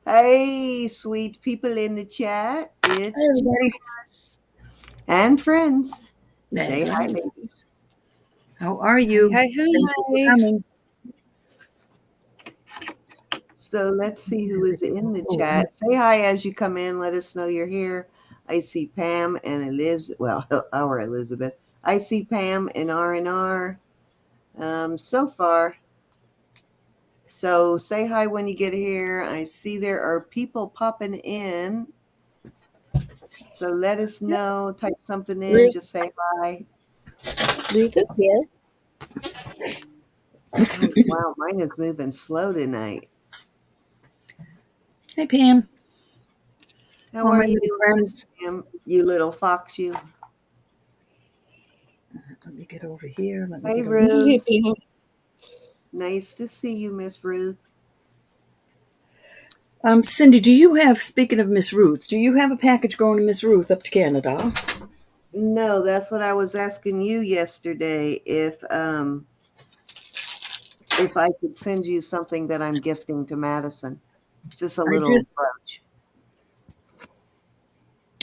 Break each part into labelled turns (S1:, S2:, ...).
S1: Hey, sweet people in the chat.
S2: Hi,
S1: It's
S2: everybody.
S1: JewelryNurse and friends. Say
S2: That's
S1: hi,
S2: right.
S1: ladies.
S2: How are
S3: Hi,
S2: you?
S3: hi,
S2: Thank you for
S3: hi.
S2: coming.
S1: So let's see who is in the
S2: Oh,
S1: chat. Say hi as you come in. Let us know you're here. I see Pam and Eliz. Well, our Elizabeth. I see Pam and R&R. So far. So say hi when you get here. I see there are people popping in. So let us know. Type something in.
S3: Ruth,
S1: Just say hi.
S3: Ruth is here.
S1: Oh, wow. Mine is moving slow tonight.
S2: hey, Pam.
S1: How
S2: How are
S1: are
S2: my
S1: you
S2: little
S1: doing, Miss
S2: friends?
S1: Pam? You little fox, you.
S2: Let me get over here. Let me
S1: Hey,
S2: get over here.
S1: Ruth.
S3: Hey, Pam.
S1: Nice to see you, Miss Ruth.
S2: Cindy, do you have, speaking of Miss Ruth, do you have a package going to Miss Ruth up to Canada?
S1: No, that's what I was asking you yesterday. If I could send you something that I'm gifting to Madison, just a
S2: I
S1: little
S2: just,
S1: brooch.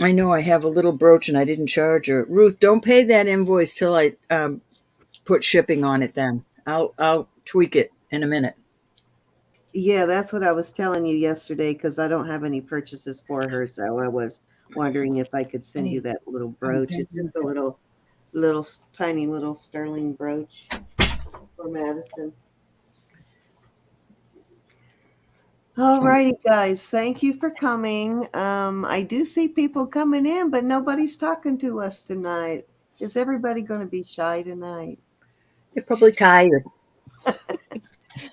S2: I know I have a little brooch and I didn't charge her. Ruth, don't pay that invoice till I put shipping on it then. I'll tweak it in a minute.
S1: Yeah, that's what I was telling you yesterday because I don't have any purchases for her. So I was wondering if I could
S2: I
S1: send you
S2: need
S1: that little brooch. It's just a little tiny little sterling brooch for Madison. All righty, guys. Thank you for coming. I do see people coming in, but nobody's talking to us tonight. Is everybody going to be shy tonight?
S2: They're probably tired.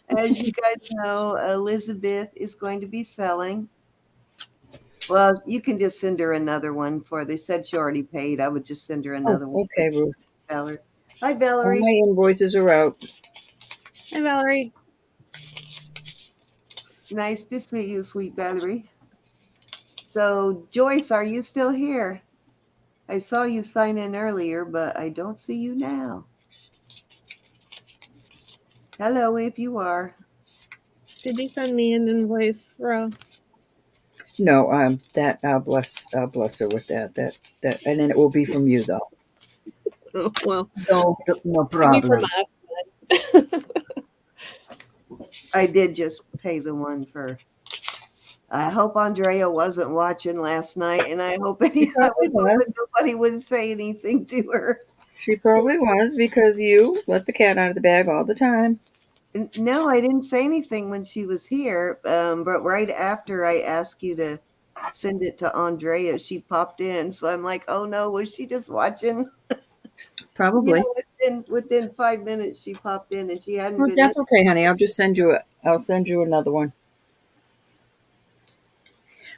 S1: As you guys know, Elizabeth is going to be selling. Well, you can just send her another one for. They said she already paid. I would just send her
S2: Oh,
S1: another one for
S2: okay, Ruth.
S1: Valerie. Hi,
S2: All my
S1: Valerie.
S2: invoices are out.
S3: Hi, Valerie.
S1: Nice to see you, sweet Valerie. So, Joyce, are you still here? I saw you sign in earlier, but I don't see you now. Hello, if you are.
S3: Did you send me an invoice, Ro?
S2: No, that I'll bless her with that, and then it will be from you though.
S3: Oh, well,
S2: No
S3: maybe from
S2: problem.
S3: us.
S1: I did just pay the one for. I hope Andrea wasn't watching last night, and I hope
S2: She
S1: I
S2: probably
S1: was hoping
S2: was.
S1: nobody would say anything to her.
S2: She probably was because you let the cat out of the bag all the time.
S1: No, I didn't say anything when she was here, but right after I asked you to send it to Andrea, she popped in. So I'm like, oh no, was she just watching? Yeah,
S2: Probably.
S1: within 5 minutes she popped in, and she hadn't
S2: Well,
S1: been in.
S2: that's okay, honey. I'll send you another one.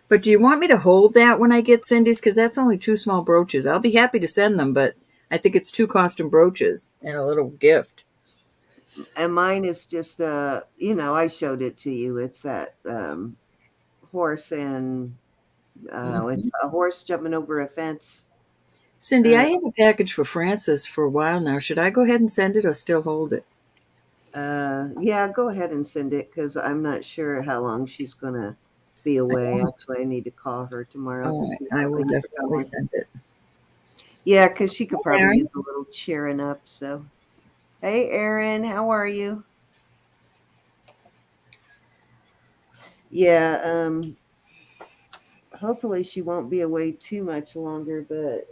S2: But do you want me to hold that when I get Cindy's? Because that's only two small brooches. I'll be happy to send them, but I think it's two costume brooches and a little gift.
S1: And mine is just I showed it to you. It's that horse and it's
S2: Mhm.
S1: a horse jumping over a fence.
S2: Cindy,
S1: Uh,
S2: I have a package for Frances for a while now. Should I go ahead and send it or still hold it?
S1: yeah, go ahead and send it because I'm not sure how long she's gonna be away. Actually, I need to call her tomorrow to
S2: All
S1: see
S2: right, I
S1: how
S2: will
S1: things are
S2: definitely
S1: going.
S2: send it.
S1: Yeah, because she could
S2: Hi,
S1: probably use
S2: Aaron.
S1: a little cheering up. So, hey, Erin, how are you? Yeah, hopefully she won't be away too much longer, but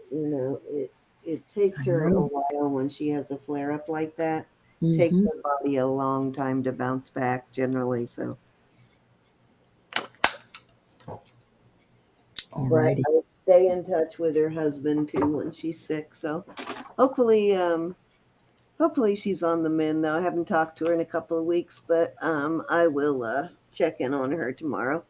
S1: it takes
S2: I
S1: her a
S2: know.
S1: while when she has a flare up like that. Takes
S2: Mm-hmm.
S1: her body a long time to bounce back generally. So, but
S2: Alrighty.
S1: I stay in touch with her husband too when she's sick. So, hopefully, hopefully she's on the mend. Though I haven't talked to her in a couple of weeks, but I will check in on her tomorrow.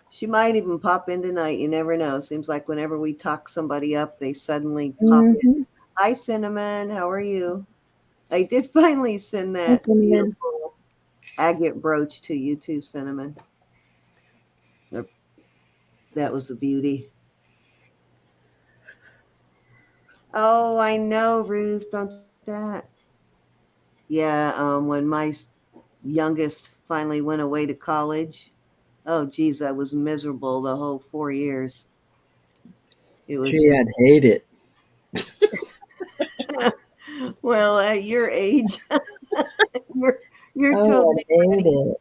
S1: She might even pop in tonight. You never know. Seems like whenever we talk somebody up, they suddenly pop in.
S2: Mm-hmm.
S1: Hi, Cinnamon. How are you? I did finally send
S2: Hi,
S1: that
S2: Cinnamon.
S1: beautiful agate brooch to you too, Cinnamon. That was a beauty. Oh, I know, Ruth. Don't do that. Yeah, when my youngest finally went away to college, Oh, geez, I was miserable the whole 4 years. It was
S2: Gee,
S1: just,
S2: I'd hate it.
S1: well, at your age, you're, you're
S2: Oh,
S1: totally
S2: I'd hate
S1: ready.
S2: it.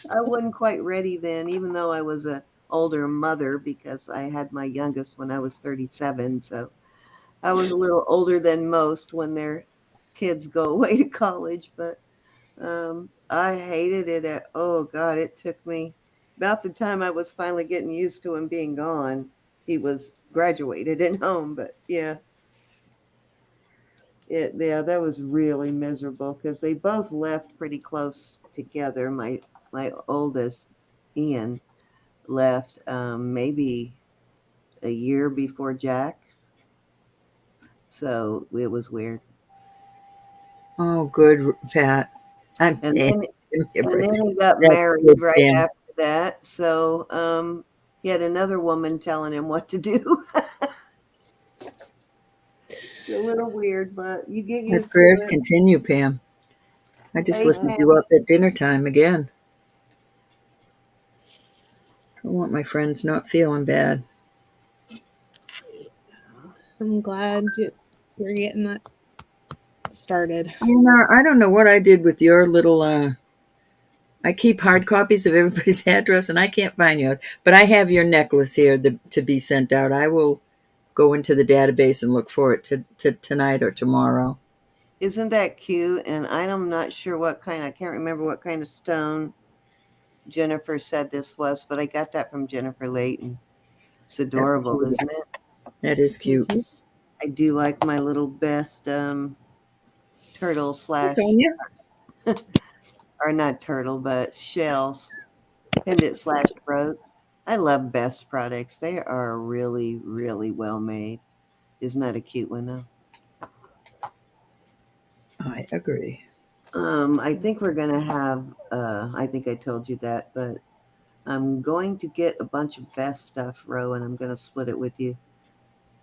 S1: I wasn't quite ready then, even though I was a older mother because I had my youngest when I was 37. So I was a little older than most when their kids go away to college. But I hated it. Oh God, it took me about the time I was finally getting used to him being gone. He was graduated and home, but yeah, yeah, that was really miserable because they both left pretty close together. My oldest, Ian, left maybe a year before Jack, so it was weird.
S2: Oh, good, Pat. I'm,
S1: And then
S2: give me a
S1: and
S2: break.
S1: then he got
S2: That's
S1: married
S2: good,
S1: right
S2: Pam.
S1: after that, so he had another woman telling him what to do. It's a little weird, but you get
S2: My
S1: used to
S2: prayers
S1: it.
S2: continue, Pam. I just lifted
S1: Amen.
S2: you up at dinner time again. I want my friends not feeling bad.
S3: I'm glad you're getting that started.
S2: I don't know what I did with your little. I keep hard copies of everybody's address, and I can't find yours. But I have your necklace here to be sent out. I will go into the database and look for it to tonight or tomorrow.
S1: Isn't that cute? And I'm not sure what kind, I can't remember what kind of stone Jennifer said this was, but I got that from Jennifer Layton. It's
S2: That's
S1: adorable,
S2: cute.
S1: isn't it?
S2: That is cute.
S3: Mhm.
S1: I do like my little best turtle
S2: Hey,
S1: slash,
S2: Sonia.
S1: or not turtle, but shells, pendant slash throat. I love best products. They are really, really well made. Isn't that a cute one though?
S2: I agree.
S1: I think we're gonna have. I think I told you that, but I'm going to get a bunch of best stuff, Ro, and I'm gonna split it with you.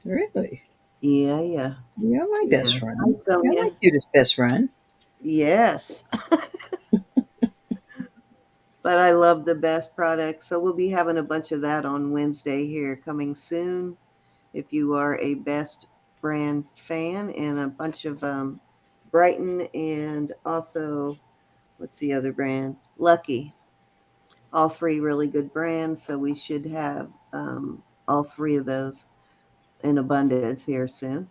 S2: Really?
S1: Yeah, yeah,
S2: You're my
S1: yeah.
S2: best
S1: Hi,
S2: friend. You're my
S1: Sonia.
S2: cutest best friend.
S1: Yes, but I love the best product. So we'll be having a bunch of that on Wednesday here coming soon. If you are a best brand fan, and a bunch of Brighton, and also what's the other brand? Lucky. All three really good brands. So we should have all three of those in abundance here soon.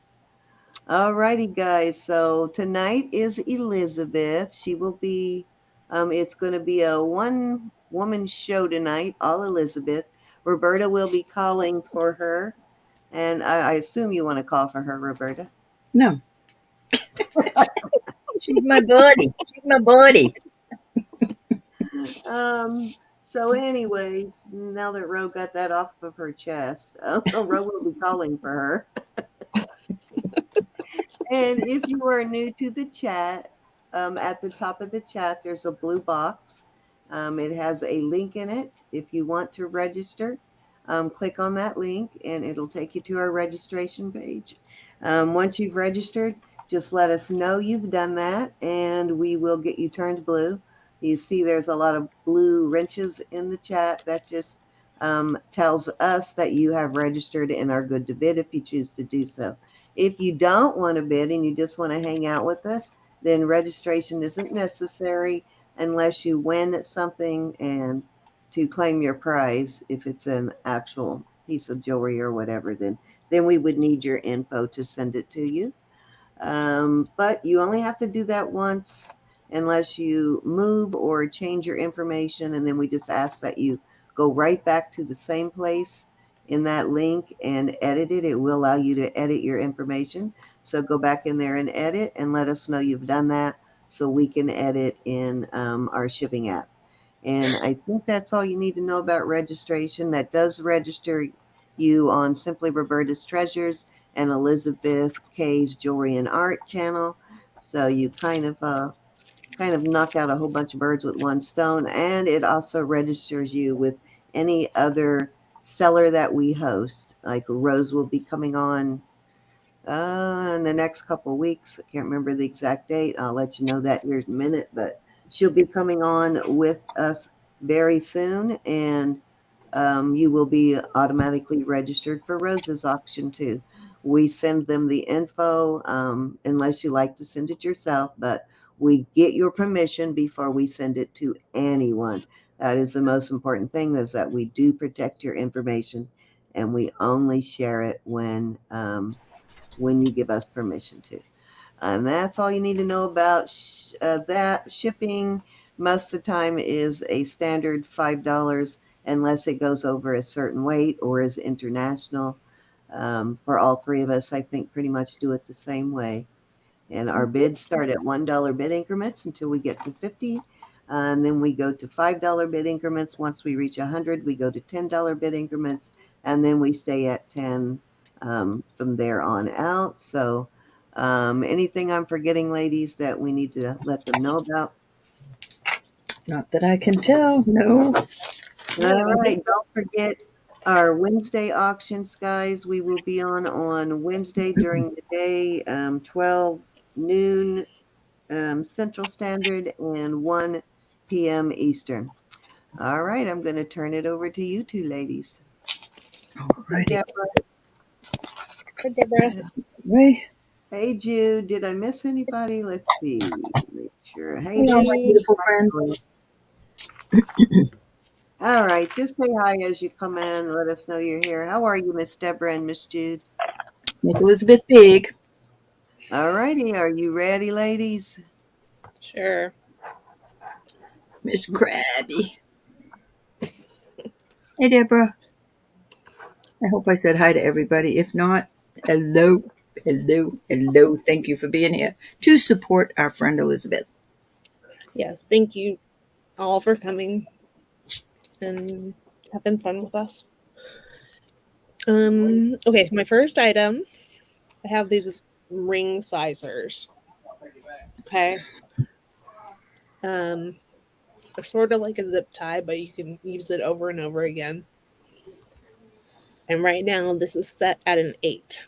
S1: All righty, guys. So tonight is Elizabeth. She will be, it's going to be a one woman show tonight, all Elizabeth. Roberta will be calling for her. And I assume you want to call for her, Roberta.
S2: No, she's my buddy. She's my buddy.
S1: Um, so, anyways, now that Ro got that off of her chest, Ro will be calling for her. And if you are new to the chat, at the top of the chat, there's a blue box. It has a link in it. If you want to register, click on that link and it'll take you to our registration page. Once you've registered, just let us know you've done that and we will get you turned blue. You see, there's a lot of blue wrenches in the chat. That just tells us that you have registered and are good to bid if you choose to do so. If you don't want to bid and you just want to hang out with us, then registration isn't necessary unless you win something and to claim your prize. If it's an actual piece of jewelry or whatever, then we would need your info to send it to you. But you only have to do that once unless you move or change your information. And then we just ask that you go right back to the same place in that link and edit it. It will allow you to edit your information. So go back in there and edit and let us know you've done that so we can edit in our shipping app. And I think that's all you need to know about registration. That does register you on Simply Roberta's Treasures and Elizabeth K's Jewelry and Art channel. So you kind of knock out a whole bunch of birds with one stone, and it also registers you with any other seller that we host. Like Rose will be coming on in the next couple of weeks. I can't remember the exact date. I'll let you know that here in a minute, but she'll be coming on with us very soon, and you will be automatically registered for Rose's auction too. We send them the info, unless you like to send it yourself, but we get your permission before we send it to anyone. That is the most important thing, is that we do protect your information, and we only share it when you give us permission to. And that's all you need to know about that. Shipping most of the time is a standard $5 unless it goes over a certain weight or is international. For all three of us, I think pretty much do it the same way. And our bids start at $1 bid increments until we get to 50. And then we go to $5 bid increments. Once we reach 100, we go to $10 bid increments. And then we stay at 10 from there on out. So anything I'm forgetting, ladies, that we need to let them know about?
S2: Not that I can tell. No.
S1: All right. Don't forget our Wednesday auctions, guys. We will be on Wednesday during the day, 12 noon Central Standard and 1 p.m. Eastern. All right. I'm going to turn it over to you two ladies.
S2: All righty.
S1: Deborah.
S3: Hi, Deborah.
S2: Right.
S1: Hey, Jude. Did I miss anybody? Let's see. Make sure. Hey,
S2: Hello,
S1: Jude.
S2: my beautiful friend.
S1: All right. Just say hi as you come in. Let us know you're here. How are you, Miss Deborah and Miss Jude?
S2: Make Elizabeth big.
S1: All righty. Are you ready, ladies?
S3: Sure.
S2: Miss Krabby. Hey, Deborah. I hope I said hi to everybody. If not, hello, hello, hello. Thank you for being here to support our friend Elizabeth.
S3: Yes, thank you all for coming and having fun with us. Okay, my first item, I have these ring sizers. Okay. They're sort of like a zip tie, but you can use it over and over again. And right now, this is set at an 8.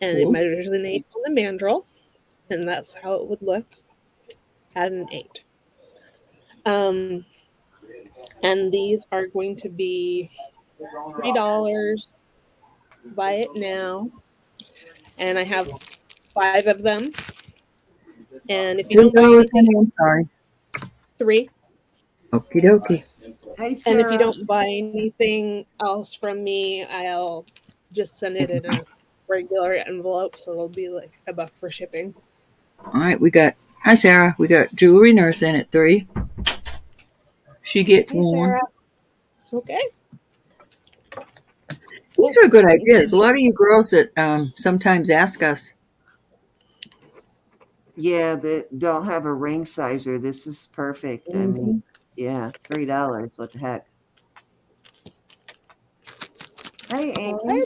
S3: And it
S2: Cool.
S3: measures an 8 on the mandrel, and that's how it would look at an 8. And these are going to be $3. Buy it now. And I have 5 of them. And if you don't buy
S2: $3,
S3: anything,
S2: honey. I'm sorry.
S3: 3.
S2: Okie dokie.
S1: Hey,
S3: And if you
S1: Sarah.
S3: don't buy anything else from me, I'll just send it in a regular envelope, so it'll be like $1 for shipping.
S2: All right, we got. Hi, Sarah. We got Jewelry Nurse in at 3. She gets
S3: Hey,
S2: one.
S3: Sarah. Okay.
S2: These are good ideas. A lot of you girls that sometimes ask us.
S1: Yeah, that don't have a ring sizer. This is perfect. I mean, yeah, $3. What the heck? Hey, Ann.
S3: Okay.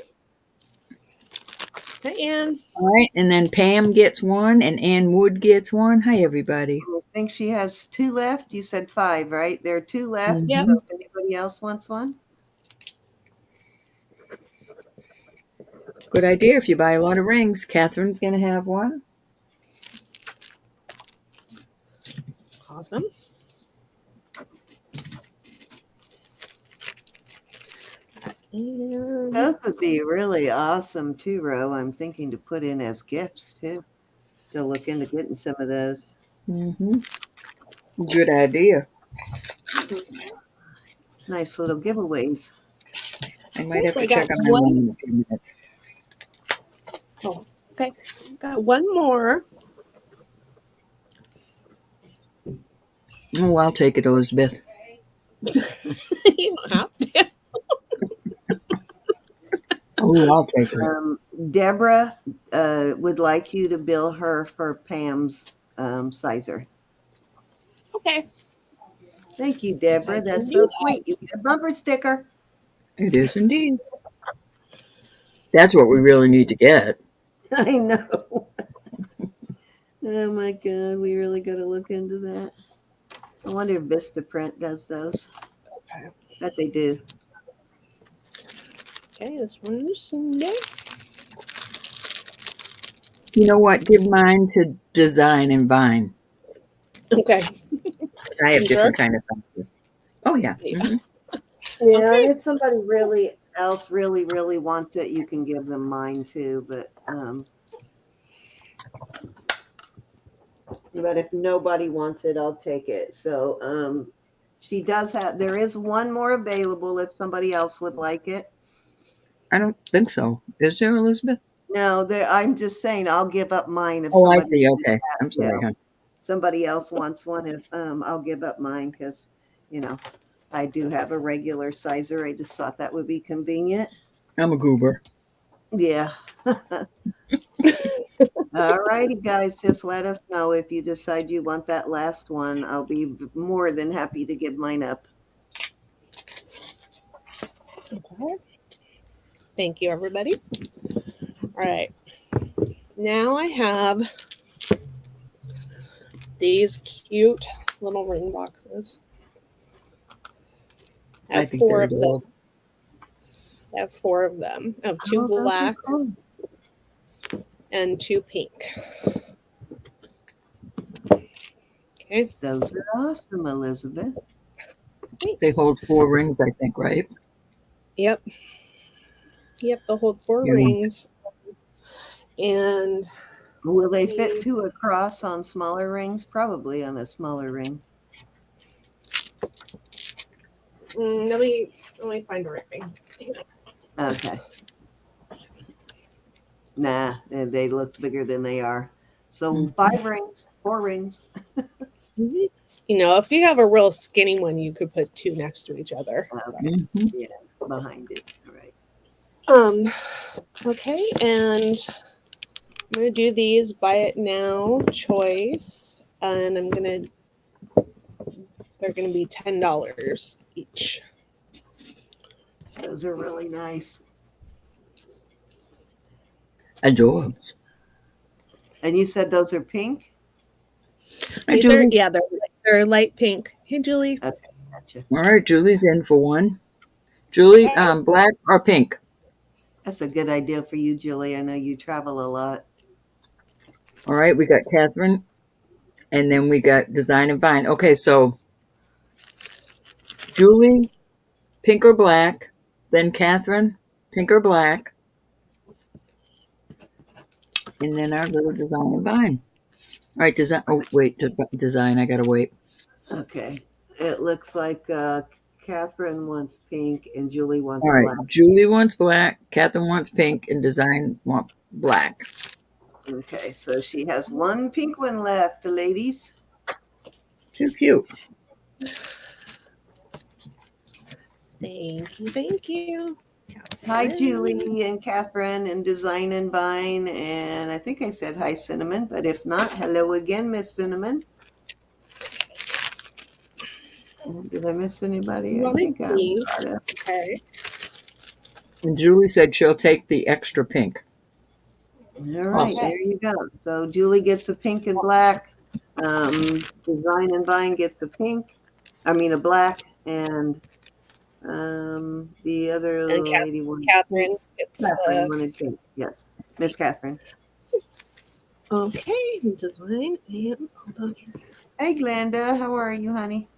S3: Hi, Ann.
S2: All right, and then Pam gets one, and Ann Wood gets one. Hi, everybody.
S1: I think she has 2 left. You said 5, right? There are 2 left.
S3: Yep.
S1: So if anybody else wants one.
S2: Good idea. If you buy a lot of rings, Catherine's going to have one.
S3: Awesome. And
S1: Those would be really awesome too, Ro. I'm thinking to put in as gifts too. To look into getting some of those.
S2: Good idea.
S1: Nice little giveaways.
S2: I might have to
S3: I
S2: check
S3: got
S2: on that
S3: one.
S2: one in a few minutes.
S3: Oh, okay. Got one more.
S2: Oh, I'll take it, Elizabeth.
S3: You don't have to.
S2: Oh, I'll take it.
S1: Deborah would like you to bill her for Pam's sizer.
S3: Okay.
S1: Thank you, Deborah.
S3: I
S1: That's
S3: can
S1: so
S3: do
S1: sweet. You get a bumper sticker.
S2: It is indeed. That's what we really need to get.
S1: I know. Oh my God, we really got to look into that. I wonder if Vistaprint does those.
S3: Okay.
S1: Bet they do.
S3: Okay, this one is Sunday.
S2: You know what? Give mine to Design and Vine.
S3: Okay.
S2: I have
S3: You
S2: different
S3: sure?
S2: kind of sizes. Oh yeah.
S3: Yeah.
S2: Mhm.
S1: Yeah, and
S3: Okay.
S1: if somebody really else really wants it, you can give them mine too. But if nobody wants it, I'll take it. So she does have. There is one more available if somebody else would like it.
S2: I don't think so. Is there, Elizabeth?
S1: No, I'm just saying I'll give up mine if
S2: Oh, I
S1: somebody,
S2: see. Okay. I'm
S1: you
S2: sorry,
S1: know,
S2: hon.
S1: somebody else wants one. If I'll give up mine because, you know, I do have a regular sizer. I just thought that would be convenient.
S2: I'm a goober.
S1: Yeah. All righty, guys. Just let us know if you decide you want that last one. I'll be more than happy to give mine up.
S3: Okay. Thank you, everybody. All right. Now I have these cute little ring boxes. I
S2: I
S3: have
S2: think
S3: four
S2: they're
S3: of them.
S2: adorable.
S3: I have four of them. I have two
S1: Oh, those are
S3: black
S1: cool.
S3: and two pink. Okay.
S1: Those are awesome, Elizabeth.
S2: They
S3: Thanks.
S2: hold 4 rings, I think, right?
S3: Yep. Yep. They'll hold four
S2: Yeah.
S3: rings. And
S1: Will they fit two across on smaller rings? Probably on a smaller ring.
S3: let me find a ring.
S1: Okay. Nah, they looked bigger than they are. So 5 rings, 4 rings.
S3: Mhm. You know, if you have a real skinny one, you could put two next to each other.
S1: Okay.
S2: Mhm.
S1: Yeah, behind it. All right.
S3: Um, okay, and I'm gonna do these buy it now choice, and they're gonna be $10 each.
S1: Those are really nice.
S2: Adorbs.
S1: And you said those are pink?
S2: Hi,
S3: These are
S2: Julie.
S3: they're light pink. Hey, Julie.
S1: Okay, gotcha.
S2: All right, Julie's in for one. Julie, black or pink?
S1: That's a good idea for you, Julie. I know you travel a lot.
S2: All right, we got Catherine, and then we got Design and Vine. Okay, so Julie, pink or black, then Catherine, pink or black, and then our little Design and Vine. All right, design. Oh, wait, design. I gotta wait.
S1: Okay. It looks like Catherine wants pink and Julie wants
S2: All right,
S1: black.
S2: Julie wants black, Catherine wants pink, and Design want black.
S1: Okay, so she has one pink one left, ladies.
S2: Too cute.
S3: Thank you, thank you.
S1: Hi,
S3: Catherine.
S1: Julie and Catherine and Design and Vine. And I think I said hi, Cinnamon, but if not, hello again, Miss Cinnamon. Did I miss anybody?
S3: You
S1: I
S3: want
S1: think
S3: to
S1: I'm
S3: pink?
S1: caught up.
S3: Okay.
S2: And Julie said she'll take the extra pink.
S1: All right,
S2: Also,
S1: there you go. So Julie gets a pink and black. Design and Vine gets a pink. I mean a black, and the other
S3: And
S1: lady wanted pink.
S3: Catherine gets
S1: Catherine wanted pink. Yes, Miss Catherine.
S3: okay. Design and hold on here.
S1: Hey, Glenda, how are you, honey?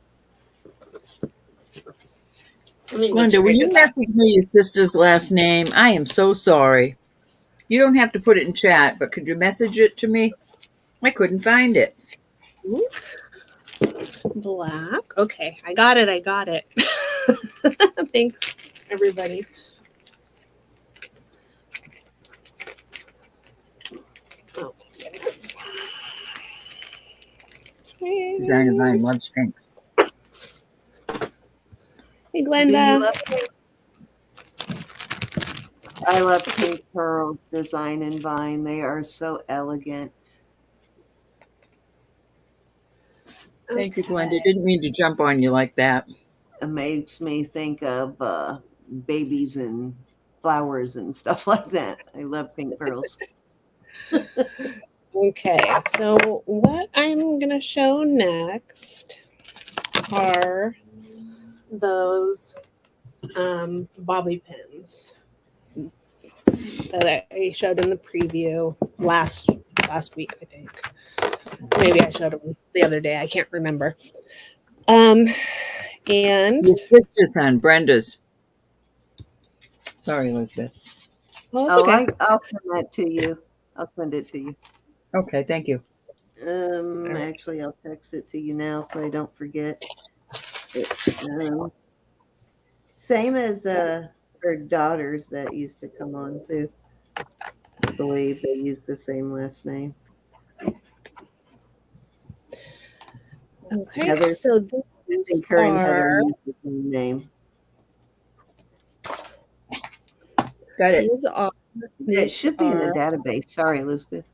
S3: Let me make
S2: Glenda,
S3: sure
S2: will
S3: I
S2: you
S3: get that.
S2: message me your sister's last name? I am so sorry. You don't have to put it in chat, but could you message it to me? I couldn't find it.
S3: Black. Okay, I got it. I got it. Thanks, everybody. Oh my goodness.
S2: Design and Vine loves pink.
S3: Hey,
S1: Do you
S3: Glenda.
S1: love pink? I love pink pearls, Design and Vine. They are so elegant.
S2: Thank you, Glenda.
S3: Okay.
S2: Didn't mean to jump on you like that.
S1: It makes me think of babies and flowers and stuff like that. I love pink pearls.
S3: Okay, so what I'm going to show next are those bobby pins that I showed in the preview last week, I think. Maybe I showed them the other day. I can't remember. And
S2: Your sister's son, Brenda's. Sorry, Elizabeth.
S3: well, it's
S1: Oh,
S3: okay.
S1: I'll send that to you. I'll send it to you.
S2: Okay, thank you.
S3: right.
S1: Actually, I'll text it to you now so I don't forget. Same as her daughters that used to come on too. I believe they use the same last name.
S3: Okay,
S1: Heather,
S3: so
S1: I
S3: these
S1: think her and Heather
S3: are
S1: use the same name.
S2: Got it.
S3: these are
S1: It should be in the database. Sorry, Elizabeth.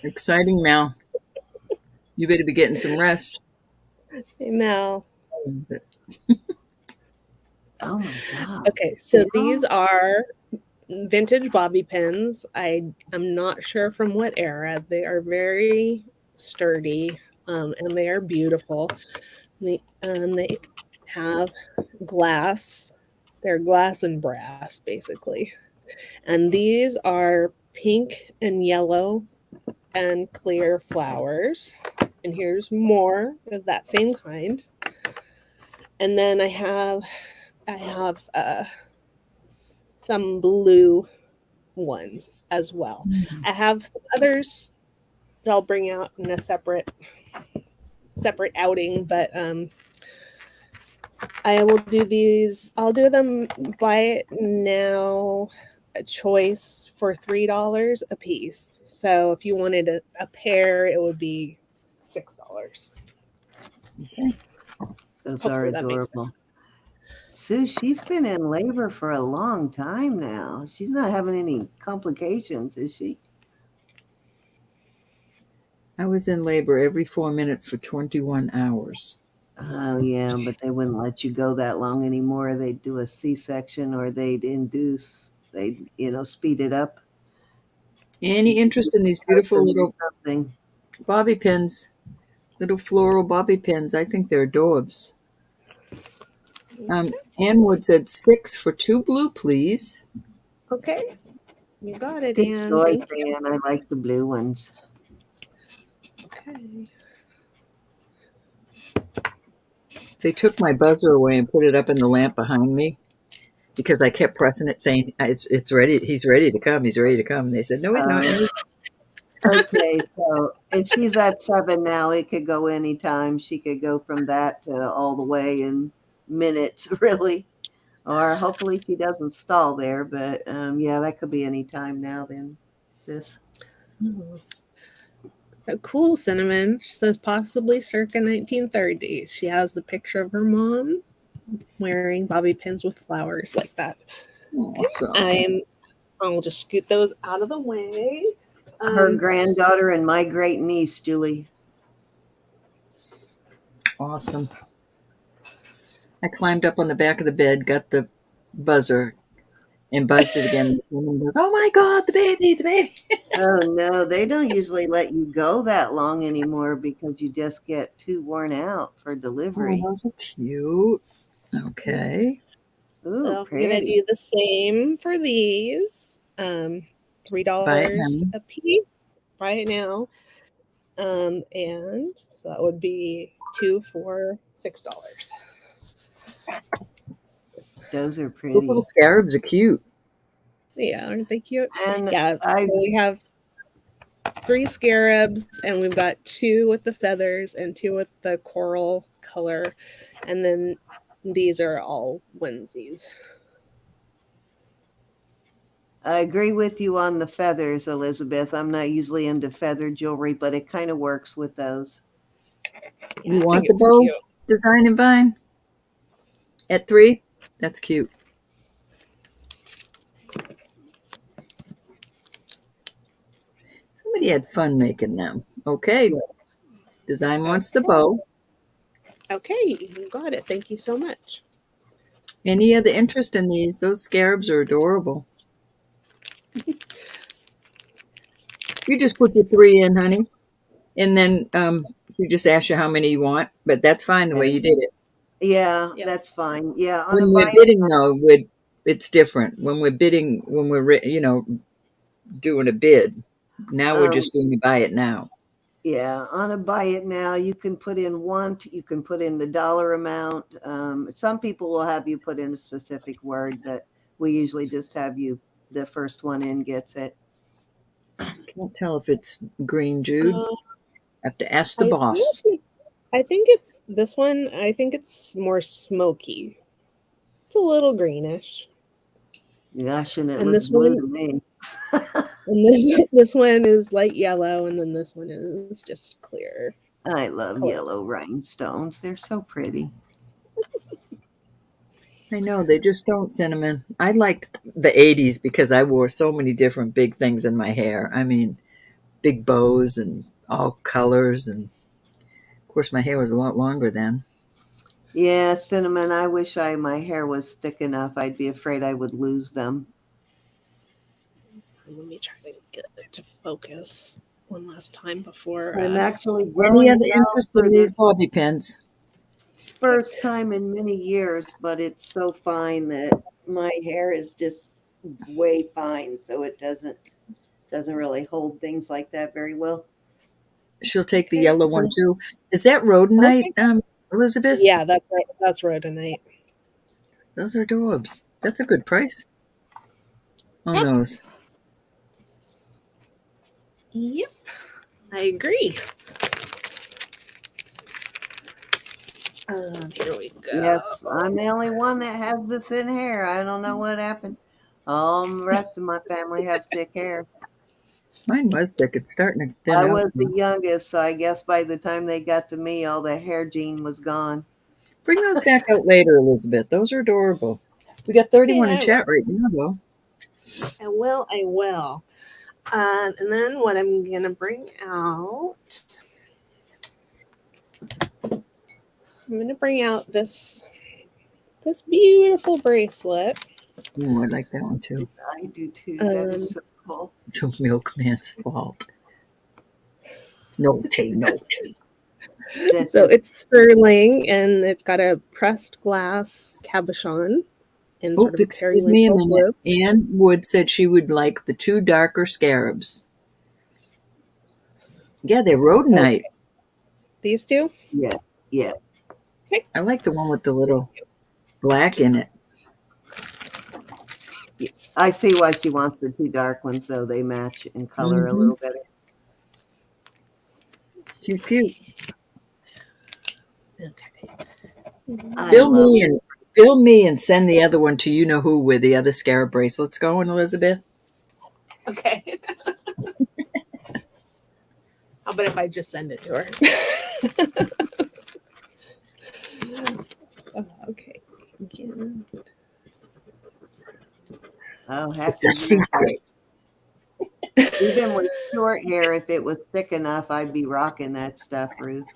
S2: Exciting, Mal. You better be getting some rest.
S3: now.
S1: Oh my God.
S3: Okay, so
S1: Still?
S3: these are vintage bobby pins. I'm not sure from what era. They are very sturdy, and they are beautiful. They have glass. They're glass and brass, basically. And these are pink and yellow and clear flowers. And here's more of that same kind. And then I have some blue ones as well. I have some others that I'll bring out in a separate outing, but I will do these. I'll do them buy it now a choice for $3 a piece. So if you wanted a pair, it would be $6.
S2: Okay.
S1: Those are
S3: Hopefully that makes sense.
S1: adorable. Sue, she's been in labor for a long time now. She's not having any complications, is she?
S2: I was in labor every 4 minutes for 21 hours.
S1: Oh, yeah, but they wouldn't let you go that long anymore. They'd do a C-section or they'd induce, they'd, speed it up.
S2: Any interest in these beautiful little
S1: something.
S2: bobby pins? Little floral bobby pins. I think they're adorbs. Ann Wood said 6 for 2 blue, please.
S3: Okay. You got it,
S1: Good
S3: Anne.
S1: choice,
S3: Thank you.
S1: Ann. I like the blue ones.
S3: Okay.
S2: They took my buzzer away and put it up in the lamp behind me because I kept pressing it saying, it's ready. He's ready to come. He's ready to come. And they said, no, he's not.
S1: Okay, so if she's at 7 now, it could go anytime. She could go from that to all the way in minutes, really. Or hopefully she doesn't stall there. But yeah, that could be any time now then, sis.
S3: A cool cinnamon. She says possibly circa 1930s. She has the picture of her mom wearing bobby pins with flowers like that.
S2: Awesome.
S3: I'll just scoot those out of the way.
S1: Her granddaughter and my great niece, Julie.
S2: Awesome. I climbed up on the back of the bed, got the buzzer, and buzzed it again. The woman goes, oh my God, the baby, the baby.
S1: Oh no, they don't usually let you go that long anymore because you just get too worn out for delivery.
S2: Oh, those are cute. Okay.
S1: Ooh,
S3: so
S1: pretty.
S3: I'm gonna do the same for these. $3 a piece. Buy it now. And so that would be 2 for $6.
S1: Those are pretty.
S2: Those little scarabs are cute.
S3: Yeah, aren't they cute?
S1: And
S3: yeah, so we have 3 scarabs, and we've got 2 with the feathers and 2 with the coral color, and then these are all onesies.
S1: I agree with you on the feathers, Elizabeth. I'm not usually into feather jewelry, but it kind of works with those.
S2: Yeah, you want the bow
S3: cute.
S2: design and vine at 3? That's cute. Somebody had fun making them. Okay. Design wants the bow.
S3: Okay, you got it. Thank you so much.
S2: Any other interest in these? Those scarabs are adorable. You just put your 3 in, honey. And then she just asks you how many you want. But that's fine the way you did it.
S1: Yeah, that's fine. Yeah. On
S2: When we're bidding, though, it's different. When we're bidding, when we're, doing a bid, now we're just doing to buy it now.
S1: Yeah, on a buy it now, you can put in you can put in the dollar amount. Some people will have you put in a specific word, but we usually just have the first one in gets it.
S2: Can't tell if it's green Jude.
S3: Uh,
S2: I have to ask the
S3: I
S2: boss.
S3: think I think it's this one. I think it's more smoky. It's a little greenish,
S1: Gosh, and it
S3: and
S1: looks
S3: this
S1: blue
S3: one
S1: to me.
S3: and this this one is light yellow, and then this one is just clear,
S1: I love
S3: colorless.
S1: yellow rhinestones. They're so pretty.
S2: I know, they just don't, Cinnamon. I liked the 80s because I wore so many different big things in my hair. I mean, big bows and all colors. And of course, my hair was a lot longer then.
S1: Yeah, cinnamon. I wish my hair was thick enough. I'd be afraid I would lose them.
S3: Let me try to get it to focus one last time before.
S1: I'm actually
S2: Any
S1: growing
S2: other
S1: it out
S2: interest
S1: for
S2: in
S1: the
S2: these bobby pins?
S1: first time in many years, but it's so fine that my hair is just way fine, so it doesn't really hold things like that very well.
S2: She'll take the
S3: Okay.
S2: yellow one too. Is that Rhodonite,
S3: Okay.
S2: Elizabeth?
S3: Yeah, that's right. That's Rhodonite.
S2: Those are daubs. That's a good price on
S3: Yep.
S2: those.
S3: Yep. I agree. Here we
S1: Yes, I'm
S3: go.
S1: the only one that has the thin hair. I don't know what happened. All the rest of my family have thick hair.
S2: Mine was thick. It's starting to thin
S1: I
S2: out
S1: was the
S2: now.
S1: youngest, so I guess by the time they got to me, all the hair gene was gone.
S2: Bring those back out later, Elizabeth. Those are adorable. We got 31
S3: Okay,
S2: in
S3: I will.
S2: chat right now, though.
S3: I will. I will. And then what I'm gonna bring out. I'm gonna bring out this beautiful bracelet.
S2: Ooh, I like that one too.
S1: I do too. That is
S3: Um,
S1: so cool.
S2: The milkman's fault. No tea, no tea.
S1: That
S3: so it's
S1: just
S3: sterling, and it's got a pressed glass cabochon in
S2: Oh,
S3: sort of a
S2: excuse me a
S3: periwinkle
S2: minute.
S3: blue.
S2: Anne Wood said she would like the two darker scarabs. Yeah, they're rhodonite.
S3: Okay, these two.
S1: yeah, yeah.
S3: Okay.
S2: I like the one with the little black in it.
S1: I see why she wants the two dark ones, though. They match in color a
S2: Mm-hmm.
S1: little better.
S2: Cute, cute.
S3: Okay.
S1: I
S2: Bill
S1: love
S2: me
S1: this.
S2: and Bill me and send the other one to you know who where the other scarab bracelets going, Elizabeth.
S3: Okay. How about if I just send it to her? Okay. Again.
S1: I'll have
S2: It's
S1: to
S2: a
S1: use
S2: secret.
S1: even with short hair. If it was thick enough, I'd be rocking that stuff, Ruth.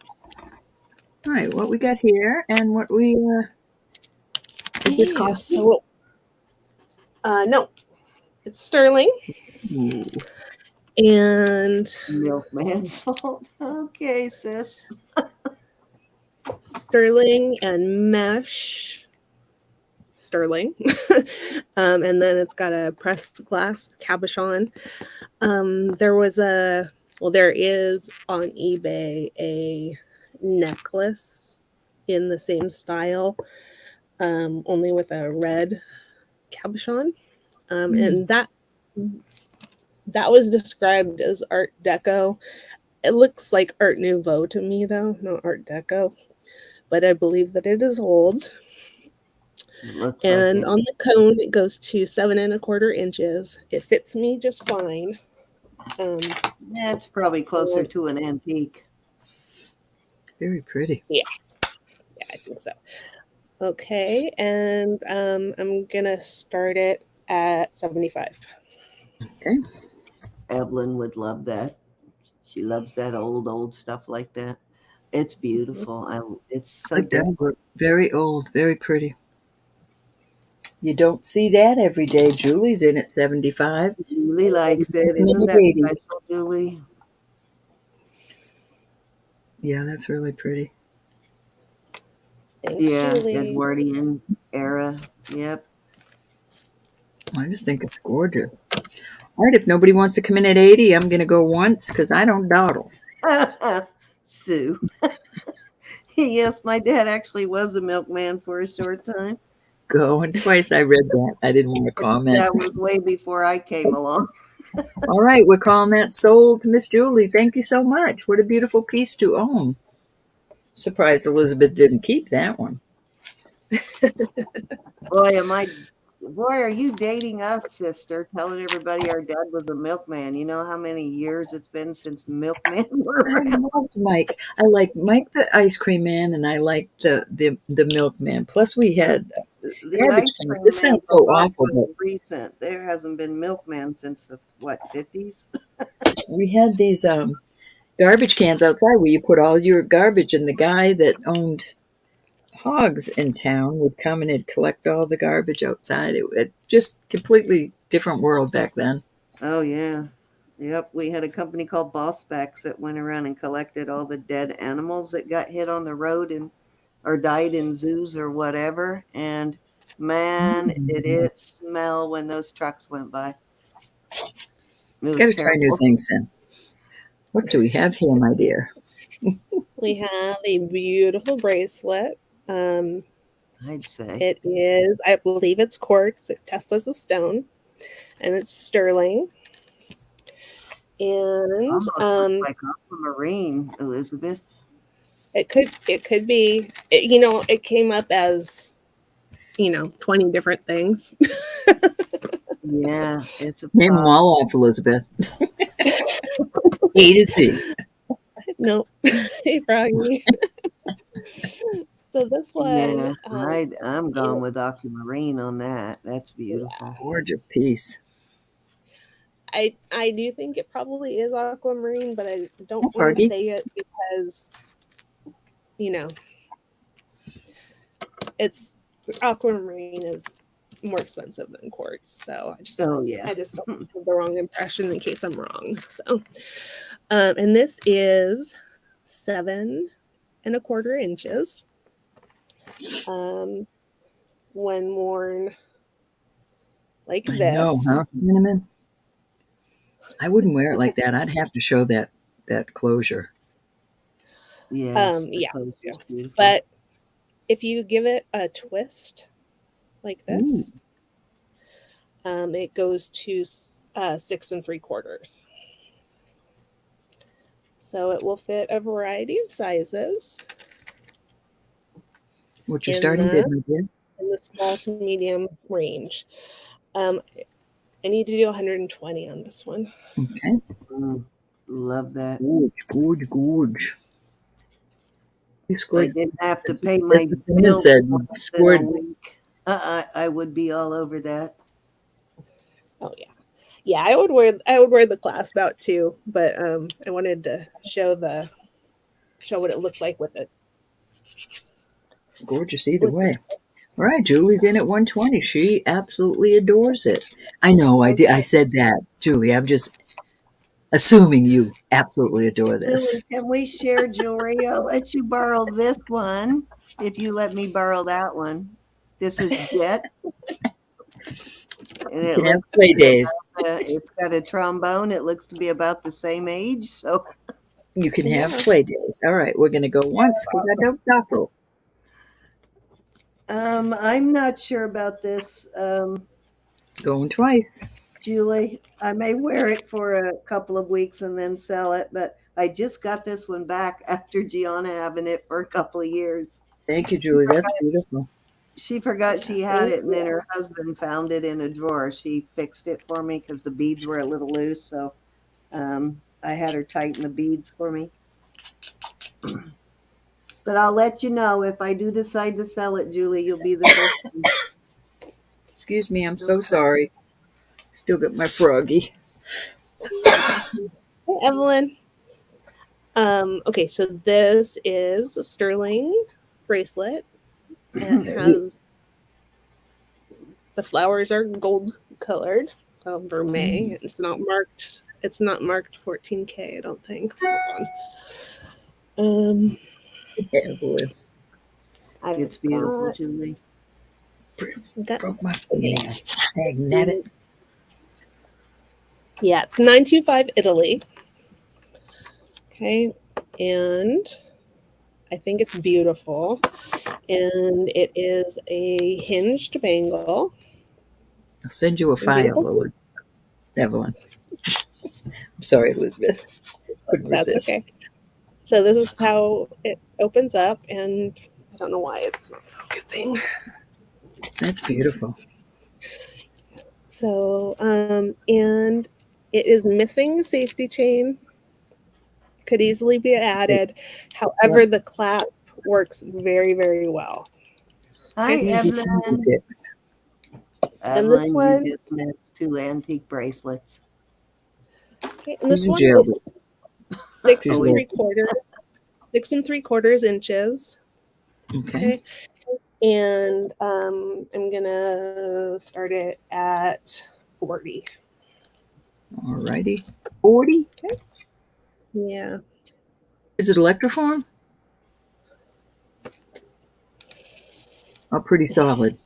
S2: All right, what we got here and what we is this
S3: Yeah.
S2: costly?
S3: So, no, it's sterling
S2: Ooh.
S3: and
S1: Milkman's fault. Okay, sis.
S3: sterling and mesh sterling. And then it's got a pressed glass cabochon. There was there is on eBay a necklace in the same style, only with a red cabochon. And that was described as Art Deco. It looks like Art Nouveau to me, though, not Art Deco. But I believe that it is old.
S1: It looks like
S3: And
S1: it.
S3: on the cone, it goes to 7.25 inches. It fits me just fine.
S1: That's probably closer to an antique.
S2: Very pretty.
S3: Yeah, I think so. Okay, and I'm gonna start it at 75.
S2: Okay.
S1: Evelyn would love that. She loves that old stuff like that. It's beautiful. It's so
S2: It does
S1: different.
S2: look very old, very pretty. You don't see that every day. Julie's in at 75.
S1: Julie likes it.
S2: In
S1: Isn't
S2: at
S1: that
S2: 80.
S1: special, Julie?
S2: Yeah, that's really pretty.
S3: Thanks,
S1: Yeah,
S3: Julie.
S1: Edwardian era. Yep.
S2: I just think it's gorgeous. All right, if nobody wants to come in at 80, I'm going to go once because I don't dawdle.
S1: Sue. Yes, my dad actually was a milkman for a short time.
S2: Going twice. I read that. I didn't want to comment.
S1: That was way before I came along.
S2: All right, we're calling that sold to Miss Julie. Thank you so much. What a beautiful piece to own. Surprised Elizabeth didn't keep that one.
S1: Boy, are you dating us, sister? Telling everybody our dad was a milkman. You know how many years it's been since milkmen were
S2: I
S1: around?
S2: loved Mike. I like Mike the ice cream man, and I like the milkman. Plus, we had
S1: The
S2: garbage
S1: ice
S2: cans.
S1: cream
S2: This
S1: man
S2: sounds so
S1: for us
S2: awful,
S1: was
S2: but
S1: recent. There hasn't been milkman since the, what, 50s?
S2: we had these garbage cans outside where you put all your garbage, and the guy that owned hogs in town would come and he'd collect all the garbage outside. It just completely different world back then.
S1: Oh, yeah. Yep, we had a company called Boss Specs that went around and collected all the dead animals that got hit on the road and or died in zoos or whatever. And man, did it smell when those trucks went by. It
S2: Got
S1: was
S2: to try new
S1: terrible.
S2: things then. What do we have here, my dear?
S3: We have a beautiful bracelet.
S1: I'd say.
S3: It is, I believe it's quartz. It tests as a stone, and it's sterling. And
S1: Almost looks like aquamarine, Elizabeth.
S3: it could be. It came up as 20 different things.
S1: Yeah, it's a
S2: Name them all off, Elizabeth. A to Z.
S3: Nope. Hey, Froggy. So this one,
S1: Yeah, I'm gone with aquamarine on that. That's beautiful.
S2: Gorgeous piece.
S3: I do think it probably is aquamarine, but I don't
S2: That's
S3: want to
S2: Hargy.
S3: say it because it's aquamarine is more expensive than quartz. So
S1: Oh yeah.
S3: I just don't have the wrong impression in case I'm wrong. So and this is 7¼ inches. When worn like
S2: I
S3: this.
S2: know, huh? Cinnamon. I wouldn't wear it like that. I'd have to show that closure.
S1: Yes, the
S3: Yeah.
S1: coast is beautiful.
S3: But if you give it a twist like this, it goes to 6¾ So it will fit a variety of sizes.
S2: What's your starting bid, my dear?
S3: In the small to medium range. I need to do 120 on this one.
S2: Okay.
S1: Love that.
S2: Gorge. You
S1: I
S2: scored.
S1: didn't have to pay my bill
S2: Said you
S1: in a
S2: scored.
S1: week. I would be all over that.
S3: Oh yeah. Yeah, I would wear the clasp out too, but I wanted to show what it looks like with it.
S2: Gorgeous either way. All right, Julie's in at 120. She absolutely adores it. I know, I did. I said that, Julie. I'm just assuming you absolutely adore this.
S1: Can we share jewelry? I'll let you borrow this one if you let me borrow that one. This is Jet. And it looks
S2: play days.
S1: It's got a trombone. It looks to be about the same age. So
S2: You can have play days. All right, we're going to go once because I don't double.
S1: I'm not sure about this,
S2: Going twice.
S1: Julie. I may wear it for a couple of weeks and then sell it, but I just got this one back after Gianna having it for a couple of years.
S2: Thank you, Julie. That's beautiful.
S1: She forgot she had it, and then her husband found it in a drawer. She fixed it for me because the beads were a little loose, so I had her tighten the beads for me. But I'll let you know if I do decide to sell it, Julie. You'll be the first one.
S2: Excuse me, I'm so sorry. Still got my froggy.
S3: Hey, Evelyn. Okay, so this is a sterling bracelet. And it has the flowers are gold colored, vermeil. It's not marked 14K, I don't think. Hold on.
S1: It's beautiful, Julie.
S2: Broke my fingernail. Magnetic.
S3: Yeah, it's 925 Italy. Okay, and I think it's beautiful. And it is a hinged bangle.
S2: I'll send you a
S3: And beautiful.
S2: file, Evelyn. I'm sorry, Elizabeth. Couldn't
S3: That's
S2: resist.
S3: okay. So this is how it opens up, and I don't know why it's not focusing.
S2: That's beautiful.
S3: So, and it is missing a safety chain. Could easily be added. However, the clasp works very, very well.
S1: Hi,
S2: Easy
S1: Evelyn.
S2: cheesy fix.
S3: And this
S1: Evelyn,
S3: one,
S1: you just missed 2 antique bracelets.
S3: okay, and this
S2: She's in
S3: one
S2: jail.
S3: is 6
S2: She's
S3: and
S2: low.
S3: 3/4, 6 and 3/4 inches.
S2: Okay.
S3: And I'm gonna start it at 40.
S2: All righty. 40?
S3: Okay. Yeah.
S2: Is it electroform? Oh, pretty solid.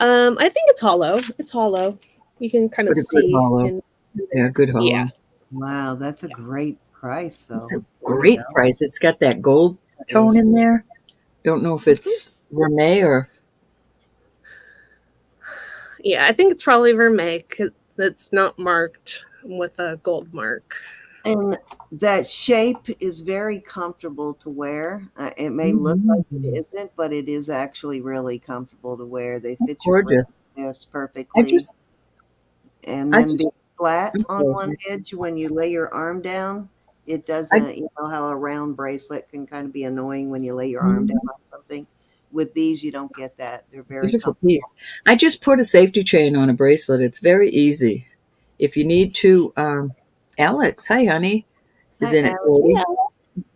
S3: I think it's hollow. It's hollow. You can kind of
S2: But a good
S3: see.
S2: hollow. Yeah, good hollow.
S3: Yeah.
S1: Wow, that's a great price, though.
S2: It's a great price. It's got that gold tone in there. Don't know if it's vermeil or...
S3: Yeah, I think it's probably vermeil because it's not marked with a gold mark.
S1: And that shape is very comfortable to wear. It may look like it isn't, but it is actually really comfortable to wear. They fit your wrist perfectly. And then be flat on one edge when you lay your arm down. It doesn't, you know how a round bracelet can kind of be annoying when you lay your arm down on something. With these, you don't get that. They're very
S2: beautiful piece. I just put a safety chain on a bracelet. It's very easy. If you need to, Alex, hi honey, is in it. Yeah.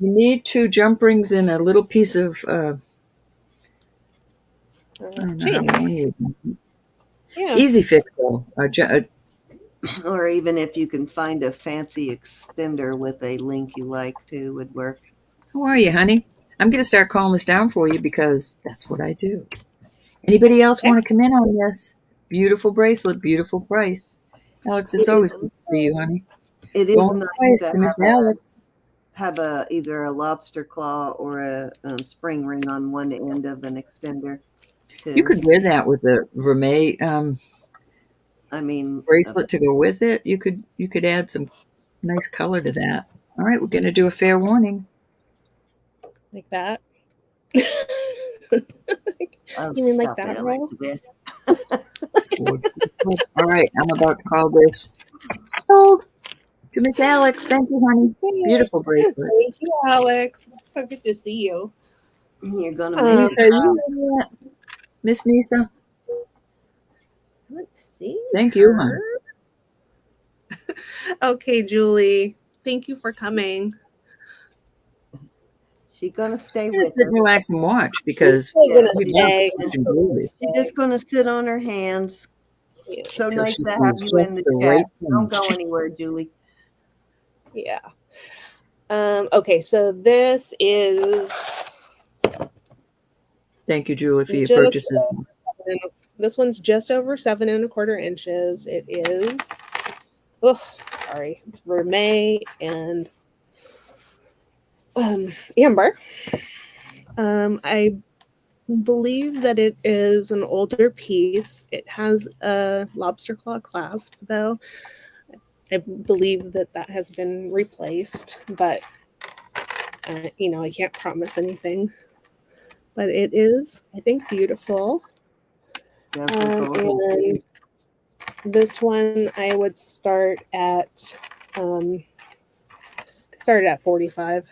S2: You need 2 jump rings and a little piece of I don't know how long you easy fix though.
S1: Or even if you can find a fancy extender with a link you like too, would work.
S2: How are you, honey? I'm going to start calling this down for you because that's what I do. Anybody else want to come in on this? Beautiful bracelet, beautiful price. Alex, it's always good to see you, honey.
S1: It is nice to
S2: Miss Alex.
S1: Have either a lobster claw or a spring ring on one end of an extender. Too.
S2: You could wear that with a vermeil bracelet to go with it. You could add some nice color to that. All right, we're going to do a fair warning.
S3: Like that? You mean like that, Ro?
S2: All right, I'm about to call this sold to Miss Alex. Thank you, honey. Beautiful bracelet.
S3: Thank you, Alex. It's so good to see you.
S1: You're going to make
S2: Miss Nisa.
S3: Let's see.
S2: Thank you, honey.
S3: Okay, Julie. Thank you for coming.
S1: She's gonna stay with
S2: us. Relax and watch because
S1: she's just gonna sit on her hands. So nice to have you in the chat. Don't go anywhere, Julie.
S3: Yeah. Okay, so this is.
S2: Thank you, Julie, for your purchases.
S3: This one's just over 7 1/4 inches. It is. Oh, sorry. It's vermeil and amber. I believe that it is an older piece. It has a lobster claw clasp, though. I believe that has been replaced, but I can't promise anything. But it is, I think, beautiful. And this one I would start at 45.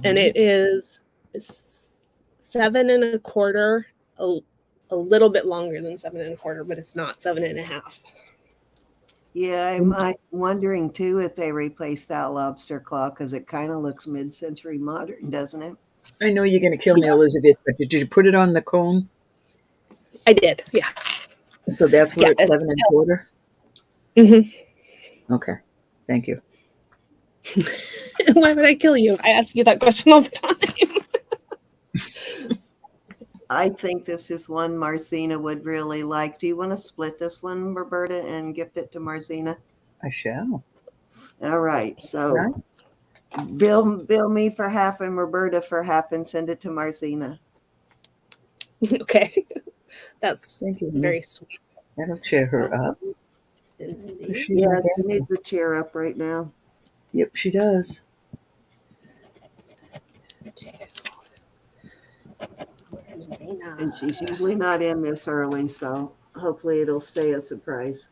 S3: And it is 7 1/4, a little bit longer than 7 1/4, but it's not 7 1/2.
S1: Yeah, I'm wondering too if they replaced that lobster claw because it kind of looks mid-century modern, doesn't it?
S2: I know you're going to kill me, Elizabeth, but did you put it on the cone?
S3: I did, yeah.
S2: So that's where it's 7 1/4?
S3: Mm-hmm.
S2: Okay, thank you.
S3: Why would I kill you? I ask you that question all the time.
S1: I think this is one Marcina would really like. Do you want to split this one, Roberta, and gift it to Marcina?
S2: I shall.
S1: All right. So Bill me for half and Roberta for half and send it to Marcina.
S3: Okay. That's
S2: Thank you.
S3: very sweet.
S2: That'll cheer her up.
S3: Cindy.
S2: She's
S1: Yeah,
S2: okay.
S1: she needs to cheer up right now.
S2: Yep, she does.
S1: And she's usually not in this early, so hopefully it'll stay a surprise.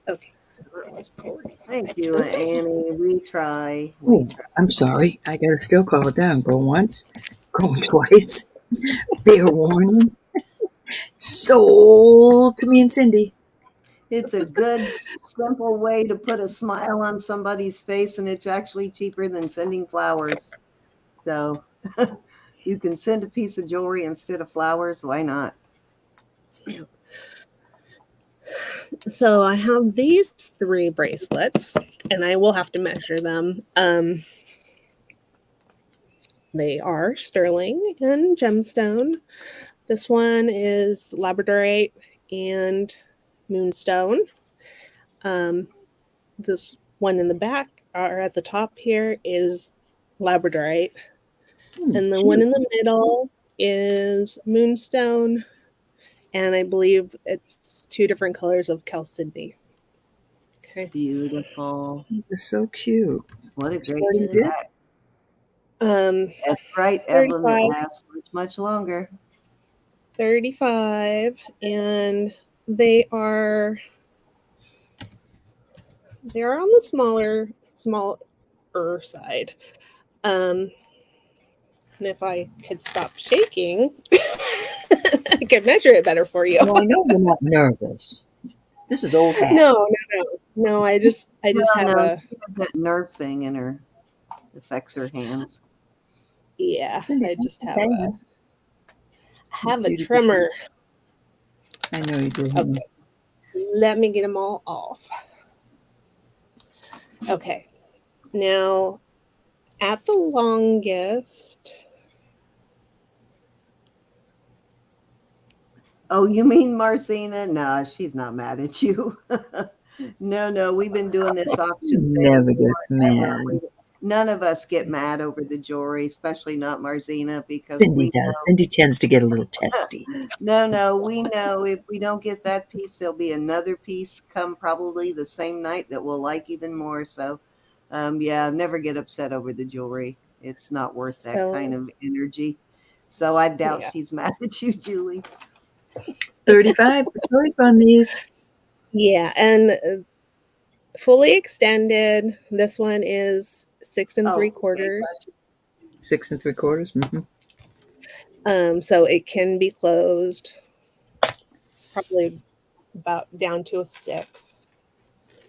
S3: Okay, so that was 40.
S1: Thank you, Annie. We try.
S2: Oh, I'm sorry. I gotta still call it down. Go once, go twice. Fair warning. Sold to me and Cindy.
S1: It's a good, simple way to put a smile on somebody's face, and it's actually cheaper than sending flowers. So you can send a piece of jewelry instead of flowers. Why not?
S3: So I have these 3 bracelets, and I will have to measure them. They are sterling and gemstone. This one is Labradorite and Moonstone. This one in the back, or at the top here, is Labradorite. And the one in the middle is Moonstone. And I believe it's 2 different colors of chalcedony. Okay.
S1: Beautiful.
S2: These are so cute.
S1: What a great
S2: Starting good.
S1: set.
S3: Um,
S1: That's right, Evelyn.
S3: 35.
S1: It lasts much longer.
S3: 35, and they are on the smaller side. And if I could stop shaking, I could measure it better for you.
S2: Well, I know you're not nervous. This is old hat.
S3: No. I just have
S1: That nerve thing in her affects her hands.
S3: Yeah.
S2: Cindy,
S3: I just have
S2: okay.
S3: a tremor.
S2: I know you do.
S3: Okay. Let me get them all off. Okay. Now, at the longest.
S1: Oh, you mean Marcina? No, she's not mad at you. No, we've been doing this auction thing.
S2: Never gets mad.
S1: None of us get mad over the jewelry, especially not Marcina, because
S2: Cindy does. Cindy tends to get a little testy.
S1: No, we know if we don't get that piece, there'll be another piece come probably the same night that we'll like even more. So, yeah, never get upset over the jewelry. It's not worth that kind of energy. So I doubt she's mad at you, Julie.
S2: 35 for choice on these.
S3: Yeah, and fully extended. This one is 6 3/4.
S2: 6 3/4. Mm-hmm.
S3: So it can be closed, probably about down to a 6.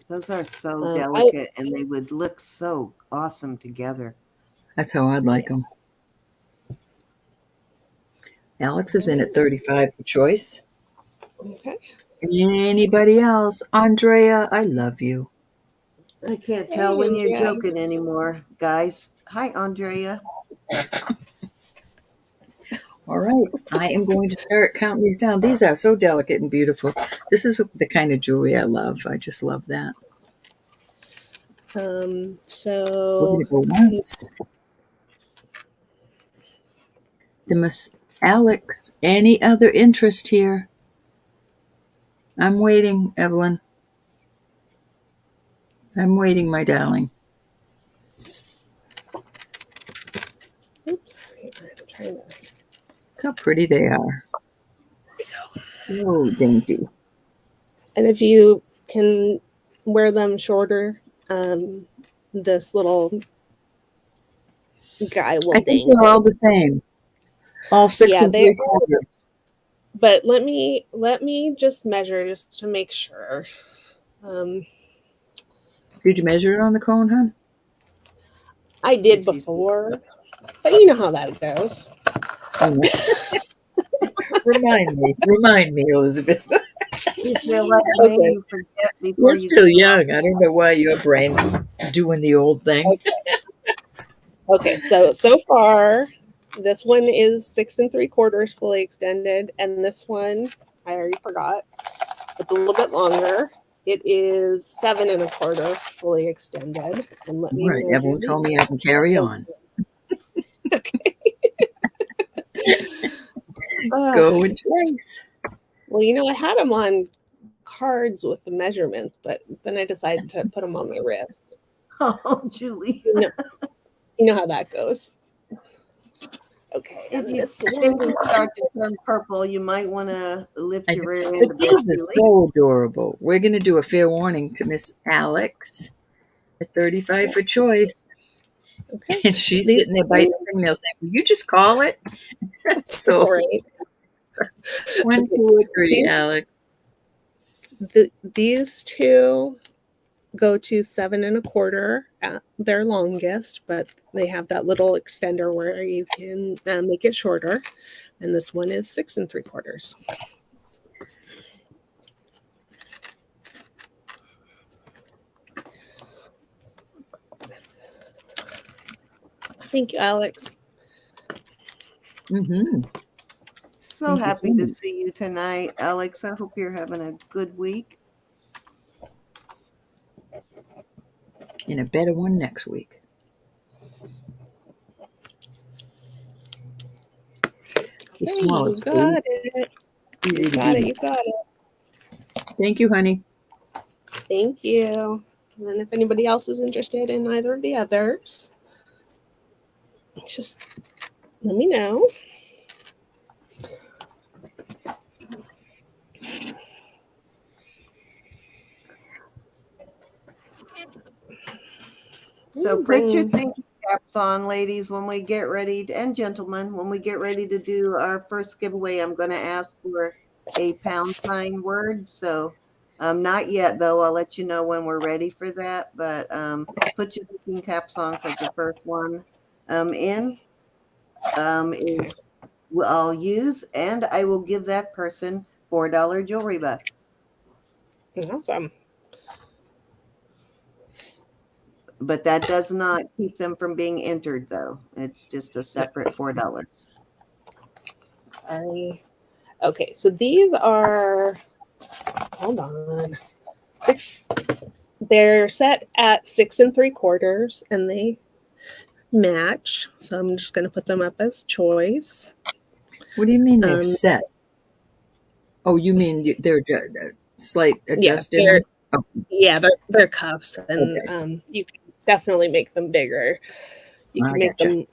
S1: Those are so delicate, and they would look so awesome together.
S2: That's how I'd like them. Alex is in at 35 for choice.
S3: Okay.
S2: Anybody else? Andrea, I love you.
S1: I can't tell when you're joking anymore, guys. Hi, Andrea.
S2: All right. I am going to start counting these down. These are so delicate and beautiful. This is the kind of jewelry I love. I just love that.
S3: So
S2: we're going to go once. Alex, any other interest here? I'm waiting, Evelyn. I'm waiting, my darling.
S3: Oops. I'm trying to.
S2: Look how pretty they are. So dainty.
S3: And if you can wear them shorter, this little guy will.
S2: I think they're all the same. All 6 3/4.
S3: But let me just measure just to make sure.
S2: Did you measure it on the cone, hon?
S3: I did before, but you know how that goes.
S2: Remind me, Elizabeth. We're still young. I don't know why your brain's doing the old thing.
S3: Okay, so far, this one is 6 3/4 fully extended, and this one I already forgot. It's a little bit longer. It is 7 1/4 fully extended. And let
S2: All
S3: me
S2: right,
S3: measure
S2: Evelyn told me I can
S3: the
S2: carry on.
S3: Okay.
S2: Go in twice.
S3: Well, I had them on cards with the measurements, but then I decided to put them on my wrist.
S1: Oh, Julie.
S3: You know how that goes. Okay,
S1: If
S3: and
S1: you
S3: this
S1: think
S3: one.
S1: you start to turn purple, you might want to lift your rear end
S2: But
S1: a bit,
S2: these are
S1: Julie.
S2: so adorable. We're going to do a fair warning to Miss Alex at 35 for choice.
S3: Okay.
S2: And she's
S3: These
S2: sitting there biting her fingernails saying, will you just call it? So,
S3: right.
S2: 1, 2, or 3,
S3: These
S2: Alex.
S3: these two go to 7 1/4 at their longest, but they have that little extender where you can make it shorter. And this one is 6 3/4. Thank you, Alex.
S2: Mm-hmm.
S1: So
S2: Thank you
S1: happy
S2: so
S1: to
S2: much.
S1: see you tonight, Alex. I hope you're having a good week.
S2: And a better one next week. The
S3: Hey, you
S2: smallest,
S3: got
S2: please.
S3: it.
S2: Easy
S3: You
S2: to
S3: got it.
S2: beat.
S3: You got it.
S2: Thank you, honey.
S3: Thank you. And then if anybody else is interested in either of the others, just let me know.
S1: So put your thinking caps on, ladies, when we get ready, and gentlemen, when we get ready to do our first giveaway. I'm going to ask for a pound sign word. So not yet, though. I'll let you know when we're ready for that. But put your thinking caps on, because the first one is I'll use, and I will give that person $4 jewelry bucks.
S3: Awesome.
S1: But that does not keep them from being entered, though. It's just a separate $4.
S3: Sorry. Okay, so these are, hold on, 6. They're set at 6 3/4, and they match. So I'm just going to put them up as choice.
S2: What do you mean they're set? Oh, you mean they're slight adjust in them? Oh,
S3: Yeah, they're cuffs, and
S2: okay.
S3: you can definitely make them bigger. You can
S2: I
S3: make
S2: gotcha.
S3: them.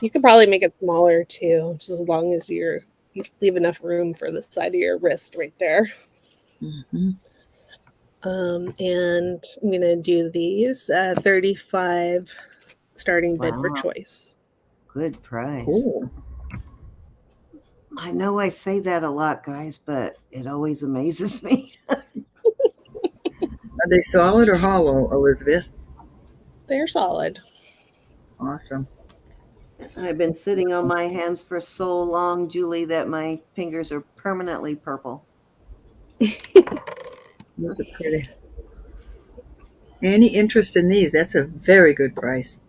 S3: You could probably make it smaller too, just as long as you leave enough room for the side of your wrist right there.
S2: Mm-hmm.
S3: And I'm gonna do these 35 starting bid for
S1: Wow,
S3: choice.
S1: good price.
S2: Cool.
S1: I know I say that a lot, guys, but it always amazes me.
S2: Are they solid or hollow, Elizabeth?
S3: They're solid.
S2: Awesome.
S1: I've been sitting on my hands for so long, Julie, that my fingers are permanently purple.
S2: Those are pretty. Any interest in these? That's a very good price.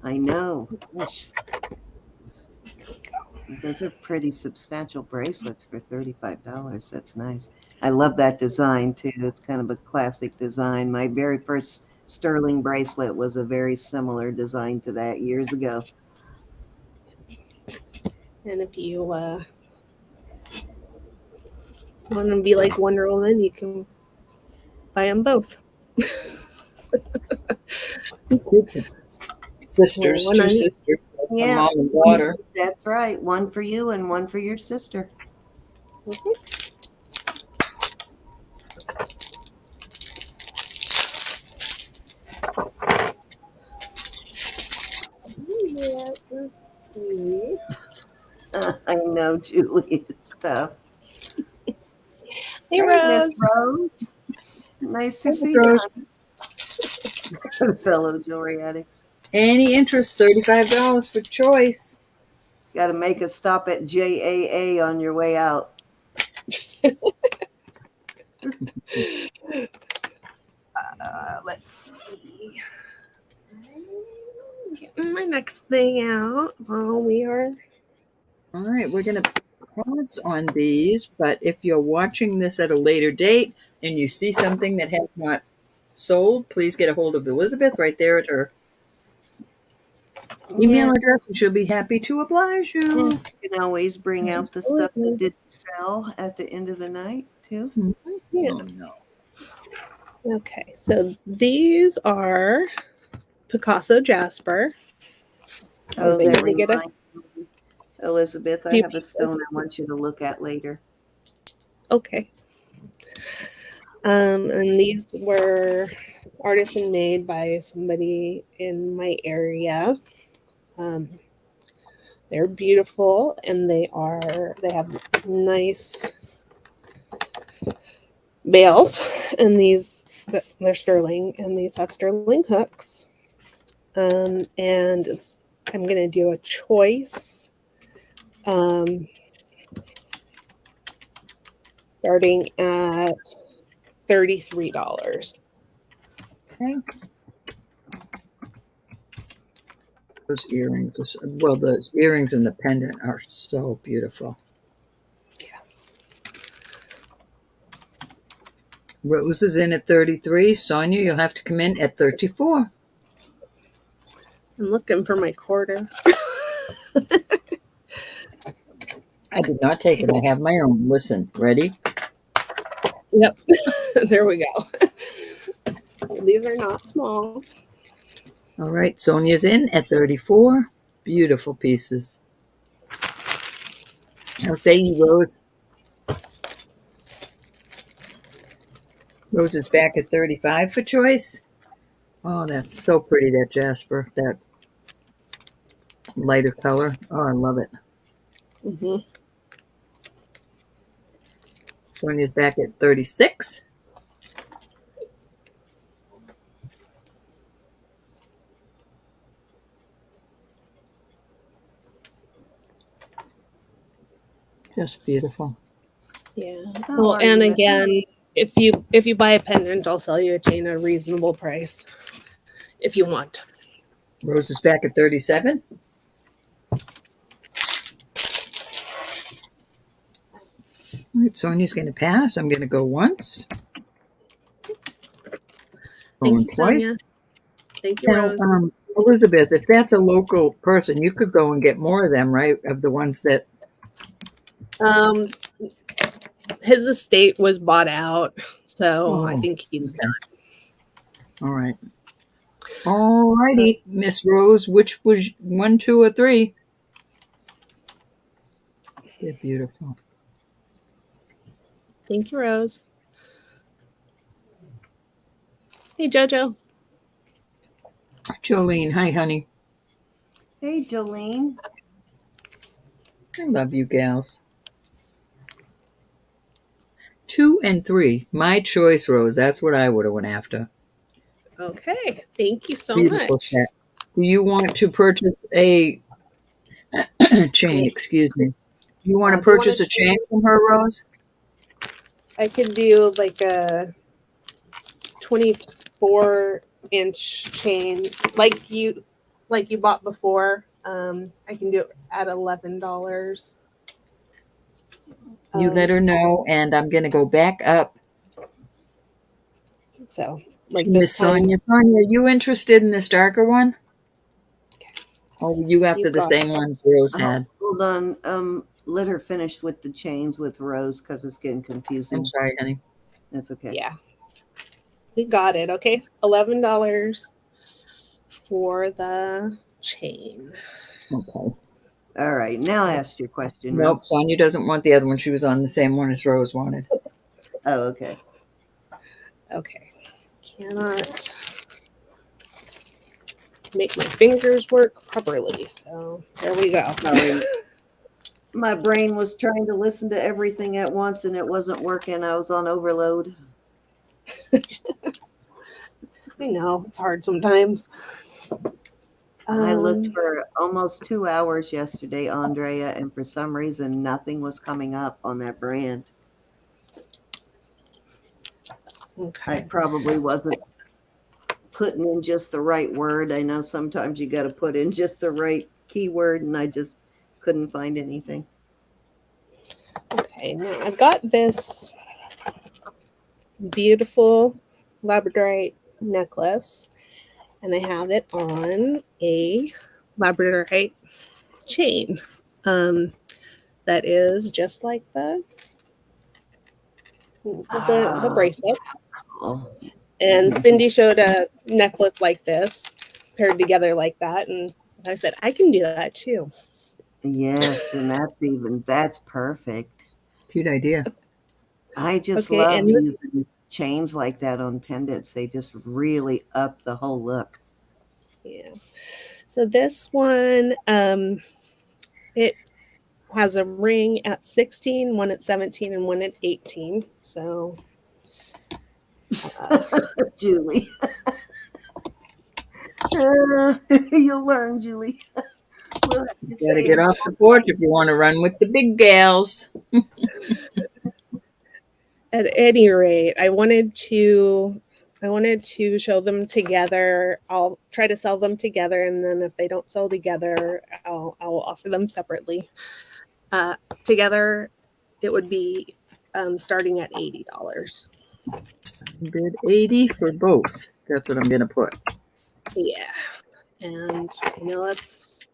S1: I know. Gosh. Those are pretty substantial bracelets for $35. That's nice. I love that design too. It's kind of a classic design. My very first sterling bracelet was a very similar design to that years ago.
S3: And if you want to be like Wonder Woman, you can buy them both.
S2: Sisters,
S3: One
S2: two
S3: on each.
S2: sisters, a
S1: Yeah,
S2: mom and daughter.
S1: that's right. One for you and one for your sister.
S3: Let's see.
S1: I know, Julie. It's tough.
S3: Hey,
S1: Hey, Miss
S3: Rose.
S1: Rose. Nice to see
S2: Rose.
S1: you, fellow jewelry addicts.
S2: Any interest? $35 for choice.
S1: Got to make a stop at JAA on your way out.
S3: Let's see. Getting my next thing out while we are.
S2: All right, we're gonna pass on these, but if you're watching this at a later date and you see something that has not sold, please get a hold of Elizabeth right there at her
S1: Yeah,
S2: email address, and she'll be happy to oblige you.
S1: you can always bring out the stuff that
S3: Absolutely.
S1: didn't sell at the end of the night, too.
S2: Mhm.
S3: Yeah.
S2: Oh, no.
S3: Okay, so these are Picasso jasper. I
S1: Oh,
S3: was able
S1: that
S3: to get a
S1: reminds me, Elizabeth, I
S3: few
S1: have a
S3: pieces.
S1: stone I want you to look at later.
S3: Okay. And these were artisan made by somebody in my area. They're beautiful, and they have nice bales, and they're sterling, and these have sterling hooks. And I'm gonna do a choice. Starting at $33.
S2: Okay. Those earrings, well, those earrings and the pendant are so beautiful.
S3: Yeah.
S2: Rose is in at 33. Sonia, you'll have to come in at 34.
S3: I'm looking for my quarter.
S2: I did not take it. I have my own. Listen, ready?
S3: Yep. There we go. These are not small.
S2: All right, Sonia's in at 34. Beautiful pieces. I'll say you, Rose. Rose is back at 35 for choice. Oh, that's so pretty, that jasper, that lighter color. Oh, I love it.
S3: Mm-hmm.
S2: Sonia's back at 36. Just beautiful.
S3: Yeah.
S1: How
S3: Well,
S1: are
S3: and
S1: you?
S3: again, if you buy a pendant, I'll sell you a chain at a reasonable price if you want.
S2: Rose is back at 37. All right, Sonia's going to pass. I'm going to go once.
S3: Thank
S2: Going
S3: you,
S2: twice.
S3: Sonia. Thank you,
S2: Now,
S3: Rose.
S2: Elizabeth, if that's a local person, you could go and get more of them, right? Of the ones that.
S3: Um, his estate was bought out, so I
S2: Oh,
S3: think he's
S2: okay. All right. All righty, Miss Rose. Which was 1, 2, or 3? They're beautiful.
S3: Thank you, Rose. Hey, Jojo.
S2: Jolene, hi, honey.
S1: Hey, Jolene.
S2: I love you, gals. 2 and 3. My choice, Rose. That's what I would have went after.
S3: Okay. Thank you so
S2: Beautiful
S3: much.
S2: set. Do you want to purchase a chain? Excuse me. Do you want to
S3: Do you want
S2: purchase
S3: to
S2: a chain
S3: change?
S2: from her, Rose?
S3: I could do like a 24-inch chain, like you bought before. I can do it at $11.
S2: You let her know, and I'm going to go back up
S3: So
S2: to
S3: like this
S2: Miss
S3: time,
S2: Sonia. Sonia, are you interested in this darker one? Or were you
S3: you
S2: after the
S3: got
S2: same ones Rose had?
S1: Hold on. Let her finish with the chains with Rose because it's getting
S2: I'm
S1: confusing.
S2: sorry, honey.
S1: That's okay.
S3: Yeah, we got it. Okay, $11 for the chain.
S2: Okay.
S1: All right. Now ask your question, Rose.
S2: Nope, Sonia doesn't want the other one. She was on the same one as Rose wanted.
S1: Oh, okay.
S3: Okay, cannot make my fingers work properly. So there we go.
S1: Sorry. My brain was trying to listen to everything at once and it wasn't working. I was on overload.
S3: I know it's hard sometimes.
S1: I looked for almost 2 hours yesterday, Andrea, and for some reason nothing was coming up on that brand. I
S3: Okay.
S1: probably wasn't putting in just the right word. I know sometimes you got to put in just the right keyword, and I just couldn't find anything.
S3: Okay, now I've got this beautiful Labradorite necklace, and I have it on a Labradorite chain. That is just like the
S1: Oh,
S3: bracelets.
S1: oh,
S3: And Cindy showed a necklace like this, paired together like that, and I said I can do that too.
S1: yes, and that's perfect.
S2: Cute idea.
S1: I just
S3: Okay,
S1: love
S3: and this,
S1: using chains like that on pendants. They just really up the whole look.
S3: yeah. So this one, it has a ring at 16, one at 17, and one at 18. So uh,
S1: Julie. You'll learn, Julie. We'll have to
S2: Got to
S1: say
S2: get
S1: it.
S2: off the porch if you want to run with the big gals.
S3: at any rate, I wanted to show them together. I'll try to sell them together, and then if they don't sell together, I'll offer them separately. Together, it would be starting at $80.
S2: Bid 80 for both. That's what I'm going to put.
S3: Yeah, and it's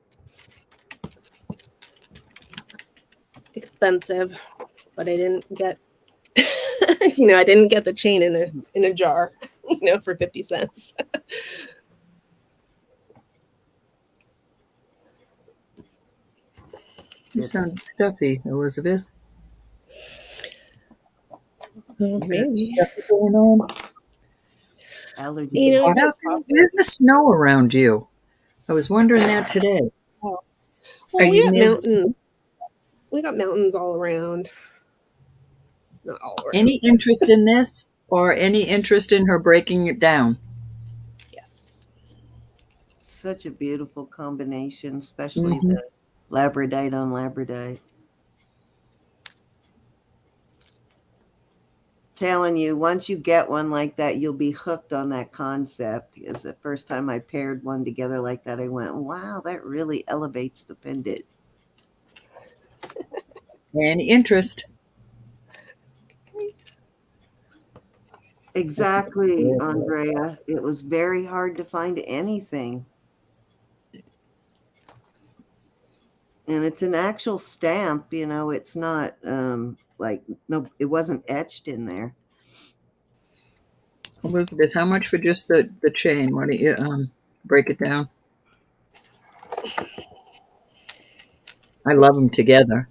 S3: expensive, but I didn't get I didn't get the chain in a jar, for 50 cents.
S2: You sound stuffy, Elizabeth.
S3: Oh,
S2: You got
S3: maybe.
S2: stuff going on.
S1: Allergies.
S3: You know,
S2: Hot out there? Where's the snow around you? I was wondering that today.
S3: well,
S2: Are
S3: we
S2: you
S3: got
S2: near the snow?
S3: mountains. We got mountains all around. Not all around,
S2: Any
S3: but
S2: interest in this or any interest in her breaking it down?
S3: yes.
S1: Such a beautiful combination, especially
S2: Mm-hmm.
S1: the Labradorite on Labradorite. Telling you, once you get one like that, you'll be hooked on that concept. Because the first time I paired one together like that, I went, wow, that really elevates the pendant.
S2: Any interest?
S1: Exactly, Andrea. It was very hard to find anything. And it's an actual stamp, it's not like, no, it wasn't etched in there.
S2: Elizabeth, how much for just the chain? Why don't you break it down? I love them
S3: Oops.
S2: together.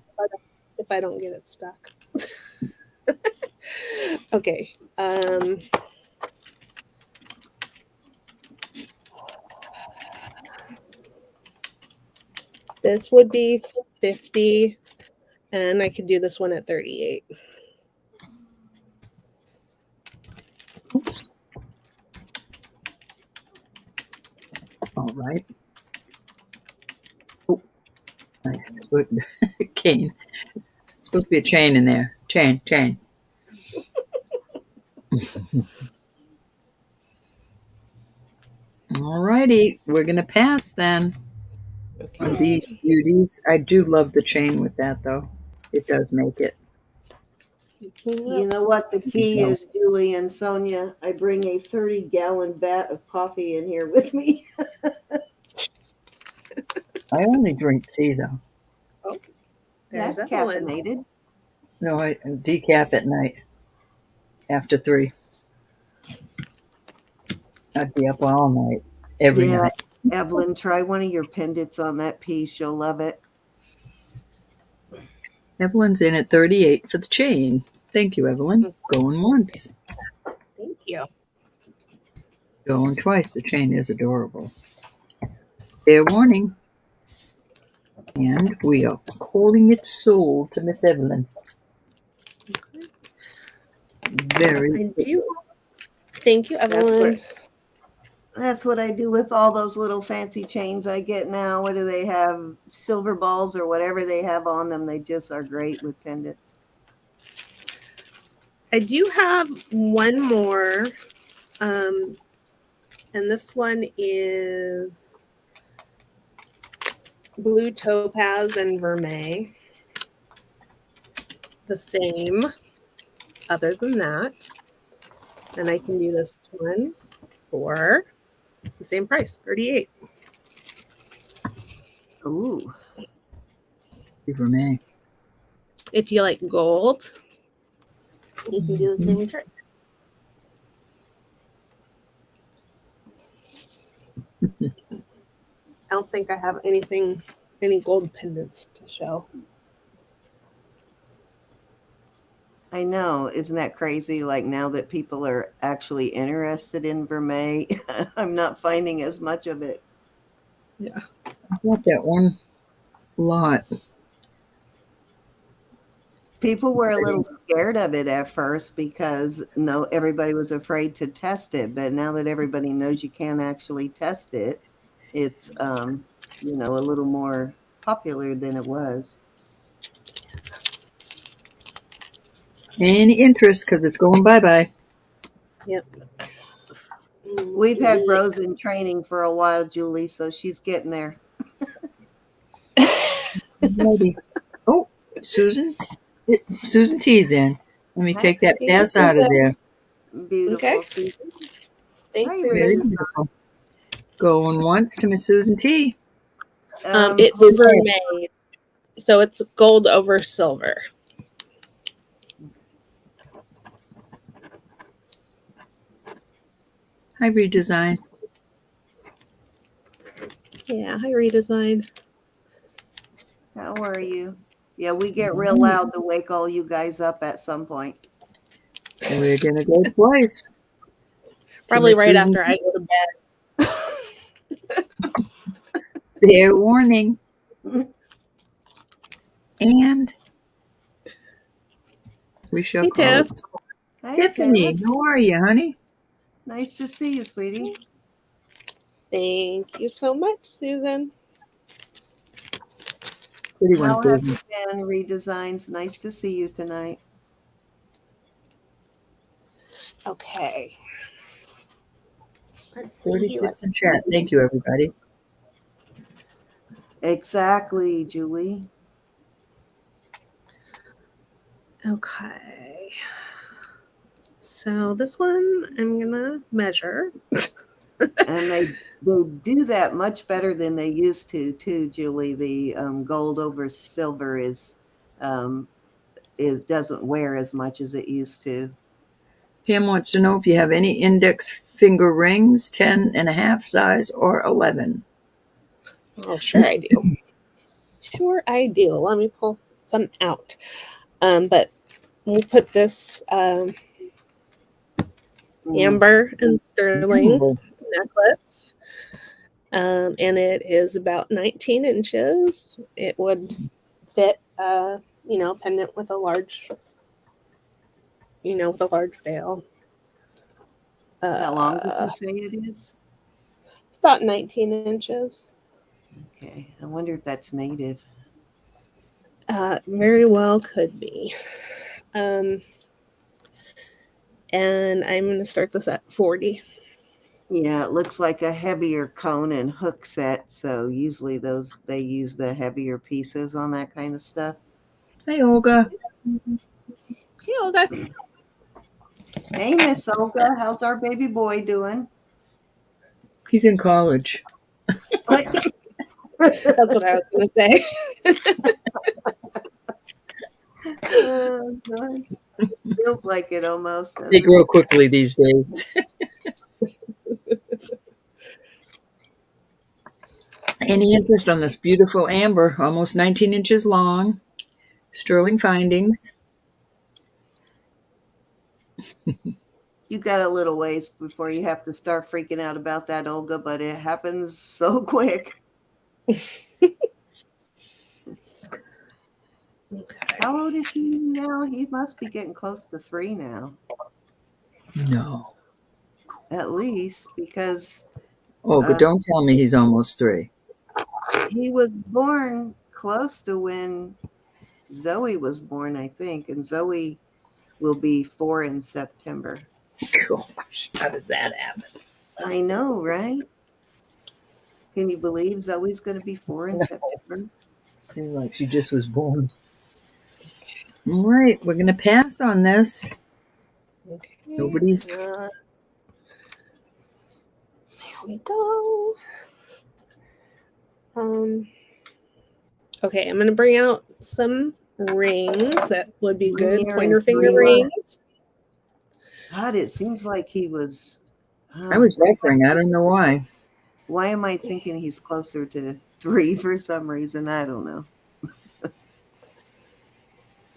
S3: If I don't get it stuck. Okay. This would be 50, and I could do this one at 38.
S2: Oops. All right. Oh, nice. Good. Cane. It's supposed to be a chain in there. Chain, chain. All righty. We're going to pass then on
S3: Okay.
S2: these beauties. I do love the chain with that, though. It does make it.
S1: You know what the key is, Julie and Sonia? I bring a 30-gallon vat of coffee in here with me.
S2: I only drink tea, though.
S3: Oh, there's
S1: That's
S3: Evelyn.
S1: caffeinated.
S2: No, I decaf at night after 3. I'd be up all night, every
S1: Yeah,
S2: night.
S1: Evelyn, try one of your pendants on that piece. You'll love it.
S2: Evelyn's in at 38 for the chain. Thank you, Evelyn. Going once.
S3: Thank you.
S2: Going twice. The chain is adorable. Fair warning. And we are calling it sold to Miss Evelyn. Very
S3: I
S2: good.
S3: do. Thank you, Evelyn.
S1: That's what I do with all those little fancy chains I get now. What do they have? Silver balls or whatever they have on them. They just are great with pendants.
S3: I do have one more, and this one is blue topaz and vermeil. the same other than that. And I can do this one for the same price, $38.
S1: Ooh.
S2: For me.
S3: If you like gold, you can do the same trick. I don't think I have any gold pendants to show.
S1: I know. Isn't that crazy? Like now that people are actually interested in vermeil, I'm not finding as much of it.
S3: Yeah.
S2: I bought that one lot.
S1: People were a little scared of it at first because everybody was afraid to test it. But now that everybody knows you can actually test it, it's a little more popular than it was.
S2: Any interest because it's going bye-bye.
S3: Yep.
S1: We've had Rose in training for a while, Julie, so she's getting there.
S2: Oh, Susan T's in. Let me take that pass out of there.
S1: Beautiful.
S3: Okay.
S1: Susan.
S3: Thanks,
S1: Hi,
S3: Susan.
S2: Very beautiful. Going once to Miss Susan T.
S3: It's vermeil, so it's gold over silver.
S2: Hi, Redesign.
S3: Yeah, I redesigned.
S1: How are you? Yeah, we get real loud to wake all you guys up at some point.
S2: We're going to go twice.
S3: Probably
S2: Miss
S3: right
S2: Susan
S3: after I go to bed.
S2: Fair warning. And we shall
S3: Hey,
S2: call
S3: Tiff.
S2: it.
S1: Hi,
S2: Tiffany,
S1: Tiff.
S2: how are you, honey?
S1: Nice to see you, sweetie.
S3: Thank you so much, Susan.
S2: Pretty one,
S1: How have
S2: Susan.
S1: you been, Redesigns? Nice to see you tonight.
S3: Okay.
S2: 36 in chat. Thank you, everybody.
S1: Exactly, Julie.
S3: Okay. So this one I'm gonna measure.
S1: And they do that much better than they used to, too, Julie. The gold over silver doesn't wear as much as it used to.
S2: Pam wants to know if you have any index finger rings, 10 and a half size or 11.
S3: Oh, sure I do. Sure I do. Let me pull some out. But we'll put this amber and sterling necklace. And it is about 19 inches. It would fit pendant with a large veil.
S1: How long did you say it is?
S3: It's about 19 inches.
S1: Okay, I wonder if that's native.
S3: Very well could be. And I'm going to start this at 40.
S1: Yeah, it looks like a heavier cone and hook set. So usually they use the heavier pieces on that kind of stuff.
S2: Hey, Olga.
S3: Hey, Olga.
S1: Hey, Miss Olga, how's our baby boy doing?
S2: He's in college.
S3: That's what I was going to say.
S1: Feels like it almost.
S2: They grow quickly these days. Any interest on this beautiful amber, almost 19 inches long, sterling findings?
S1: You got a little ways before you have to start freaking out about that, Olga, but it happens so quick.
S3: Okay.
S1: How old is he now? He must be getting close to 3 now.
S2: No.
S1: At least, because
S2: Olga, don't tell me he's almost 3.
S1: he was born close to when Zoe was born, I think, and Zoe will be 4 in September.
S2: Gosh, how does that happen?
S1: I know, right? Can you believe Zoe's going to be 4 in September?
S2: Seems like she just was born. All right, we're going to pass on this.
S3: Okay.
S2: Nobody's.
S3: There we go. Okay, I'm going to bring out some rings that would be
S1: One
S3: good
S1: year
S3: pointer
S1: and
S3: finger
S1: 3 months.
S3: rings.
S1: God, it seems like he was.
S2: I was buffering. I don't know why.
S1: Why am I thinking he's closer to 3 for some reason? I don't know.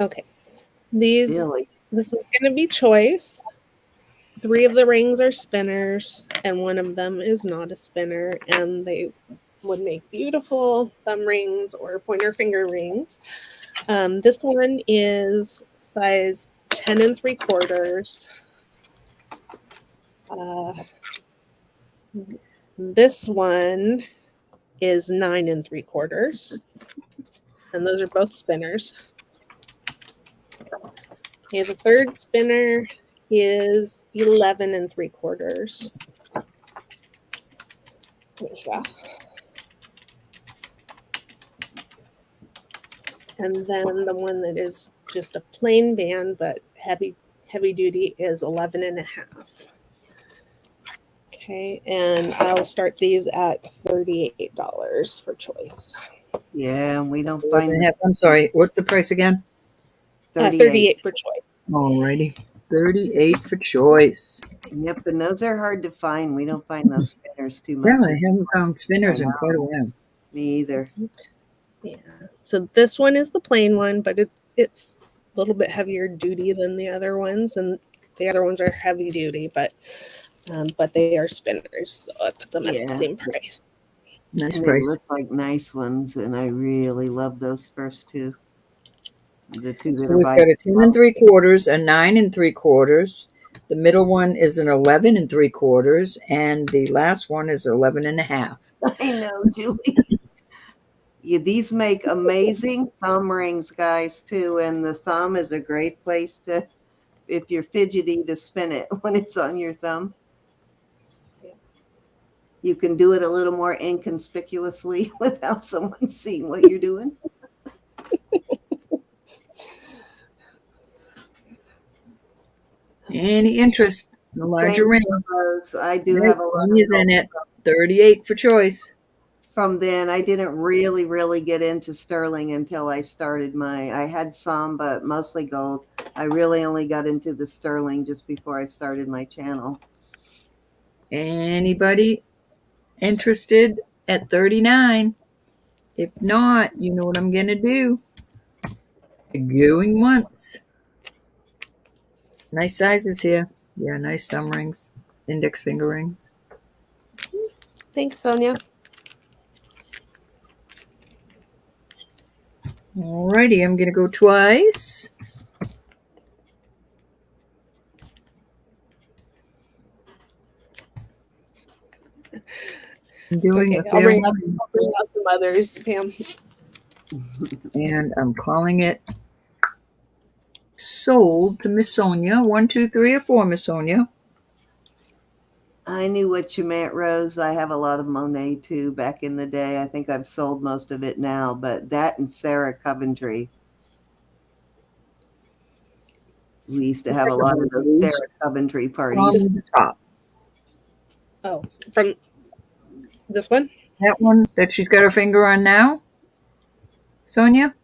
S3: Okay. This
S1: Billy.
S3: is going to be choice. 3 of the rings are spinners, and 1 of them is not a spinner, and they would make beautiful thumb rings or pointer finger rings. This one is size 10 3/4. This one is 9 3/4, and those are both spinners. Okay, the third spinner is 11 3/4. Yeah. And then the one that is just a plain band but heavy duty is 11 1/2. Okay, and I'll start these at $38 for choice.
S1: Yeah, we don't find
S2: I'm sorry. What's the price again?
S1: 38.
S3: 38 for choice.
S2: Alrighty. 38 for choice.
S1: Yep, and those are hard to find. We don't find those spinners too
S2: Yeah,
S1: much.
S2: I haven't found spinners in quite a while.
S1: Me either.
S3: Yeah. So this one is the plain one, but it's a little bit heavier duty than the other ones, and the other ones are heavy duty, but they are spinners, so I put them at the same price.
S2: Nice
S1: And
S2: price.
S1: they look like nice ones, and I really love those first 2. The 2 that
S2: So
S1: are
S2: we've
S1: by
S2: got a 10 3/4, a 9 3/4. The middle one is an 11 3/4, and the last one is 11 1/2.
S1: I know, Julie. Yeah, these make amazing thumb rings, guys, too. And the thumb is a great place to, if you're fidgety, to spin it when it's on your thumb. You can do it a little more inconspicuously without someone seeing what you're doing.
S2: Any interest in the larger
S1: Thank
S2: rings?
S1: you, I do have a lot
S2: Is in it. 38 for choice.
S1: From then. I didn't really get into sterling until I started I had some, but mostly gold. I really only got into the sterling just before I started my channel.
S2: Anybody interested at 39? If not, you know what I'm going to do. Going once. Nice sizes here. Yeah, nice thumb rings. Index finger rings.
S3: Thanks, Sonia.
S2: Alrighty, I'm going to go twice. I'm doing
S3: Okay,
S2: a
S3: I'll bring
S2: fair
S3: out some others, Pam.
S2: and I'm calling it sold to Miss Sonia. 1, 2, 3, or 4, Miss Sonia.
S1: I knew what you meant, Rose. I have a lot of Monet too back in the day. I think I've sold most of it now, but that and Sarah Coventry. We used to have a lot of those Sarah Coventry parties.
S2: From the top.
S3: Oh, from this one?
S2: That one that she's got her finger on now, Sonia?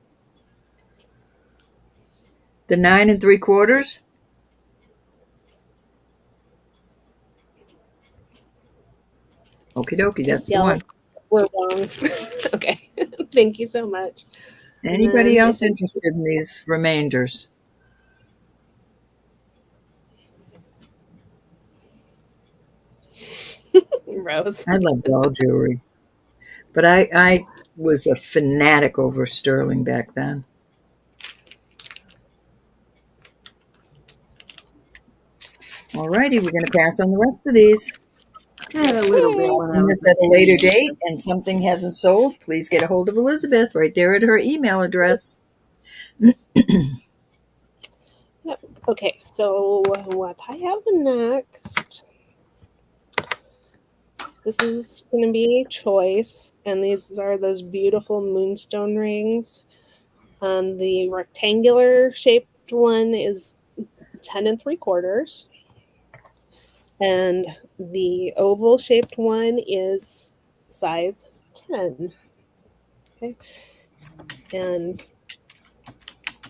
S2: The 9 3/4? Okie dokie, that's the one.
S3: We're wrong. Okay. Thank you so much.
S2: Anybody else interested in these remainders?
S3: Rose.
S2: I love doll jewelry. But I was a fanatic over sterling back then. Alrighty, we're going to pass on the rest of these.
S1: And a little bit when I
S2: And
S1: was
S2: this at a later date and something hasn't sold, please get a hold of Elizabeth right there at her email address.
S3: Yep. Okay, so what I have next, this is going to be choice, and these are those beautiful Moonstone rings. The rectangular shaped one is 10 3/4. And the oval shaped one is size 10. Okay. And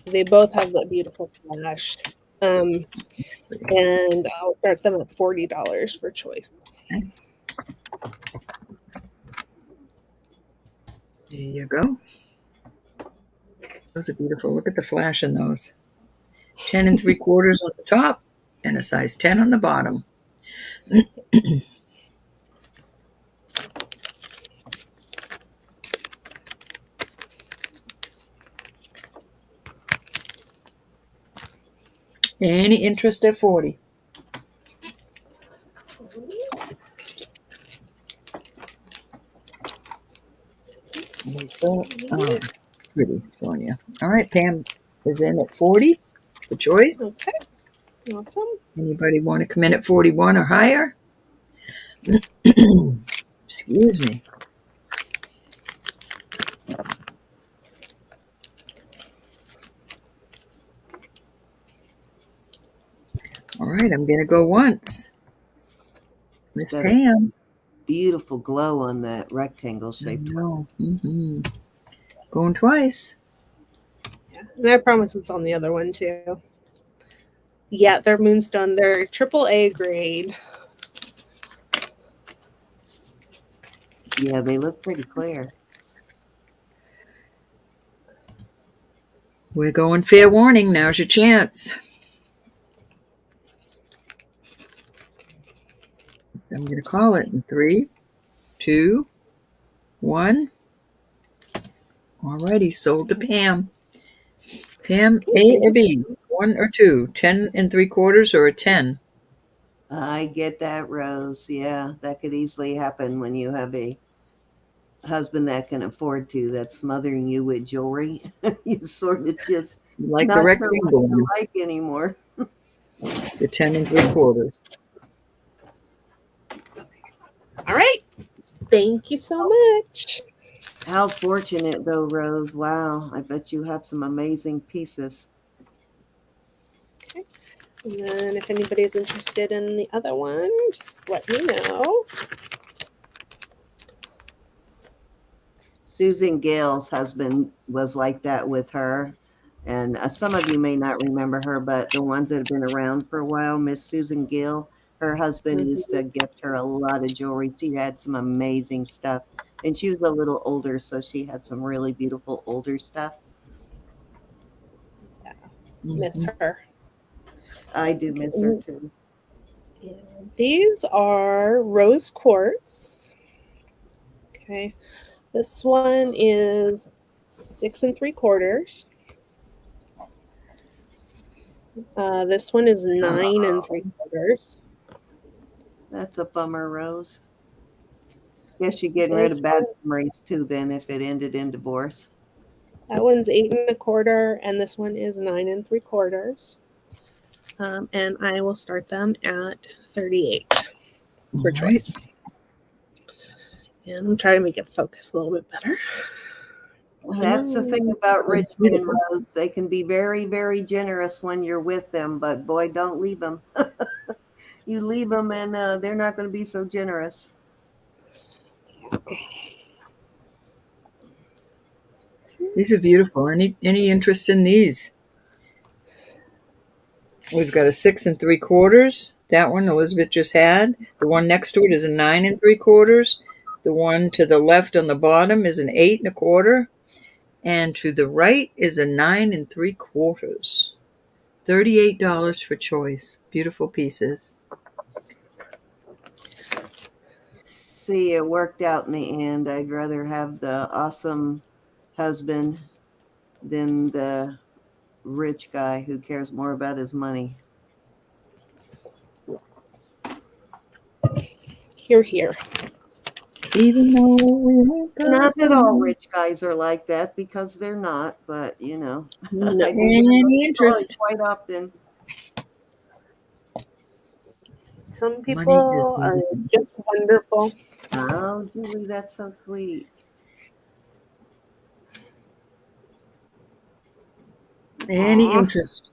S3: they both have that beautiful flash. And I'll start them at $40 for choice.
S2: Okay. There you go. Those are beautiful. Look at the flash in those. 10 3/4 on the top and a size 10 on the bottom. Any interest at 40? Oh, pretty, Sonia. All right, Pam is in at 40 for choice.
S3: Okay. Awesome.
S2: Anybody want to come in at 41 or higher? Excuse me. All right, I'm going to go once. Miss
S1: Got a
S2: Pam.
S1: beautiful glow on that rectangle
S2: I
S1: shape.
S2: know. Going twice.
S3: Yeah. And I promise it's on the other one too. Yeah, they're Moonstone. They're AAA grade.
S1: Yeah, they look pretty clear.
S2: We're going fair warning. Now's your chance. I'm going to call it in 3, 2, 1. Alrighty, sold to Pam. Pam, A or B? 1 or 2? 10 3/4 or a 10?
S1: I get that, Rose. Yeah, that could easily happen when you have a husband that can afford to, that's smothering you with jewelry. You sort of just
S2: Like the
S1: not sure what
S2: rectangle
S1: you
S2: one,
S1: like anymore.
S2: the 10 3/4.
S3: All right. Thank you so much.
S1: How fortunate though, Rose. Wow, I bet you have some amazing pieces.
S3: Okay. And then if anybody's interested in the other one, just let me know.
S1: Susan Gale's husband was like that with her. And some of you may not remember her, but the ones that have been around for a while, Miss Susan Gale, her husband used to gift her a lot of jewelry. She had some amazing stuff. And she was a little older, so she had some really beautiful older stuff.
S3: Yeah, miss her.
S1: I do miss her too.
S3: And these are rose quartz. Okay. This one is 6 3/4. This one is 9 3/4.
S1: That's a bummer, Rose. Guess you're getting rid of bad memories too then if it ended in divorce.
S3: That one's 8 1/4, and this one is 9 3/4. And I will start them at 38 for choice. And I'm trying to make it focus a little bit better.
S1: That's the thing about rich men, Rose. They can be very, very generous when you're with them, but boy, don't leave them. You leave them and they're not going to be so generous.
S2: These are beautiful. Any interest in these? We've got a 6 3/4. That one Elizabeth just had. The one next to it is a 9 3/4. The one to the left on the bottom is an 8 1/4. And to the right is a 9 3/4. $38 for choice. Beautiful pieces.
S1: See, it worked out in the end. I'd rather have the awesome husband than the rich guy who cares more about his money.
S3: Here.
S2: Even though we ain't got
S1: Not that all rich guys are like that, because they're not, but you know.
S3: No.
S2: any interest.
S1: Quite often.
S3: Some people are just wonderful.
S1: Oh, Julie, that's so sweet.
S2: Any interest?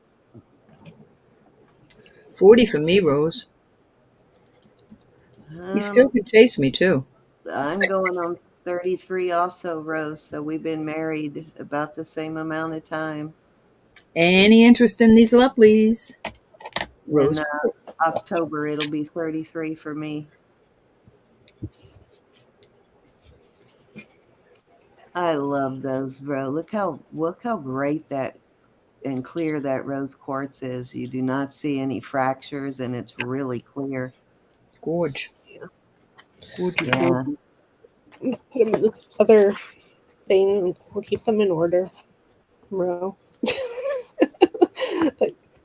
S2: 40 for me, Rose. You still
S1: Um,
S2: can chase me, too.
S1: I'm going on 33 also, Rose. So we've been married about the same amount of time.
S2: Any interest in these lovelies?
S1: In
S2: Rose.
S1: October, it'll be 33 for me. I love those, Rose. Look how great that and clear that rose quartz is. You do not see any fractures, and it's really clear.
S2: Gorge.
S3: Yeah.
S2: Gorge,
S1: Yeah.
S2: gorge.
S3: Put them in this other thing. We'll keep them in order. Row.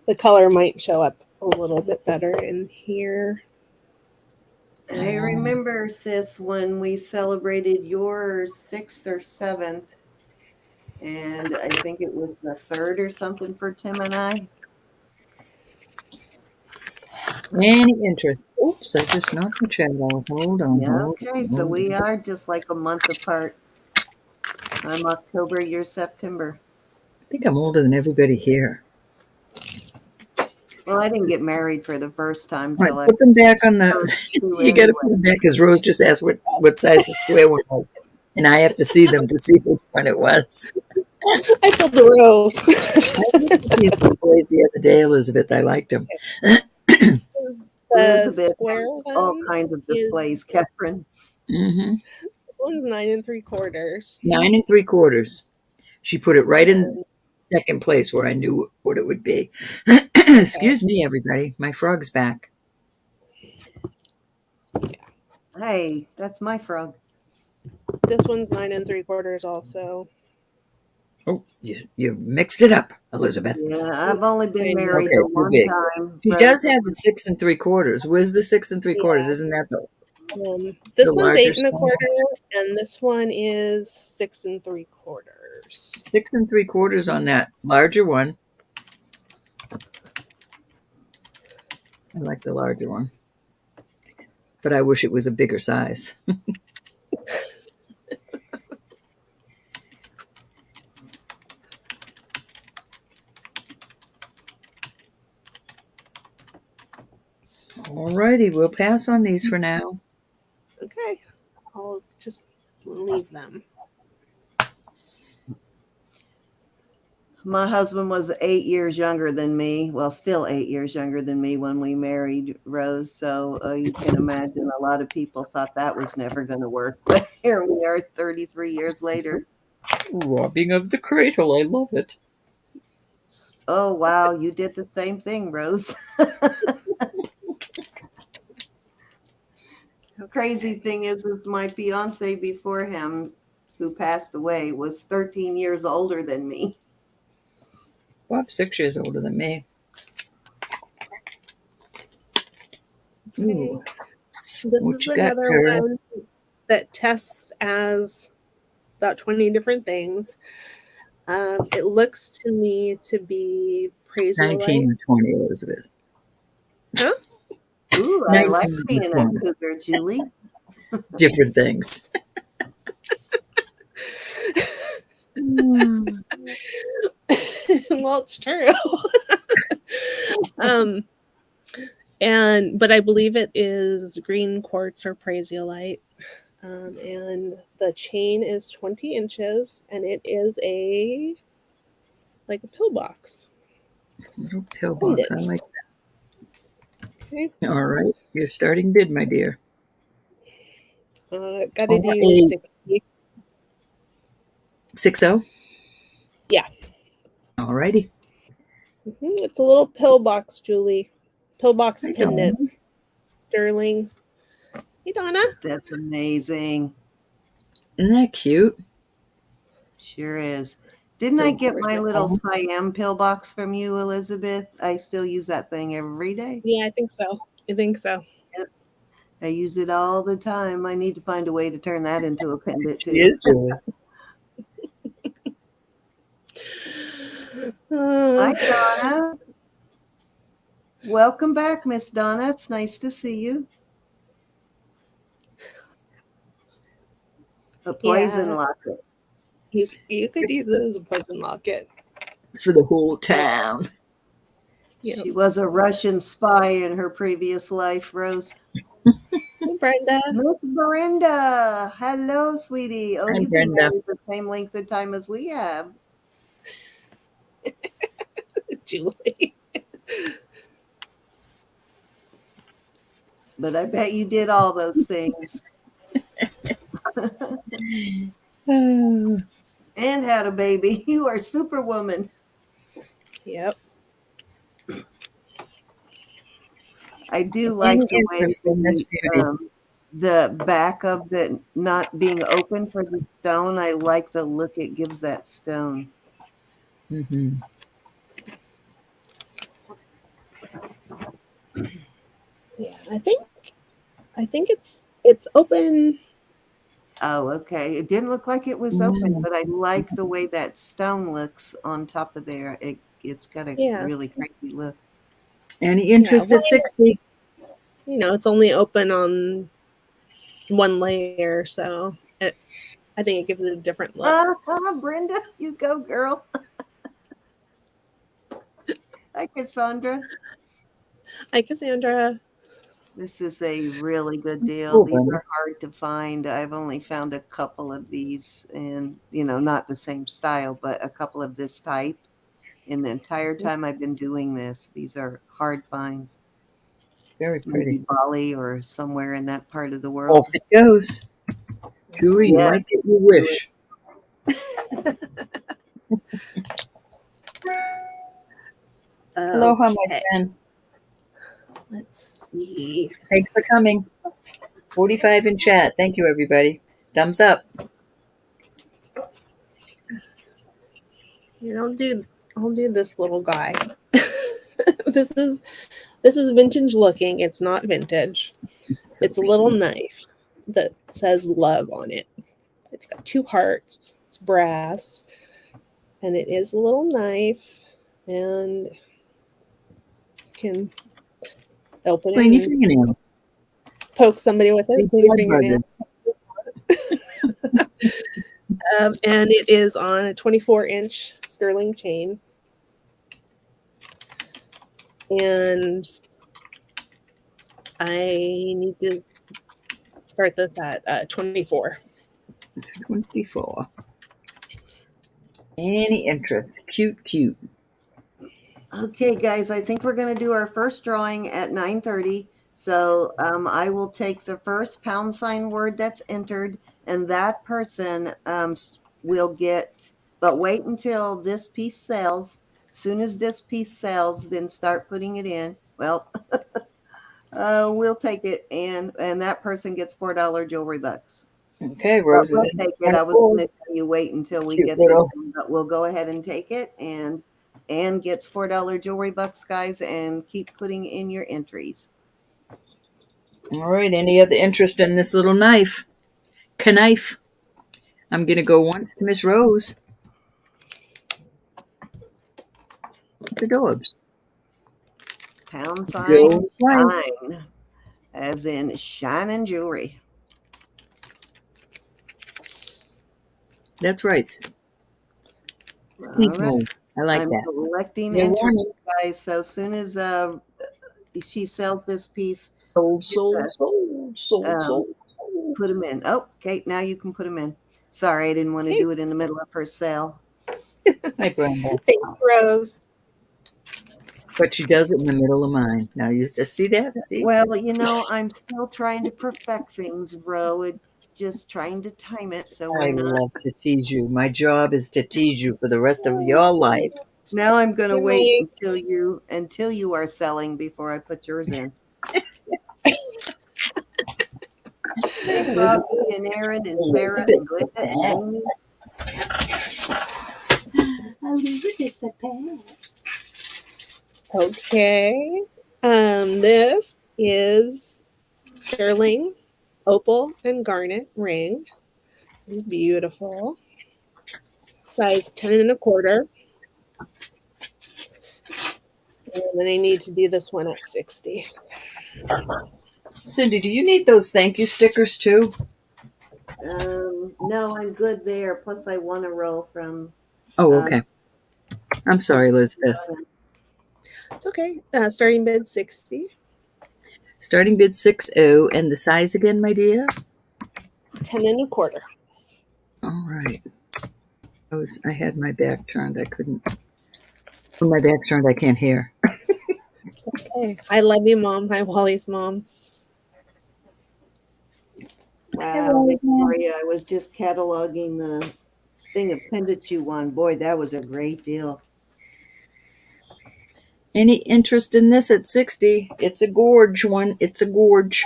S3: The color might show up a little bit better in here.
S1: I remember, sis, when we celebrated your 6th or 7th, and I think it was the 3rd or something for Tim and I.
S2: Any interest? Oops, I just knocked the chat off. Hold on,
S1: Yeah,
S2: hold
S1: okay,
S2: on,
S1: so
S2: hold
S1: we
S2: on.
S1: are just like a month apart. I'm October, you're September.
S2: I think I'm older than everybody here.
S1: Well, I didn't get married for the first time
S2: All
S1: till
S2: right,
S1: I
S2: put them
S1: was
S2: back on the.
S1: 32
S2: You got to put
S1: anyway.
S2: them back because Rose just asked what size the square one was, and I have to see them to see which one it was.
S3: I filled the row.
S2: I looked at these displays the other day, Elizabeth. I liked them.
S3: The
S1: Elizabeth
S3: square
S1: has all
S3: one
S1: kinds of
S3: is
S1: displays, Catherine.
S2: Mm-hmm.
S3: this one's 9 3/4.
S2: 9 3/4. She put it right in
S3: And
S2: second place where I knew what it would be.
S3: okay,
S2: Excuse me, everybody. My frog's back.
S1: Hey, that's my frog.
S3: this one's 9 3/4 also.
S2: Oh, you mixed it up, Elizabeth.
S1: Yeah, I've only been
S3: I know.
S1: married
S2: Okay,
S1: the
S2: too
S1: one
S2: big.
S1: time,
S2: She does
S1: Rose.
S2: have a 6 3/4. Where's the 6 3/4?
S3: Yeah.
S2: Isn't that
S3: This
S2: the
S3: one's
S2: larger
S3: 8
S2: stone?
S3: 1/4, and this one is 6 3/4.
S2: 6 3/4 on that larger one. I like the larger one, but I wish it was a bigger size. Alrighty, we'll pass on these for now.
S3: Okay, I'll just leave them.
S1: My husband was 8 years younger than me. Well, still 8 years younger than me when we married, Rose. So you can imagine a lot of people thought that was never going to work. But here we are 33 years later.
S2: Robbing of the cradle, I love it.
S1: Oh, wow. You did the same thing, Rose. The crazy thing is my fiance before him, who passed away, was 13 years older than me.
S2: Bob's 6 years older than me. Ooh,
S3: Okay. This
S2: what
S3: is
S2: you got,
S3: another
S2: girl?
S3: one that tests as about 20 different things. It looks to me to be
S2: 19
S3: prasiolite.
S2: or 20, Elizabeth.
S3: Huh?
S1: Ooh, I like
S2: 19 or
S1: being a
S2: 20.
S1: cougar, Julie.
S2: Different things.
S3: Well, it's true. um, but I believe it is green quartz or prasiolite. And the chain is 20 inches, and it is like a pillbox
S2: Little pillbox. I
S3: pendant.
S2: like
S3: Okay.
S2: that. All right. You're starting bid, my dear.
S3: Got to
S2: All
S3: do
S2: right.
S3: 60.
S2: 60.
S3: Yeah.
S2: All righty.
S3: It's a little pillbox, Julie. Pillbox
S2: Hi,
S3: pendant.
S2: Dawn.
S3: Sterling. Hey, Donna.
S1: That's amazing.
S2: Isn't that cute?
S1: Sure is. Didn't I
S3: Of
S1: get
S3: course.
S1: my little
S2: Oh,
S1: Siam pillbox from you, Elizabeth? I still use that thing every day.
S3: Yeah, I think so. I think so.
S1: Yep. I use it all the time. I need to find a way to turn that into a pendant
S2: she
S1: too.
S2: is, Julie.
S1: Hi,
S3: Uh,
S1: Donna. Welcome back, Miss Donna. It's nice to see you. A poison
S3: yeah,
S1: locket.
S3: you could use it as a poison locket.
S2: for the whole town.
S3: Yep.
S1: She was a Russian spy in her previous life, Rose.
S3: Hey, Brenda.
S1: Miss Brenda. Hello, sweetie. Oh,
S2: Hi,
S1: you've been
S2: Brenda.
S1: married the same length of time as we have.
S3: Julie.
S1: But I bet you did all those things.
S2: Oh,
S1: And had a baby. You are Superwoman.
S3: Yep.
S1: I do
S2: any
S1: like the way
S2: interest in this beauty?
S1: the back of the not being open for the stone. I like the look it gives that stone.
S2: Mm-hmm.
S3: Yeah. I think it's open.
S1: Oh, okay. It didn't look like it was open, but I like the way that stone looks on top of there. It's got a
S3: Yeah.
S1: really crazy look.
S2: Any interest
S3: well,
S2: at 60?
S3: it's only open on one layer, so I think it gives it a different look.
S1: Brenda, you go, girl. Hi, Cassandra.
S3: Hi, Cassandra.
S1: This is a really good
S2: It's
S1: deal.
S2: cool,
S1: These
S2: Brenda.
S1: are hard to find. I've only found a couple of these, and not the same style, but a couple of this type. In the entire time I've been doing this, these are hard finds.
S2: Very
S1: Maybe
S2: pretty.
S1: Bali or somewhere in that part of the world.
S2: Off it goes. Julie, you
S1: Yeah.
S2: might get your wish. Aloha, my
S3: Okay.
S2: friend.
S3: Let's see.
S2: Thanks for coming. 45 in chat. Thank you, everybody. Thumbs up.
S3: Here, I'll do this little guy. this is vintage looking. It's not vintage.
S2: So
S3: It's a little knife that says love on it. It's got 2 hearts. It's brass. And it is a little knife. And you can open
S2: clean your
S3: it and
S2: fingernails.
S3: poke somebody with it.
S2: Big
S3: Clean your
S2: blood
S3: fingernails. And it is on a 24-inch sterling chain. And I need to start this at 24.
S2: 24. Any interest? Cute, cute.
S1: Okay, guys, I think we're going to do our first drawing at 9:30. So I will take the first # word that's entered, and that person will get, but wait until this piece sells. Soon as this piece sells, then start putting it in. Well, we'll take it, and that person gets $4 jewelry bucks.
S2: Okay,
S1: But
S2: Rose is
S1: we'll
S2: in.
S1: take it. I was going to tell you wait until we
S2: Cute
S1: get this,
S2: little.
S1: in, but we'll go ahead and take it. And Anne gets $4 jewelry bucks, guys, and keep putting in your entries.
S2: All right. Any other interest in this little knife? Knife. I'm going to go once to Miss Rose. The Dobbs.
S1: # shine, as in shining jewelry.
S2: That's right.
S1: All
S2: Sneak
S1: right.
S2: mode. I like
S1: I'm
S2: that.
S1: collecting
S2: Yeah,
S1: entries,
S2: warning.
S1: guys. So as soon as she sells this piece,
S2: Sold.
S1: put them in. Oh, okay, now you can put them in. Sorry, I didn't want to do it in the middle of her sale.
S2: Hi, Brenda.
S3: Thanks, Rose.
S2: But she does it in the middle of mine. Now you see that? See?
S1: Well, I'm still trying to perfect things, Ro. Just trying to time it so
S2: I
S1: we're not.
S2: love to tease you. My job is to tease you for the rest of your life.
S1: Now I'm gonna
S3: Good
S1: wait
S3: night.
S1: until you are selling before I put yours in. Hey, Robbie and Aaron and Sarah and Glenda and Amy.
S4: Elizabeth's a pet.
S3: Okay. This is sterling, opal, and garnet ring. It's beautiful. Size 10 1/4. And then I need to do this one at 60.
S2: Cindy, do you need those thank you stickers too?
S1: No, I'm good there. Plus, I won a roll from.
S2: Oh, okay. I'm sorry, Elizabeth.
S3: It's okay. Starting bid 60.
S2: Starting bid 60, and the size again, my dear?
S3: 10 and a quarter.
S2: All right. I had my back turned. I couldn't. When my back's turned, I can't hear.
S3: Okay. I love you, Mom. Hi, Wally's mom.
S1: Wow, Victoria, I was just cataloging the thing of pendants you won. Boy, that was a great deal.
S2: Any interest in this at 60? It's a gorge one. It's a gorge.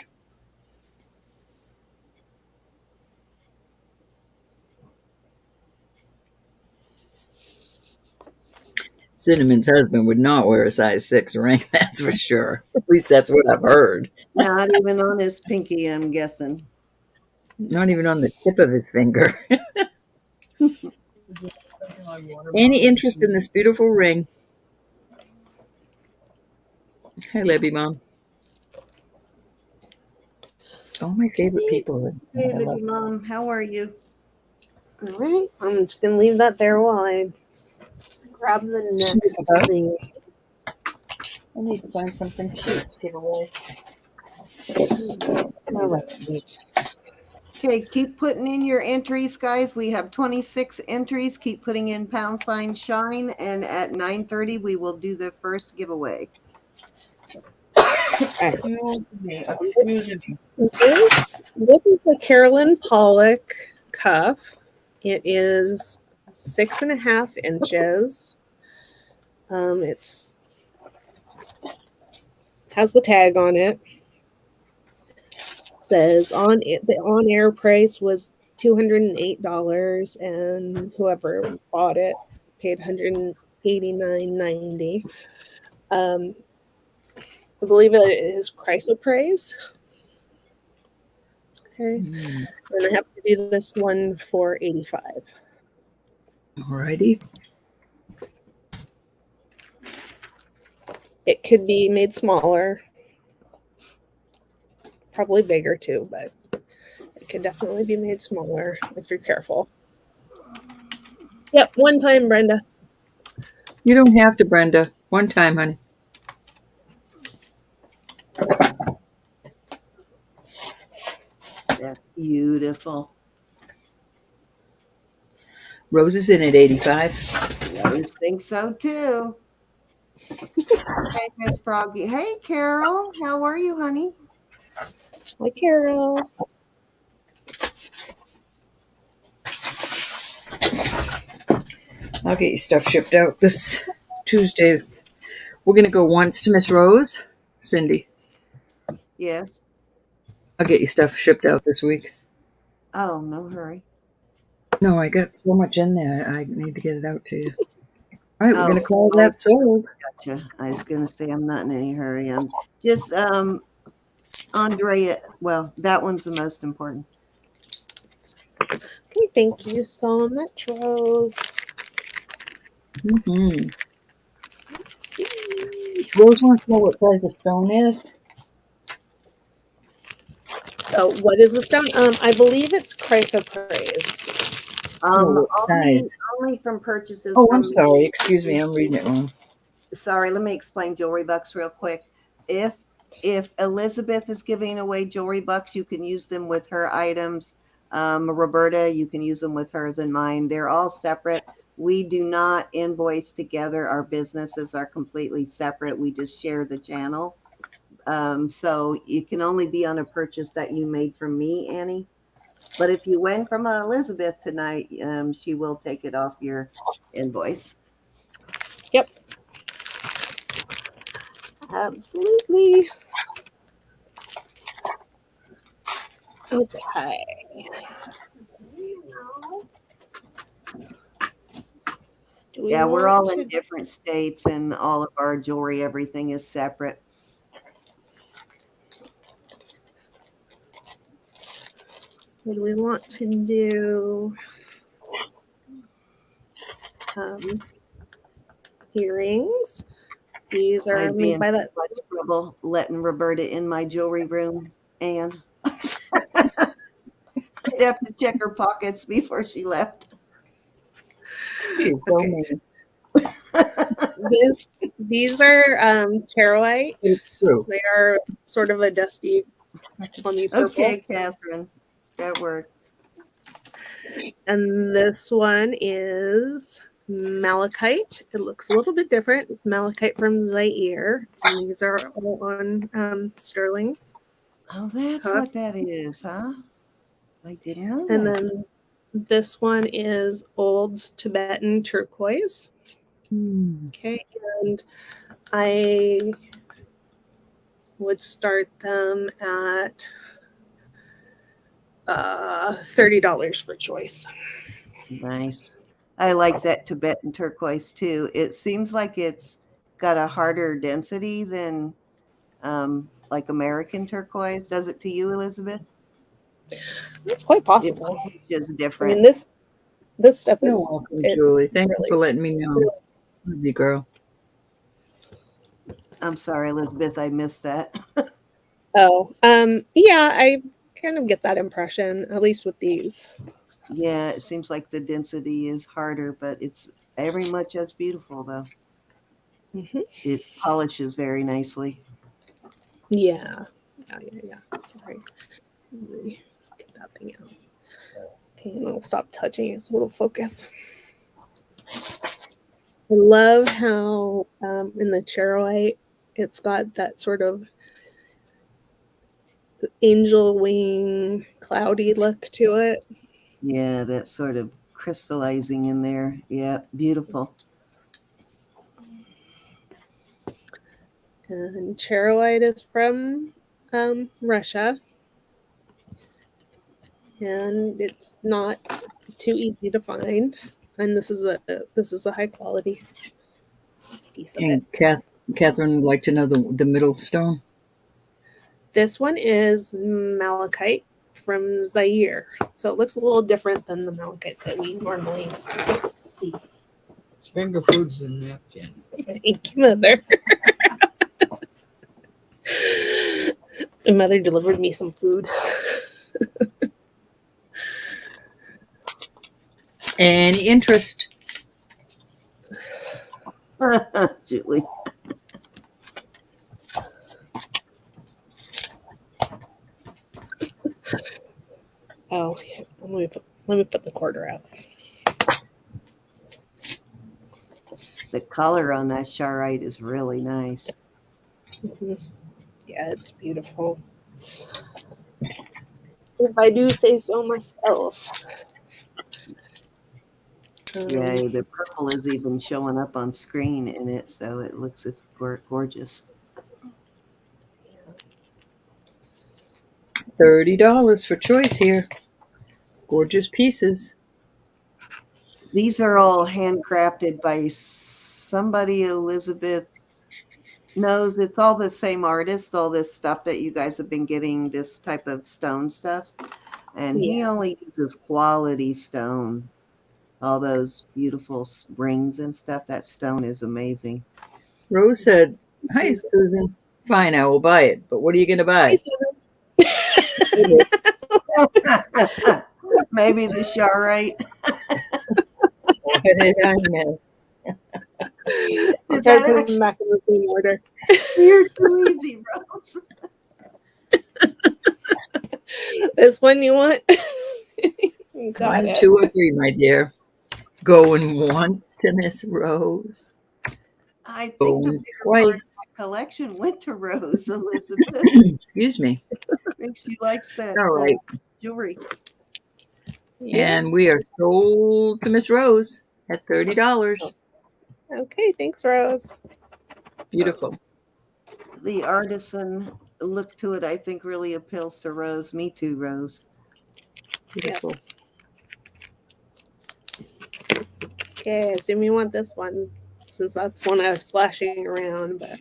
S2: Cinnamon's husband would not wear a size 6 ring, that's for sure. At least that's what I've heard.
S1: Not even on his pinky, I'm guessing.
S2: Not even on the tip of his finger. Any interest in this beautiful ring? Hi, Libby Mom. All my favorite people.
S1: Hey, Libby Mom, how are you?
S3: All right. I'm just going to leave that there while I grab the next thing.
S2: I need to find something cute to give away.
S3: All right.
S1: Okay, keep putting in your entries, guys. We have 26 entries. Keep putting in #shine, and at 9:30 we will do the first giveaway.
S2: Excuse me.
S3: This is the Carolyn Pollack cuff. It is 6.5 inches. It's has the tag on it. Says the on air price was $208, and whoever bought it paid $189.90. I believe it is chrysoprase. Okay, and I have to do this one for $85.
S2: Alrighty.
S3: It could be made smaller, probably bigger too, but it could definitely be made smaller if you're careful. Yep, one time, Brenda.
S2: You don't have to, Brenda. One time, honey.
S1: That's beautiful.
S2: Rose is in at 85.
S1: I always think so too. Hey, Miss Froggy. Hey, Carol. How are you, honey?
S3: Hi, Carol.
S2: I'll get your stuff shipped out this Tuesday. We're going to go once to Miss Rose. Cindy,
S1: Yes.
S2: I'll get your stuff shipped out this week.
S1: Oh, no hurry.
S2: No, I got so much in there. I need to get it out to you. All right, we're going to call
S1: I
S2: that sold.
S1: Gotcha. I was going to say I'm not in any hurry. I'm just, Andrea, well, that one's the most important.
S3: Okay, thank you so much, Rose.
S2: Mm-hmm. Rose wants to know what size the stone is.
S3: Oh, what is the stone? I believe it's chrysoprase.
S1: Only from purchases.
S2: Oh, I'm sorry. Excuse me. I'm reading it wrong.
S1: Sorry, let me explain Jewelry Bucks real quick. If Elizabeth is giving away Jewelry Bucks, you can use them with her items. Roberta, you can use them with hers and mine. They're all separate. We do not invoice together. Our businesses are completely separate. We just share the channel. So it can only be on a purchase that you made from me, Annie. But if you win from Elizabeth tonight, she will take it off your invoice.
S3: Yep. Absolutely. Okay.
S1: Yeah, we're all in different states, and all of our jewelry, everything is separate.
S3: What do we want to do? Earrings. These are made by that.
S1: Much trouble letting Roberta in my jewelry room, and I'd have to check her pockets before she left.
S2: She's so mean.
S3: These are charoite.
S2: It's true.
S3: They are sort of a dusty, plummy purple.
S1: Okay, Catherine, that works.
S3: And this one is malachite. It looks a little bit different. It's malachite from Zaire. And these are all on sterling.
S1: Oh, that's
S3: Cups.
S1: what that is, huh? I didn't know
S3: And
S1: that.
S3: then this one is old Tibetan turquoise. Okay, and I would start them at $30 for choice.
S1: Nice. I like that Tibetan turquoise too. It seems like it's got a harder density than like American turquoise. Does it to you, Elizabeth?
S3: It's quite
S1: It
S3: possible.
S1: is
S3: I
S1: different.
S3: mean, this stuff
S2: You're
S3: is
S2: welcome, Julie. Thank you for
S3: really.
S2: letting me know. Love you, girl.
S1: I'm sorry, Elizabeth, I missed that.
S3: Oh, yeah, I kind of get that impression, at least with these.
S1: Yeah, it seems like the density is harder, but it's every much as beautiful though.
S3: Mhm.
S1: It polishes very nicely.
S3: Yeah. Sorry. Let me get that thing out. Okay, and I'll stop touching it so it'll focus. I love how in the charoite, it's got that sort of angel wing, cloudy look to it.
S1: Yeah, that sort of crystallizing in there. Yeah, beautiful.
S3: And charoite is from Russia, and it's not too easy to find. And this is a high quality piece of it.
S2: And Catherine would like to know the middle stone.
S3: This one is malachite from Zaire, so it looks a little different than the malachite that we normally see.
S5: Finger food's in napkin.
S3: Thank you, Mother. My mother delivered me some food.
S2: Any interest?
S1: Julie.
S3: Oh, yeah. Let me put the quarter out.
S1: The color on that charoite is really nice.
S3: Mm-hmm. Yeah, it's beautiful. If I do say so myself.
S1: Yeah, the purple is even showing up on screen in it, so it's gorgeous.
S2: $30 for choice here. Gorgeous pieces.
S1: These are all handcrafted by somebody Elizabeth knows. It's all the same artist, all this stuff that you guys have been getting, this type of stone stuff. And he
S3: Yeah.
S1: only uses quality stone. All those beautiful rings and stuff. That stone is amazing.
S2: Rose said, "Hi,
S1: Susan.
S2: Susan. Fine, I will buy it. But what are you going to buy?"
S1: Maybe the charoite.
S2: What did I miss?
S3: I'll
S1: Did
S3: try to
S1: that
S3: put them
S1: actually?
S3: back in the same order.
S1: You're too easy, Rose.
S3: This one you want? Got
S2: 1,
S3: it.
S2: 2, or 3, my dear. Going once to Miss Rose.
S1: I think the
S2: Going
S1: bigger part of
S2: twice.
S1: my collection went to Rose, Elizabeth.
S2: Excuse me.
S1: I think she likes that
S2: All right.
S1: jewelry.
S3: Yeah.
S2: And we are sold to Miss Rose at $30.
S3: Okay, thanks, Rose.
S2: Beautiful.
S1: The artisan look to it, I think, really appeals to Rose. Me too, Rose.
S2: Beautiful.
S3: Okay, I assume you want this one, since that's the one I was flashing around, but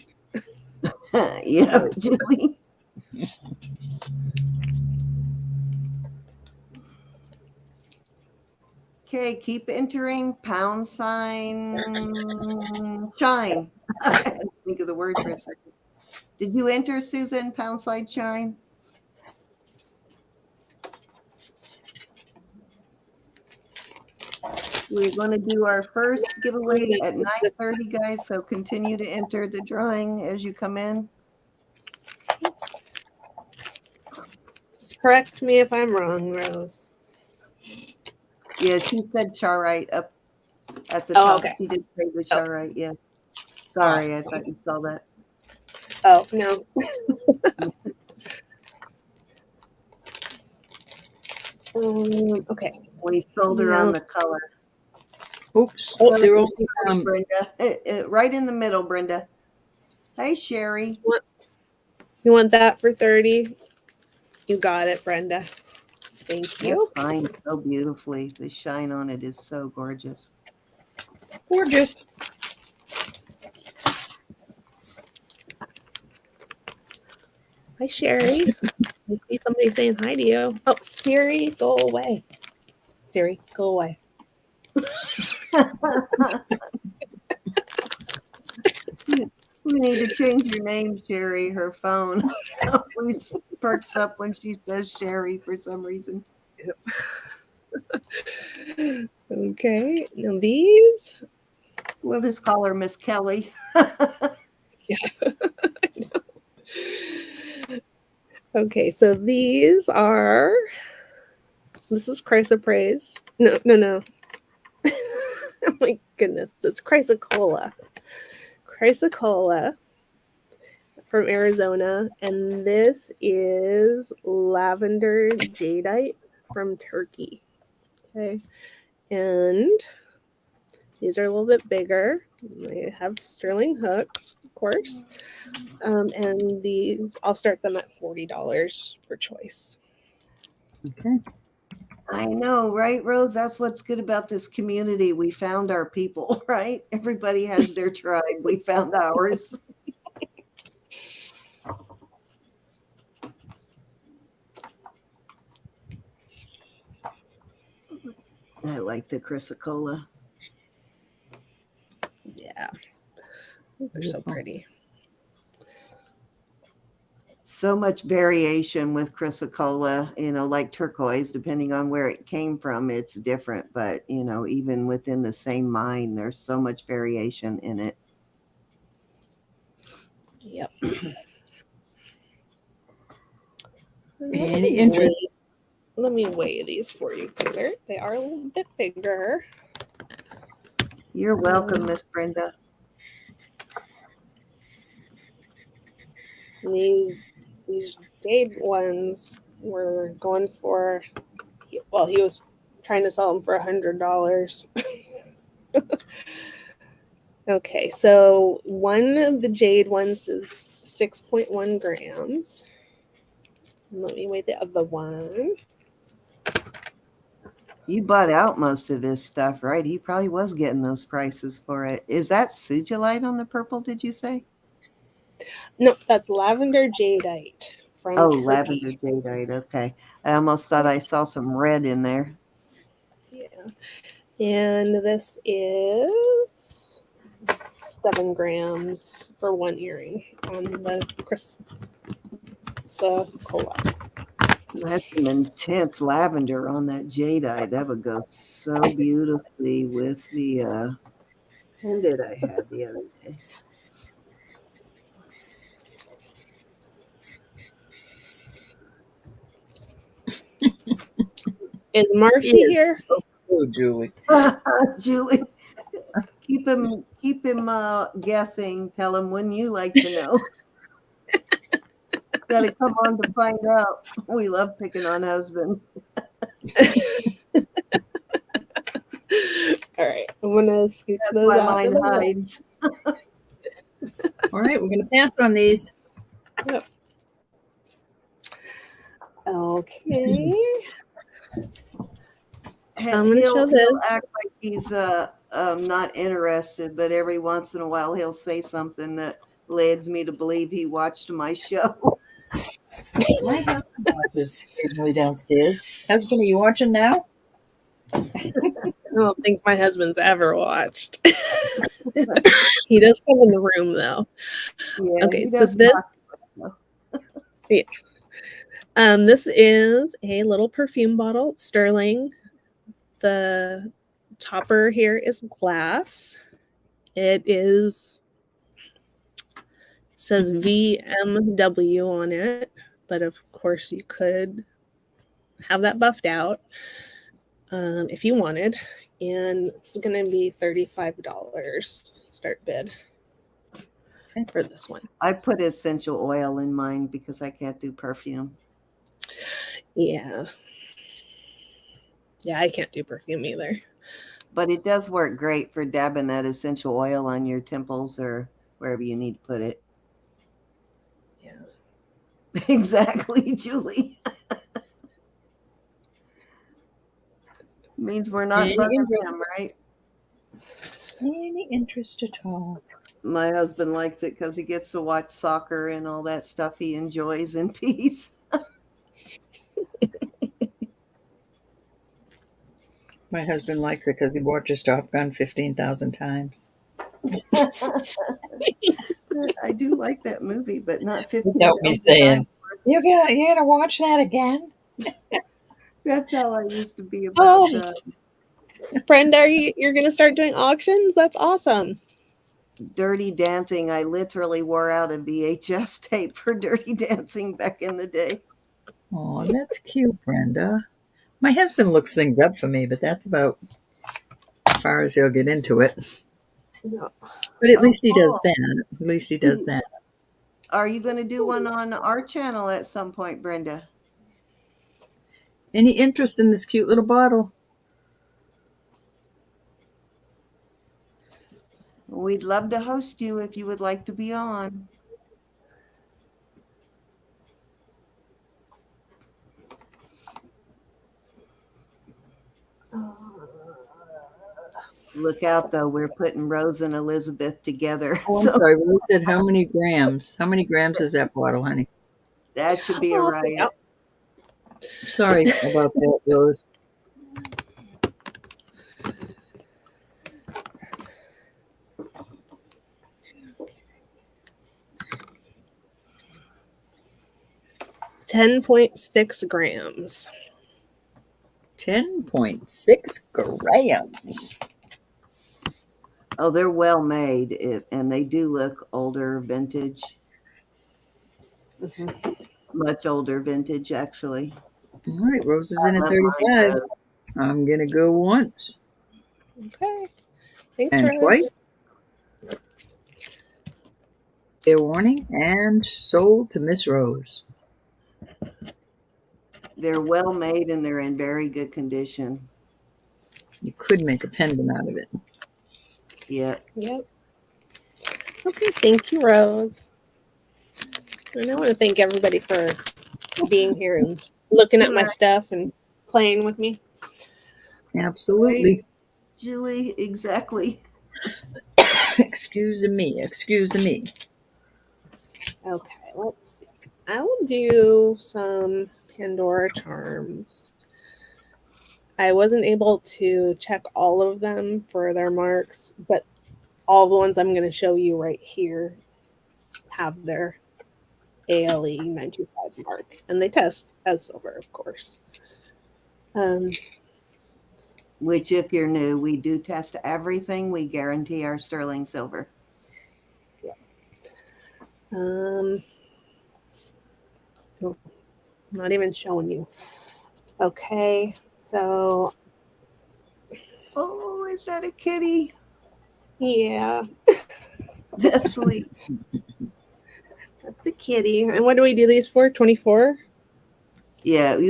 S1: Yeah, Julie. Okay, keep entering # shine. I had to think of the word for a second. Did you enter, Susan, # shine? We're going to do our first giveaway at
S3: put this
S1: 9:30, guys. So continue to enter the drawing as you come in.
S3: Just correct me if I'm wrong, Rose.
S1: Yeah, she said charite up at the
S3: Oh,
S1: top.
S3: okay.
S1: She did say the
S3: Oh.
S1: charite, yes. Sorry, I
S3: Awesome.
S1: thought you saw that.
S3: Oh, no. Okay.
S1: We sold her on the color.
S2: Oops.
S3: Oh.
S2: They're only,
S1: Brenda. Right in the middle, Brenda. Hey, Sherry.
S3: You want that for 30? You got it, Brenda. Thank you.
S1: That's fine so beautifully. The shine on it is so gorgeous.
S2: gorgeous.
S3: Hi, Sherry. I see somebody saying hi to you. Oh, Siri, go away. Siri, go away.
S1: We need to change your name, Sherry. Her phone always perks up when she says Sherry for some reason.
S3: Okay, now these.
S1: We'll just call her Miss Kelly.
S3: Okay, so these are. This is chrysoprase. No. Oh my goodness, it's chrysocola. Chrysocola from Arizona, and this is lavender jadeite from Turkey. Okay, and these are a little bit bigger. They have sterling hooks, of course, and these I'll start them at $40 for choice.
S2: Okay.
S1: I know, right, Rose? That's what's good about this community. We found our people, right? Everybody has their tribe. We found ours. I like the chrysocola.
S3: Yeah, they're so pretty.
S1: So much variation with chrysocola, like turquoise, depending on where it came from, it's different. But, even within the same mine, there's so much variation in it.
S3: Yep.
S2: Any interest?
S3: Let me weigh these for you because they are a little bit bigger.
S1: You're welcome, Miss Brenda.
S3: These jade ones were going for, well, he was trying to sell them for $100. Okay, so one of the jade ones is 6.1 grams. Let me weigh the other one.
S1: You bought out most of this stuff, right? He probably was getting those prices for it. Is that sugilite on the purple, did you say?
S3: No, that's lavender jadeite from Turkey.
S1: Lavender jadeite. Okay. I almost thought I saw some red in there.
S3: Yeah. And this is 7 grams for one earring on the chrysocola.
S1: That's some intense lavender on that jadeite. That would go so beautifully with the pendant I had the other day.
S3: Is Marcy here?
S2: Oh, Julie.
S1: Julie, keep him guessing. Tell him when you like to know. Got to come on to find out. We love picking on husbands.
S3: All right, I'm gonna scooch
S1: That's
S3: those
S1: why
S3: out.
S1: mine hides.
S2: All right, we're going to pass on these.
S3: Yep. Okay. I'm gonna show this.
S1: He'll act like he's not interested, but every once in a while he'll say something that leads me to believe he watched my show.
S2: My husband watches occasionally downstairs. Husband, are you watching now?
S3: I don't think my husband's ever watched. He does come in the room though.
S1: Yeah,
S3: Okay, so this this is a little perfume bottle, sterling. The topper here is glass. It says VMW on it, but of course you could have that buffed out if you wanted. And it's going to be $35 start bid for this one.
S1: I put essential oil in mine because I can't do perfume.
S3: Yeah. Yeah, I can't do perfume either.
S1: But it does work great for dabbing that essential oil on your temples or wherever you need to put it.
S3: Yeah.
S1: Exactly, Julie. Means we're not
S2: Any
S1: bugging
S2: interest?
S1: them, right?
S2: Any interest at all?
S1: My husband likes it because he gets to watch soccer and all that stuff he enjoys in peace.
S2: My husband likes it because he watches Top Gun 15,000 times.
S1: I do like that movie, but not 15.
S2: Without me saying, you're gonna watch that again?
S1: That's how I used to be about
S3: Brenda, you're going to start doing auctions? That's awesome.
S1: Dirty Dancing. I literally wore out a VHS tape for Dirty Dancing back in the day.
S2: Oh, that's cute, Brenda. My husband looks things up for me, but that's about as far as he'll get into it.
S3: No.
S2: But at least he does that. At least he does that.
S1: Are you going to do one on our channel at some point, Brenda?
S2: Any interest in this cute little bottle?
S1: We'd love to host you if you would like to be on. Look out, though. We're putting Rose and Elizabeth together.
S2: Oh, I'm sorry. Rose said how many grams? How many grams is that bottle, honey?
S1: That should be a riot.
S2: Sorry about that, Rose.
S3: It's 10.6 grams.
S2: 10.6 grams.
S1: Oh, they're well made, and they do look older vintage.
S3: Mm-hmm.
S1: Much older vintage, actually.
S2: All right, Rose is in at
S1: I love mine,
S2: 35. I'm going to go once
S3: Okay. Thanks,
S2: and
S3: Rose.
S2: twice. Fair warning, and sold to Miss Rose.
S1: They're well made and they're in very good condition.
S2: You could make a pendant out of it.
S1: Yep.
S3: Yep. Okay, thank you, Rose. And I want to thank everybody for being here and looking at my stuff and playing with me.
S2: Absolutely.
S1: Julie, exactly.
S2: Excuse me. Excuse me.
S3: Okay, let's see. I will do some Pandora charms. I wasn't able to check all of them for their marks, but all the ones I'm going to show you right here have their ALE 925 mark, and they test as silver, of course.
S1: Which, if you're new, we do test everything. We guarantee our sterling silver.
S3: Oh, not even showing you. Okay, so
S1: Oh, is that a kitty?
S3: yeah,
S1: That's sweet.
S3: that's a kitty. And what do we do these for? 24?
S1: Yeah, we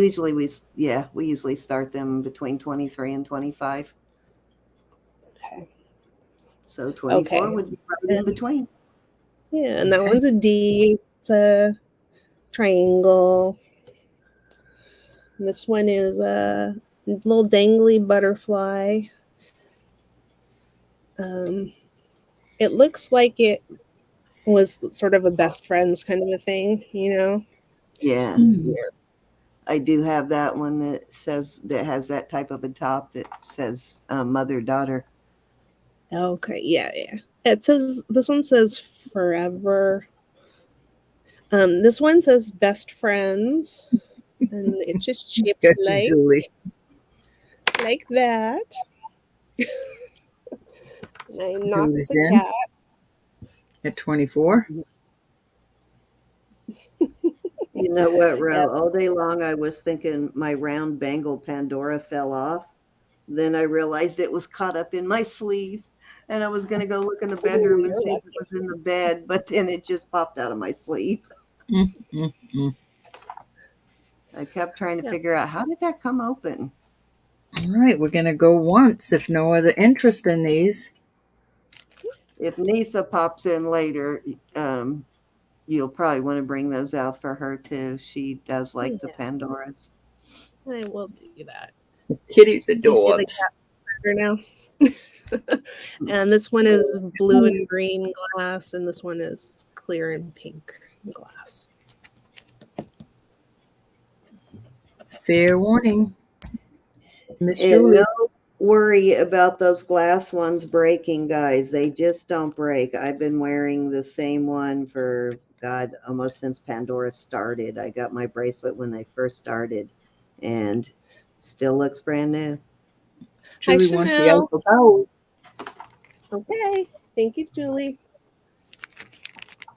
S1: usually start them between 23 and 25.
S3: Okay.
S1: So 24
S3: Okay.
S1: would be right in between.
S3: Yeah, and that one's a D. It's a triangle. And this one is a little dangly butterfly. It looks like it was sort of a best friends kind of a thing, you know?
S1: Yeah. I do have that one that has that type of a top that says mother daughter.
S3: Okay, yeah. It says, this one says forever. This one says best friends, and it's just shaped
S2: Got you, Julie.
S3: like that. And I knocked
S2: Who's
S3: the
S2: in
S3: cat.
S2: at 24?
S1: You know what,
S3: Yeah.
S1: Ro? All day long I was thinking my round bangle Pandora fell off. Then I realized it was caught up in my sleeve. And I was going to go look in the bedroom
S3: Ooh,
S1: and
S3: you're
S1: see if it
S3: lucky.
S1: was in the bed, but then it just popped out of my sleeve.
S2: Mm, mm, mm.
S1: I kept trying to
S3: Yeah.
S1: figure out how did that come open?
S2: All right, we're going to go once if no other interest in these.
S1: If Nisa pops in later, you'll probably want to bring those out for her too. She does like the
S3: Yeah,
S1: Pandoras.
S3: I will do that.
S2: Kitty's
S3: You see the
S2: adorbs.
S3: cat better now? And this one is blue and green glass, and this one is clear and pink glass.
S2: Fair warning, Miss
S1: And
S2: Julie.
S1: no worry about those glass ones breaking, guys. They just don't break. I've been wearing the same one for, God, almost since Pandora started. I got my bracelet when they first started and still looks brand new.
S3: Hi,
S2: Julie wants the
S3: Chanel.
S2: Eiffel Tower.
S3: Okay. Thank you, Julie.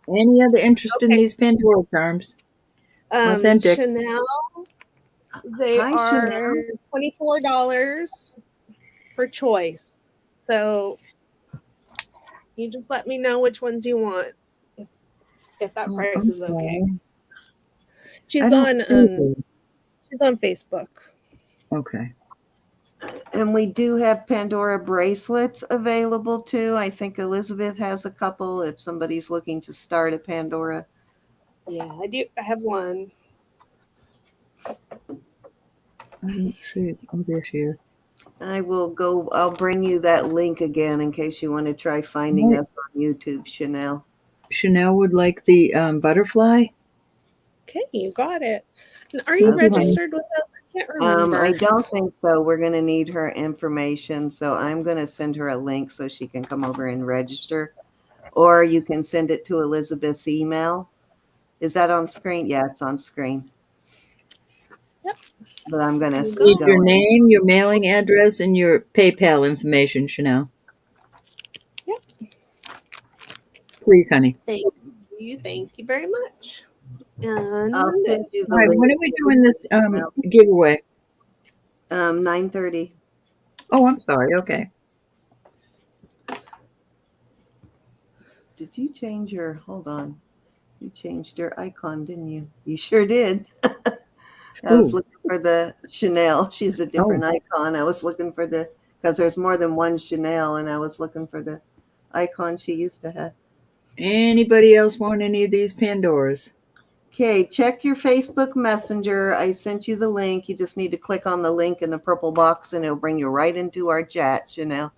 S2: Any other interest in
S3: Okay.
S2: these Pandora charms? Authentic.
S3: Chanel, they
S1: Hi,
S3: are
S1: Chanel.
S3: $24 for choice. So you just let me know which ones you want if that
S2: Oh,
S3: price
S2: I'm
S3: is okay.
S2: sorry. I
S3: She's
S2: don't
S3: on
S2: see them.
S3: she's on Facebook.
S2: Okay.
S1: And we do have Pandora bracelets available too. I think Elizabeth has a couple if somebody's looking to start a Pandora.
S3: Yeah, I do. I have one.
S2: I don't see it. Oh, there she is.
S1: I'll bring you that link again in case you want to try finding
S2: Right.
S1: us on YouTube, Chanel.
S2: Chanel would like the butterfly.
S3: Okay, you got it. Are you
S2: Thank you, honey.
S3: registered with us? I can't remember.
S1: I don't think so. We're going to need her information, so I'm going to send her a link so she can come over and register. Or you can send it to Elizabeth's email. Is that on screen? Yeah, it's on screen.
S3: Yep.
S1: But I'm going to
S3: You
S2: Need
S3: got
S2: your
S3: it.
S2: name, your mailing address, and your PayPal information, Chanel.
S3: Yep.
S2: Please, honey.
S3: Thank you. Thank you very much. And
S1: I'll send you
S2: All
S1: the
S2: right,
S1: link.
S2: when are we doing this giveaway?
S1: 9:30.
S2: Oh, I'm sorry. Okay.
S1: Did you change your, hold on. You changed your icon, didn't you? You sure did. I was
S2: Ooh.
S1: looking for the Chanel. She's a different
S2: Oh.
S1: icon. I was looking for because there's more than one Chanel, and I was looking for the icon she used to have.
S2: Anybody else want any of these Pandoras?
S1: Okay, check your Facebook Messenger. I sent you the link. You just need to click on the link in the purple box, and it'll bring you right into our chat, Chanel.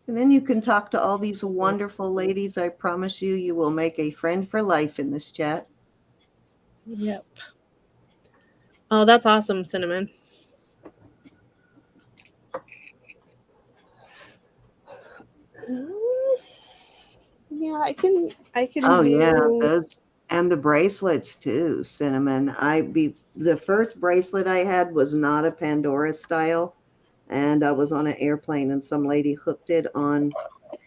S1: And then you can talk to all these wonderful ladies. I promise you, you will make a friend for life in this chat.
S3: yep. Oh, that's awesome, Cinnamon. Yeah, I can
S1: Oh
S3: do.
S1: yeah, those and the bracelets too, Cinnamon. The first bracelet I had was not a Pandora style, and I was on an airplane and some lady hooked it on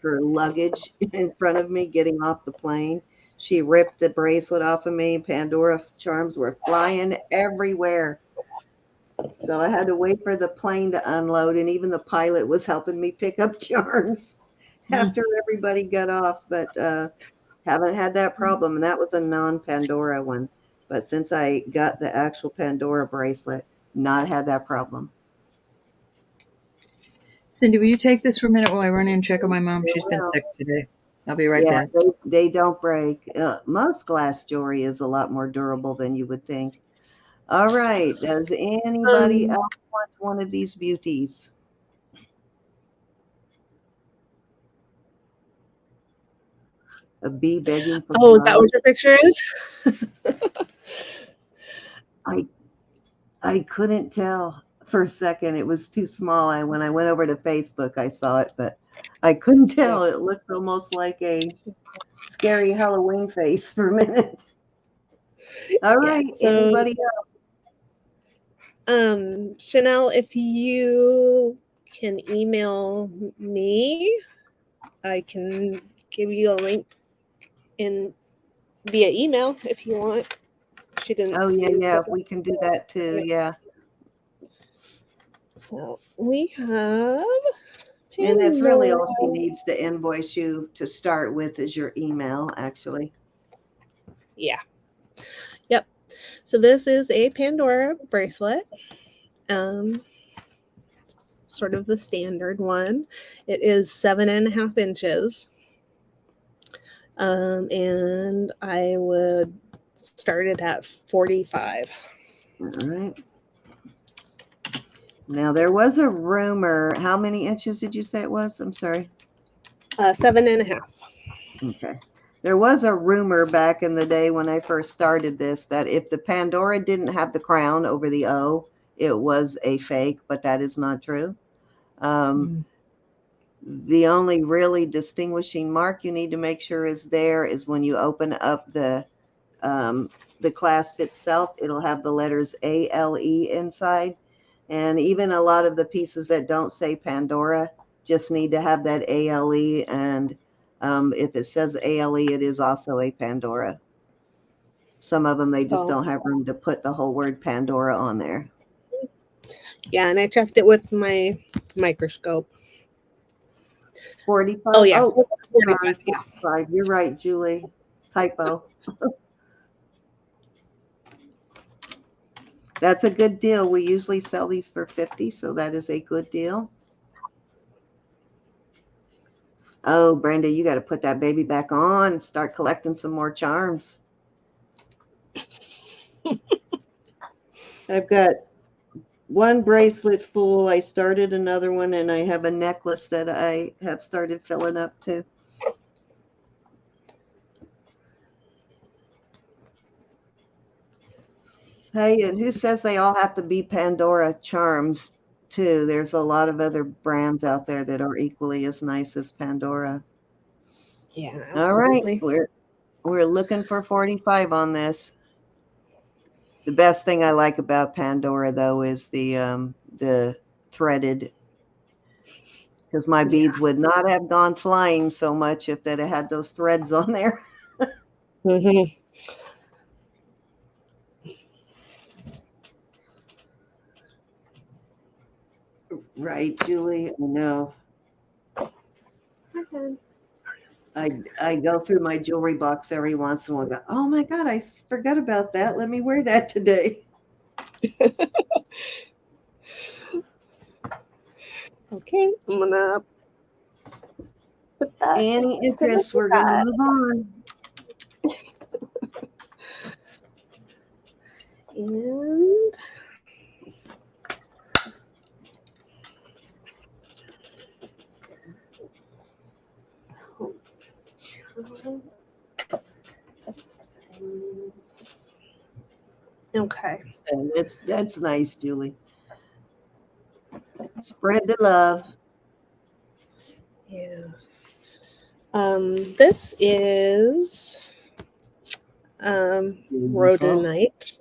S1: her luggage in front of me getting off the plane. She ripped the bracelet off of me. Pandora charms were flying everywhere. So I had to wait for the plane to unload, and even the pilot was helping me pick up charms after everybody got off. But haven't had that problem, and that was a non-Pandora one. But since I got the actual Pandora bracelet, not had that problem.
S2: Cindy, will you take this for a minute while I run in and check on my mom? She's been
S1: Well,
S2: sick today. I'll be right
S1: yeah,
S2: back.
S1: they don't break. Most glass jewelry is a lot more durable than you would think. All right, does anybody
S3: Um,
S1: else want one of these beauties? A bee begging for
S3: oh, is that
S1: blood?
S3: what your picture is?
S1: I couldn't tell for a second. It was too small. When I went over to Facebook, I saw it, but I couldn't tell.
S3: Yeah.
S1: It looked almost like a scary Halloween face for a minute. All
S3: Yeah.
S1: right.
S3: So
S1: Anybody else?
S3: Chanel, if you can email me, I can give you a link in via email if you want. She didn't
S1: Oh,
S3: see
S1: yeah.
S3: it.
S1: If we can do that too. Yeah.
S3: So we have
S1: And that's really all she
S3: Pandora.
S1: needs to invoice you to start with is your email, actually.
S3: Yeah. Yep. So this is a Pandora bracelet. Sort of the standard one. It is 7.5 inches. And I would start it at 45.
S1: All right. Now, there was a rumor. How many inches did you say it was? I'm sorry.
S3: 7.5.
S1: Okay. There was a rumor back in the day when I first started this that if the Pandora didn't have the crown over the O, it was a fake, but that is not true. The only really distinguishing mark you need to make sure is there is when you open up the clasp itself, it'll have the letters ALE inside. And even a lot of the pieces that don't say Pandora just need to have that ALE. And if it says ALE, it is also a Pandora. Some of them, they just don't have room to put the whole word Pandora on there.
S3: Yeah, and I checked it with my microscope.
S1: 45?
S3: Oh, yeah.
S1: Oh,
S3: 45, yeah.
S1: 45. You're right, Julie. Typo. That's a good deal. We usually sell these for 50, so that is a good deal. Oh, Brenda, you got to put that baby back on and start collecting some more charms. I've got one bracelet full. I started another one, and I have a necklace that I have started filling up too. Hey, and who says they all have to be Pandora charms too? There's a lot of other brands out there that are equally as nice as Pandora.
S3: Yeah, absolutely.
S1: All right, we're looking for 45 on this. The best thing I like about Pandora though is the threaded, because my beads would not have gone flying so much if that had those threads on there.
S3: Mm-hmm.
S1: Right, Julie? I know. I go through my jewelry box every once in a while. Go, oh my God, I forgot about that. Let me wear that today.
S3: Okay, I'm gonna put that.
S1: Any
S3: to the
S1: interest? We're gonna
S3: side.
S1: move on.
S3: And okay.
S1: And that's nice, Julie. Spread the love.
S3: Yeah. This is Rhodonite,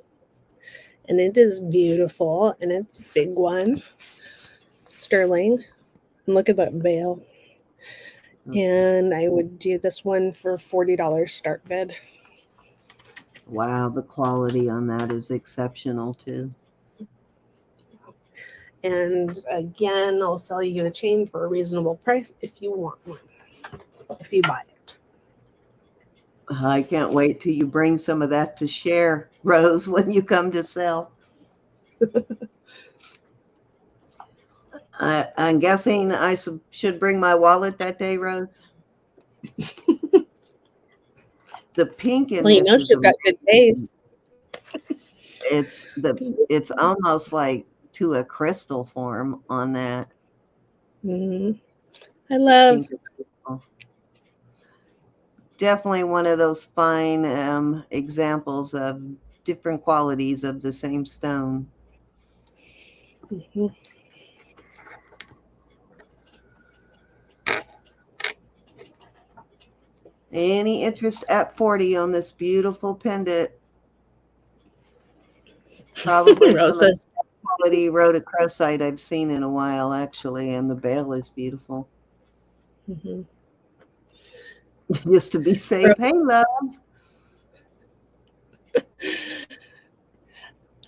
S3: and it is beautiful, and it's a big one, sterling. And look at that veil. And I would do this one for $40 start bid.
S1: Wow, the quality on that is exceptional too.
S3: And again, I'll sell you a chain for a reasonable price if you want one, if you buy it.
S1: I can't wait till you bring some of that to share, Rose, when you come to sell. I'm guessing I should bring my wallet that day, Rose. The pink in
S3: Well, you
S1: this
S3: know
S1: is
S3: she's got good taste.
S1: It's almost like to a crystal form on that.
S3: Mm-hmm. I love.
S1: Definitely one of those fine examples of different qualities of the same stone.
S3: Mm-hmm.
S1: Any interest at 40 on this beautiful pendant? Probably
S3: Rose says
S1: quality rhodochrosite I've seen in a while, actually, and the bale is beautiful.
S3: Mhm.
S1: Just to be safe. Hey, love.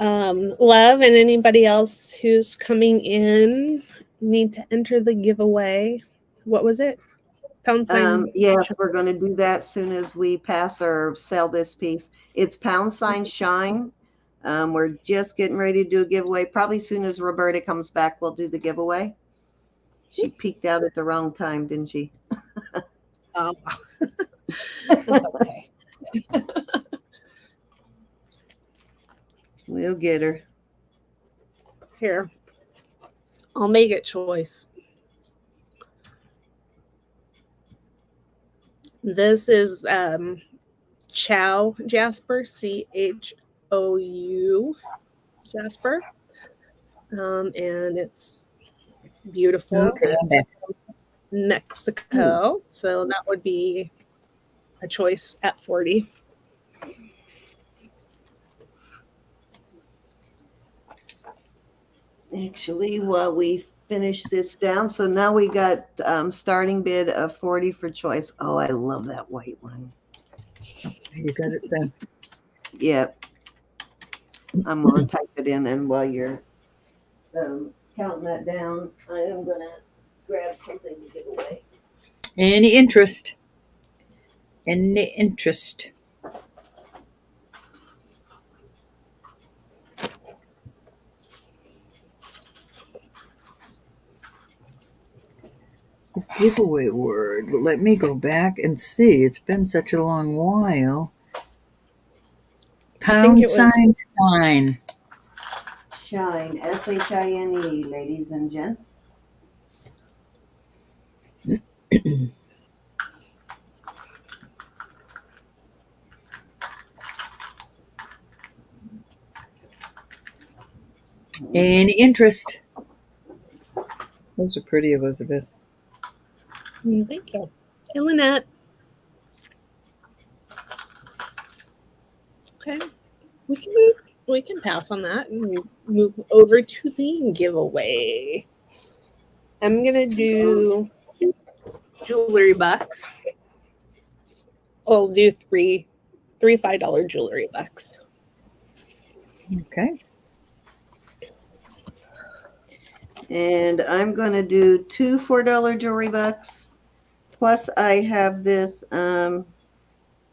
S3: Love and anybody else who's coming in need to enter the giveaway. What was it? Pound sign.
S1: Yes, we're going to do that as soon as we pass or sell this piece. It's pound sign shine. We're just getting ready to do a giveaway. Probably as soon as Roberta comes back, we'll do the giveaway. She peeked out at the wrong time, didn't she?
S3: Oh, that's okay.
S1: We'll get her.
S3: Here, I'll make it choice. This is Chow Jasper, CHOU Jasper, and it's beautiful.
S2: Okay, I'm
S3: It's
S2: back.
S3: Mexico, so that would be a choice at 40.
S1: Actually, while we finish this down, so now we got starting bid of 40 for choice. Oh, I love that white one.
S2: You got it, Sam.
S1: Yep. I'm going to type it in, and while you're counting that down, I am going to grab something to give away.
S2: Any interest? Any interest? Giveaway word. Let me go back and see. It's been such a long while. Pound
S3: it was-
S2: sign shine.
S1: Shine, S-H-I-N-E, ladies and gents.
S2: Any interest? Those are pretty, Elizabeth.
S3: Thank you. Hey, Lynette. Okay, we can pass on that and move over to the giveaway. I'm gonna do jewelry bucks. I'll do three $5 jewelry bucks.
S2: Okay.
S1: And I'm going to do two $4 jewelry bucks. Plus, I have this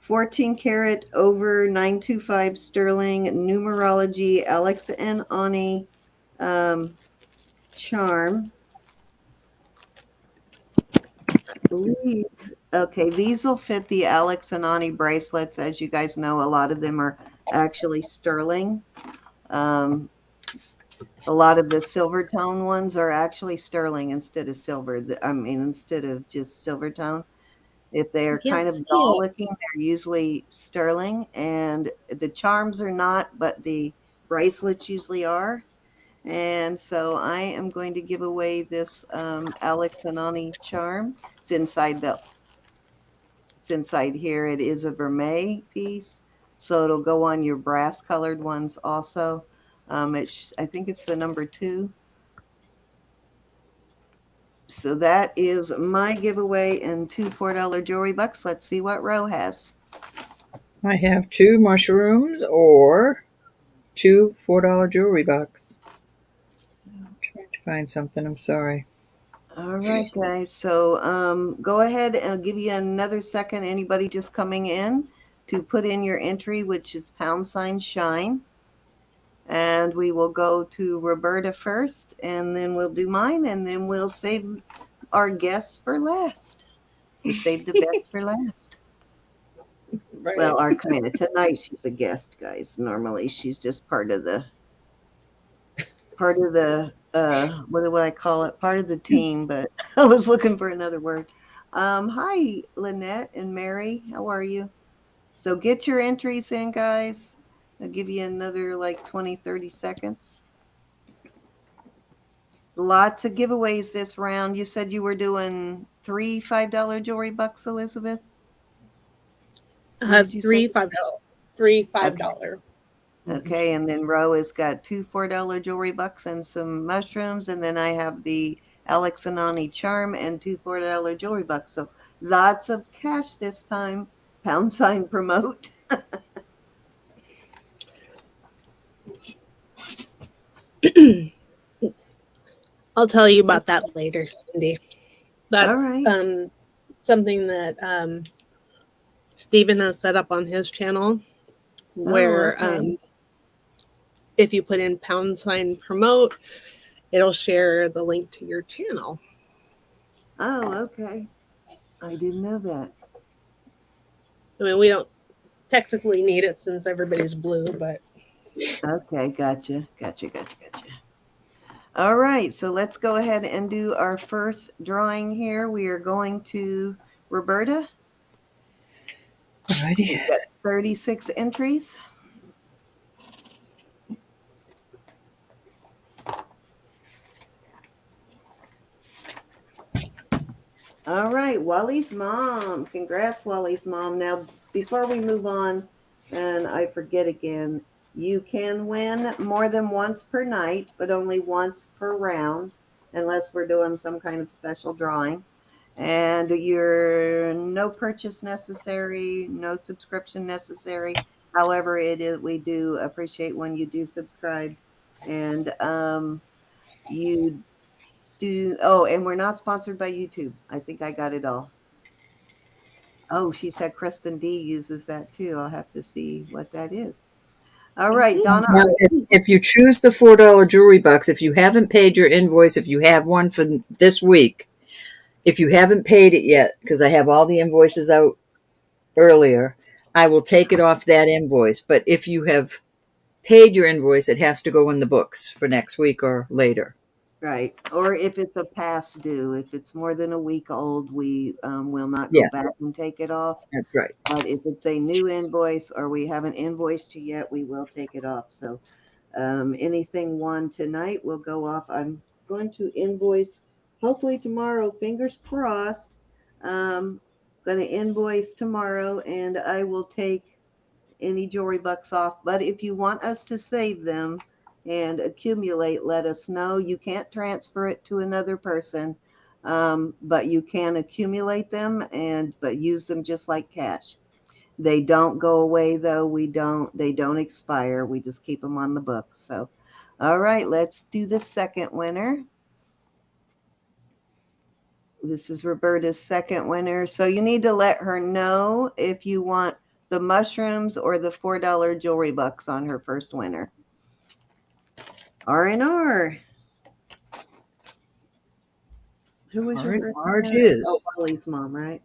S1: 14 karat over 925 sterling numerology Alex and Ani charm. I believe. Okay, these will fit the Alex and Ani bracelets. As you guys know, a lot of them are actually sterling. A lot of the silver tone ones are actually sterling instead of silver. I mean, instead of just silver tone. If they're kind of dull looking, they're usually sterling. And the charms are not, but the bracelets usually are. And so I am going to give away this Alex and Ani charm. It's inside here. It is a vermeil piece, so it'll go on your brass colored ones also. I think it's the number 2. So that is my giveaway and two $4 jewelry bucks. Let's see what Ro has.
S2: I have 2 mushrooms or 2 $4 jewelry bucks. I'm trying to find something. I'm sorry.
S1: All right, guys. So go ahead and I'll give you another second. Anybody just coming in to put in your entry, which is # shine. And we will go to Roberta first, and then we'll do mine, and then we'll save our guests for last. We saved the best for last.
S3: Right.
S1: Well, our kind of tonight she's a guest, guys. Normally she's just part of the what do I call it? Part of the team, but I was looking for another word. Hi, Lynette and Mary. How are you? So get your entries in, guys. I'll give you another like 20, 30 seconds. Lots of giveaways this round. You said you were doing 3 $5 jewelry bucks, Elizabeth?
S3: $3 $5. $3 $5.
S1: Okay, and then Ro has got two $4 jewelry bucks and some mushrooms, and then I have the Alex and Ani charm and two $4 jewelry bucks. So lots of cash this time. Pound sign promote.
S3: I'll tell you about that later, Cindy.
S1: All
S3: That's
S1: right.
S3: something that Stephen has set up on his channel,
S1: Oh,
S3: where
S1: okay.
S3: if you put in # promote, it'll share the link to your channel.
S1: Oh, okay. I didn't know that.
S3: I mean, we don't technically need it since everybody's blue, but
S1: Okay, gotcha. All right, so let's go ahead and do our first drawing here. We are going to Roberta.
S2: Alrighty.
S1: We've got 36 entries. All right, Wally's mom. Congrats, Wally's mom. Now, before we move on, and I forget again, you can win more than once per night, but only once per round, unless we're doing some kind of special drawing. And you're no purchase necessary, no subscription necessary. However, we do appreciate when you do subscribe. And you do. Oh, and we're not sponsored by YouTube. I think I got it all. Oh, she said Kristen D uses that too. I'll have to see what that is. All right, Donna.
S2: Now, if you choose the $4 jewelry box, if you haven't paid your invoice, if you have one for this week, if you haven't paid it yet, because I have all the invoices out earlier, I will take it off that invoice. But if you have paid your invoice, it has to go in the books for next week or later.
S1: Right. Or if it's a past due, if it's more than a week old, we will not go back and take it off.
S2: That's right.
S1: But if it's a new invoice or we haven't invoiced you yet, we will take it off. So anything won tonight will go off. I'm going to invoice hopefully tomorrow, fingers crossed. Going to invoice tomorrow and I will take any jewelry bucks off. But if you want us to save them and accumulate, let us know. You can't transfer it to another person, but you can accumulate them but use them just like cash. They don't go away though. They don't expire. We just keep them on the books. So, all right, let's do the second winner. This is Roberta's second winner. So you need to let her know if you want the mushrooms or the $4 jewelry bucks on her first winner. R&R. Who was your first
S2: R&R
S1: winner?
S2: is.
S1: Oh, Wally's mom, right?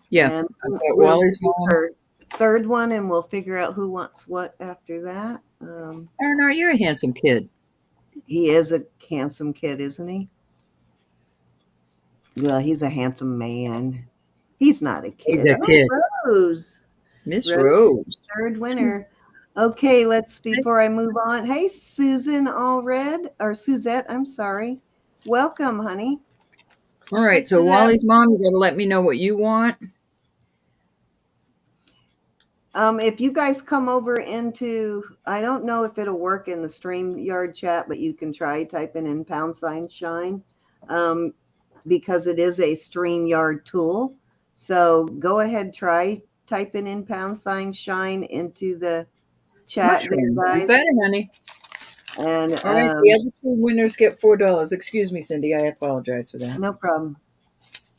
S2: Yeah.
S1: And
S2: I've got
S1: we'll
S2: Wally's
S1: do
S2: mom.
S1: her third one, and we'll figure out who wants what after that.
S2: R&R, you're a handsome kid.
S1: He is a handsome kid, isn't he? Well, he's a handsome man. He's not a kid.
S2: He's a kid.
S1: Rose.
S2: Miss Rose.
S1: Third winner. Okay, before I move on. Hey, Susan or Suzette, I'm sorry. Welcome, honey.
S2: All right, so
S1: Suzette.
S2: Wally's mom, you got to let me know what you want.
S1: If you guys come over I don't know if it'll work in the StreamYard chat, but you can try typing in #shine, because it is a StreamYard tool. So go ahead, try typing in #shine into the chat there, guys.
S2: You better, honey.
S1: And
S2: all right, the other two winners get $4. Excuse me, Cindy. I apologize for that.
S1: No problem.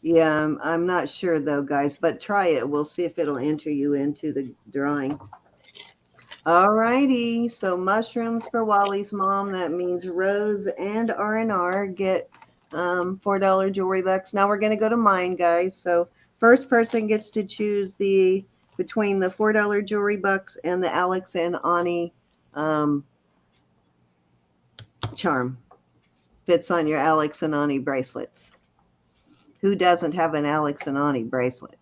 S1: Yeah, I'm not sure though, guys, but try it. We'll see if it'll enter you into the drawing. All righty. So mushrooms for Wally's mom. That means Rose and R&R get $4 jewelry bucks. Now we're going to go to mine, guys. So first person gets to choose between the $4 jewelry bucks and the Alex and Ani charm. Fits on your Alex and Ani bracelets. Who doesn't have an Alex and Ani bracelet?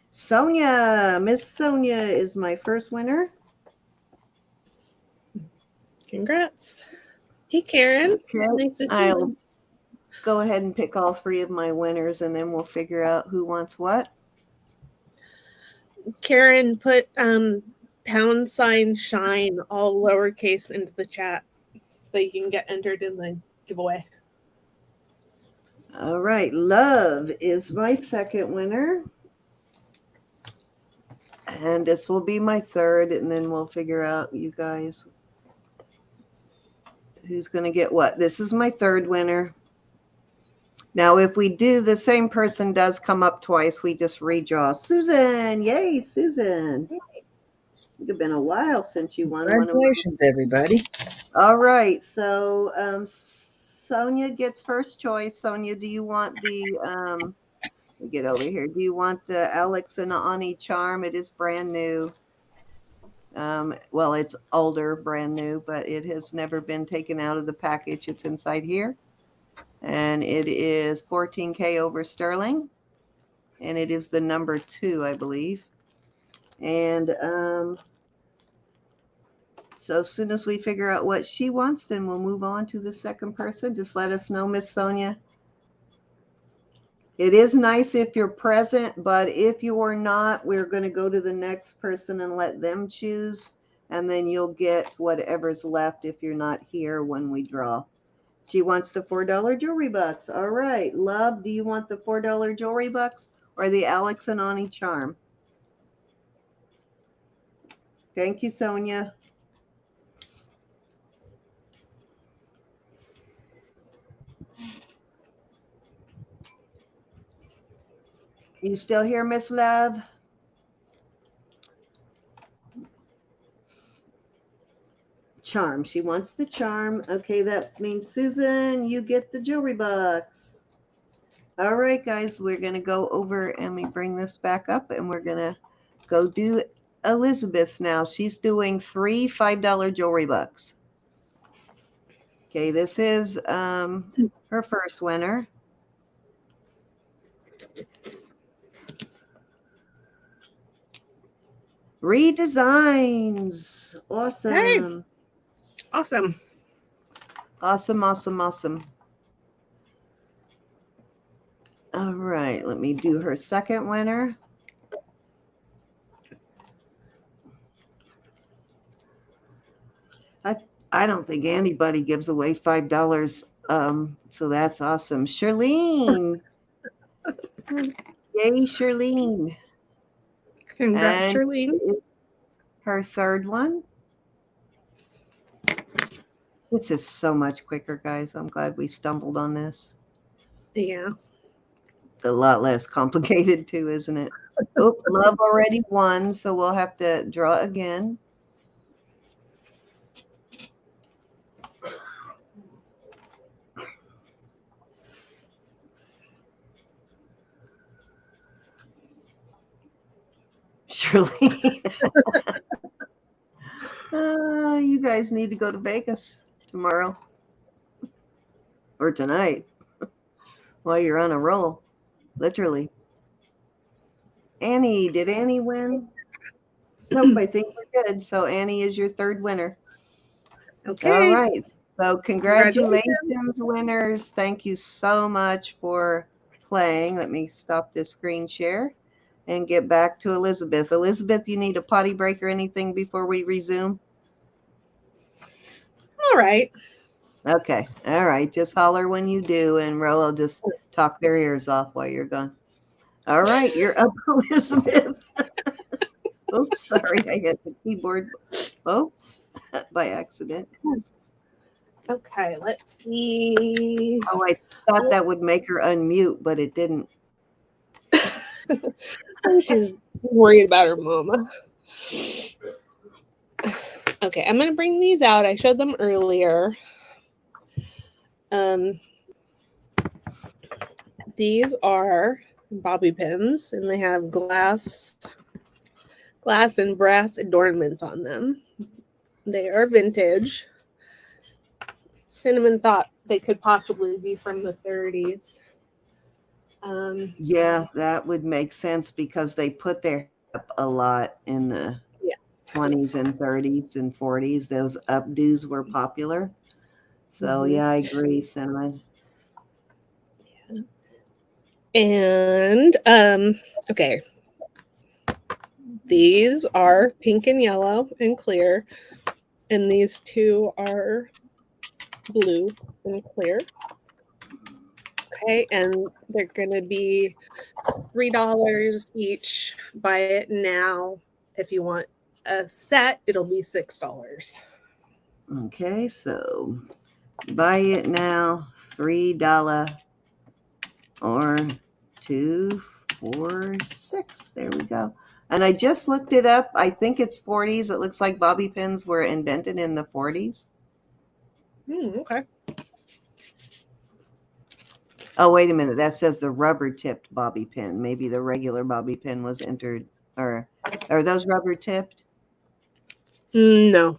S1: Sonia. Miss Sonia is my first winner.
S3: Congrats. Hey, Karen.
S1: Okay.
S3: Nice to see
S1: I'll
S3: you.
S1: go ahead and pick all three of my winners, and then we'll figure out who wants what.
S3: Karen put #shine all lowercase into the chat so you can get entered in the giveaway.
S1: All right, Love is my second winner. And this will be my third, and then we'll figure out, you guys, who's going to get what. This is my third winner. Now, if we do, the same person does come up twice, we just redraw. Susan, yay, Susan. It have been a while since you won one of
S2: Congratulations, everybody.
S1: All right, so Sonia gets first choice. Sonia, do you want the, let me get over here. Do you want the Alex and Ani charm? It is brand new. Well, it's older, brand new, but it has never been taken out of the package. It's inside here. And it is 14K over sterling. And it is the number 2, I believe. And so as soon as we figure out what she wants, then we'll move on to the second person. Just let us know, Miss Sonia. It is nice if you're present, but if you are not, we're going to go to the next person and let them choose. And then you'll get whatever's left if you're not here when we draw. She wants the $4 jewelry bucks. All right. Love, do you want the $4 jewelry bucks or the Alex and Ani charm? Thank you, Sonia. You still here, Miss Love? Charm. She wants the charm. Okay, that means Susan, you get the jewelry box. All right, guys, we're going to go over and we bring this back up and we're going to go do Elizabeth's now. She's doing 3 $5 jewelry bucks. Okay, this is her first winner. Redesigns. Awesome.
S3: Hey. Awesome.
S1: Awesome, awesome, awesome. All right, let me do her second winner. I don't think anybody gives away $5, so that's awesome. Charlene. Yay, Charlene.
S3: Congrats,
S1: And
S3: Charlene.
S1: her third one. This is so much quicker, guys. I'm glad we stumbled on this.
S3: Yeah.
S1: A lot less complicated too, isn't it? Oh, Love already won, so we'll have to draw again. Surely. You guys need to go to Vegas tomorrow or tonight while you're on a roll, literally. Annie, did Annie win? Nope, I think we're good. So Annie is your third winner.
S3: Okay.
S1: All right. So congratulations, winners. Thank you so much for playing. Let me stop this screen share and get back to Elizabeth. Elizabeth, you need a potty break or anything before we resume?
S3: All right.
S1: Okay. All right. Just holler when you do, and Ro will just talk their ears off while you're gone. All right. You're up, Elizabeth. Oops. Sorry. I hit the keyboard. Oops. By accident.
S3: Okay. Let's see.
S1: Oh, I thought that would make her unmute, but it didn't.
S3: She's worried about her mama. Okay, I'm going to bring these out. I showed them earlier. These are bobby pins, and they have glass and brass adornments on them. They are vintage. Cinnamon thought they could possibly be from the 30s.
S1: Yeah, that would make sense because they put their up a lot in the 20s and 30s and 40s. Those updos were popular. So yeah, I agree, Cinnamon.
S3: And okay. These are pink and yellow and clear, and these two are blue and clear. Okay, and they're going to be $3 each. Buy it now. If you want a set, it'll be $6.
S1: Okay, so buy it now, $3 or 2, 4, 6. There we go. And I just looked it up. I think it's 40s. It looks like bobby pins were invented in the 40s.
S3: Okay.
S1: Oh, wait a minute. That says the rubber tipped bobby pin. Maybe the regular bobby pin was entered. Or are those rubber tipped?
S3: No.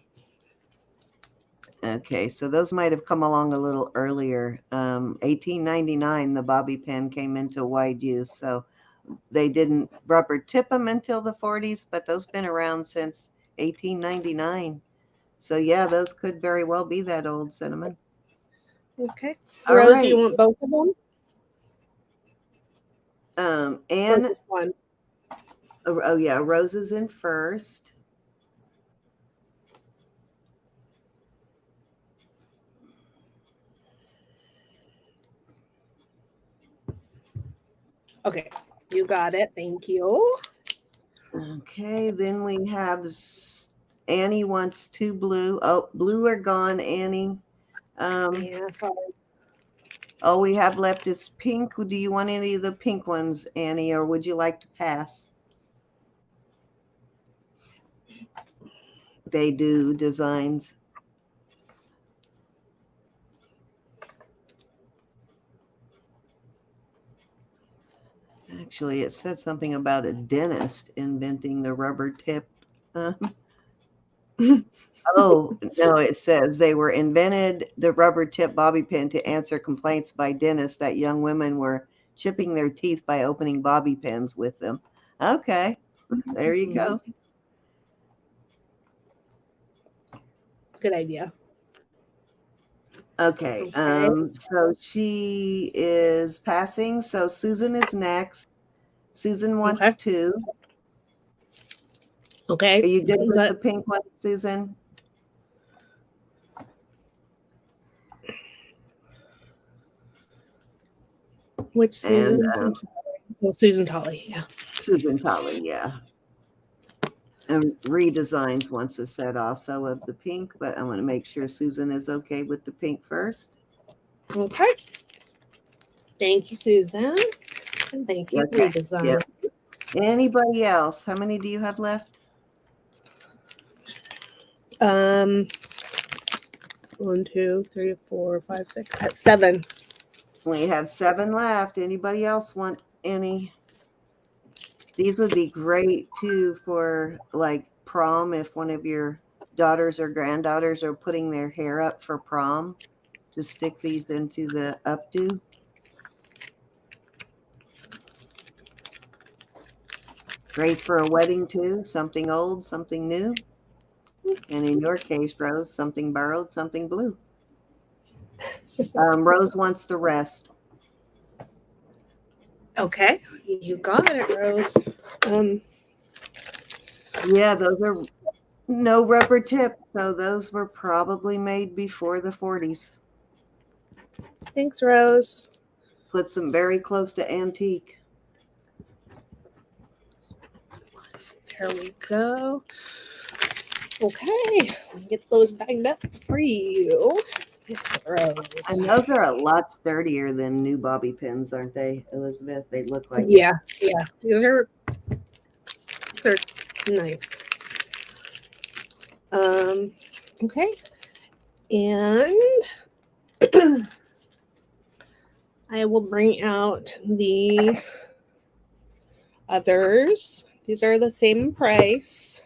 S1: Okay, so those might have come along a little earlier. 1899, the bobby pin came into wide use. So they didn't rubber tip them until the 40s, but those been around since 1899. So yeah, those could very well be that old, Cinnamon.
S3: Okay.
S1: All
S3: Rose,
S1: right.
S3: you want both of them? Or
S1: And
S3: just one?
S1: oh yeah, Rose is in first.
S3: Okay, you got it. Thank you.
S1: Okay, then we have Annie wants 2 blue. Oh, blue are gone, Annie.
S3: Yeah, sorry.
S1: All we have left is pink. Do you want any of the pink ones, Annie, or would you like to pass? They do designs. Actually, it said something about a dentist inventing the rubber tip. Oh, no, it says they were invented the rubber tip bobby pin to answer complaints by dentists that young women were chipping their teeth by opening bobby pins with them. Okay, there you go.
S3: Good idea.
S1: Okay, so she is passing. So Susan is next. Susan wants
S3: Okay.
S1: 2.
S3: Okay.
S1: Are you good with the pink one, Susan?
S3: Which Susan?
S1: And
S3: I'm sorry. Well, Susan Tolley. Yeah.
S1: Susan Tolley, yeah. And redesigns wants a set also of the pink, but I want to make sure Susan is okay with the pink first.
S3: Okay. Thank you, Susan. And thank you,
S1: Okay.
S3: Redesign.
S1: Yep. Anybody else? How many do you have left?
S3: 1, 2, 3, 4, 5, 6, 7.
S1: We have 7 left. Anybody else want any? These would be great too for like prom if one of your daughters or granddaughters are putting their hair up for prom, to stick these into the updo. Great for a wedding too, something old, something new. And in your case, Rose, something borrowed, something blue. Rose wants the rest.
S3: Okay. You got it, Rose.
S1: Yeah, those are no rubber tip, so those were probably made before the 40s.
S3: Thanks, Rose.
S1: Puts them very close to antique.
S3: There we go. Okay. Let me get those bagged up for you, Miss Rose.
S1: And those are a lot sturdier than new bobby pins, aren't they, Elizabeth? They look like
S3: Yeah. These are nice. Okay. And I will bring out the others. These are the same price.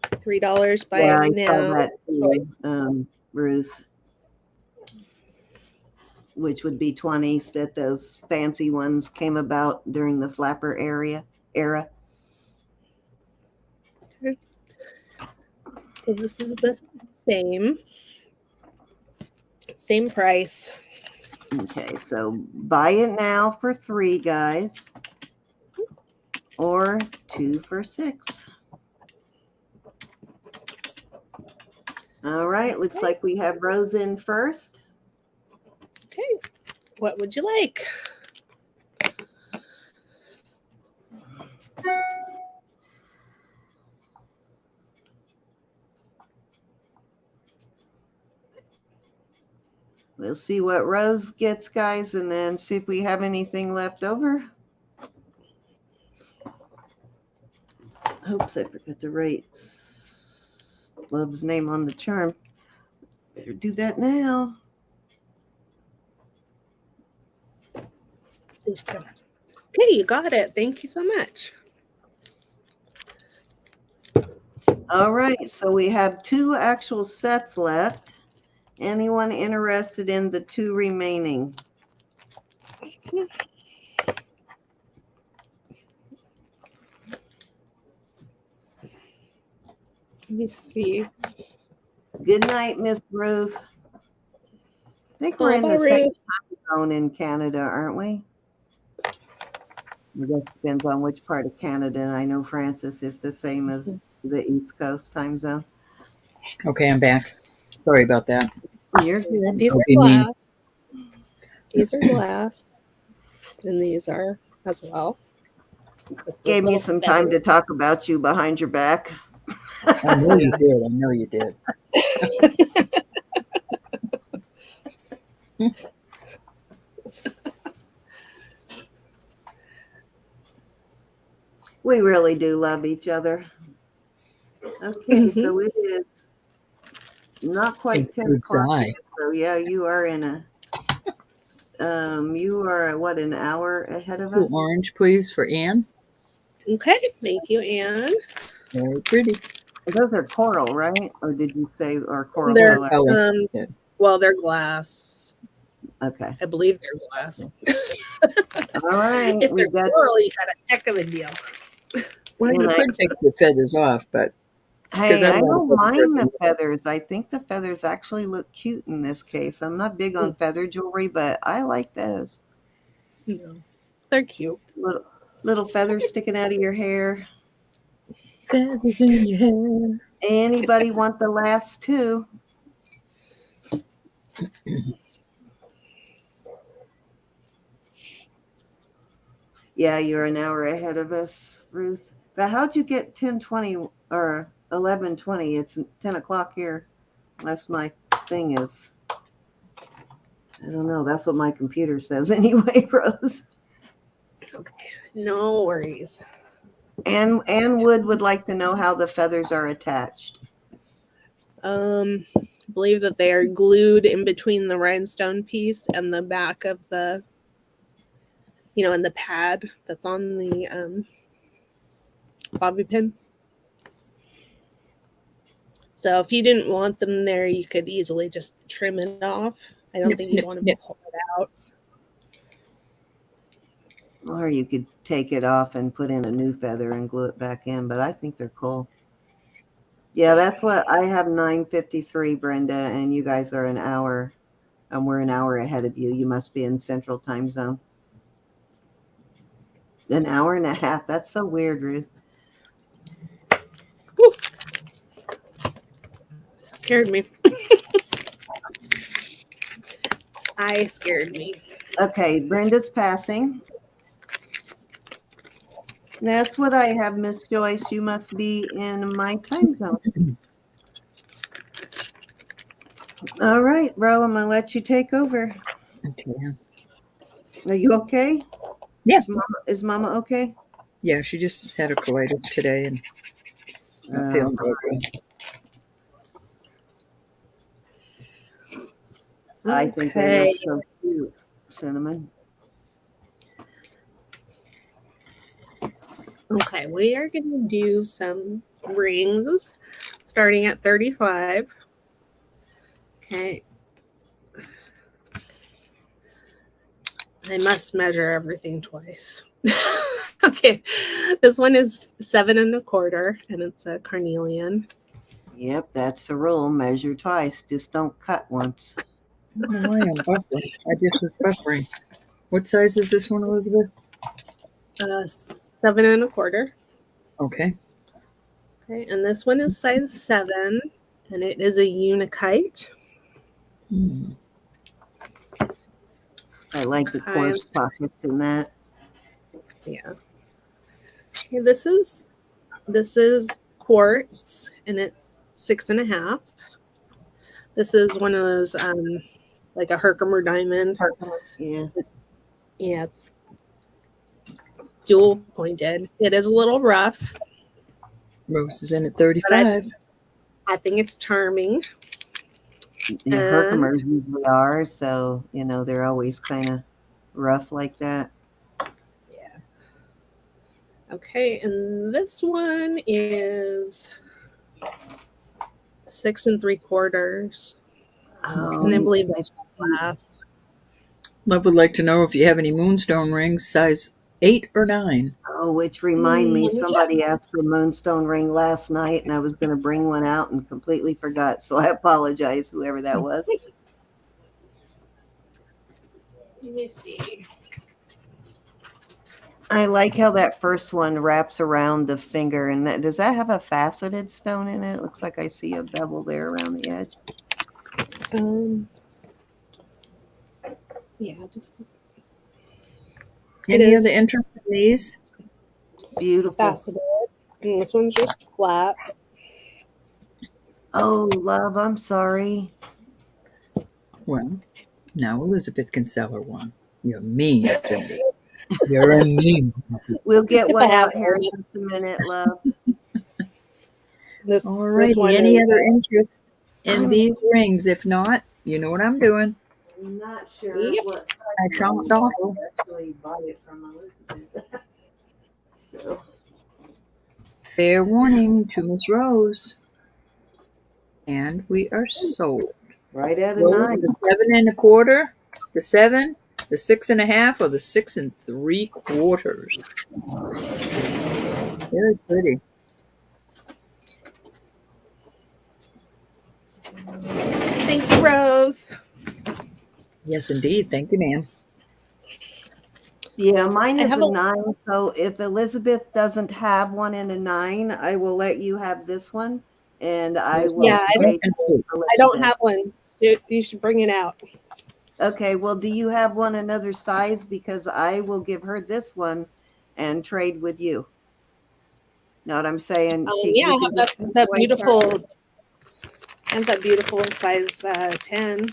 S3: $3 by
S1: yeah, I
S3: now.
S1: saw that too, Ruth. Which would be 20s, that those fancy ones came about during the flapper era.
S3: Okay. So this is the same price.
S1: Okay, so buy it now for 3, guys. or 2 for $6. All right, looks like we have Rose in first.
S3: Okay. What would you like?
S1: We'll see what Rose gets, guys, and then see if we have anything left over. Oops, I forgot to write Love's name on the charm. Better do that now.
S3: Okay, you got it. Thank you so much.
S1: All right, so we have 2 actual sets left. Anyone interested in the 2 remaining?
S3: Let me see.
S1: Good night, Miss Ruth. I think we're in
S3: Bye,
S1: the same
S3: Ruth.
S1: time zone in Canada, aren't we? I guess it depends on which part of Canada. And I know Francis is the same as the East Coast time zone.
S2: Okay, I'm back. Sorry about that.
S1: You're good.
S3: These
S2: Don't
S3: are
S2: be mean.
S3: glass. These are glass. And these are as well.
S1: Gave me some time to talk about you behind your back.
S2: I know you did. I know you did.
S1: We really do love each other. Okay, so it is not quite 10 o'clock yet, so yeah, you are in a you are what, an hour ahead of us?
S2: Orange, please, for Anne.
S3: Okay, thank you, Anne.
S2: Very pretty.
S1: Those are coral, right? Or did you say or coral
S3: They're
S1: color?
S3: well, they're glass.
S1: Okay.
S3: I believe they're glass.
S1: All right.
S3: If
S1: We
S3: they're
S1: got
S3: coral, you got a heck of a deal.
S2: Well, you
S1: And
S2: could take the feathers off, but
S1: hey, I
S2: I
S1: don't
S2: want
S1: mind the
S2: the
S1: feathers. I think the feathers actually look cute in this case. I'm not big on feather jewelry, but I like those.
S3: No, they're cute.
S1: Little feathers sticking out of your hair.
S2: feathers in your hair.
S1: Anybody want the last 2? Yeah, you're an hour ahead of us, Ruth. But how'd you get 10:20 or 11:20? It's 10 o'clock here, unless my thing is. I don't know. That's what my computer says anyway, Rose.
S3: Okay, no worries.
S1: And Ann would like to know how the feathers are attached.
S3: I believe that they are glued in between the rhinestone piece and the back of the, in the pad that's on the bobby pin. So if you didn't want them there, you could easily just trim it off. I don't think you want to pull it out.
S1: Or you could take it off and put in a new feather and glue it back in, but I think they're cool. Yeah, that's what I have 9:53, Brenda, and you guys are an hour, and we're an hour ahead of you. You must be in Central Time Zone. An hour and a half. That's so weird, Ruth.
S3: Woo. Scared me. I scared me.
S1: Okay, Brenda's passing. That's what I have, Miss Joyce. You must be in my time zone. All right, Ro, I'm going to let you take over.
S2: Okay.
S1: Are you okay?
S2: Yeah.
S1: Is Mama okay?
S2: Yeah, she just had a colitis today and not feeling very good.
S1: I think they look so cute, Cinnamon.
S3: Okay, we are going to do some rings starting at 35. Okay. I must measure everything twice. Okay, this one is 7 1/4, and it's a carnelian.
S1: Yep, that's the rule. Measure twice. Just don't cut once.
S2: I don't know why I'm buffering. I just was buffering. What size is this one, Elizabeth?
S3: 7 1/4.
S2: Okay.
S3: Okay, and this one is size 7, and it is a unikite.
S2: Hmm.
S1: I like the
S3: Okay.
S1: quartz pockets in that.
S3: Yeah. Okay, this is quartz, and it's 6.5. This is one of those like a Herkimer diamond.
S1: Yeah.
S3: Yeah, it's dual pointed. It is a little rough.
S2: Rose is in at 35.
S3: I think it's charming.
S1: Yeah,
S3: And
S1: Herkimers usually are, so they're always kind of rough like that.
S3: yeah. Okay, and this one is 6 3/4.
S1: Oh,
S3: And I believe
S1: I
S3: that's
S1: see.
S3: glass.
S2: Love would like to know if you have any Moonstone rings, size 8 or 9.
S1: Oh, which remind me,
S3: Let me check.
S1: somebody asked for a Moonstone ring last night, and I was going to bring one out and completely forgot. So I apologize, whoever that was.
S3: Let me see.
S1: I like how that first one wraps around the finger, and does that have a faceted stone in it? It looks like I see a bevel there around the edge.
S3: Yeah, just
S2: Any
S3: is
S2: other interest in these?
S1: Beautiful.
S3: faceted. And this one's just flat.
S1: Oh, love, I'm sorry.
S2: Well, now Elizabeth can sell her one. You're mean, Cindy. You're a mean.
S1: We'll get
S3: If
S1: one
S3: I have
S1: out here in
S3: one.
S1: just a minute, love.
S3: This
S2: All
S3: one
S2: righty. Any
S3: is
S2: other interest in
S1: I'm-
S2: these rings? If not, you know what I'm doing.
S1: I'm not sure
S3: Yep.
S1: what size
S2: I shan't
S1: one.
S2: dawdle.
S1: I actually bought it from Elizabeth. So
S2: Fair warning to Miss Rose. And we are sold.
S1: right at a
S2: Rose,
S1: 9.
S2: the 7 1/4, the 7, the 6.5, or the 6 3/4. Very pretty.
S3: Thank you, Rose.
S2: Yes, indeed. Thank you, ma'am.
S1: Yeah, mine
S3: I
S1: is
S3: have
S1: a
S3: a-
S1: 9. So if Elizabeth doesn't have one in a 9, I will let you have this one, and I will
S3: Yeah, I
S1: trade
S2: And
S1: with
S3: I don't
S1: Elizabeth.
S3: have one. You should bring it out.
S1: Okay, well, do you have one another size? Because I will give her this one and trade with you. Know what I'm saying?
S3: Yeah, I
S1: You
S3: have
S1: can just
S3: that
S1: invoice
S3: beautiful.
S1: her.
S3: I have that beautiful size 10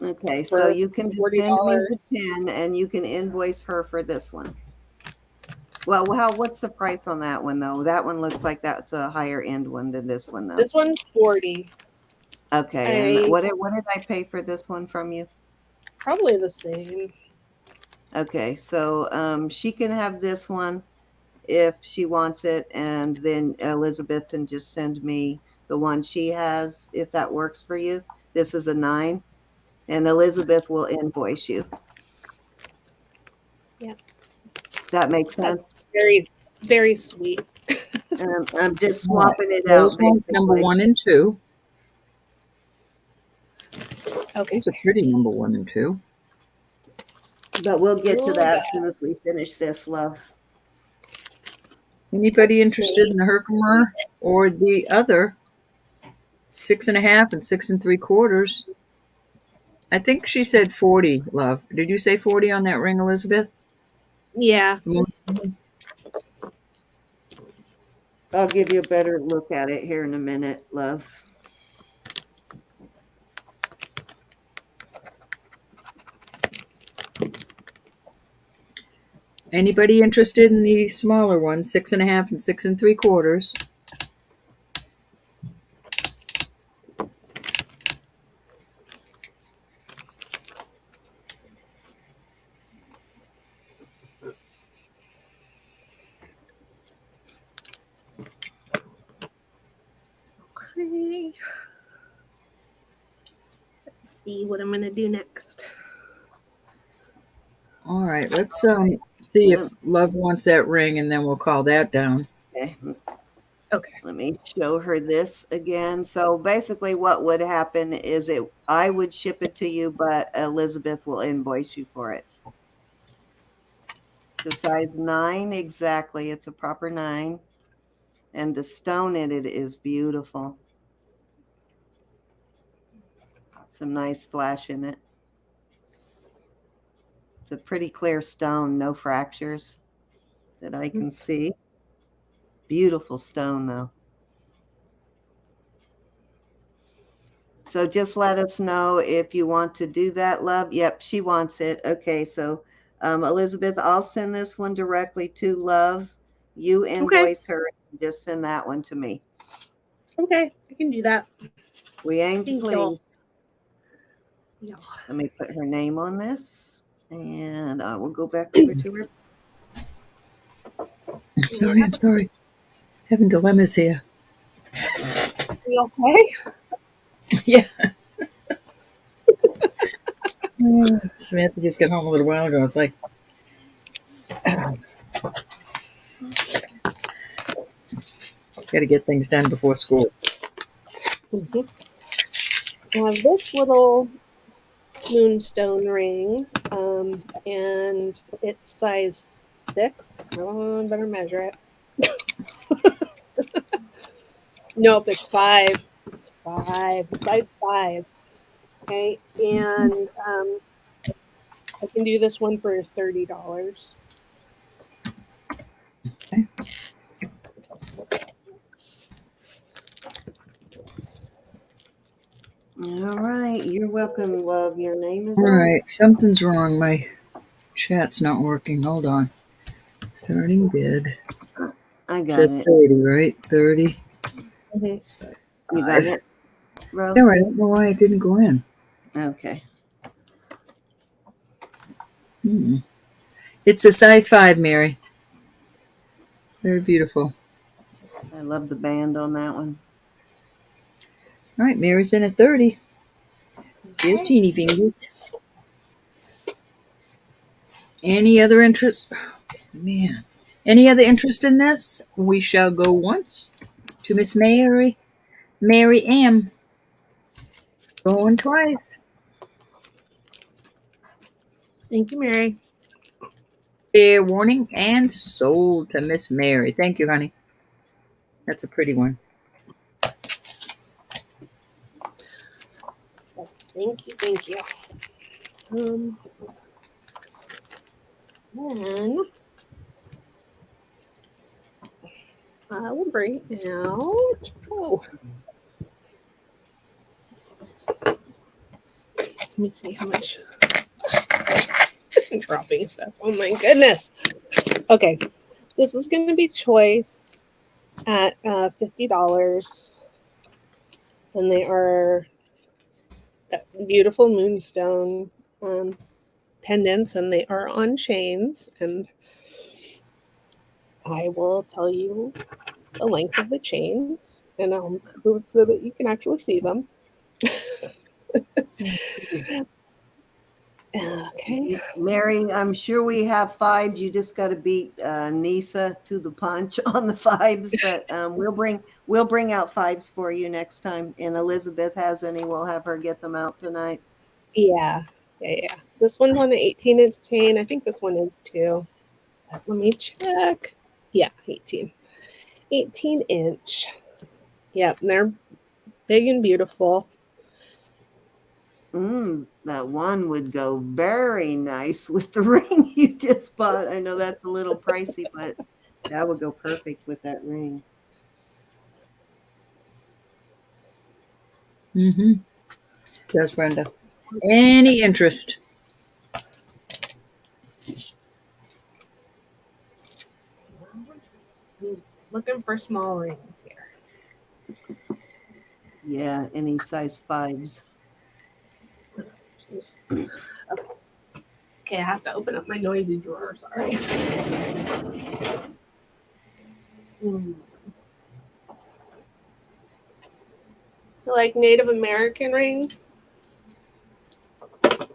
S1: Okay, so
S3: for
S1: you can just send me
S3: $40.
S1: the 10 and you can invoice her for this one. Well, what's the price on that one though? That one looks like that's a higher end one than this one though.
S3: This one's 40.
S1: Okay, and what did I pay for this one from you?
S3: Probably the same.
S1: Okay, so she can have this one if she wants it, and then Elizabeth can just send me the one she has if that works for you. This is a 9, and Elizabeth will invoice you.
S3: Yeah.
S1: That makes sense.
S3: That's very, very sweet.
S1: I'm just
S2: All right.
S1: swapping it
S2: Rose
S1: out
S2: wants number
S1: basically.
S2: 1 and 2.
S3: Okay.
S2: It's a pretty number 1 and 2.
S1: But we'll get to
S3: Oh,
S1: that
S3: God.
S1: as soon as we finish this, love.
S2: Anybody interested in the Herkimer or the other 6.5 and 6 3/4? I think she said 40, love. Did you say 40 on that ring, Elizabeth?
S3: Yeah.
S1: I'll give you a better look at it here in a minute, love.
S2: Anybody interested in the smaller one, 6.5 and 6 3/4?
S3: Okay. Let's see what I'm going to do next.
S2: All right, let's see if Love wants that ring, and then we'll call that down.
S1: Okay.
S3: Okay.
S1: Let me show her this again. So basically what would happen is I would ship it to you, but Elizabeth will invoice you for it. It's a size 9 exactly. It's a proper 9. And the stone in it is beautiful. Some nice flash in it. It's a pretty clear stone, no fractures that I can see. Beautiful stone, though. So just let us know if you want to do that, love. Yep, she wants it. Okay, so Elizabeth, I'll send this one directly to Love. You
S3: Okay.
S1: invoice her and just send that one to me.
S3: Okay, I can do that.
S1: We aim to
S3: Thank y'all.
S1: please.
S3: Yeah.
S1: Let me put her name on this, and I will go back over to her.
S2: I'm sorry. Having dilemmas here.
S3: You okay?
S2: Yeah. Samantha just got home a little while ago. It's like, got to get things done before school.
S3: Mm-hmm. I have this little Moonstone ring, and it's size 6. Oh, I better measure it. Nope, it's 5. It's 5. Size 5. Okay, and I can do this one for $30.
S2: Okay.
S1: All right, you're welcome, Love. Your name is
S2: All
S1: on.
S2: right, something's wrong. My chat's not working. Hold on. Starting bid.
S1: I got
S2: Said
S1: it.
S2: 30, right? 30.
S3: Mm-hmm.
S1: You got it, Love?
S2: No, I don't know why it didn't go in.
S1: Okay.
S2: It's a size 5, Mary. Very beautiful.
S1: I love the band on that one.
S2: All right, Mary's in at 30. Here's
S3: Okay.
S2: Teeny Fingers. Any other interest? Man. Any other interest in this? We shall go once to Miss Mary. Mary M. Going twice.
S3: Thank you, Mary.
S2: Fair warning and sold to Miss Mary. Thank you, honey. That's a pretty one.
S3: Yes, thank you, thank you. Then I will bring out. Oh, let me see how much. Dropping stuff. Oh my goodness. Okay, this is going to be choice at $50, and they are beautiful Moonstone pendants, and they are on chains. And I will tell you the length of the chains, and I'll move so that you can actually see them. Okay.
S1: Mary, I'm sure we have 5s. You just got to beat Nisa to the punch on the 5s, but we'll bring out 5s for you next time. And Elizabeth has any, we'll have her get them out tonight.
S3: Yeah. This one's on an 18-inch chain. I think this one is too. Let me check. Yeah, 18. 18-inch. Yep, and they're big and beautiful.
S1: That one would go very nice with the ring you just bought. I know that's a little pricey, but that would go perfect with that ring.
S2: Yes, Brenda. Any interest?
S3: Looking for small rings here.
S1: Yeah, any size 5s.
S3: Okay, I have to open up my noisy drawer. Sorry. Like Native American rings. I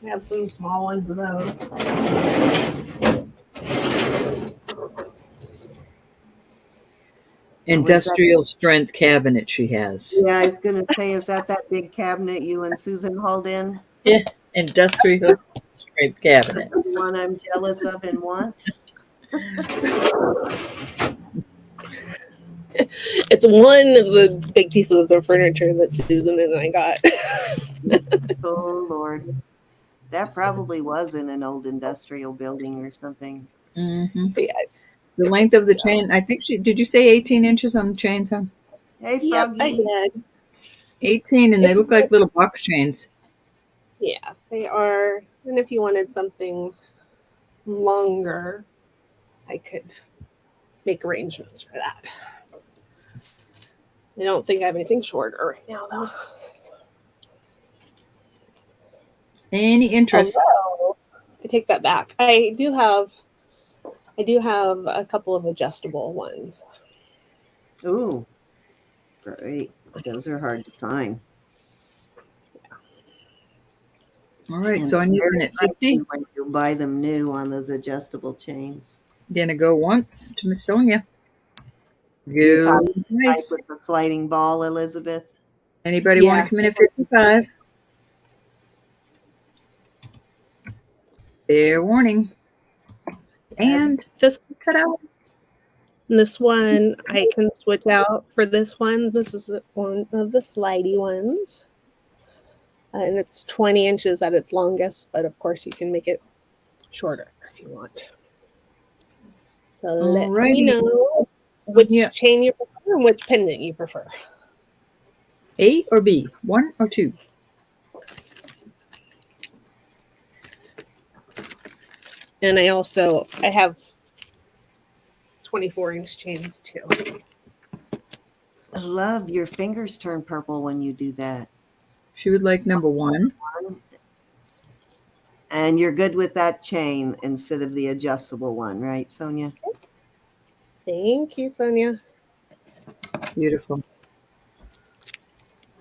S3: have some small ones of those.
S2: Industrial strength cabinet she has.
S1: Yeah, I was going to say, is that big cabinet you and Susan hauled in?
S2: Yeah. Industrial striped cabinet.
S1: The one I'm jealous of and want.
S3: It's one of the big pieces of furniture that Susan and I got.
S1: Oh, Lord. That probably was in an old industrial building or something.
S2: Hmm.
S3: Yeah.
S2: The length of the chain, I think did you say 18 inches on the chains, huh?
S1: Hey,
S3: Yep, I
S1: Froggy.
S3: did.
S2: 18, and they look like little box chains.
S3: Yeah, they are. And if you wanted something longer, I could make arrangements for that. I don't think I have anything shorter right now, though.
S2: Any interest?
S3: Although, I take that back. I do have a couple of adjustable ones.
S1: Ooh, great. Those are hard to find.
S2: All right,
S1: And
S2: so I'm using
S1: very
S2: it 50.
S1: pricey when you buy them new on those adjustable chains.
S2: Gonna go once to Miss Sonia.
S1: You
S2: Go
S1: type
S2: twice.
S1: with the sliding ball, Elizabeth.
S2: Anybody want
S3: Yeah.
S2: to come in at 55? Fair warning. And
S3: Just
S2: cut out.
S3: this one I can switch out for this one. This is one of the slidey ones. And it's 20 inches at its longest, but of course you can make it shorter if you want. So let me
S2: Alrighty.
S3: know which
S2: Yeah.
S3: chain you prefer and which pendant you prefer.
S2: A or B? 1 or 2?
S3: And I have 24-inch chains too.
S1: I love your fingers turn purple when you do that.
S2: She would like number 1.
S1: And you're good with that chain instead of the adjustable one, right, Sonia?
S3: Thank you, Sonia.
S2: Beautiful.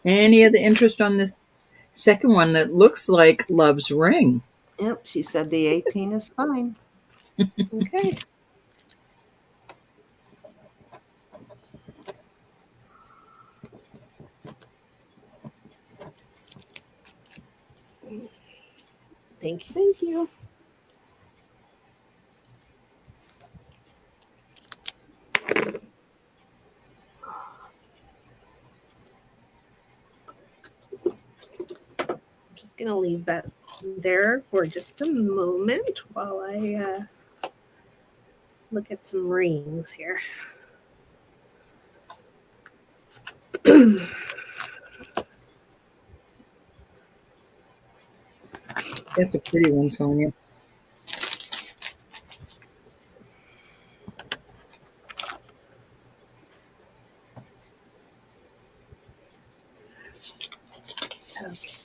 S2: Any other interest on this second one that looks like Love's Ring?
S1: Yep, she said the 18 is fine.
S3: Okay. Thank you. Thank you. I'm just going to leave that there for just a moment while I look at some rings here.
S2: That's a pretty one, Sonia.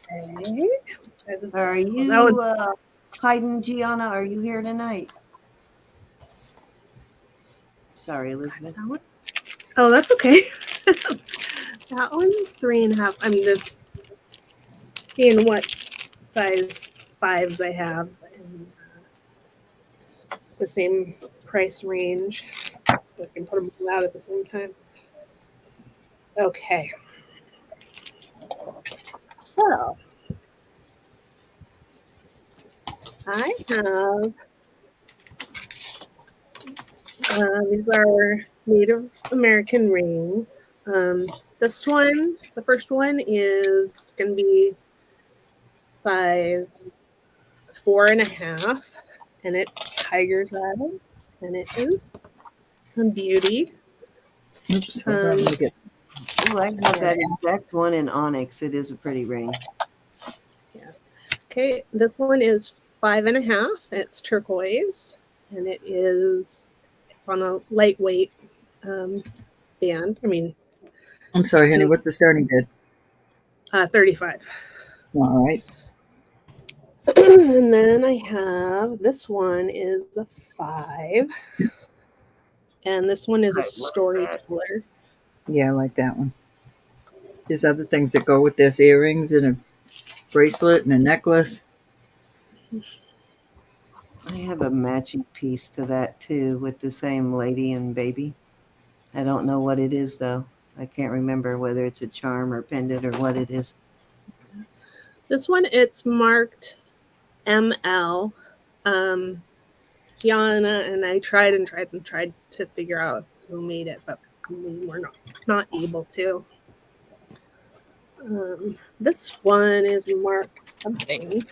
S3: Okay.
S1: Are
S3: That
S1: you,
S3: one-
S1: Hayden, Gianna, are you here tonight? Sorry, Elizabeth.
S3: that one? Oh, that's okay. That one's 3.5. I'm just seeing what size 5s I have in the same price range. So I can put them all out at the same time. Okay. So I have these are Native American rings. This one, the first one, is going to be size 4.5, and it's tiger's eye, and it is a beauty.
S2: Oops, hold on, let me get.
S1: Oh, I have that exact one in onyx. It is a pretty ring.
S3: Okay, this one is 5.5. It's turquoise, and it's on a lightweight band. I mean,
S2: I'm sorry, honey, what's the starting bid?
S3: 35.
S2: All right.
S3: And then I have this one is a 5, and this one is a storyteller.
S2: Yeah, I like that one. There's other things that go with this, earrings and a bracelet and a necklace.
S1: I have a matching piece to that too with the same lady and baby. I don't know what it is though. I can't remember whether it's a charm or pendant or what it is.
S3: This one, it's marked ML. Gianna and I tried to figure out who made it, but we were not able to. This one is marked something.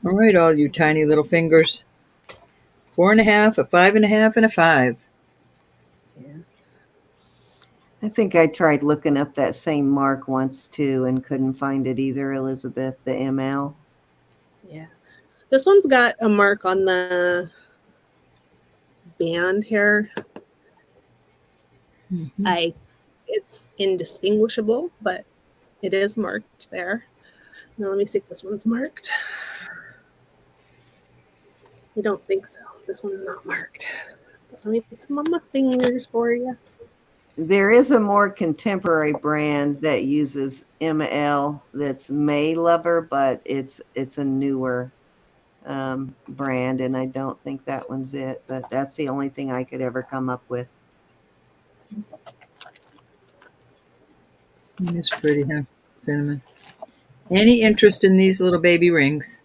S2: All right, all you tiny little fingers. 4.5, a 5.5, and a 5.
S1: I think I tried looking up that same mark once too and couldn't find it either, Elizabeth, the ML.
S3: Yeah. This one's got a mark on the band here.
S2: Mm-hmm.
S3: It's indistinguishable, but it is marked there. Now let me see if this one's marked. I don't think so. This one's not marked. Let me put them on my fingers for you.
S1: There is a more contemporary brand that uses ML that's May Lover, but it's a newer brand, and I don't think that one's it, but that's the only thing I could ever come up with.
S2: It's pretty, huh? Cinnamon. Any interest in these little baby rings?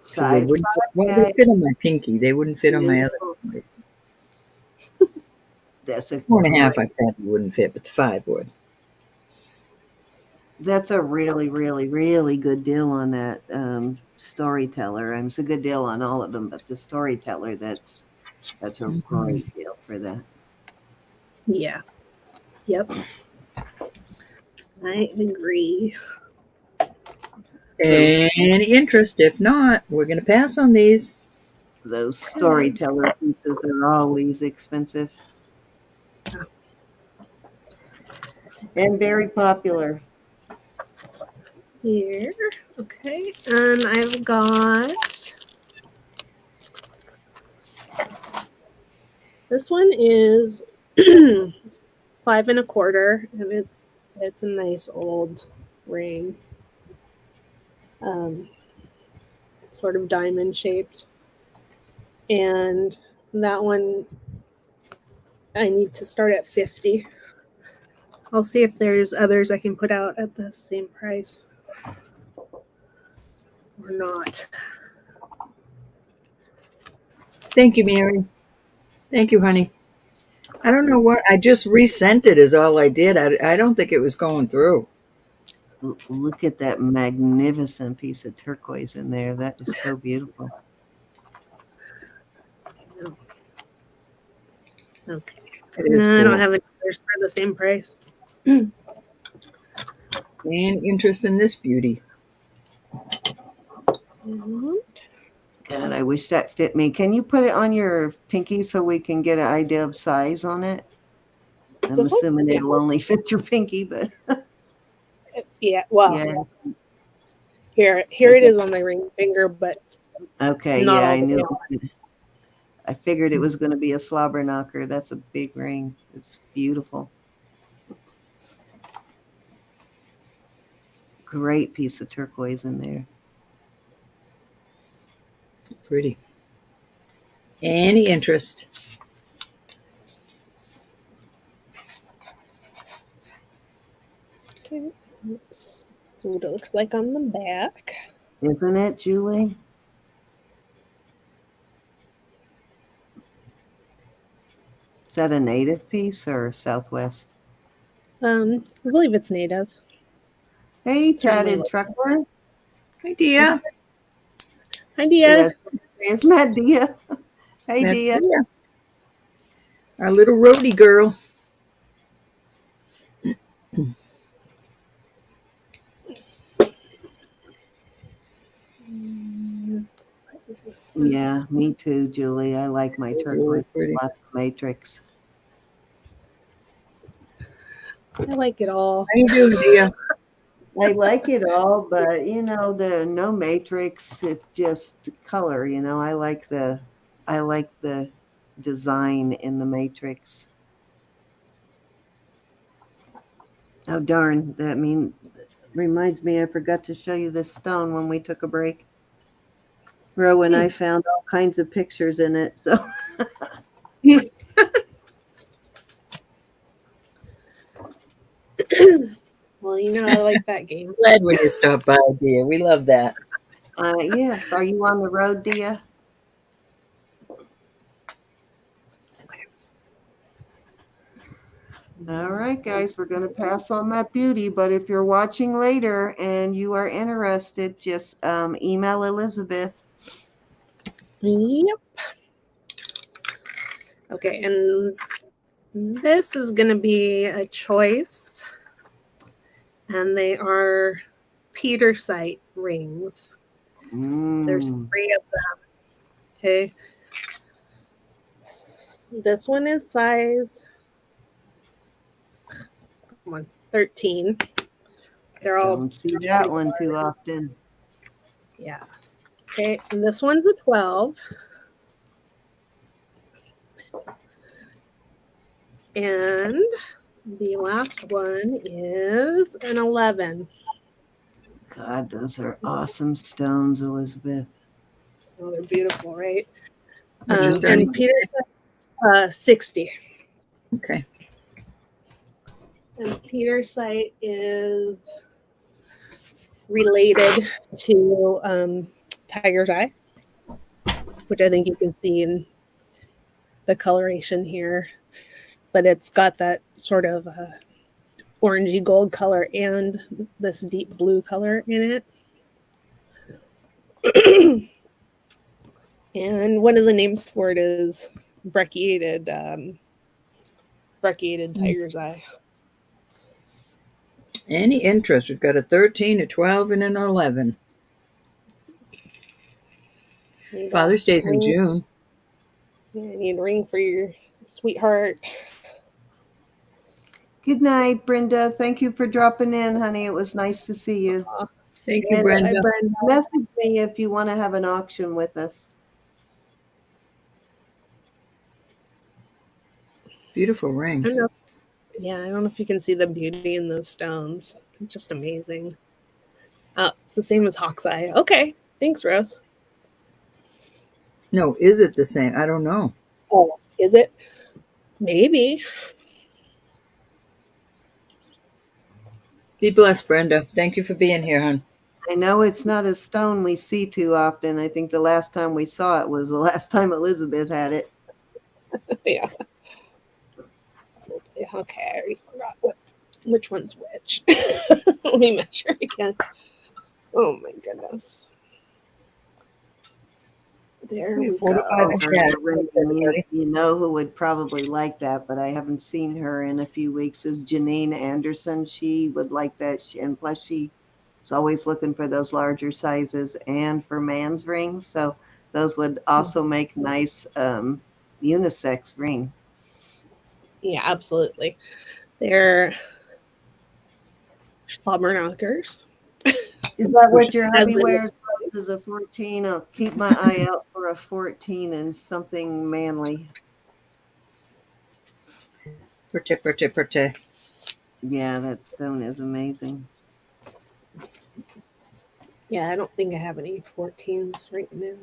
S2: Because they
S1: Size
S2: wouldn't, well,
S1: five,
S2: they fit on my pinky. They wouldn't fit on my other.
S1: that's a
S2: 4.5, I probably wouldn't fit, but the 5 would.
S1: that's a really, really, really good deal on that storyteller. It's a good deal on all of them, but the storyteller, that's a great deal for that.
S3: Yeah. Yep. I agree.
S2: Any interest? If not, we're going to pass on these.
S1: Those storyteller pieces are always expensive and very popular.
S3: Here. Okay. And I've got this one is 5 1/4, and it's a nice old ring. Sort of diamond shaped. And that one I need to start at 50. I'll see if there's others I can put out at the same price or not.
S2: Thank you, Mary. Thank you, honey. I don't know what. I just resent it is all I did. I don't think it was going through.
S1: Look at that magnificent piece of turquoise in there. That is so beautiful.
S3: Okay.
S2: It is
S3: No, I
S2: cool.
S3: don't have any others for the same price.
S2: And interest in this beauty.
S1: God, I wish that fit me. Can you put it on your pinky so we can get an idea of size on it? I'm
S3: This one?
S1: assuming
S3: Yeah.
S1: it'll only fit your pinky, but
S3: Yeah, well,
S1: yeah.
S3: here it is on my ring finger, but
S1: Okay,
S3: not
S1: yeah,
S3: all
S1: I
S3: the
S1: knew.
S3: way.
S1: I figured it was going to be a slobber knocker. That's a big ring. It's beautiful. Great piece of turquoise in there.
S2: Pretty. Any interest?
S3: Okay, let's see what it looks like on the back.
S1: Isn't it, Julie? Is that a native piece or Southwest?
S3: I believe it's native.
S1: Hey,
S3: Certainly
S1: tatted
S3: looks-
S1: trucker.
S2: Hi, Dia.
S3: Hi, Dia.
S1: Isn't that Dia? Hey,
S2: That's
S1: Dia.
S2: Dia. Our little roadie girl.
S3: Size is this one?
S1: Yeah, me too, Julie. I like my turquoise
S2: Pretty.
S1: black matrix.
S3: I like it all.
S2: How you doing, Dia?
S1: I like it all, but you know, the no matrix, it just color, you know. I like the design in the matrix. Oh darn, reminds me I forgot to show you this stone when we took a break. Ro and I found all kinds of pictures in it, so
S3: Well, you know, I like that game.
S2: Glad when you stopped by, dear. We love that.
S1: Yes. Are you on the road, Dia? All right, guys, we're going to pass on that beauty. But if you're watching later and you are interested, just email Elizabeth.
S3: Yep. Okay, and this is going to be a choice. And they are Petersite rings. There's 3 of them. Okay. This one is size 13. They're all
S1: Don't see that one too often.
S3: yeah. Okay, and this one's a 12. And the last one is an 11.
S1: God, those are awesome stones, Elizabeth.
S3: Oh, they're beautiful, right?
S2: What's your starting?
S3: And Peter, 60.
S2: Okay.
S3: And Petersite is related to tiger's eye, which I think you can see in the coloration here. But it's got that sort of orangey gold color and this deep blue color in it. And one of the names for it is brecciated tiger's eye.
S2: Any interest? We've got a 13, a 12, and an 11. Father's Day's in June.
S3: Yeah, you need a ring for your sweetheart.
S1: Good night, Brenda. Thank you for dropping in, honey. It was nice to see you.
S2: Thank you,
S1: And
S2: Brenda.
S1: message me if you want to have an auction with us.
S2: Beautiful rings.
S3: Yeah, I don't know if you can see the beauty in those stones. It's just amazing. Oh, it's the same as Hawk's Eye. Okay, thanks, Rose.
S2: No, is it the same? I don't know.
S3: Oh, is it? Maybe.
S2: Be blessed, Brenda. Thank you for being here, hon.
S1: I know it's not a stone we see too often. I think the last time we saw it was the last time Elizabeth had it.
S3: Yeah. Okay, I already forgot which one's which. Let me measure again. Oh my goodness. There we go.
S1: You know who would probably like that, but I haven't seen her in a few weeks, is Janine Anderson. She would like that. And plus she's always looking for those larger sizes and for man's rings. So those would also make nice unisex ring.
S3: Yeah, absolutely. They're slobber knockers.
S1: Is that what your hubby wears? Is a 14. I'll keep my eye out for a 14 and something manly.
S2: Pretty.
S1: Yeah, that stone is amazing.
S3: Yeah, I don't think I have any 14s right now.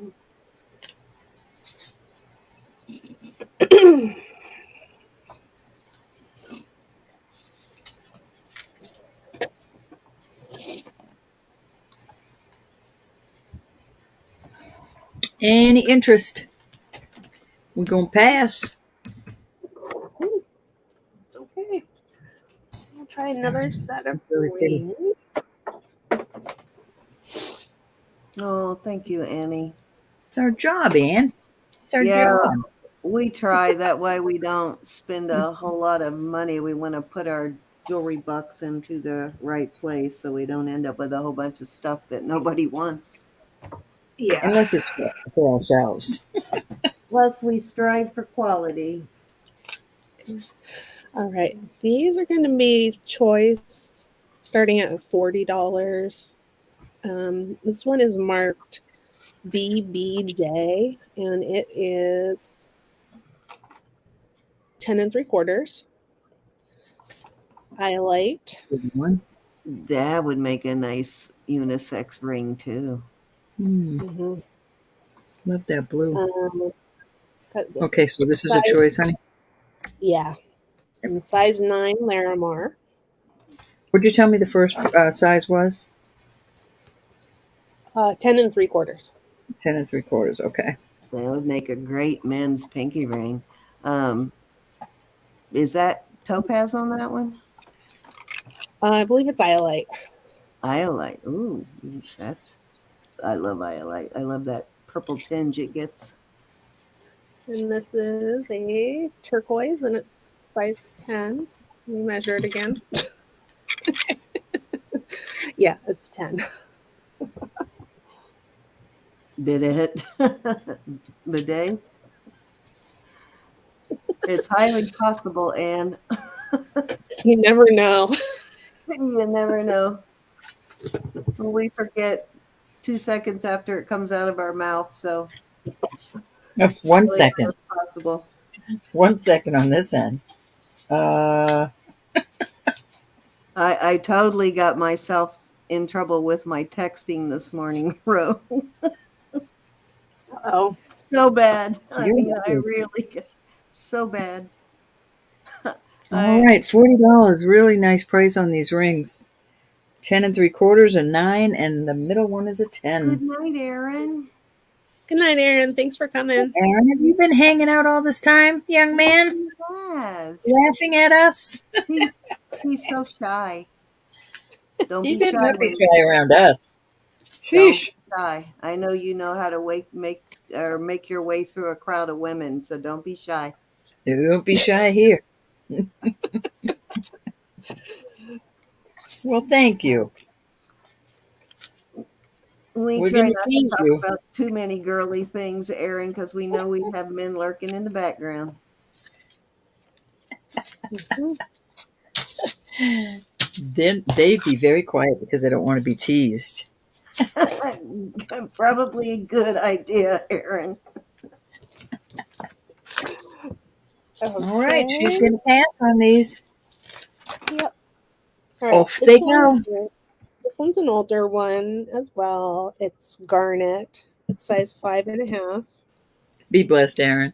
S2: Any interest? We're going to pass.
S3: It's okay. I'll try another set of
S2: Really pretty.
S3: rings.
S1: Oh, thank you, Annie.
S2: It's our job, Ann. It's our job.
S1: We try. That way we don't spend a whole lot of money. We want to put our jewelry bucks into the right place so we don't end up with a whole bunch of stuff that nobody wants.
S3: Yeah.
S2: Unless it's for ourselves.
S1: Plus, we strive for quality.
S3: All right. These are going to be choice starting at $40. This one is marked DBJ, and it is 10 3/4 highlight.
S1: That would make a nice unisex ring too.
S2: Love that blue.
S3: Okay,
S2: Okay, so this is a choice, honey?
S3: Yeah. And size 9 Larimar.
S2: Would you tell me the first size was?
S3: 10 3/4.
S2: 10 3/4. Okay.
S1: That would make a great men's pinky ring. Um, is that topaz on that one?
S3: I believe it's iolite.
S1: Iolite. Ooh, I love iolite. I love that purple tinge it gets.
S3: And this is a turquoise, and it's size 10. Let me measure it again. Yeah, it's 10.
S1: Did it hit bidet? It's highly possible, Anne.
S3: You never know.
S1: You never know. We forget 2 seconds after it comes out of our mouth, so
S2: Oh, 1
S1: really
S2: second.
S1: possible.
S2: 1 second on this end.
S1: I totally got myself in trouble with my texting this morning, Ro.
S3: Oh,
S1: So bad. I
S2: You're
S1: mean, I
S2: right.
S1: really got so bad.
S2: All right, $40. Really nice price on these rings. 10 3/4 and 9, and the middle one is a 10.
S1: Good night, Aaron.
S3: good night, Aaron. Thanks for coming.
S2: Aaron, have you been hanging out all this time, young man?
S1: Yes.
S2: Laughing at us?
S1: He's so shy. Don't
S2: He
S1: be
S2: did
S1: shy.
S2: not be shy around us.
S1: Don't
S2: Sheesh.
S1: be shy. I know you know how to make your way through a crowd of women, so don't be shy.
S2: Don't be shy here. Well, thank you.
S1: We
S2: We're
S1: try
S2: going to
S1: not to
S2: tease
S1: talk
S2: you.
S1: about too many girly things, Aaron, because we know we have men lurking in the background.
S3: Mhm.
S2: Then they'd be very quiet because they don't want to be teased.
S1: Probably a good idea, Aaron.
S2: All right, she's
S3: Okay.
S2: going to pass on these.
S3: Yep. All right.
S2: Off they go.
S3: This one's an older one as well. It's garnet. It's size 5.5.
S2: Be blessed, Aaron.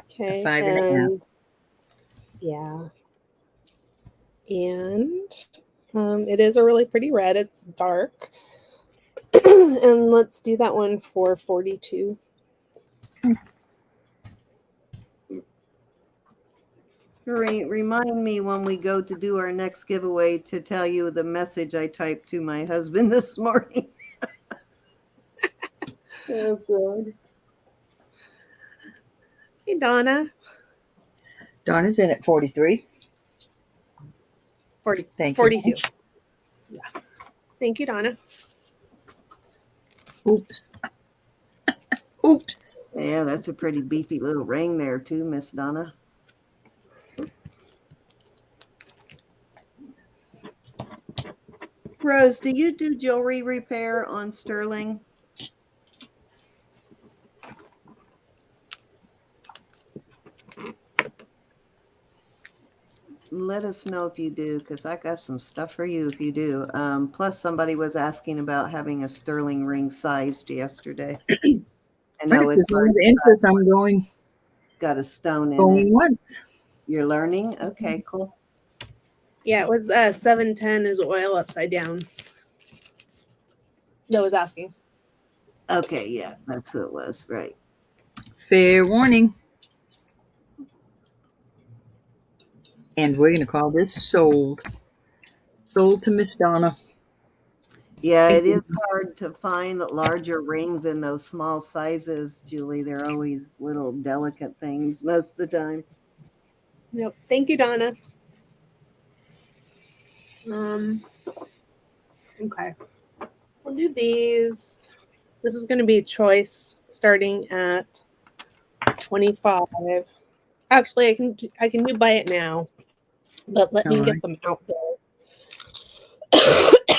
S3: Okay.
S2: 5.5.
S3: And yeah. And it is a really pretty red. It's dark. And let's do that one for 42.
S1: Remind me when we go to do our next giveaway to tell you the message I typed to my husband this morning. Oh, God.
S3: Hey, Donna.
S2: Donna's in at 43.
S3: 40,
S2: Thank
S3: 42.
S2: you.
S3: Yeah. Thank you, Donna.
S2: Oops. Oops.
S1: Yeah, that's a pretty beefy little ring there, too, Miss Donna. Rose, do you do jewelry repair on sterling? Let us know if you do, because I got some stuff for you if you do. Plus, somebody was asking about having a sterling ring sized yesterday. I
S2: But
S1: know
S2: if
S1: it's
S2: there's one of interest, I'm
S1: got a stone in it.
S2: going once.
S1: You're learning? Okay, cool.
S3: Yeah, it was 710 is oil upside down. That was asking.
S1: Okay, yeah, that's who it was, right.
S2: Fair warning. And we're going to call this sold. Sold to Miss Donna.
S1: Yeah, it is hard to find larger rings in those small sizes, Julie. They're always little delicate things most of the time.
S3: Yep. Thank you, Donna. Okay. We'll do these. This is going to be choice starting at 25. Actually, I can do buy it now, but let me
S2: All
S3: get
S2: right.
S3: them out there.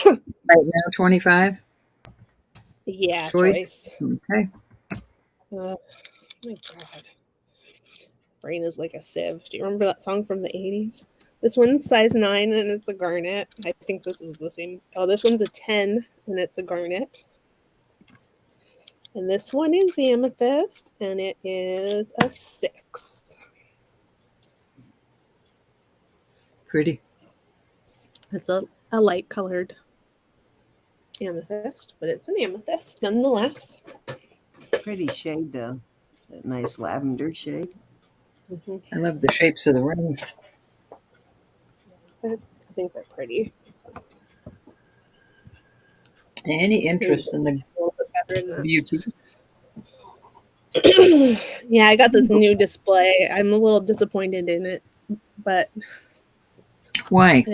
S2: Right now, 25.
S3: Yeah,
S2: Choice.
S3: choice.
S2: Okay.
S3: My God, brain is like a sieve. Do you remember that song from the 80s? This one's size 9 and it's a garnet. I think this is the same. Oh, this one's a 10 and it's a garnet. And this one is amethyst and it is a 6.
S2: Pretty.
S3: It's a light colored amethyst, but it's an amethyst nonetheless.
S1: Pretty shade though. That nice lavender shade.
S3: Mm-hmm.
S2: I love the shapes of the rings.
S3: I think they're pretty.
S2: Any interest in the
S3: A little bit better than
S2: beauties?
S3: that. Yeah, I got this new display. I'm a little disappointed in it, but
S2: Why?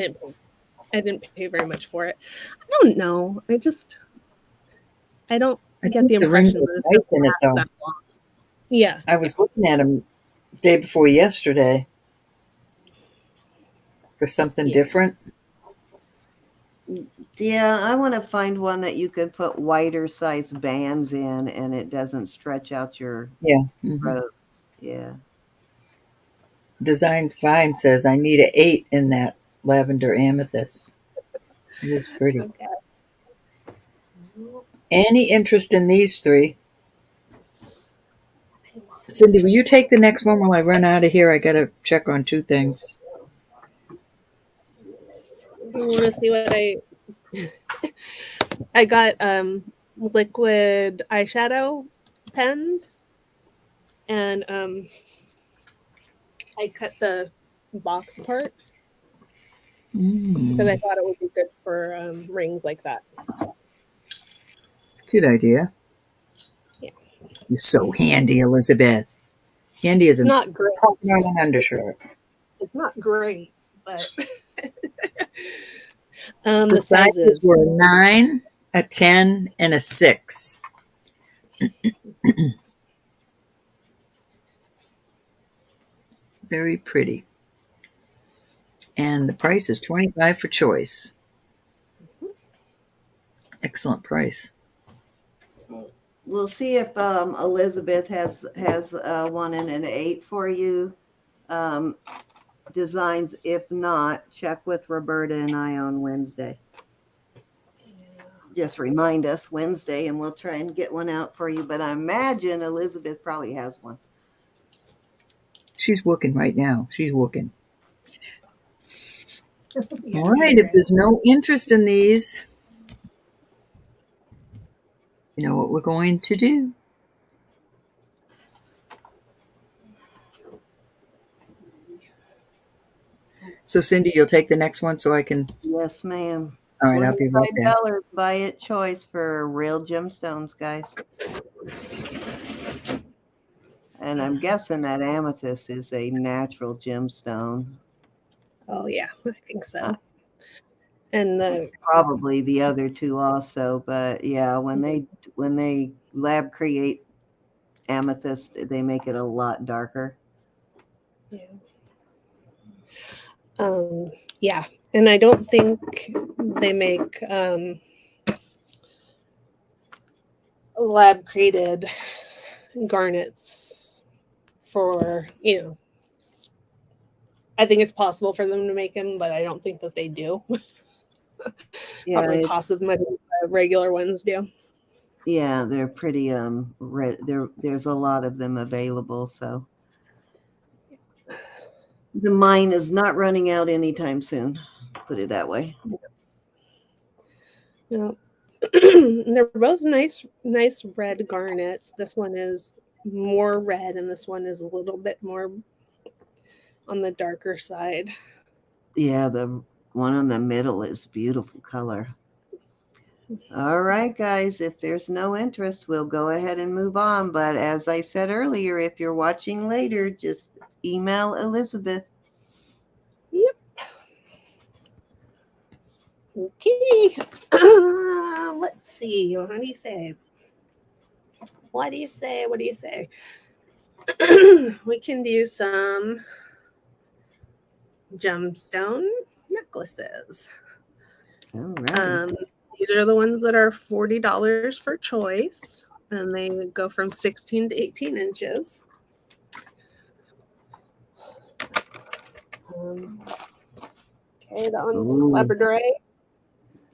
S3: I didn't pay very much for it. I don't know. I don't
S2: I
S3: get
S2: think
S3: the
S2: the rings
S3: impression
S2: are
S3: that it's
S2: nice
S3: going
S2: in
S3: to
S2: it,
S3: last
S2: though.
S3: that long. Yeah.
S2: I was looking at them day before yesterday for something
S3: Yeah.
S2: different.
S1: Yeah, I want to find one that you could put wider size bands in and it doesn't stretch out your
S2: Yeah. Mhm.
S1: throats. Yeah.
S2: Design Fine says I need an 8 in that lavender amethyst. It is pretty.
S3: Okay.
S2: Any interest in these three? Cindy, will you take the next one while I run out of here? I got to check on 2 things.
S3: You want to see what I got? Liquid eyeshadow pens, and I cut the box apart because I thought it would be good for rings like that.
S2: It's a good idea.
S3: Yeah.
S2: You're so handy, Elizabeth. Handy as
S3: It's
S2: a
S3: not great.
S2: partner on an undershirt.
S3: It's not great, but
S2: The
S3: the
S2: sizes
S3: sizes.
S2: were a 9, a 10, and a 6. Very pretty. And the price is $25 for choice. Excellent price.
S1: We'll see if Elizabeth has one in an 8 for you. Designs. If not, check with Roberta and I on Wednesday. Just remind us Wednesday and we'll try and get one out for you. But I imagine Elizabeth probably has one.
S2: She's working right now. She's working.
S3: Yeah,
S2: All right. If there's no interest in these, you know what we're going to do. So, Cindy, you'll take the next one so I can.
S1: Yes, ma'am.
S2: All right. I'll be right back.
S1: $25 buy it choice for real gemstones, guys. And I'm guessing that amethyst is a natural gemstone.
S3: Oh yeah, I think so. And
S1: Probably the other two also, but yeah, when they lab create amethyst, they make it a lot darker.
S3: yeah, and I don't think they make lab created garnets for, I think it's possible for them to make them, but I don't think that they do.
S1: Yeah,
S3: Probably cost as much as the regular ones do.
S1: Yeah, they're pretty red. There's a lot of them available, so the mine is not running out anytime soon. Put it that way.
S3: Yeah. They're both nice red garnets. This one is more red and this one is a little bit more on the darker side.
S1: Yeah, the one in the middle is beautiful color. All right, guys, if there's no interest, we'll go ahead and move on. But as I said earlier, if you're watching later, just email Elizabeth.
S3: Yep. Okay. Let's see. What do you say? What do you say? What do you say? We can do some gemstone necklaces.
S1: All right.
S3: These are the ones that are $40 for choice, and they go from 16 to 18 inches. Okay, that one's Labradorite.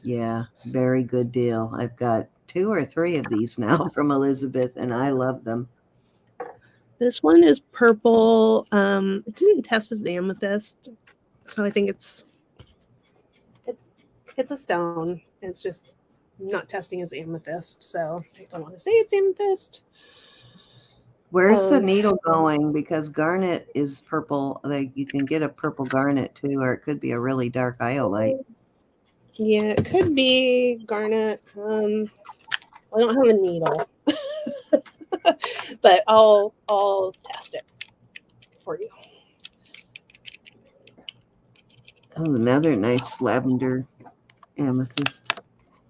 S1: Yeah, very good deal. I've got 2 or 3 of these now from Elizabeth, and I love them.
S3: This one is purple. It didn't test as amethyst, so I think it's It's a stone. It's just not testing as amethyst, so I don't want to say it's amethyst.
S1: Where's the needle going? Because garnet is purple. Like you can get a purple garnet too, or it could be a really dark iolite.
S3: Yeah, it could be garnet. I don't have a needle, but I'll test it for you.
S1: Oh, another nice lavender amethyst.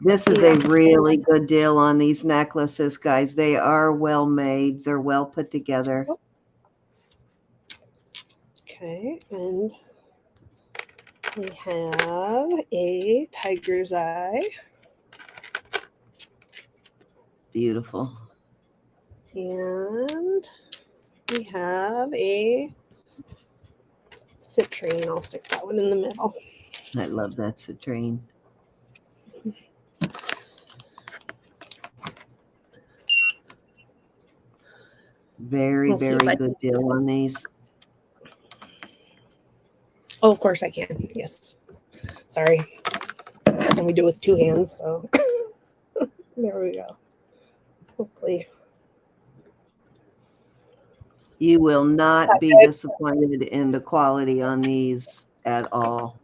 S1: This is a really good deal on these necklaces, guys. They are well made. They're well put together.
S3: Okay, and we have a tiger's eye.
S1: Beautiful.
S3: And we have a citrine. I'll stick that one in the middle.
S1: I love that citrine. Very, very good deal on these.
S3: Oh, of course I can. Yes. Sorry. And we do it with two hands, so there we go. Hopefully.
S1: You will not be disappointed in the quality on these at all.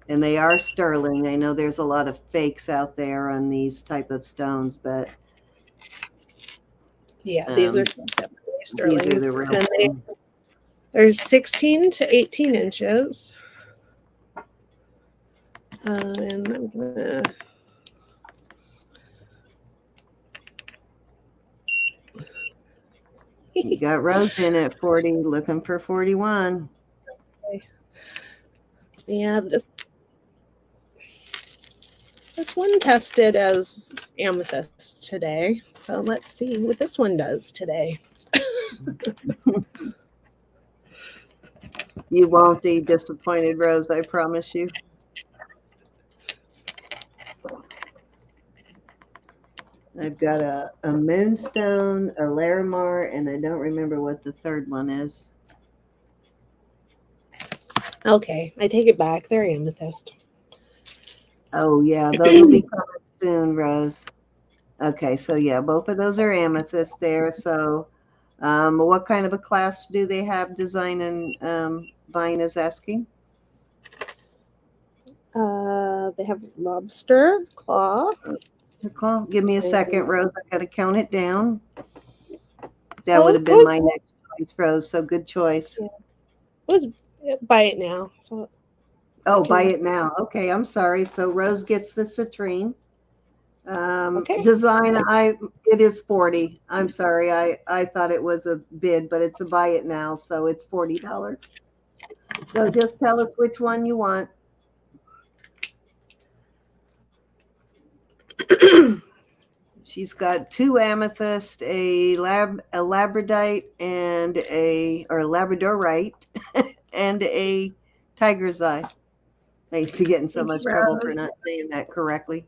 S1: And they are sterling. I know there's a lot of fakes out there on these type of stones, but
S3: yeah, these are definitely sterling.
S1: These are the real thing.
S3: There's 16 to 18 inches. And I'm gonna
S1: you got Rose in at 40, looking for 41.
S3: Okay. Yeah, this one tested as amethyst today. So let's see what this one does today.
S1: You won't be disappointed, Rose, I promise you. I've got a Moonstone, a Larimar, and I don't remember what the third one is.
S3: Okay, I take it back. They're amethyst.
S1: Oh, yeah, those will be coming soon, Rose. Okay, so yeah, both of those are amethyst there. So what kind of a class do they have? Design and Vine is asking.
S3: They have lobster claw.
S1: Claw. Give me a second, Rose. I got to count it down. That would have been my next choice, Rose. So good choice.
S3: Yeah. It was buy it now. So
S1: buy it now. Okay, I'm sorry. So Rose gets the citrine.
S3: Okay.
S1: Design, it is 40. I'm sorry. I thought it was a bid, but it's a buy it now, so it's $40. So just tell us which one you want. She's got two amethyst, a labradorite and or labradorite and a tiger's eye. I used to get in so much trouble for not saying that correctly.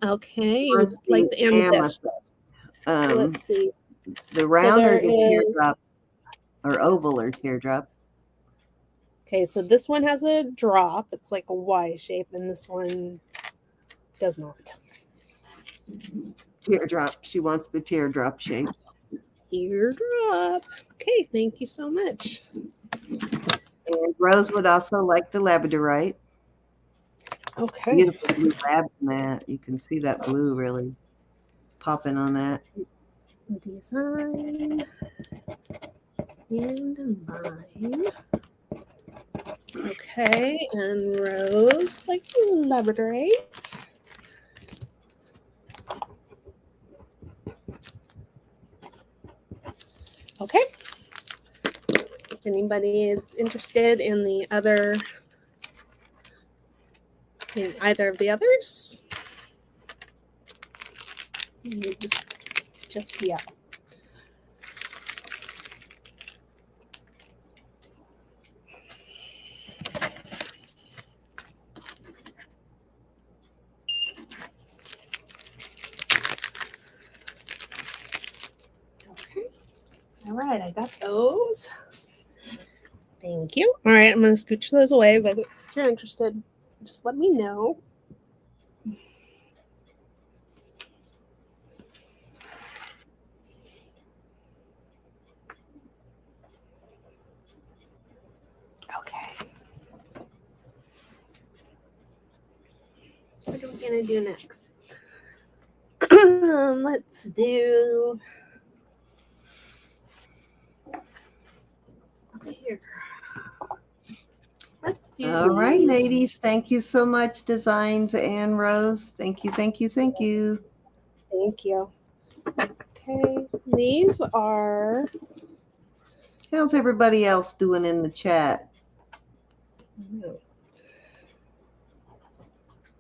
S3: Okay, you would like the amethyst.
S1: Let's
S3: see.
S1: The round or the teardrop, or oval or teardrop.
S3: Okay, so this one has a drop. It's like a Y shape, and this one does not.
S1: Teardrop. She wants the teardrop shape.
S3: Teardrop. Okay, thank you so much.
S1: And Rose would also like the labradorite.
S3: Okay.
S1: Beautiful blue lab mat. You can see that blue really popping on that.
S3: Design and Vine. Okay, and Rose like Labradorite. Okay. If anybody is interested in the other, in either of the others, you just yeah. All right. right, I got those. Thank you. All right, I'm going to scooch those away, but if you're interested, just let me know. Okay. What are we going to do next? Let's do here. Let's do
S1: All right,
S3: these.
S1: ladies. Thank you so much, Designs and Rose. Thank you, thank you, thank you.
S3: Thank you. Okay, these are
S1: How's everybody else doing in the chat?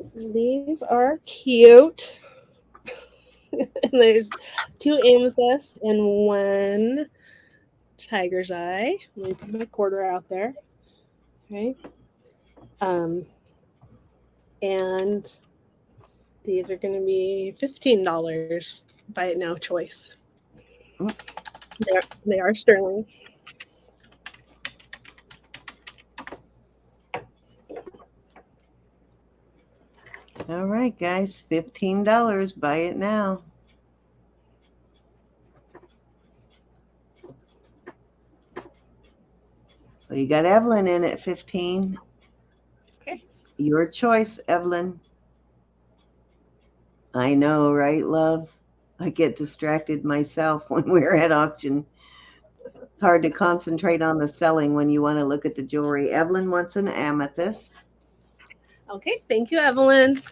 S3: so these are cute. And there's 2 amethyst and 1 tiger's eye. Let me put my quarter out there. Okay. And these are going to be $15. Buy it now choice. They are sterling.
S1: All right, guys, $15. Buy it now. Well, you got Evelyn in at 15.
S3: Okay.
S1: Your choice, Evelyn. I know, right, love? I get distracted myself when we're at auction. Hard to concentrate on the selling when you want to look at the jewelry. Evelyn wants an amethyst.
S3: Okay. Thank you, Evelyn.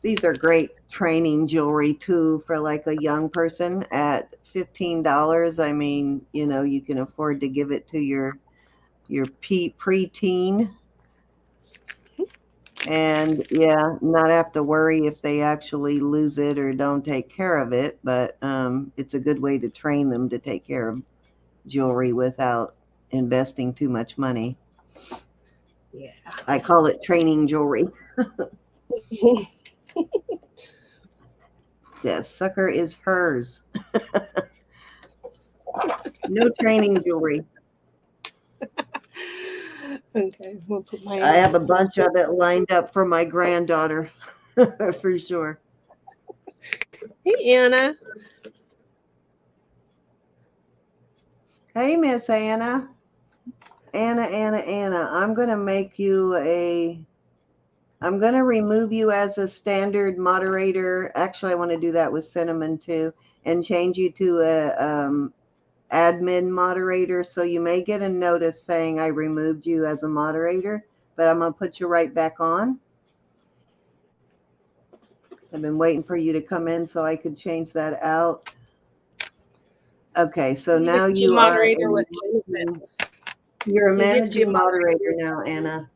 S1: These are great training jewelry too for like a young person at $15. I mean, you know, you can afford to give it to your preteen, and yeah, not have to worry if they actually lose it or don't take care of it. But it's a good way to train them to take care of jewelry without investing too much money.
S3: Yeah.
S1: I call it training jewelry. Yes, sucker is hers. No training jewelry.
S3: Okay, we'll put my.
S1: I have a bunch of it lined up for my granddaughter, for sure.
S3: Hey, Anna.
S1: Hey, Miss Anna. Anna, I'm going to make you I'm going to remove you as a standard moderator. Actually, I want to do that with Cinnamon too, and change you to a admin moderator. So you may get a notice saying I removed you as a moderator, but I'm going to put you right back on. I've been waiting for you to come in so I could change that out. Okay, so now you are
S3: with
S1: you're a
S3: You get to be a
S1: managing moderator now, Anna.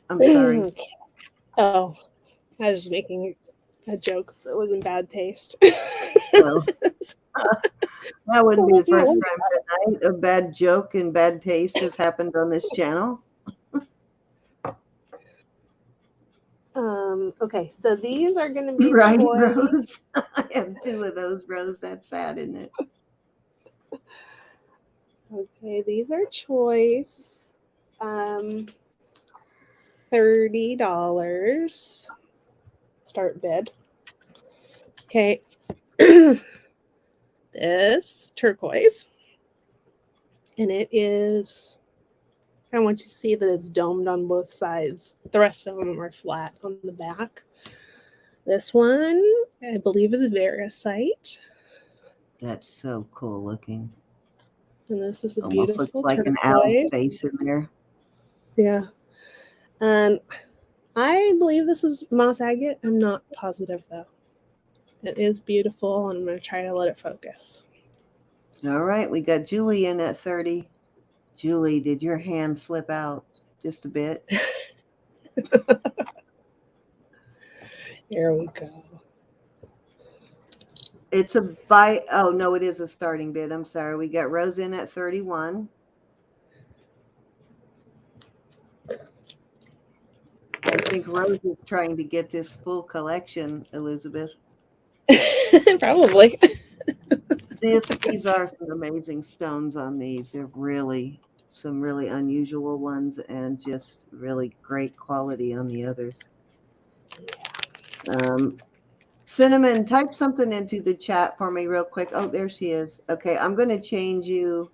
S1: I'm sorry.
S3: Oh, I was making a joke that was in bad taste.
S1: So, that wouldn't be the
S3: So,
S1: first time tonight. A bad joke and bad taste has happened on this channel.
S3: Okay, so these are going to be
S1: Right,
S3: choice.
S1: Rose? I have 2 of those, Rose. That's sad, isn't it?
S3: Okay, these are choice. $30 start bid. Okay. This turquoise, and it is, I want you to see that it's domed on both sides. The rest of them are flat on the back. This one, I believe, is a Veracite.
S1: That's so cool looking.
S3: And this is a
S1: Almost
S3: beautiful
S1: looks like
S3: turquoise.
S1: an owl's face in there.
S3: Yeah. And I believe this is moss agate. I'm not positive, though. It is beautiful, and I'm going to try to let it focus.
S1: All right, we got Julie in at 30. Julie, did your hand slip out just a bit?
S3: Here we go.
S1: It's a buy. Oh, no, it is a starting bid. I'm sorry. We got Rose in at 31. I think Rose is trying to get this full collection, Elizabeth.
S3: Probably.
S1: These are some amazing stones on these. They're really some really unusual ones and just really great quality on the others. Cinnamon, type something into the chat for me real quick. Oh, there she is. Okay, I'm going to change you.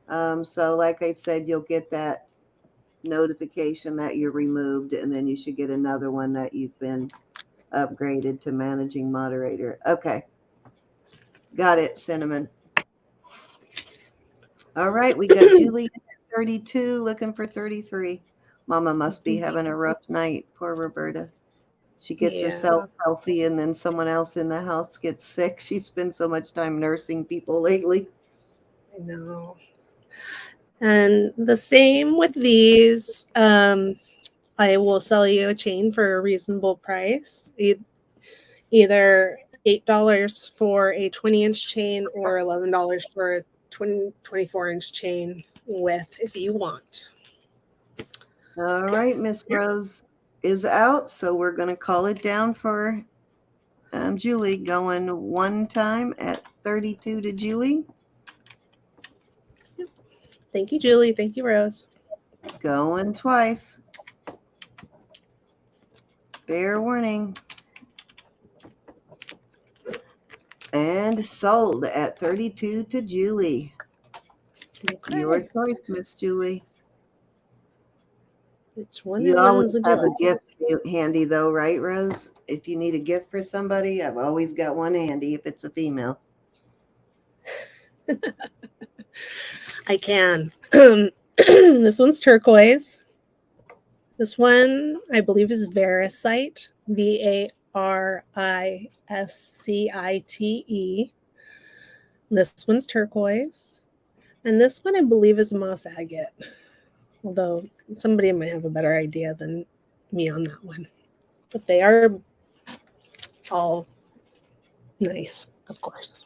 S1: So like I said, you'll get that notification that you're removed, and then you should get another one that you've been upgraded to managing moderator. Okay. Got it, Cinnamon. All right, we got Julie at 32, looking for 33. Mama must be having a rough night. Poor Roberta. She gets herself healthy, and then someone else in the house gets sick. She spends so much time nursing people lately.
S3: I know. And the same with these. I will sell you a chain for a reasonable price. Either $8 for a 20-inch chain or $11 for a 24-inch chain with, if you want.
S1: All right, Miss Rose is out, so we're going to call it down for Julie. Going one time at 32 to Julie.
S3: Thank you, Julie. Thank you, Rose.
S1: Going twice. Fair warning. And sold at 32 to Julie.
S3: Okay.
S1: Your choice, Miss Julie.
S3: Which one
S1: You always
S3: would
S1: have
S3: you
S1: a gift handy, though, right, Rose? If you need a gift for somebody, I've always got one handy if it's a female.
S3: I can. This one's turquoise. This one, I believe, is Variscite. Variscite. This one's turquoise. And this one, I believe, is moss agate. Although somebody might have a better idea than me on that one. But they are all nice, of course.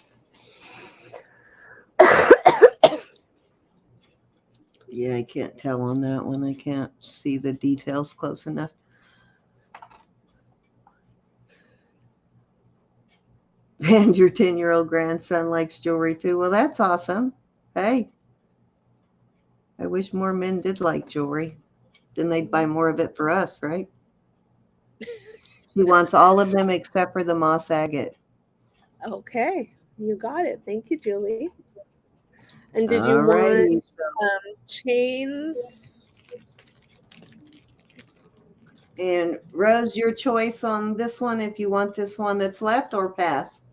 S1: Yeah, I can't tell on that one. I can't see the details close enough. And your 10-year-old grandson likes jewelry too. Well, that's awesome. Hey, I wish more men did like jewelry. Then they'd buy more of it for us, right? He wants all of them except for the moss agate.
S3: Okay, you got it. Thank you, Julie. And did you
S1: Alrighty,
S3: want chains?
S1: And Rose, your choice on this one, if you want this one that's left or pass.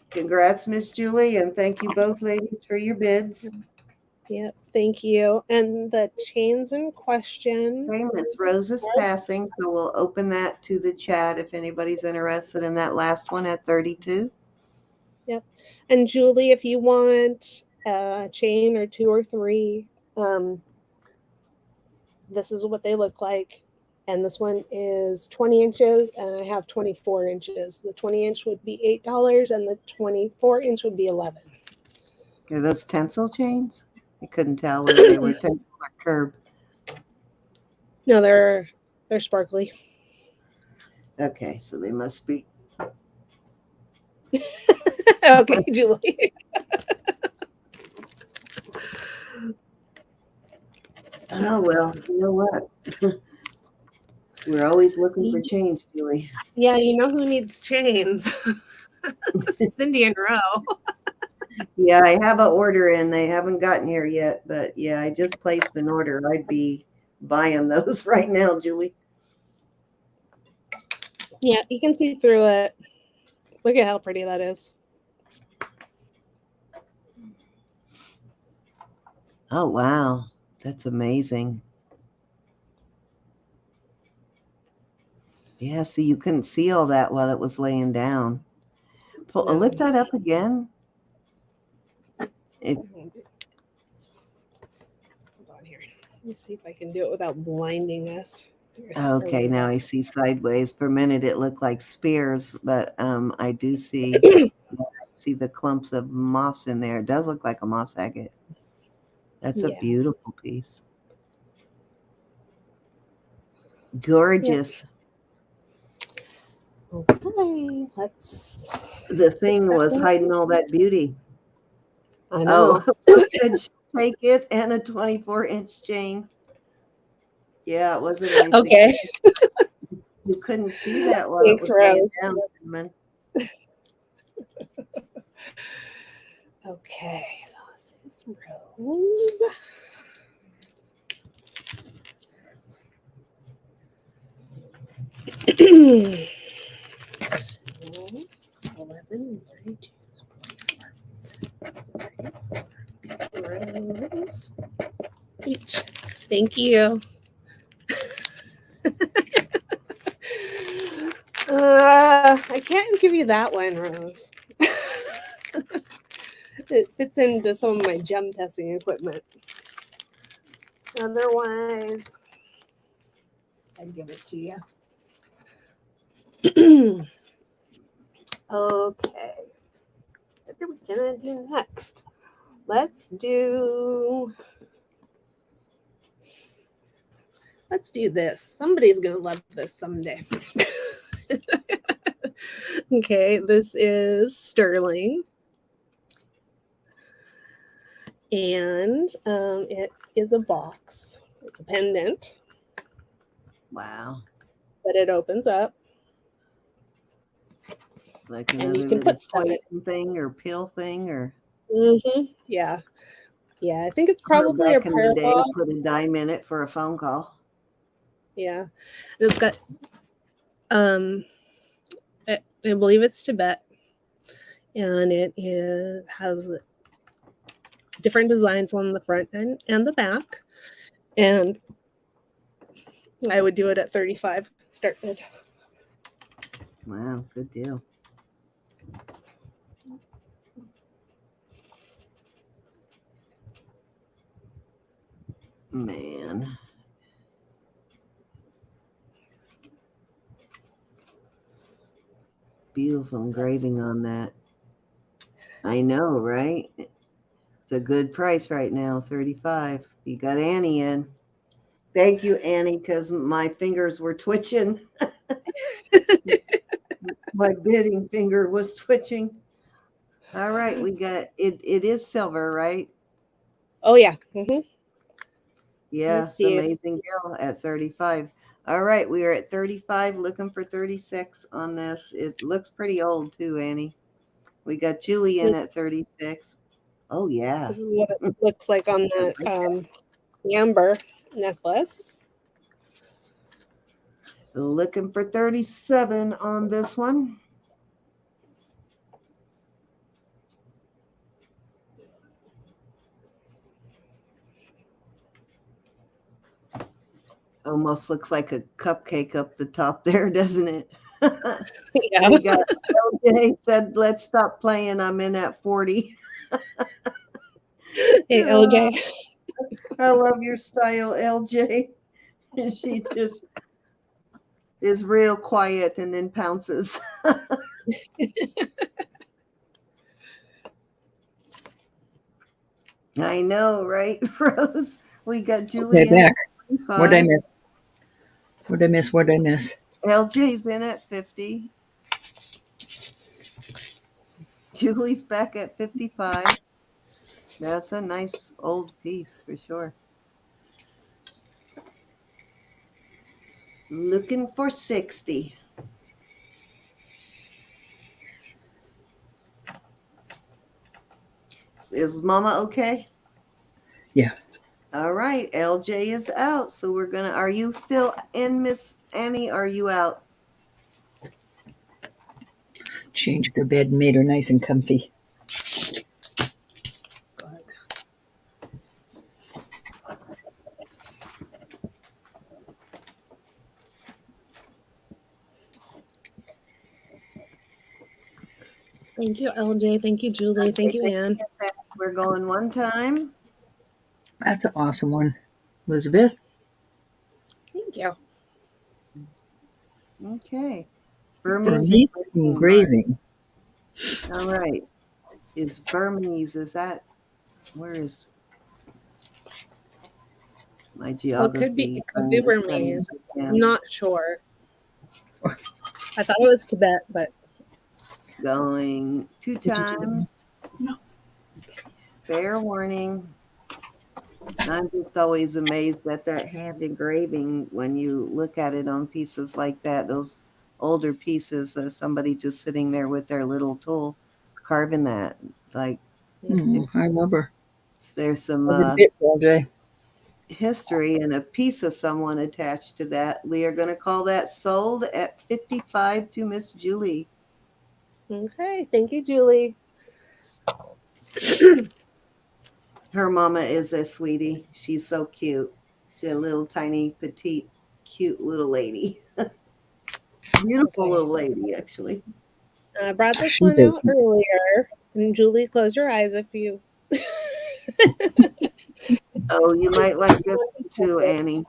S1: Congrats, Miss Julie, and thank you both ladies for your bids.
S3: Yep, thank you. And the chains in question.
S1: Okay, Miss Rose is passing, so we'll open that to the chat if anybody's interested in that last one at 32.
S3: Yep. And Julie, if you want a chain or two or three, this is what they look like. And this one is 20 inches, and I have 24 inches. The 20-inch would be $8, and the 24-inch would be $11.
S1: Are those tensile chains? I couldn't tell whether they were tensile or curb.
S3: No, they're sparkly.
S1: Okay, so they must be.
S3: Okay, Julie.
S1: Oh, well, you know what? We're always looking for change, Julie.
S3: Yeah, you know who needs chains? Cindy and Roe.
S1: Yeah, I have an order in. They haven't gotten here yet, but yeah, I just placed an order. I'd be buying those right now, Julie.
S3: Yeah, you can see through it. Look at how pretty that is.
S1: Oh, wow. That's amazing. Yeah, see, you couldn't see all that while it was laying down. Lift that up again.
S3: Hold on here. Let me see if I can do it without blinding us.
S1: Okay, now I see sideways. For a minute, it looked like spears, but I do see see the clumps of moss in there. It does look like a moss agate. That's a beautiful piece. Gorgeous.
S3: Okay, let's.
S1: The thing was hiding all that beauty.
S3: I know.
S1: Oh, said she'll take it and a 24-inch chain. Yeah, it was a nice.
S3: Okay.
S1: You couldn't see that while it
S3: Thanks,
S1: was laying
S3: Rose.
S1: down, cinnamon.
S3: Okay, so this is Rose. So, 11, 32, 44, Rose. Each. Thank you. I can't give you that one, Rose. It fits into some of my gem testing equipment. Otherwise, I'd give it to you. Okay. What are we gonna do next? Let's do this. Somebody's gonna love this someday. Okay, this is sterling. And it is a box. It's a pendant,
S1: Wow.
S3: but it opens up.
S1: Like
S3: And
S1: another
S3: you can
S1: little
S3: put stuff in.
S1: poison thing or pill thing or
S3: Yeah. Yeah, I think it's probably a
S1: back in the day,
S3: parallel.
S1: put a dime in it for a phone call.
S3: Yeah. It's got I believe it's Tibet. And it has different designs on the front and the back. And I would do it at 35 start bid.
S1: Wow, good deal. Man. Beautiful engraving on that. I know, right? It's a good price right now, 35. You got Annie in. Thank you, Annie, because my fingers were twitching. My bidding finger was twitching. All right, we got it. It is silver, right?
S3: Oh yeah.
S1: Yeah, it's
S3: see.
S1: amazing deal at 35. All right, we are at 35, looking for 36 on this. It looks pretty old too, Annie. We got Julie in at 36. Oh yeah.
S3: This is what it looks like on the amber necklace.
S1: Looking for 37 on this one. Almost looks like a cupcake up the top there, doesn't it?
S3: Yeah.
S1: We got LJ said, let's stop playing. I'm in at 40.
S3: Hey, LJ.
S1: I love your style, LJ. She just is real quiet and then pounces. I know, right, Rose? We got Julie
S2: Okay, back.
S1: in at
S2: What did I
S1: 55.
S2: miss? What did I miss? What did I miss?
S1: LJ's in at 50. Julie's back at 55. That's a nice old piece for sure. Looking for 60. Is Mama okay?
S2: Yeah.
S1: All right, LJ is out. So we're gonna. Are you still in, Miss Annie? Are you out?
S2: Changed her bed and made her nice and comfy.
S3: Thank you, LJ. Thank you, Julie. Thank you, Anne.
S1: We're going one time.
S2: That's an awesome one. Elizabeth?
S3: Thank you.
S1: Okay.
S2: Burmese engraving.
S1: All right. Is Burmese, is that, where is, My
S3: Well, it could
S1: geography
S3: be
S1: friend was trying to
S3: Burmese.
S1: get
S3: I'm
S1: down.
S3: not sure. I thought it was Tibet, but
S1: Going 2
S2: Did you do
S1: times.
S5: No.
S1: Fair warning. I'm just always amazed at that hand engraving when you look at it on pieces like that. Those older pieces, somebody just sitting there with their little tool carving that. Like,
S2: I remember.
S1: there's some
S2: I did bits all day.
S1: history and a piece of someone attached to that. We are going to call that sold at 55 to Miss Julie.
S3: okay. Thank you, Julie.
S1: Her mama is a sweetie. She's so cute. She's a little tiny, petite, cute little lady. Beautiful
S3: Okay.
S1: little lady, actually.
S3: I brought this
S2: She
S3: one
S2: does.
S3: out earlier. And Julie, close your eyes if you.
S1: Oh, you might like this one too, Annie.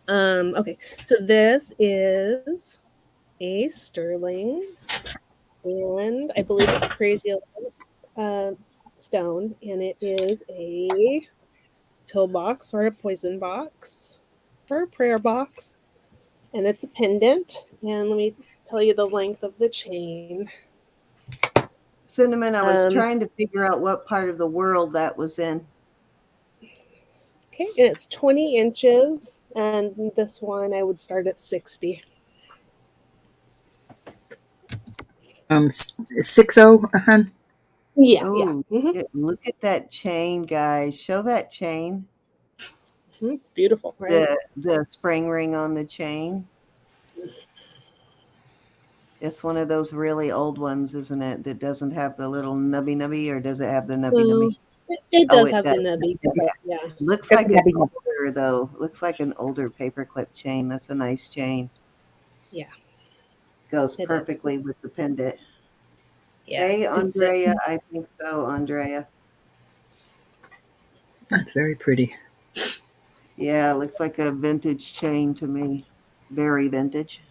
S3: Okay, so this is a sterling, and I believe it's crazy stone, and it is a pillbox or a poison box or a prayer box, and it's a pendant. And let me tell you the length of the chain.
S1: Cinnamon, I was trying to figure out what part of the world that was in.
S3: Okay, and it's 20 inches, and this one I would start at 60.
S2: 60, hun.
S3: Yeah,
S1: Oh,
S3: yeah.
S1: look at that chain, guys. Show that chain.
S3: Beautiful, right?
S1: The spring ring on the chain. It's one of those really old ones, isn't it? That doesn't have the little nubby, or does it have the nubby?
S3: It
S1: Oh,
S3: does
S1: it
S3: have
S1: does.
S3: the nubby, but yeah.
S1: Looks like an older, though. Looks like an older paperclip chain. That's a nice chain.
S3: Yeah.
S1: Goes
S3: It is.
S1: perfectly with the pendant.
S3: Yeah.
S1: Hey,
S3: it suits
S1: Andrea.
S3: it.
S1: I think so, Andrea.
S2: That's very pretty.
S1: Yeah, it looks like a vintage chain to me. Very vintage.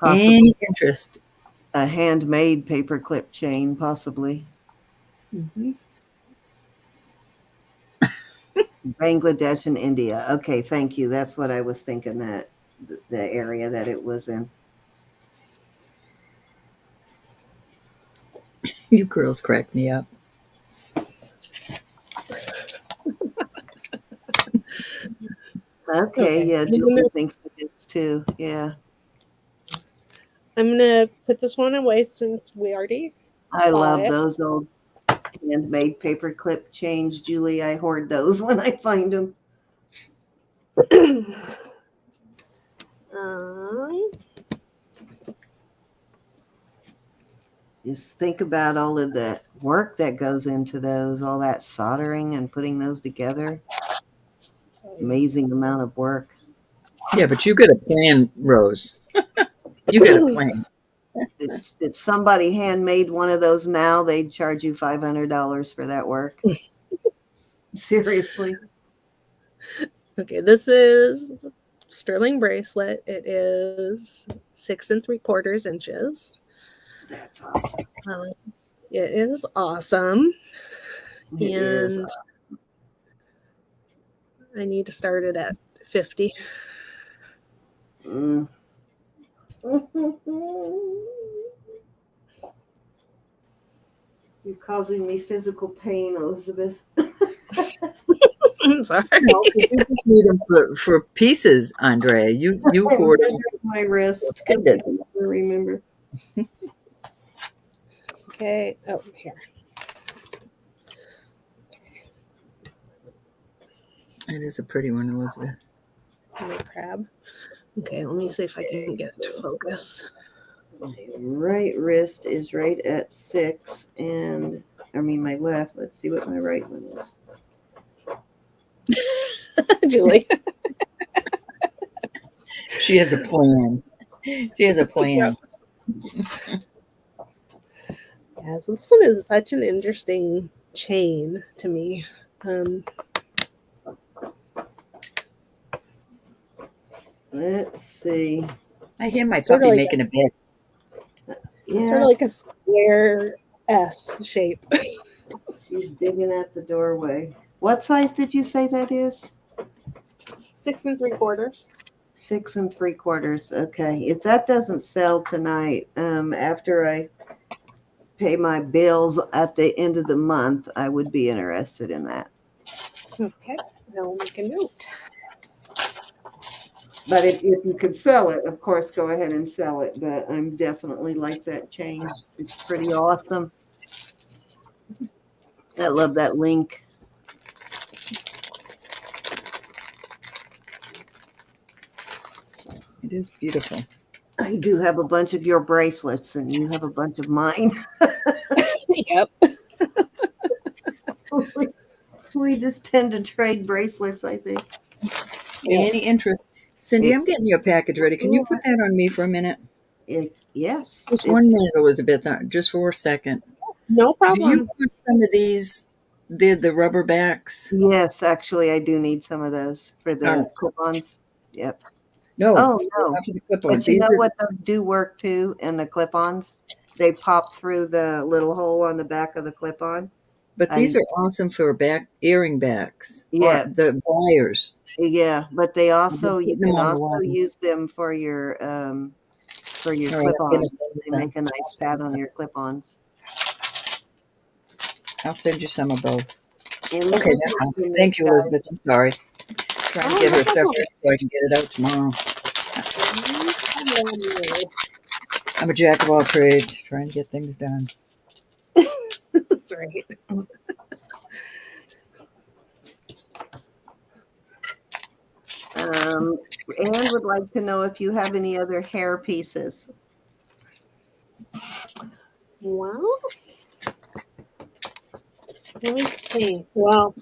S1: Possibly
S2: Any interest?
S1: a handmade paperclip chain, possibly. Bangladesh and India. Okay, thank you. That's what I was thinking, that the area that it was in.
S2: You girls crack me up.
S1: Okay, yeah, Julie thinks it is too. Yeah.
S3: I'm gonna put this one away since we already
S1: I
S3: saw
S1: love
S3: it.
S1: those old handmade paperclip chains, Julie. I hoard those when I find them. Just think about all of the work that goes into those, all that soldering and putting those together. Amazing amount of work.
S2: Yeah, but you get a plan, Rose. You get a plan.
S1: If somebody handmade one of those now, they'd charge you $500 for that work. Seriously.
S3: Okay, this is sterling bracelet. It is 6 3/4 inches.
S1: That's awesome.
S3: It is awesome.
S1: It is awesome.
S3: I need to start it at 50.
S1: Mm. You're causing me physical pain, Elizabeth.
S3: I'm sorry.
S2: No, you just need them for pieces, Andrea. You hoard them.
S1: My wrist because I can never remember.
S3: Okay. Oh, here.
S2: It is a pretty one, Elizabeth.
S3: My crab. Okay, let me see if I can get it to focus.
S1: My right wrist is right at 6, and my left. Let's see what my right one is.
S3: Julie.
S2: She has a plan. She has a plan.
S3: Yeah, so this one is such an interesting chain to me.
S1: Let's see.
S2: I hear my
S3: Sort of
S2: puppy
S3: like
S2: making a bed.
S3: It's sort of like a square S shape.
S1: She's digging at the doorway. What size did you say that is?
S3: 6 3/4.
S1: 6 3/4. Okay. If that doesn't sell tonight, after I pay my bills at the end of the month, I would be interested in that.
S3: Okay, I'll make a note.
S1: But if you could sell it, of course, go ahead and sell it. But I'm definitely like that chain. It's pretty awesome. I love that link.
S2: It is beautiful.
S1: I do have a bunch of your bracelets, and you have a bunch of mine.
S3: Yep.
S1: We just tend to trade bracelets, I think.
S2: Any interest? Cindy, I'm
S1: It's,
S2: getting your package ready. Can you put that on me for a minute?
S1: yes.
S2: Just 1 minute, Elizabeth, just for a second.
S3: No
S2: Do you
S3: problem.
S2: want some of these, the rubber backs?
S1: Yes, actually, I do need some of those for the clip-ons. Yep.
S2: No,
S1: Oh, no.
S2: not for the clip-on.
S1: But you
S2: These
S1: know
S2: are,
S1: what? Those do work, too, in the clip-ons. They pop through the little hole on the back of the clip-on.
S2: but these are awesome for earring backs. Or
S1: Yeah.
S2: the wires.
S1: Yeah, but they also, you
S2: putting them
S1: can
S2: on the
S1: also
S2: wires.
S1: use them for your
S2: All right, I'm gonna
S1: clip-ons.
S2: send you
S1: They
S2: some.
S1: make a nice pad on your clip-ons.
S2: I'll send you some of both.
S1: And
S2: Okay, that's fine. Thank you, Elizabeth. I'm sorry. Trying to get her stuff ready so I can get it out tomorrow. I'm a jack of all trades, trying to get things done.
S3: That's right.
S1: Anne would like to know if you have any other hair pieces.
S3: Well, let me see. Well,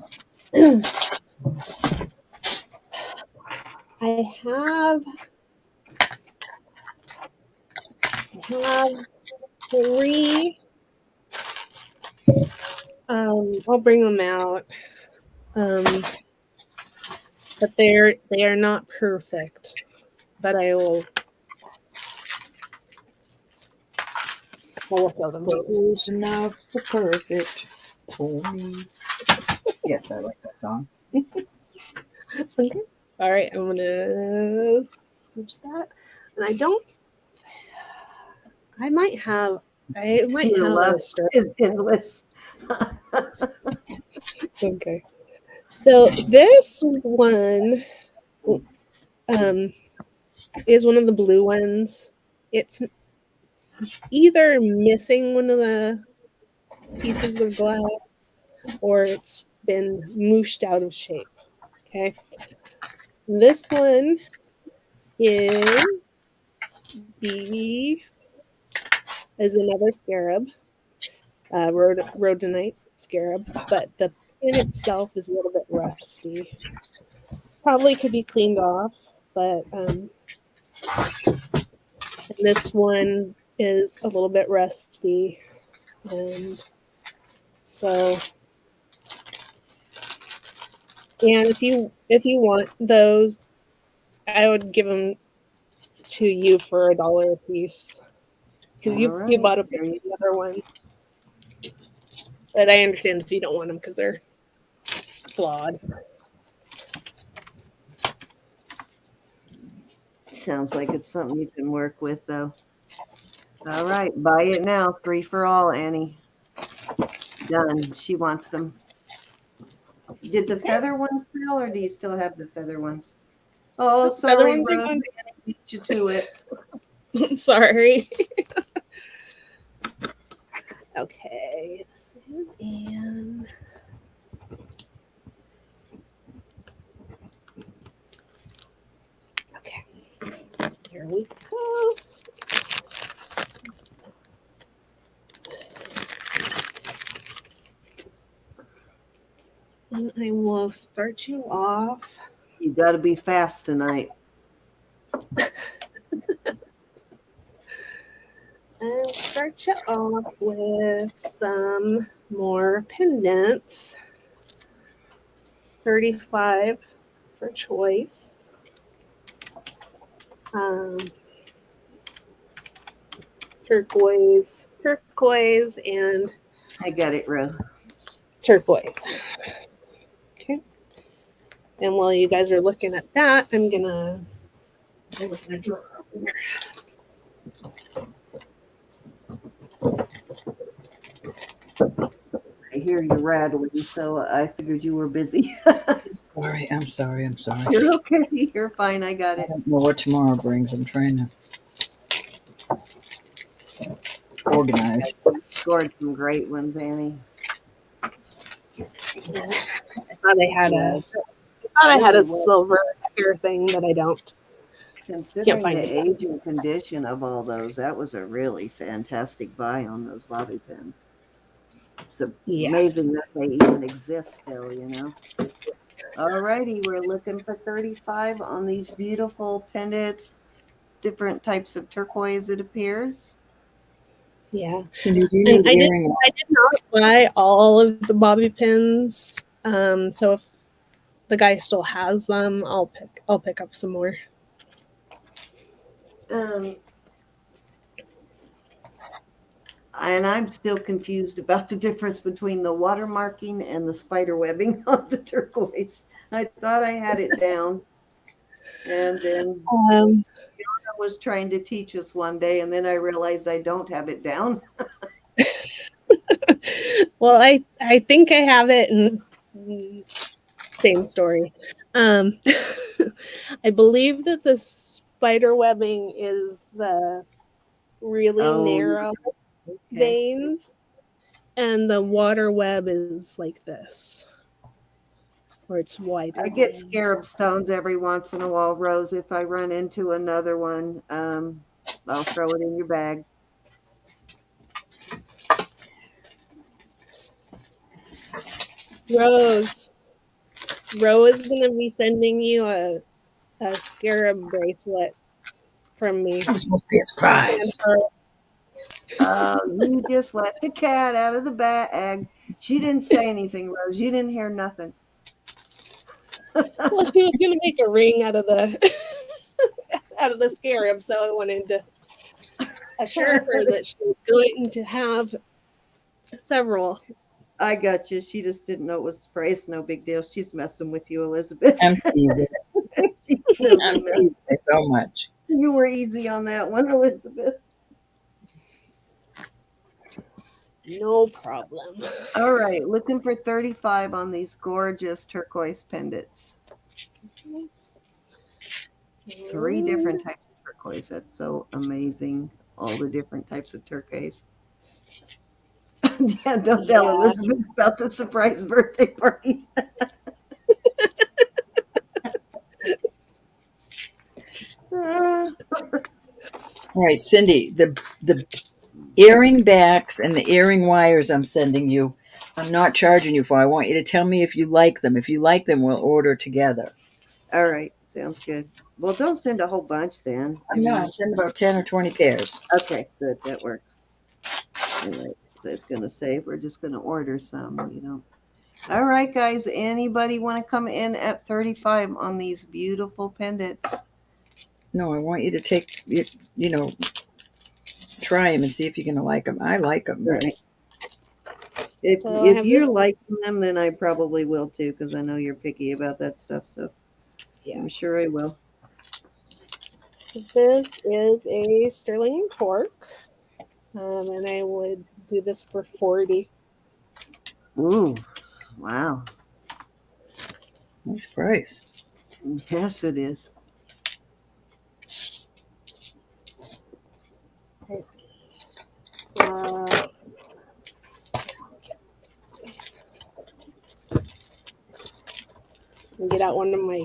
S3: I have 3. I'll bring them out. But they are not perfect. But I will. I'll look at them.
S2: Close enough for perfect for me. Yes, I like that song.
S3: Okay. All right. I'm gonna switch that, and I don't. I might have. I might
S1: Your
S3: have
S1: love
S3: a start.
S1: is endless.
S3: Okay. So this one is one of the blue ones. It's either missing one of the pieces of glass or it's been mooshed out of shape. Okay. This one is another scarab, rhodonite scarab, but the pin itself is a little bit rusty. Probably could be cleaned off, but this one is a little bit rusty, and so. And if you want those, I would give them to you for $1 a piece because you
S1: All
S3: bought a
S1: right.
S3: bunch of the other ones. But I understand if you don't want them because they're flawed.
S1: Sounds like it's something you can work with, though. All right, buy it now. 3 for all, Annie. Done. She wants them. Did the feather ones sell, or do you still have the feather ones? Oh,
S3: The feather
S1: sorry,
S3: ones are
S1: Rose.
S3: gone.
S1: I beat you to it.
S3: I'm sorry. Okay, this is Anne. Okay, here we go. And I will start you off.
S1: You got to be fast tonight.
S3: I'll start you off with some more pendants. 35 for choice. Turquoise turquoise and
S1: I got it, Ro.
S3: turquoise. Okay. And while you guys are looking at that, I'm gonna open a drawer over here.
S1: I hear you rattling, so I figured you were busy.
S2: I'm sorry.
S1: You're okay. You're fine. I got
S2: I
S1: it.
S2: don't know what tomorrow brings. I'm trying to organize.
S1: Scored some great ones, Annie.
S3: I thought I had a silver hair thing, but I don't.
S1: Considering
S3: find
S1: the
S3: it.
S1: age and condition of all those, that was a really fantastic buy on those bobby pins. It's amazing that they even exist still, you know. Alrighty, we're looking for 35 on these beautiful pendants, different types of turquoise, it appears.
S3: Yeah.
S2: Cindy, do you
S3: And
S2: need earring?
S3: I did not buy all of the bobby pins. So if the guy still has them, I'll pick up some more.
S1: And I'm still confused about the difference between the watermarking and the spider webbing on the turquoise. I thought I had it down. And then Fiona was trying to teach us one day, and then I realized I don't have it down.
S3: Well, I think I have it, and same story. I believe that the spider webbing is the really narrow veins, and the water web is like this, where it's wider.
S1: I get scarab stones every once in a while, Rose. If I run into another one, I'll throw it in your bag.
S3: Rose is going to be sending you a scarab bracelet from me.
S2: It was supposed to be a surprise.
S1: You just let the cat out of the bag. She didn't say anything, Rose. You didn't hear nothing.
S3: Well, she was going to make a ring out of the out of the scarab, so I wanted to assure her that she was going to have several.
S1: I got you. She just didn't know it was spray. It's no big deal. She's messing with you, Elizabeth.
S2: I'm teasing. I'm teasing so much.
S1: You were easy on that one, Elizabeth.
S3: No problem.
S1: All right, looking for 35 on these gorgeous turquoise pendants. 3 different types of turquoise. That's so amazing. All the different types of turquoise. Yeah, don't tell Elizabeth about the surprise birthday party.
S2: All right, Cindy, the earring backs and the earring wires I'm sending you, I'm not charging you for. I want you to tell me if you like them. If you like them, we'll order together.
S1: All right, sounds good. Well, don't send a whole bunch then.
S2: I'm not. Send about 10 or 20 pairs.
S1: Okay, good. That works. All right, so it's going to say we're just going to order some, you know. All right, guys, anybody want to come in at 35 on these beautiful pendants?
S2: No, I want you to take, you know, try them and see if you're going to like them. I like them.
S1: Right. If you're liking them, then I probably will too, because I know you're picky about that stuff. So yeah, I'm sure I will.
S3: This is a sterling and cork, and I would do this for 40.
S1: Ooh, wow.
S2: Nice price.
S1: Yes, it is.
S3: Get out one of my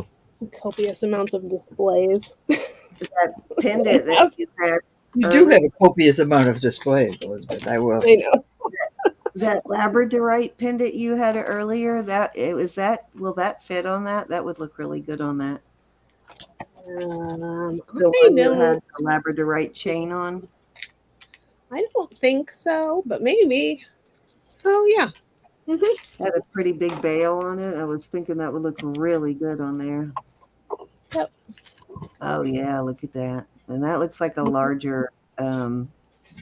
S3: copious amounts of displays.
S1: That pendant that you had.
S2: You do have a copious amount of displays, Elizabeth. I will.
S3: I know.
S1: That Labradorite pendant you had earlier, will that fit on that? That would look really good on that. The one you had the Labradorite chain on?
S3: I don't think so, but maybe. So yeah.
S1: Had a pretty big bail on it. I was thinking that would look really good on there.
S3: Yep.
S1: Oh yeah, look at that. And that looks like a larger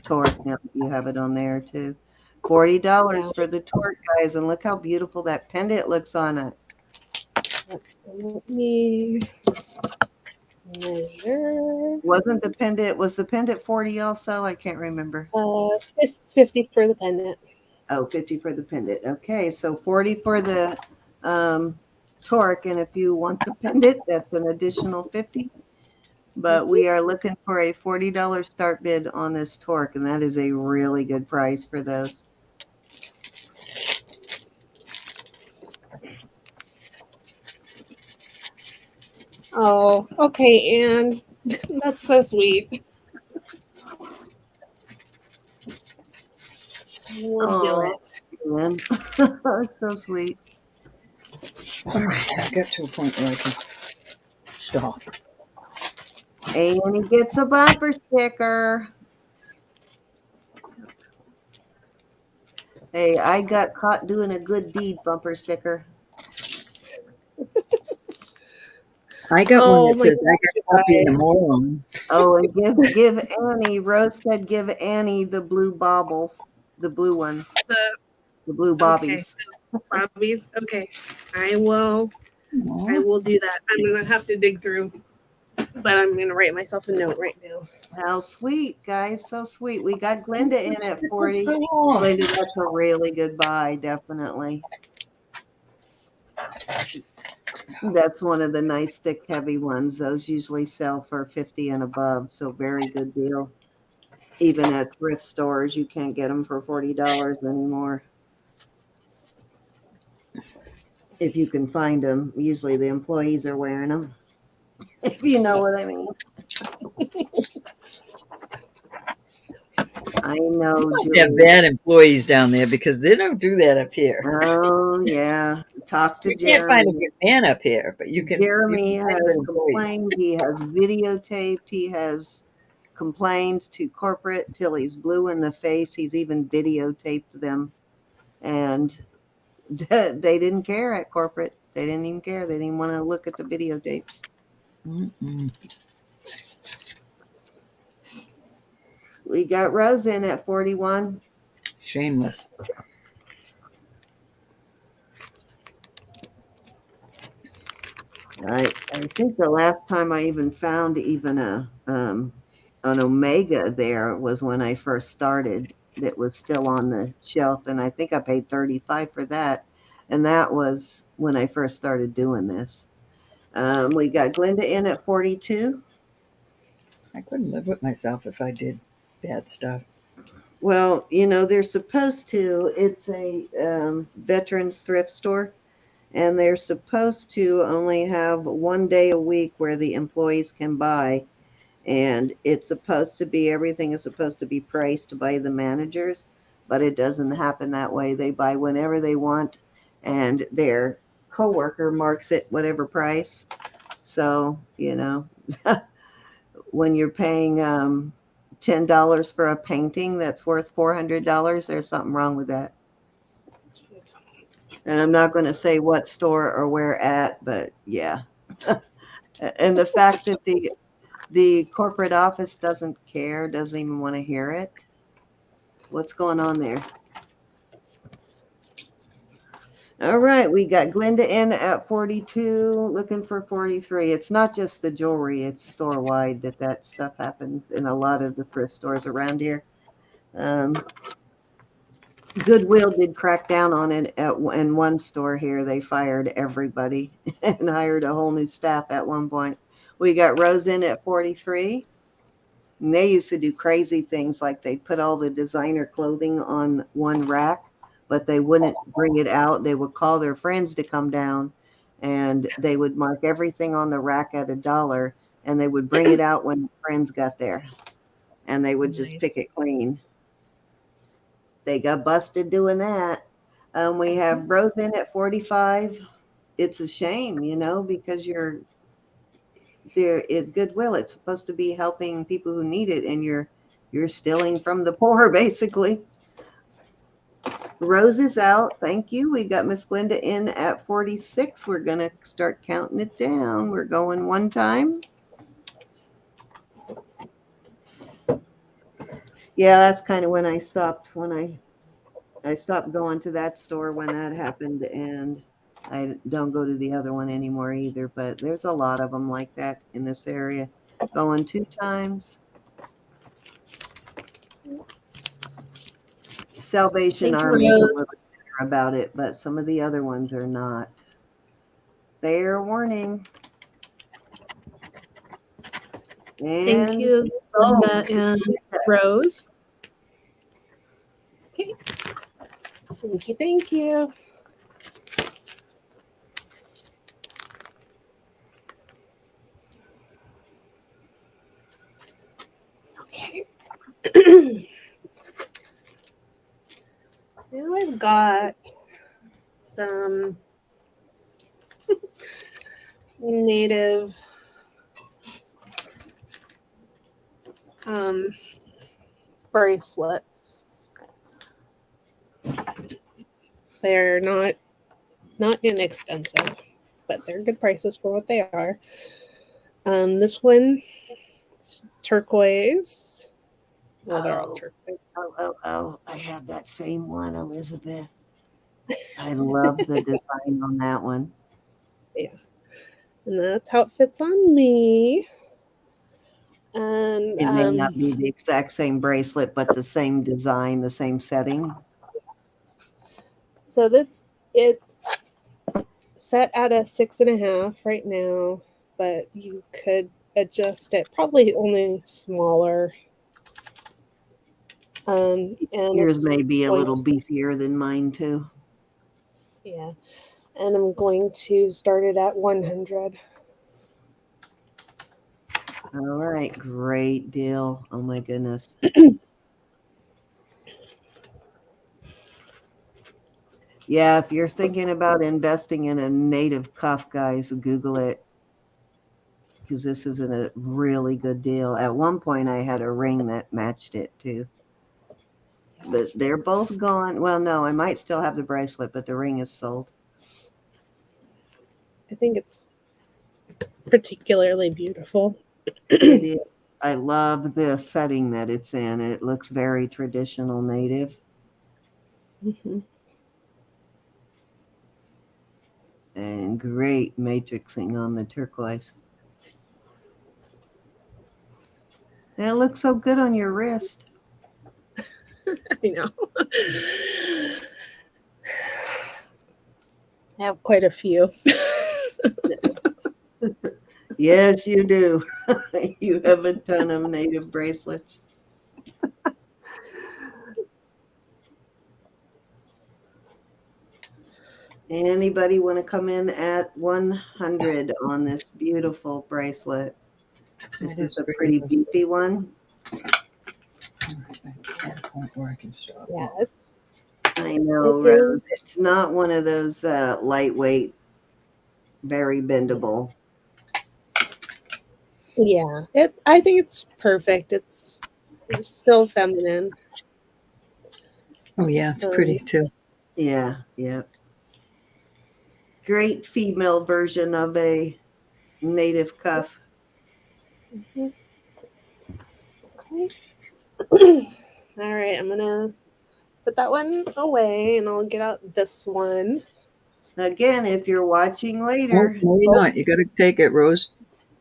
S1: torque. Now you have it on there too. $40
S3: Yeah.
S1: for the torque, guys, and look how beautiful that pendant looks on it.
S3: Let me measure.
S1: Was the pendant 40 also? I can't remember.
S3: 50 for the pendant.
S1: Oh, 50 for the pendant. Okay, so 40 for the torque, and if you want the pendant, that's an additional 50. But we are looking for a $40 start bid on this torque, and that is a really good price for those.
S3: Oh, okay, and that's so sweet. We'll do
S1: Oh,
S3: it.
S1: man. So sweet.
S2: All right, I got to a point where I can stop.
S1: And he gets a bumper sticker. Hey, I got caught doing a good deed bumper sticker.
S2: I got one
S3: Oh
S2: that
S3: my
S2: says I got coffee in the
S3: gosh,
S2: morning.
S1: Oh, and give Annie, Rose said give Annie the blue baubles, the blue ones,
S3: the
S1: the blue
S3: okay,
S1: bobbies.
S3: Bobbies. Okay, I will
S2: Aw,
S3: do that. I'm gonna have to dig through, but I'm gonna write myself a note right now.
S1: How sweet, guys, so sweet. We got Glenda in at
S2: let's
S1: 40.
S2: go.
S1: Glenda, that's a really good buy, definitely. That's one of the nice thick heavy ones. Those usually sell for 50 and above, so very good deal. Even at thrift stores, you can't get them for $40 anymore. If you can find them, usually the employees are wearing them, if you know what I mean. I know,
S2: Must have
S1: Julie.
S2: bad employees down there because they don't do that up here.
S1: Oh, yeah. Talk to
S2: You can't find a
S1: Jeremy.
S2: good man up here, but you can
S1: Jeremy
S2: find good
S1: has
S2: employees.
S1: complained. He has videotaped. He has complained to corporate till he's blue in the face. He's even videotaped them. And they didn't care at corporate. They didn't even care. They didn't even want to look at the videotapes.
S2: Mm-mm.
S1: We got Rose in at 41.
S2: Shameless.
S1: I think the last time I even found even an Omega there was when I first started. That was still on the shelf, and I think I paid 35 for that, and that was when I first started doing this. We got Glenda in at 42.
S2: I couldn't live with myself if I did bad stuff.
S1: Well, they're supposed to. It's a veterans thrift store, and they're supposed to only have one day a week where the employees can buy. And it's supposed to be, everything is supposed to be priced by the managers, but it doesn't happen that way. They buy whenever they want, and their coworker marks it whatever price. So, when you're paying $10 for a painting that's worth $400, there's something wrong with that. And I'm not going to say what store or where at, but yeah. And the fact that the corporate office doesn't care, doesn't even want to hear it. What's going on there? All right, we got Glenda in at 42, looking for 43. It's not just the jewelry, it's store-wide that stuff happens in a lot of the thrift stores around here. Goodwill did crack down on it in one store here. They fired everybody and hired a whole new staff at one point. We got Rose in at 43. And they used to do crazy things like they put all the designer clothing on one rack, but they wouldn't bring it out. They would call their friends to come down, and they would mark everything on the rack at $1, and they would bring it out when friends got there, and they would just pick
S3: Nice.
S1: it clean. They got busted doing that. We have Rose in at 45. It's a shame, because you're there at Goodwill. It's supposed to be helping people who need it, and you're stealing from the poor, basically. Rose is out. Thank you. We got Miss Glenda in at 46. We're going to start counting it down. We're going one time. Yeah, that's kind of when I stopped. I stopped going to that store when that happened, and I don't go to the other one anymore either. But there's a lot of them like that in this area. Going 2 times. Salvation
S3: Thank you,
S1: Army is a
S3: Rose.
S1: little better about it, but some of the other ones are not. Fair warning.
S3: Thank
S1: And
S3: you, Linda
S1: sold.
S3: and Rose. Okay. Thank you. Thank you. Okay. Now I've got some native um, bracelets. They're not inexpensive, but they're good prices for what they are. This one, turquoise. Well, they're all
S1: Oh,
S3: turquoise.
S1: oh, I have that same one, Elizabeth. I love the design on that one.
S3: Yeah, and that's how it fits on me. And
S1: It may not be the exact same bracelet, but the same design, the same setting.
S3: so it's set at a 6.5 right now, but you could adjust it probably only smaller. And
S1: Yours
S3: it's
S1: may be a
S3: going
S1: little
S3: to,
S1: beefier than mine, too.
S3: yeah. And I'm going to start it at 100.
S1: All right, great deal. Oh, my goodness. Yeah, if you're thinking about investing in a native cuff, guys, Google it, because this is a really good deal. At one point, I had a ring that matched it, too. But they're both gone. Well, no, I might still have the bracelet, but the ring is sold.
S3: I think it's particularly beautiful.
S1: It is. I love the setting that it's in. It looks very traditional native.
S3: Mhm.
S1: And great matrixing on the turquoise. It looks so good on your wrist.
S3: I know. I have quite a few.
S1: Yes, you do. You have a ton of native bracelets. Anybody want to come in at 100 on this beautiful bracelet? This
S2: That
S1: is
S2: is
S1: a
S2: pretty.
S1: pretty beefy one.
S2: At a point where I can stop.
S3: Yeah,
S1: I
S3: it
S1: know,
S3: is.
S1: Rose. It's not one of those lightweight, very bendable.
S3: Yeah, I think it's perfect. It's still feminine.
S2: Oh yeah, it's pretty too.
S1: Yeah, yeah. Great female version of a native cuff.
S3: Okay. All right, I'm gonna put that one away, and I'll get out this one.
S1: Again, if you're watching
S2: Oh,
S1: later,
S2: no, you're not. You got to take it. Rose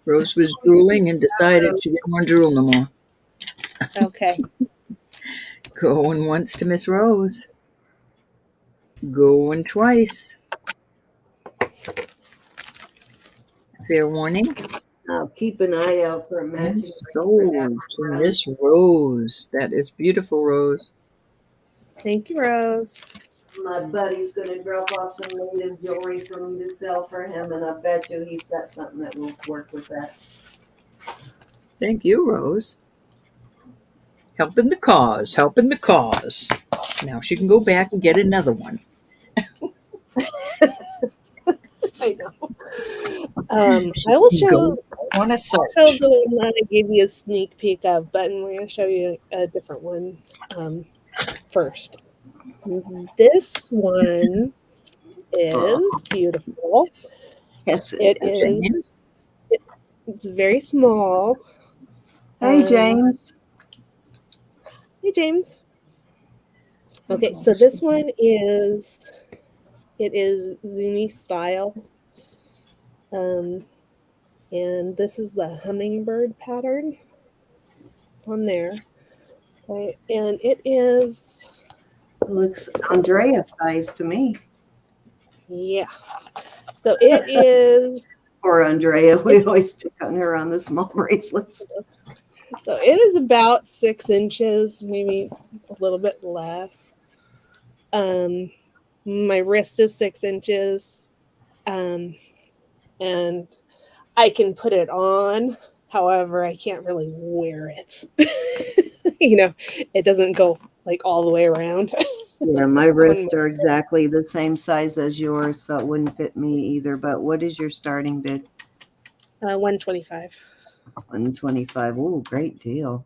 S2: was drooling and decided she didn't want to drool no more.
S3: Okay.
S2: Going once to Miss Rose. Going twice. Fair warning.
S1: I'll keep an eye out for a matching
S2: And
S1: ring for that
S2: sold to
S1: one, Rose.
S2: Miss Rose. That is beautiful, Rose.
S3: Thank you, Rose.
S1: My buddy's going to drop off some native jewelry for me to sell for him, and I bet you he's got something that will work with that.
S2: Thank you, Rose. Helping the cause. Helping the cause. Now she can go back and get another one.
S3: I know. I will show.
S2: On a
S3: I'll
S2: search.
S3: show the one that I gave you a sneak peek of, but I'm going to show you a different one first. This one is beautiful.
S1: Yes,
S3: It
S1: it is.
S3: is.
S2: James?
S3: It's very small.
S1: Hey, James.
S3: Hey, James. Okay, so this one is Zuni style. And this is the hummingbird pattern on there. Right, and it is,
S1: It looks Andrea size to me.
S3: yeah. So it is,
S1: Poor Andrea. We always pick on her on the small bracelets.
S3: so it is about 6 inches, maybe a little bit less. My wrist is 6 inches, and I can put it on. However, I can't really wear it. It doesn't go like all the way around.
S1: Yeah, my wrists are exactly the same size as yours, so it wouldn't fit me either. But what is your starting bid?
S3: 125.
S1: 125. Oh, great deal.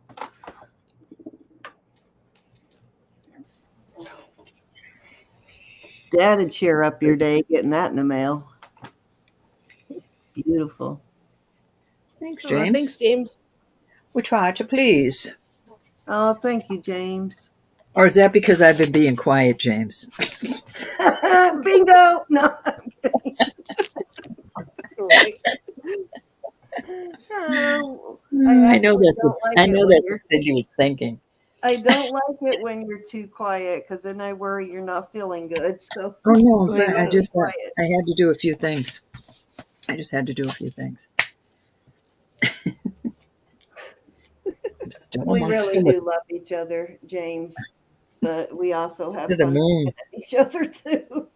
S1: Dad'd cheer up your day getting that in the mail. Beautiful.
S2: Thanks,
S3: Oh,
S2: James.
S3: thanks, James.
S2: We try to please.
S1: Oh, thank you, James.
S2: Or is that because I've been being quiet, James?
S1: Bingo! No.
S3: Right.
S2: I know that's what
S1: what
S2: Cindy was thinking.
S1: I don't like it when you're too quiet because then I worry you're not feeling good. So
S2: Oh no, in
S1: when
S2: fact,
S1: you're quiet.
S2: I had to do a few things. I just had to do a few things.
S1: We really do love each other, James, but we also have
S2: To the
S1: fun
S2: moon.
S1: at each other too.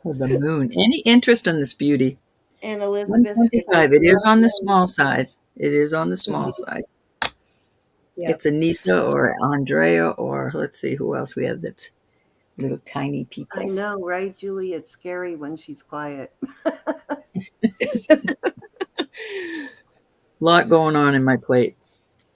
S2: To the moon. Any interest in this beauty?
S1: And Elizabeth,
S2: 125. It is on the small side. It is on the small side.
S3: Yep.
S2: It's a Nisa or Andrea or let's see who else we have that's little tiny people.
S1: I know, right, Julie? It's scary when she's quiet.
S2: Lot going on in my plate.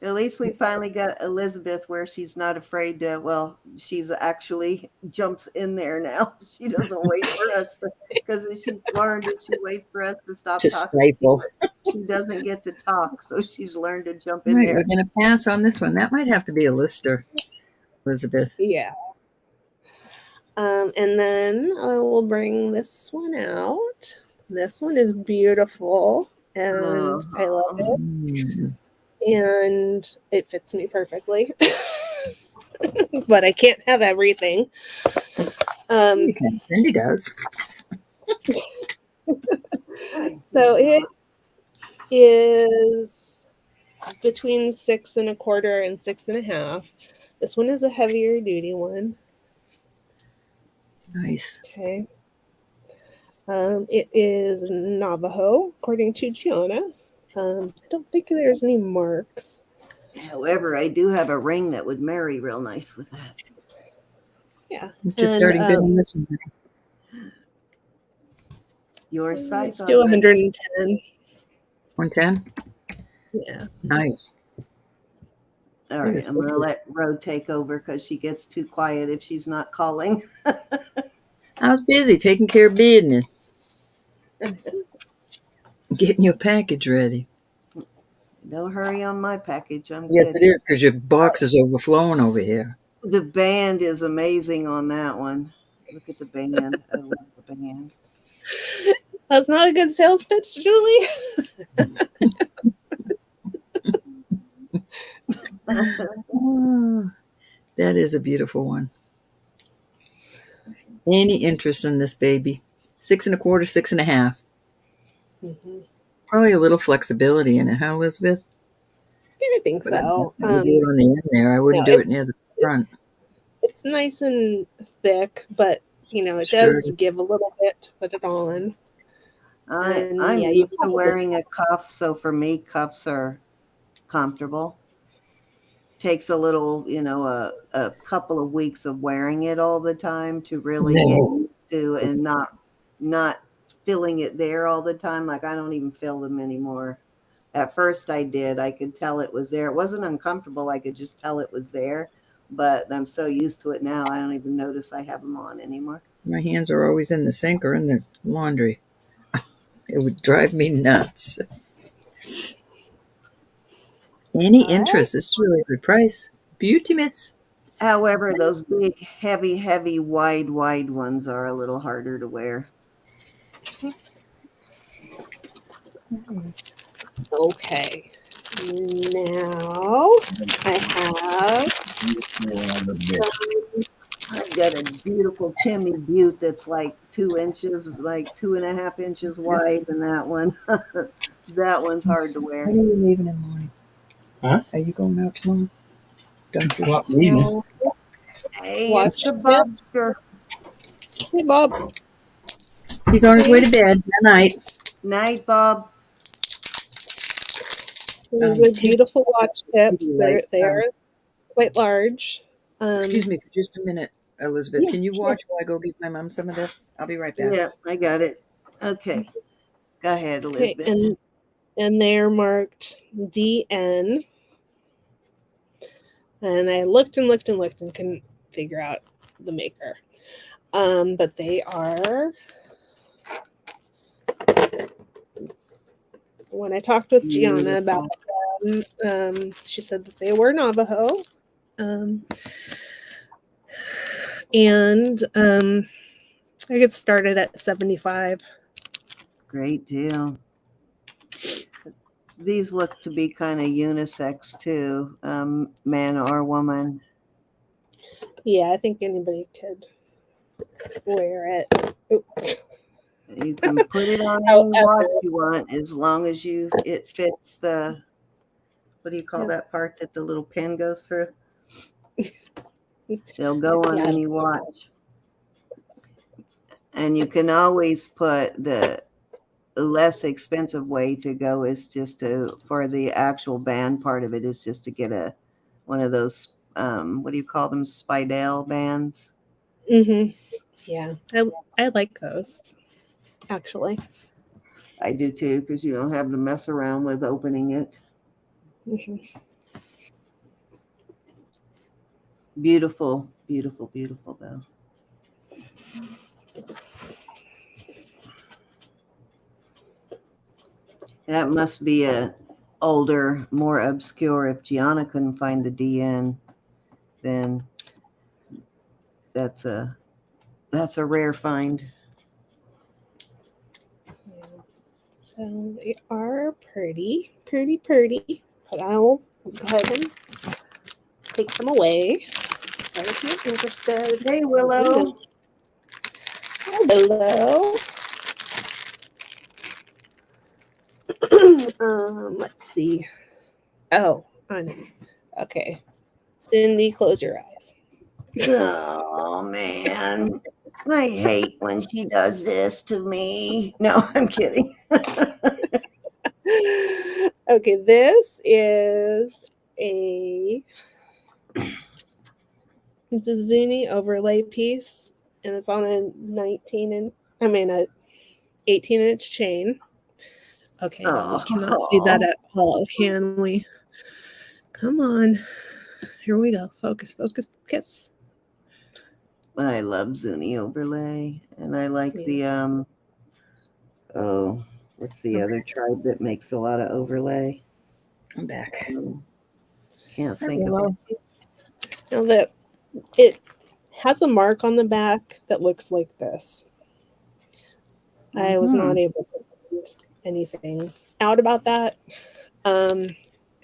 S1: At least we finally got Elizabeth where she's not afraid to, well, she's actually jumps in there now. She doesn't wait for us because she's learned if she waits for us to stop
S2: To
S1: talking,
S2: stifle.
S1: she doesn't get to talk. So she's learned to jump in
S2: Right,
S1: there.
S2: we're going to pass on this one. That might have to be a lister, Elizabeth.
S3: Yeah. And then we'll bring this one out. This one is beautiful, and I love it. And it fits me perfectly. But I can't have everything.
S2: You can. Cindy does.
S3: So it is between 6 1/4 and 6 1/2. This one is a heavier duty one.
S2: Nice.
S3: Okay. It is Navajo, according to Gianna. I don't think there's any marks.
S1: However, I do have a ring that would marry real nice with that.
S3: Yeah.
S2: Just starting good on this one.
S1: Your size
S3: Let's do
S1: on that?
S3: 110.
S2: 110?
S3: Yeah.
S2: Nice.
S1: All right, I'm going to let Rhoda take over because she gets too quiet if she's not calling.
S2: I was busy taking care of business. Getting your package ready.
S1: Don't hurry on my package. I'm
S2: Yes,
S1: good.
S2: it is because your box is overflowing over here.
S1: The band is amazing on that one. Look at the band. I love the band.
S3: That's not a good sales pitch, Julie.
S2: Oh, that is a beautiful one. Any interest in this baby? 6 1/4, 6 1/2.
S3: Mm-hmm.
S2: Probably a little flexibility in it, huh, Elizabeth?
S3: I think
S2: But
S3: so.
S2: I would do it on the end there. I wouldn't do it near the front.
S3: It's nice and thick, but it does give a little bit to put it on.
S1: I'm used to wearing a cuff, so for me, cuffs are comfortable. Takes a little, a couple of weeks of wearing it all the time to really get used to and not feeling it there all the time. Like I don't even feel them anymore. At first I did. I could tell it was there. It wasn't uncomfortable. I could just tell it was there. But I'm so used to it now, I don't even notice I have them on anymore.
S2: My hands are always in the sink or in the laundry. It would drive me nuts. Any
S3: All right.
S2: interest? This is really a good price. Beauty miss.
S1: However, those big, heavy, wide ones are a little harder to wear.
S3: Okay. Now I have some.
S1: I've got a beautiful chimney butte that's like 2 inches, like 2.5 inches wide, and that one, that one's hard to
S2: When are
S1: wear.
S2: you leaving in the morning?
S5: Huh?
S2: Are you going out tomorrow? Don't you?
S5: Not leaving.
S3: Now,
S1: Hey, it's
S3: watch
S1: the
S3: tips.
S1: Bobster.
S3: Hey, Bob.
S2: He's on his way
S3: Okay.
S2: to bed. Good night.
S1: Night, Bob.
S3: These are
S2: Take
S3: beautiful watch tips.
S2: light.
S3: They are quite large.
S2: Excuse me for just a minute, Elizabeth.
S3: Yeah,
S2: Can you
S3: sure.
S2: watch while I go give my mom some of this? I'll be right back.
S1: Yeah, I got it. Okay, go ahead,
S3: Okay,
S1: Elizabeth.
S3: and they're marked DN. And I looked and looked and looked and couldn't figure out the maker. But they are. When I talked with Gianna about them, she said that they were Navajo. And I get started at 75.
S1: Great deal. These look to be kind of unisex too, man or woman.
S3: Yeah, I think anybody could wear it. Oops.
S1: You can put it on any
S3: However,
S1: watch you want as long as it fits the, what do you call that part that the little pin goes through? They'll go on
S3: yeah,
S1: any watch. And you can always put the less expensive way to go is just for the actual band part of it is just to get one of those, what do you call them? Spidale bands.
S3: yeah, I like those actually.
S1: I do too, because you don't have to mess around with opening it. Beautiful, beautiful, beautiful though. That must be a older, more obscure. If Gianna couldn't find the DN, then that's a rare find.
S3: So they are pretty. But I'll go ahead and take some away. And if you're interested,
S1: Hey, Willow.
S3: Hello. Let's see. Oh, okay. Cindy, close your eyes.
S1: Oh man, I hate when she does this to me. No, I'm kidding.
S3: Okay, this is it's a Zuni overlay piece, and it's on a 18-inch chain. Okay, we cannot see that at all, can we? Come on. Here we go. Focus, focus, focus.
S1: I love Zuni overlay, and I like the what's the other tribe that makes a lot of overlay?
S2: I'm back.
S1: Can't think of it.
S3: Now that it has a mark on the back that looks like this. I was not able to find anything out about that. And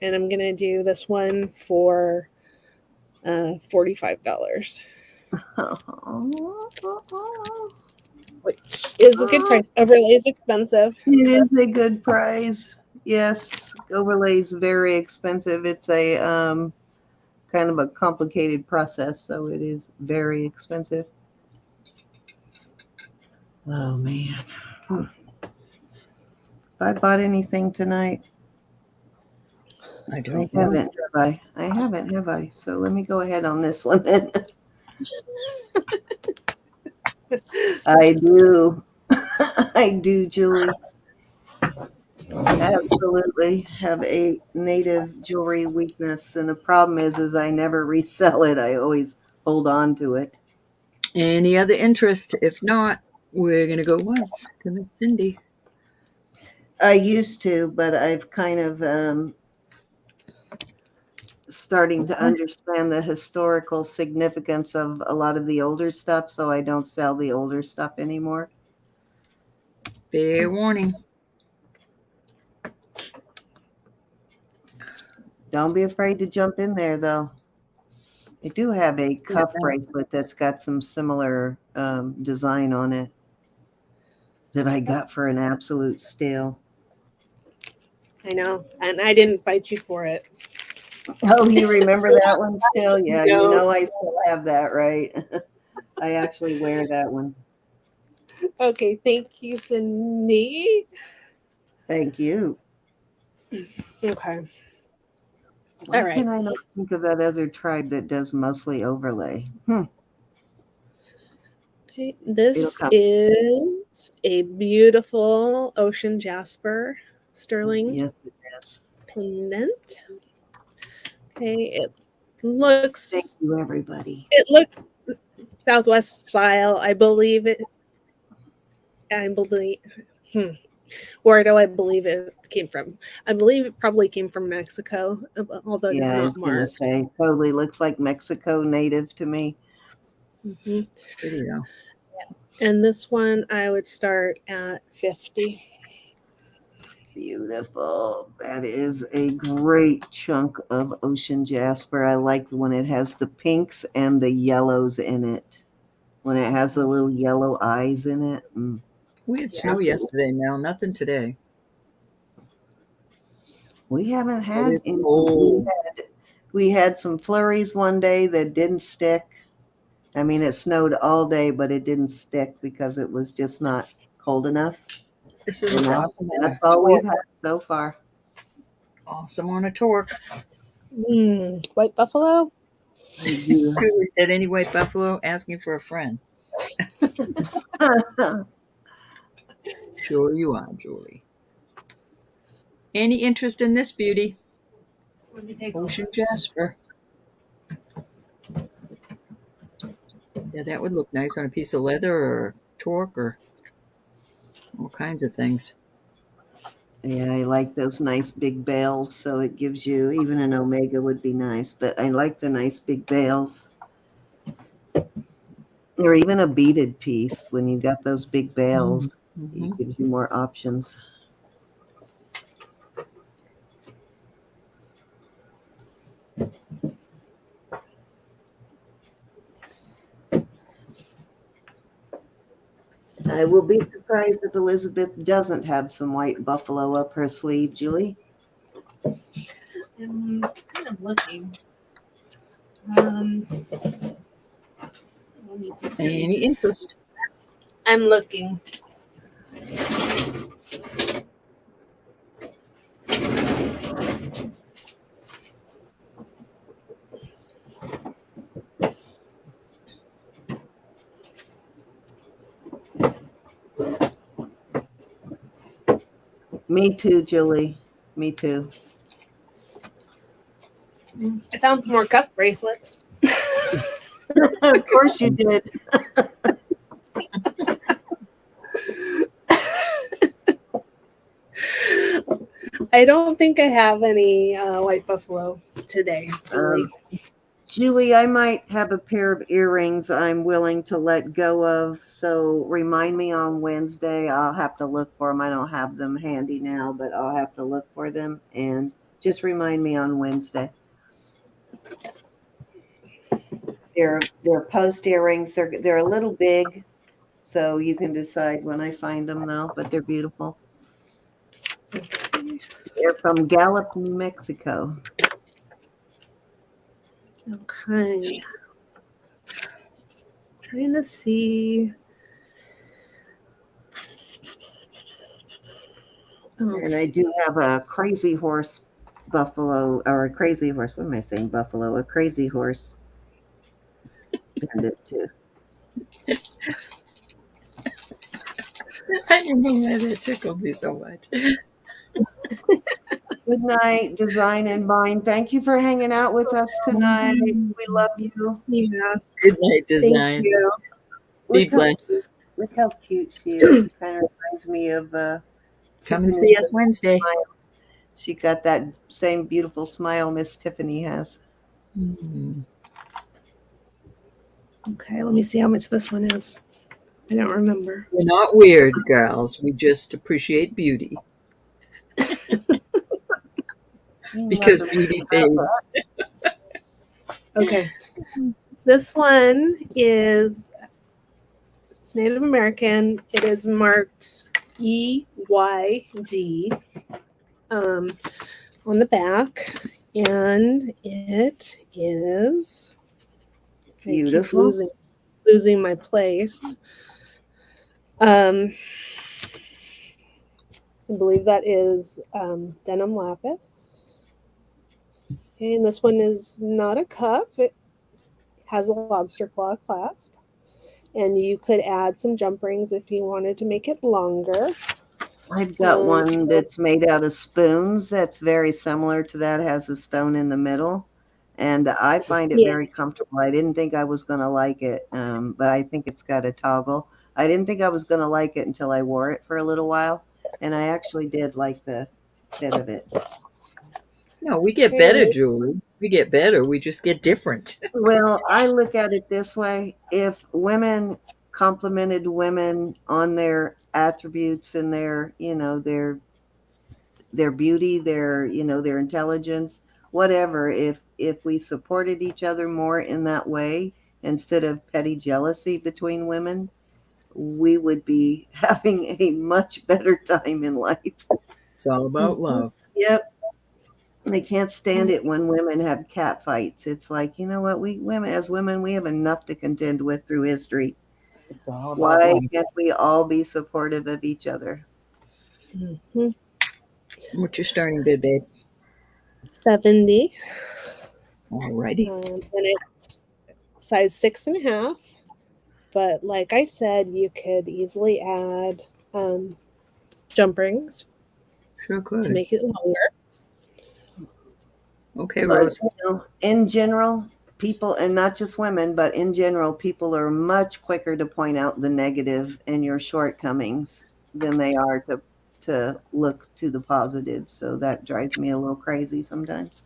S3: I'm gonna do this one for $45. Which is a good price. Overlay is expensive.
S1: It is a good price. Yes, overlay is very expensive. It's a kind of a complicated process, so it is very expensive. Oh man. Have I bought anything tonight?
S2: I don't
S1: I
S2: know.
S1: haven't, have I? I haven't, have I? So let me go ahead on this one then. I do. I do, Julie. Absolutely have a native jewelry weakness, and the problem is I never resell it. I always hold on to it.
S2: Any other interest? If not, we're gonna go once to Miss Cindy.
S1: I used to, but I've kind of starting to understand the historical significance of a lot of the older stuff, so I don't sell the older stuff anymore.
S2: Fair warning.
S1: Don't be afraid to jump in there, though. I do have a cuff
S2: Yeah.
S1: bracelet that's got some similar design on it that I got for an absolute steal.
S3: I know, and I didn't fight you for it.
S1: Oh, you remember that one still? Yeah,
S3: No.
S1: you know I still have that, right? I actually wear that one.
S3: Okay, thank you, Cindy.
S1: Thank you.
S3: Okay.
S1: Why
S3: All right.
S1: can I not think of that other tribe that does mostly overlay?
S3: Okay,
S1: It'll
S3: this
S1: come.
S3: is a beautiful ocean jasper sterling
S1: Yes, it is.
S3: pendant. Okay,
S1: Thank
S3: looks
S1: you, everybody.
S3: it looks Southwest style. I believe it. I believe. Where do I believe it came from? I believe it probably came from Mexico, although it's
S1: Yeah, I
S3: not
S1: was going to
S3: marked.
S1: say, totally looks like Mexico native to me.
S3: Mhm.
S2: Pretty though.
S3: And this one I would start at 50.
S1: Beautiful. That is a great chunk of ocean jasper. I like when it has the pinks and the yellows in it. When it has the little yellow eyes in it.
S2: We had snow yesterday, Mel. Nothing today.
S1: We haven't
S2: But
S1: had
S2: it's
S1: any.
S2: cold.
S1: We had some flurries one day that didn't stick. I mean, it snowed all day, but it didn't stick because it was just not cold enough.
S2: This is
S1: And
S2: awesome.
S1: that's all we've had so far.
S2: Awesome on a torque.
S3: White buffalo?
S1: You
S2: Julie said, any white buffalo asking for a friend.
S1: do.
S2: Sure you are, Julie. Any interest in this beauty?
S3: Let me take
S2: Ocean jasper. Yeah, that would look nice on a piece of leather or torque or all kinds of things.
S1: Yeah, I like those nice big bales, so it gives you, even an omega would be nice, but I like the nice big bales. Or even a beaded piece, when you got those big bales,
S2: Mm-hmm.
S1: it gives you more options. I will be surprised if Elizabeth doesn't have some white buffalo up her sleeve, Julie.
S3: I'm kind of looking.
S2: Any interest?
S3: I'm looking.
S1: Me too, Julie. Me too.
S3: I found some more cuff bracelets.
S1: Of course you did.
S3: I don't think I have any white buffalo today, Julie.
S1: Julie, I might have a pair of earrings I'm willing to let go of. So remind me on Wednesday. I'll have to look for them. I don't have them handy now, but I'll have to look for them. And just remind me on Wednesday. They're post earrings. They're a little big, so you can decide when I find them though. But they're beautiful. They're from Gallup, New Mexico.
S3: Okay. Trying to see.
S1: And I do have a crazy horse buffalo, or a crazy horse. What am I saying? Buffalo, a crazy horse pendant too.
S2: I don't know why that tickled me so much.
S1: Good night, Design and Bind. Thank you for hanging out with us tonight. We love you.
S3: Yeah.
S2: Good night,
S3: Thank
S2: Design.
S3: you.
S2: Be blessed.
S1: Look how cute she is. She kind of reminds me of
S2: Come and
S1: Tiffany.
S2: see us Wednesday.
S1: She got that same beautiful smile Miss Tiffany has.
S2: Hmm.
S3: Okay, let me see how much this one is. I don't remember.
S2: We're not weird, girls. We just appreciate beauty because
S1: Nothing
S2: beauty
S1: about that.
S2: fades.
S3: Okay. This one is it's Native American. It is marked EYD on the back, and it is. I keep
S1: Beautiful.
S3: losing my place. I believe that is denim lapis. Okay, and this one is not a cup. It has a lobster claw clasp. And you could add some jump rings if you wanted to make it longer.
S1: I've got
S3: Um,
S1: one that's made out of spoons that's very similar to that, has a stone in the middle. And I find it
S3: yeah.
S1: very comfortable. I didn't think I was going to like it, but I think it's got a toggle. I didn't think I was going to like it until I wore it for a little while. And I actually did like the fit of it.
S2: No, we get
S3: Okay,
S2: better, Julie. We get better. We just get different.
S1: Well, I look at it this way. If women complimented women on their attributes and their, their beauty, their, their intelligence, whatever, if we supported each other more in that way instead of petty jealousy between women, we would be having a much better time in life.
S2: It's all about love.
S1: Yep. They can't stand it when women have cat fights. It's like, you know what, we women, as women, we have enough to contend with through history.
S2: It's all about
S1: Why
S2: love.
S1: can't we all be supportive of each other?
S3: Mhm.
S2: What's your starting bid, babe?
S3: 70.
S2: Alrighty.
S3: And it's size 6.5. But like I said, you could easily add jump rings
S2: Sure
S3: to
S2: could.
S3: make it longer.
S2: Okay,
S1: But,
S2: Rose.
S1: in general, people, and not just women, but in general, people are much quicker to point out the negative in your shortcomings than they are to look to the positive. So that drives me a little crazy sometimes.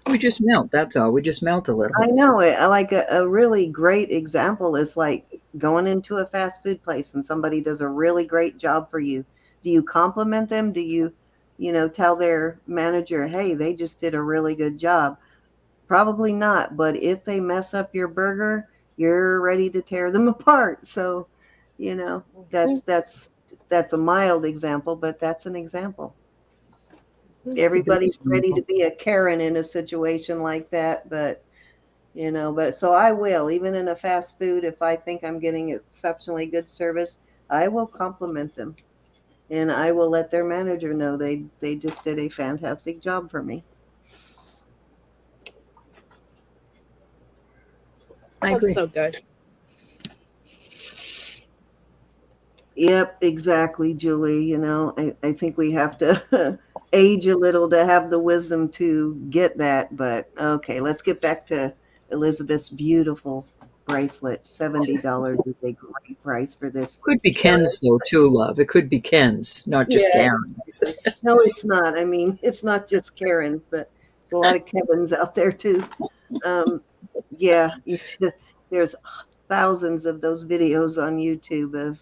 S2: We just melt. That's all. We just melt a little.
S1: I know it. I like a really great example is like going into a fast food place and somebody does a really great job for you. Do you compliment them? Do you, tell their manager, hey, they just did a really good job? Probably not. But if they mess up your burger, you're ready to tear them apart. So, that's a mild example, but that's an example.
S2: It's a good
S1: Everybody's ready to
S2: example.
S1: be a Karen in a situation like that, but but so I will, even in a fast food, if I think I'm getting exceptionally good service, I will compliment them and I will let their manager know they just did a fantastic job for me.
S2: I
S3: That's
S2: agree.
S3: so good.
S1: Yep, exactly, Julie. I think we have to age a little to have the wisdom to get that. But okay, let's get back to Elizabeth's beautiful bracelet. $70 is a great price for this
S2: Could be
S1: carat.
S2: Ken's though too, love. It could be Ken's, not just
S1: Yeah,
S2: Karen's.
S1: no, it's not. I mean, it's not just Karens, but there's a lot of Kevins out there too. Um, yeah, there's thousands of those videos on YouTube of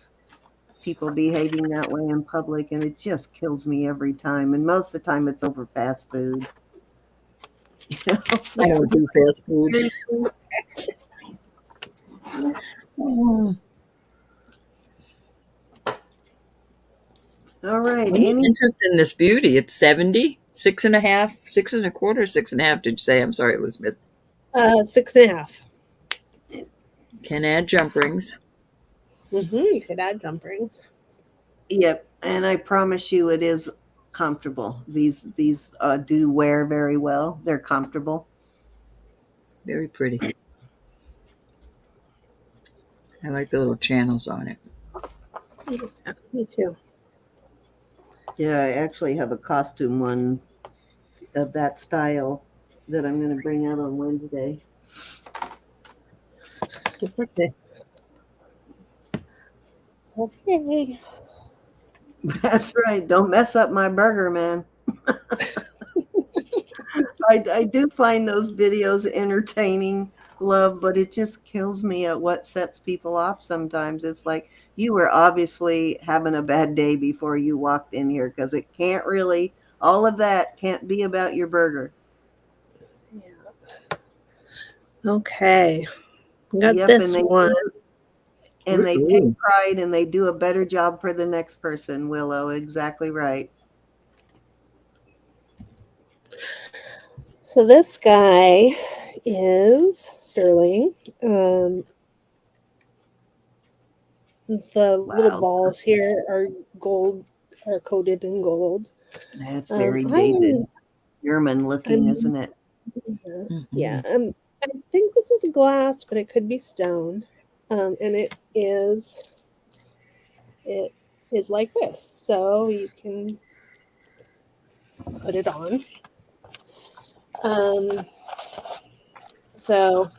S1: people behaving that way in public, and it just kills me every time. And most of the time, it's over fast food.
S2: I don't do fast food. Oh,
S1: All right,
S2: any interest in this beauty? It's 70, 6.5, 6.25, 6.5. Did you say? I'm sorry, Elizabeth.
S3: 6.5.
S2: Can add jump rings.
S3: You could add jump rings.
S1: Yep, and I promise you, it is comfortable. These do wear very well. They're comfortable.
S2: Very pretty. I like the little channels on it.
S3: Yeah, me too.
S1: Yeah, I actually have a costume one of that style that I'm going to bring out on Wednesday.
S2: Good birthday.
S3: Okay.
S1: That's right. Don't mess up my burger, man. I do find those videos entertaining, love, but it just kills me at what sets people off sometimes. It's like you were obviously having a bad day before you walked in here because it can't really, all of that can't be about your burger.
S3: Okay. Got
S1: Yep, and
S3: this
S1: they
S3: one.
S1: do, and they take
S2: Ooh.
S1: pride and they do a better job for the next person, Willow. Exactly right.
S3: So this guy is sterling. Um, the little
S1: Wow,
S3: balls here are gold, are coated in gold.
S1: that's very
S3: I'm,
S1: David German looking,
S3: I'm,
S1: isn't it?
S3: yeah,
S2: Mhm.
S3: I think this is glass, but it could be stone. And it is like this. So you can put it on. Um, so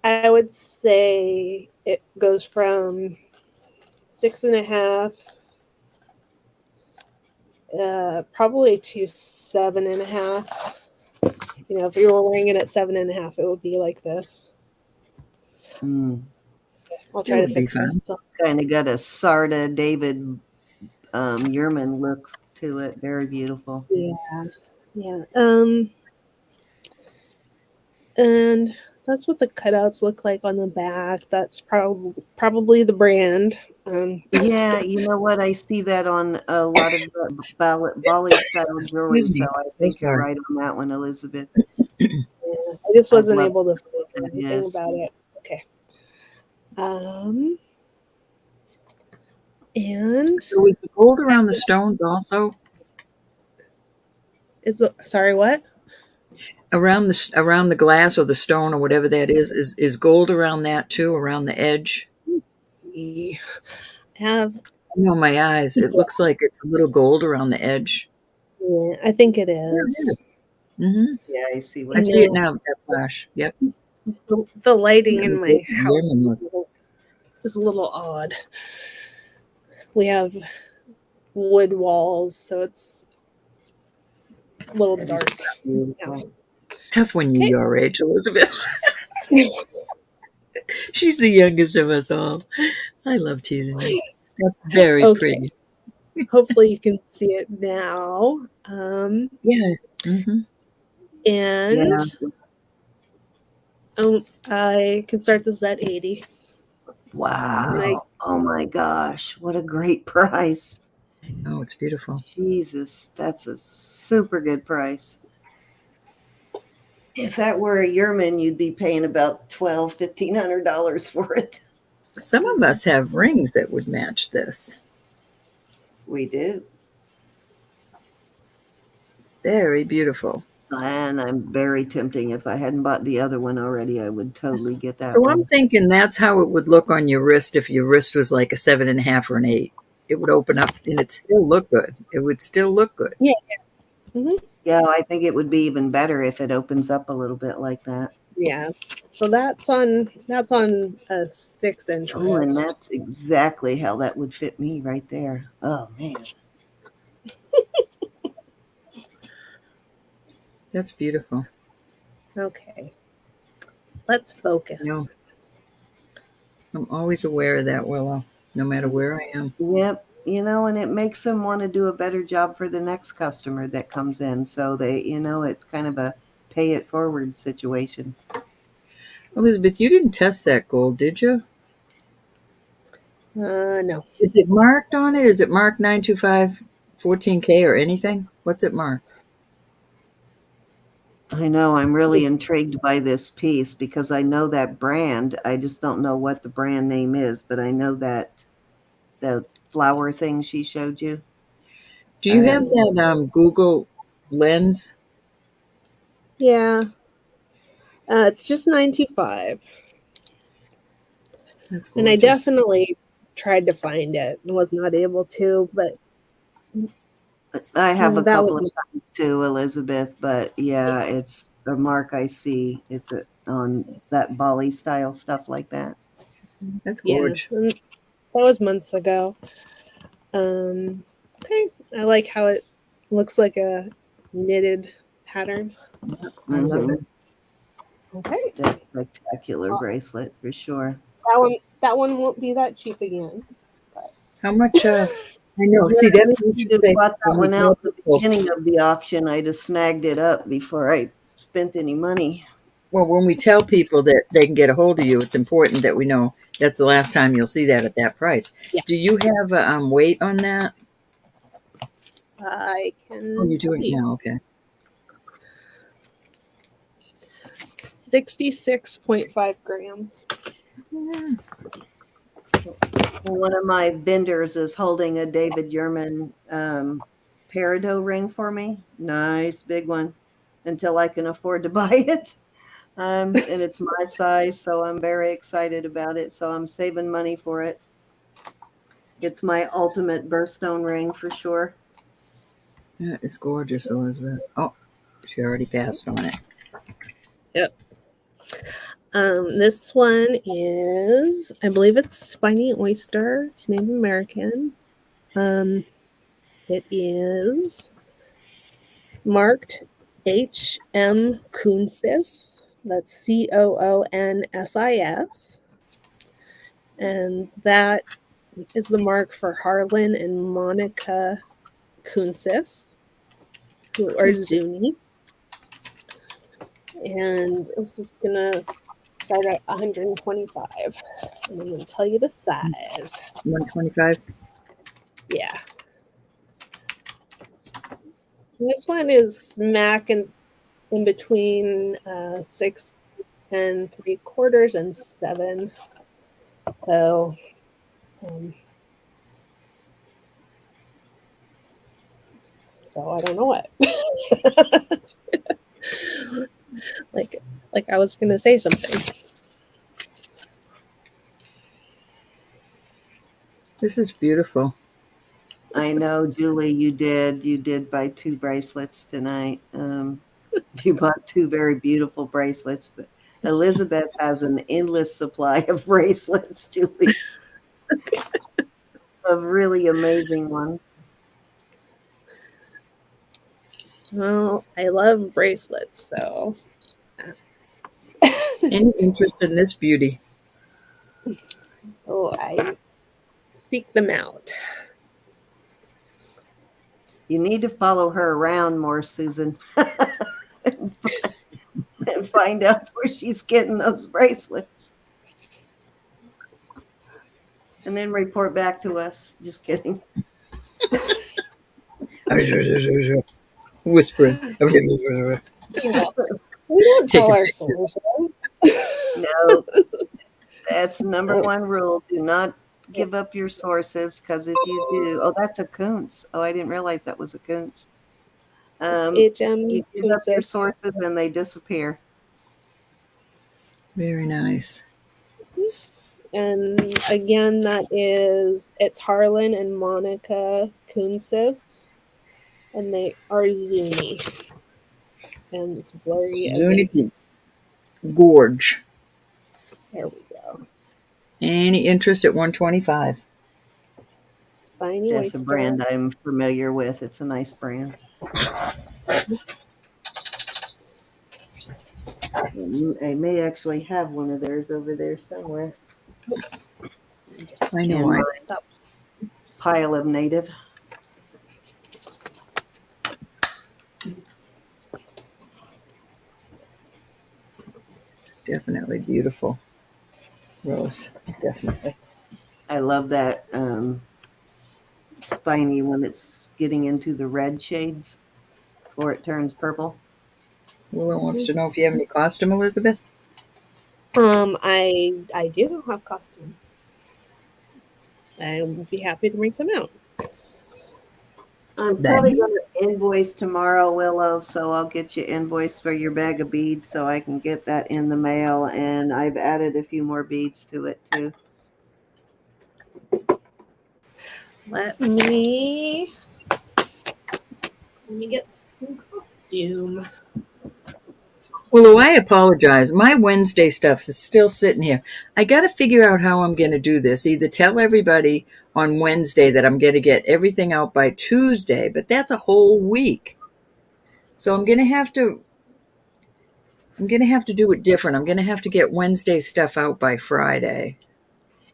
S3: I would say it goes from 6.5, probably to 7.5. You know, if you were wearing it at 7.5, it would be like this.
S1: Mm.
S3: I'll
S2: Still
S3: try to
S2: would be
S3: fix this.
S2: fun.
S1: Kind of got a Sarda David Yerman look to it. Very beautiful.
S3: Yeah, yeah. And that's what the cutouts look like on the back. That's probably the brand.
S1: Yeah, you know what? I see that on a lot of the Bali style jewelry,
S2: Excuse
S1: so
S2: me.
S1: I
S2: So
S1: think you're
S2: sorry.
S1: right on that one, Elizabeth.
S3: Yeah, I just
S1: I'd
S3: wasn't
S1: love
S3: able to
S1: what
S3: find
S1: that
S3: anything
S1: is.
S3: about it. Okay. Um, and
S2: So is the gold around the stones also
S3: sorry, what?
S2: around the glass or the stone or whatever that is? Is gold around that too, around the edge?
S3: We have,
S2: I know my eyes. It looks like it's a little gold around the edge.
S3: yeah, I think it
S2: Yeah, it
S3: is.
S2: is. Mm-hmm.
S1: Yeah, I see
S2: I
S1: what
S3: And
S1: you
S2: see it
S1: mean.
S3: then
S2: now. That flash. Yep.
S3: the lighting
S2: Yeah,
S3: in
S2: the
S3: my
S2: gold
S3: house
S2: German look.
S3: is a little odd. We have wood walls, so it's a little
S1: That is
S3: dark in the house.
S1: beautiful.
S2: Tough when you're
S3: Okay.
S2: your age, Elizabeth. She's the youngest of us all. I love teasing you. That's very
S3: Okay.
S2: pretty.
S3: Hopefully you can see it now.
S2: Yeah. Mm-hmm.
S3: And
S1: Yeah.
S3: I can start this at 80. And I
S1: Wow. Oh my gosh. What a great price.
S2: Oh, it's beautiful.
S1: Jesus, that's a super good price. If that were a Yerman, you'd be paying about $1,200, $1,500 for it.
S2: Some of us have rings that would match this.
S1: We do.
S2: Very beautiful.
S1: And I'm very tempting. If I hadn't bought the other one already, I would totally get that
S2: So I'm
S1: one.
S2: thinking that's how it would look on your wrist if your wrist was like a 7.5 or an 8. It would open up and it'd still look good. It would still look good.
S3: Yeah. Hmm.
S1: Yeah, I think it would be even better if it opens up a little bit like that.
S3: Yeah. So that's on a 6-inch
S1: Oh, and
S3: wrist.
S1: that's exactly how that would fit me right there. Oh, man.
S2: That's beautiful.
S3: Okay. Let's
S2: You
S3: focus.
S2: know, I'm always aware of that, Willow, no matter where I am.
S1: Yep. And it makes them want to do a better job for the next customer that comes in. So it's kind of a pay it forward situation.
S2: Elizabeth, you didn't test that gold, did you?
S3: No.
S2: Is it marked on it? Is it marked 925 14K or anything? What's it marked?
S1: I know I'm really intrigued by this piece because I know that brand. I just don't know what the brand name is, but I know that the flower thing she showed you.
S2: Do you have
S1: Um,
S2: that Google lens?
S3: Yeah. It's just 925.
S2: That's
S3: And I
S2: gorgeous.
S3: definitely tried to find it and was not able to, but
S1: I have a
S3: that
S1: couple
S3: was
S1: of times too, Elizabeth, but yeah, it's a mark I see. It's on that Bali style stuff like that.
S2: That's
S3: yeah.
S2: gorgeous.
S3: And that was months ago. Okay. I like how it looks like a knitted pattern.
S2: I love
S1: Mhm.
S2: it.
S3: Okay.
S1: That's a spectacular bracelet for sure.
S3: That one won't be that cheap again.
S2: How much? I know.
S1: Yeah,
S2: See,
S1: I
S2: that's
S1: wish
S2: what you
S1: you'd
S2: should
S1: have
S2: say
S1: bought that
S2: when we
S1: one out
S2: tell
S1: at the
S2: people.
S1: beginning of the auction. I'd have snagged it up before I spent any money.
S2: Well, when we tell people that they can get a hold of you, it's important that we know that's the last time you'll see that at that price.
S3: Yeah.
S2: Do you have a weight on that?
S3: I
S2: Oh,
S3: can
S2: you're
S3: tell
S2: doing it
S3: you.
S2: now. Okay.
S3: 66.5 grams.
S2: Yeah.
S1: One of my vendors is holding a David Yurman peridot ring for me. Nice big one until I can afford to buy it. And it's my size, so I'm very excited about it. So I'm saving money for it. It's my ultimate birthstone ring for sure.
S2: That is gorgeous, Elizabeth. Oh, she already passed on it.
S3: Yep. This one is, I believe it's Spiny Oyster. It's Native American. It is marked H.M. Coonsis. That's Coonsis. And that is the mark for Harlan and Monica Coonsis, who are Zuni. And this is going to start at 125. And I'm going to tell you the size.
S2: 125.
S3: Yeah. This one is smack in between 6 and 3/4 and 7. So, I don't know what. like I was gonna say something.
S2: This is beautiful.
S1: I know, Julie, you did. You did buy 2 bracelets tonight. You bought 2 very beautiful bracelets, but Elizabeth has an endless supply of bracelets, Julie, of really amazing ones.
S3: Well, I love bracelets, so
S2: Any interest in this beauty?
S3: I seek them out.
S1: You need to follow her around more, Susan, and find out where she's getting those bracelets. And then report back to us. Just kidding.
S2: Whispering.
S3: Yeah. We don't tell
S2: Taking
S3: our
S2: pictures.
S3: sources.
S1: No, that's number one rule. Do not give up your sources, because if you do, oh, that's a Kuntz. Oh, I didn't realize that was a Kuntz.
S3: H.M.
S1: You give up your sources and they disappear.
S2: Very nice.
S3: And again, it's Harlan and Monica Coonsis, and they are Zuni. And it's blurry
S2: Zuni
S3: again.
S2: piece. Gorge.
S3: There we go.
S2: Any interest at 125?
S3: Spiny
S1: That's a
S3: oyster.
S1: brand I'm familiar with. It's a nice brand. I may actually have one of theirs over there somewhere.
S2: I know.
S1: In my
S3: Stop.
S1: pile of native.
S2: Definitely beautiful. Rose. Definitely.
S1: I love that spiny when it's getting into the red shades before it turns purple.
S2: Willa wants to know if you have any costume, Elizabeth.
S3: I do have costumes. I would be happy to bring some out.
S1: I'm
S2: That'd
S1: probably
S2: be-
S1: going to invoice tomorrow, Willow, so I'll get you invoice for your bag of beads so I can get that in the mail, and I've added a few more beads to it too.
S3: Let me get some costume.
S2: Willow, I apologize. My Wednesday stuff is still sitting here. I got to figure out how I'm going to do this. Either tell everybody on Wednesday that I'm going to get everything out by Tuesday, but that's a whole week. So I'm gonna have to do it different. I'm gonna have to get Wednesday stuff out by Friday,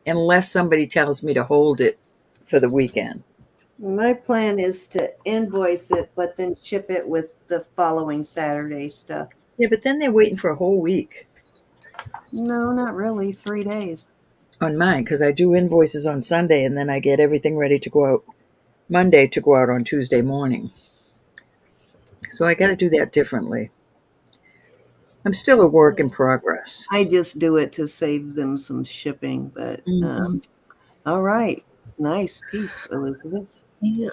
S2: unless somebody tells me to hold it for the weekend.
S1: My plan is to invoice it, but then ship it with the following Saturday stuff.
S2: Yeah, but then they're waiting for a whole week
S1: No, not really. 3 days.
S2: on mine because I do invoices on Sunday and then I get everything ready to go out Monday to go out on Tuesday morning. So I got to do that differently. I'm still a work in progress.
S1: I just do it to save them some shipping, but
S2: Mhm.
S1: all right. Nice piece, Elizabeth.
S3: Yeah.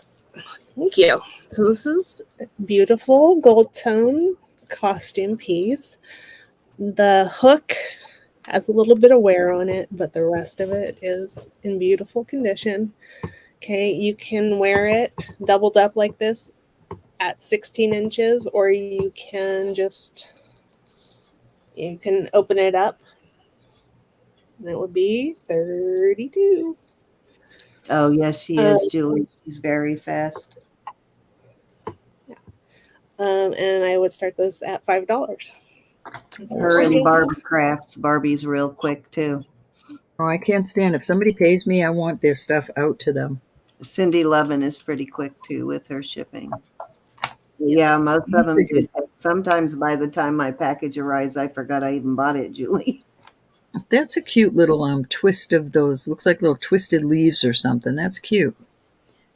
S3: Thank you. So this is a beautiful gold tone costume piece. The hook has a little bit of wear on it, but the rest of it is in beautiful condition. Okay, you can wear it doubled up like this at 16 inches, or you can open it up. And it would be 32.
S1: Oh, yes, she is, Julie. She's very fast.
S3: And I would start this at $5. It's
S1: Her and
S3: gorgeous.
S1: Barbie Crafts. Barbie's real quick, too.
S2: Oh, I can't stand if somebody pays me, I want their stuff out to them.
S1: Cindy Lovin is pretty quick, too, with her shipping. Yeah, most of them do. Sometimes by the time my package arrives, I forgot I even bought it, Julie.
S2: That's a cute little twist of those. Looks like little twisted leaves or something. That's cute.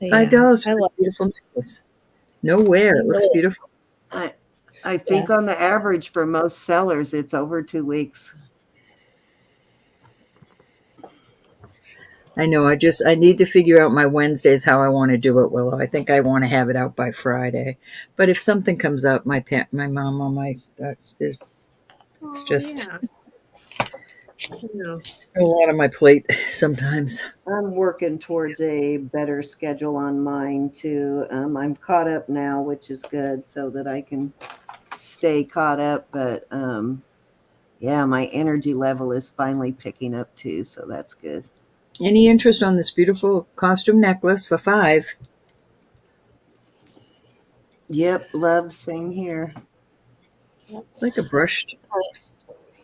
S2: $5
S3: I
S2: for
S3: love
S2: a beautiful necklace. No wear. It looks beautiful.
S1: I think on the average for most sellers, it's over 2 weeks.
S2: I know. I need to figure out my Wednesdays how I want to do it, Willow. I think I want to have it out by Friday. But if something comes up, my mom on my it's just a lot on my plate sometimes.
S1: I'm working towards a better schedule on mine too. I'm caught up now, which is good, so that I can stay caught up. But yeah, my energy level is finally picking up too, so that's good.
S2: Any interest on this beautiful costume necklace for $5?
S1: Yep, love, same here.
S2: It's like a brushed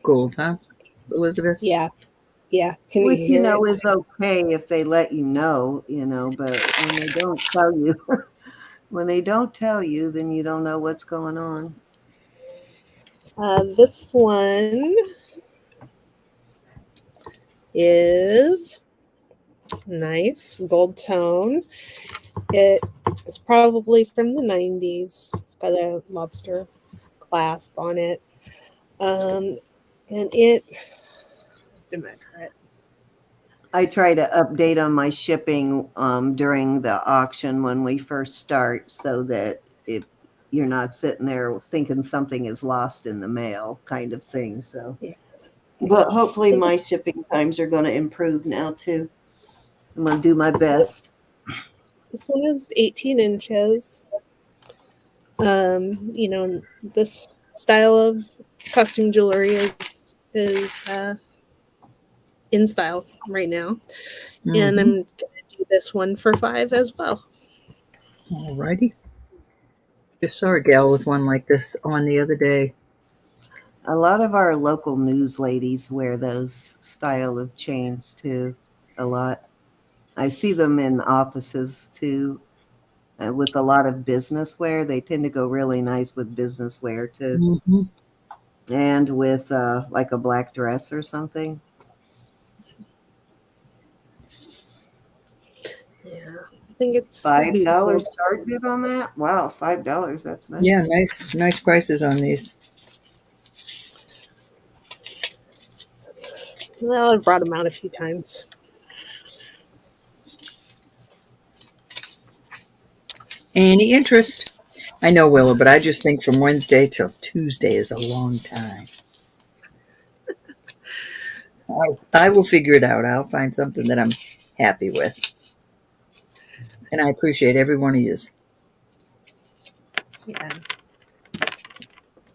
S2: gold, huh, Elizabeth?
S3: Yeah. Can
S1: Which,
S3: you hear it?
S1: is okay if they let you know, but when they don't tell you, then you don't know what's going on.
S3: This one is nice gold tone. It is probably from the 90s. It's got a lobster clasp on it. And it
S1: I try to update on my shipping during the auction when we first start, so that if you're not sitting there thinking something is lost in the mail, kind of thing. So,
S3: Yeah.
S1: But hopefully my shipping times are going to improve now too. I'm going to do my best.
S3: This one is 18 inches. This style of costume jewelry is in style right now.
S2: Mm-hmm.
S3: And I'm going to do this one for $5 as well.
S2: Alrighty. Just saw a gal with one like this on the other day.
S1: A lot of our local news ladies wear those style of chains too, a lot. I see them in offices too, with a lot of business wear. They tend to go really nice with business wear too.
S2: Mm-hmm.
S1: And with like a black dress or something.
S3: Yeah, I think it's
S1: $5 start bid on that. Wow, $5. That's nice.
S2: Yeah, nice prices on these.
S3: Well, I've brought them out a few times.
S2: Any interest? I know, Willow, but I just think from Wednesday till Tuesday is a long time. I will figure it out. I'll find something that I'm happy with. And I appreciate every one of yous.
S3: Yeah.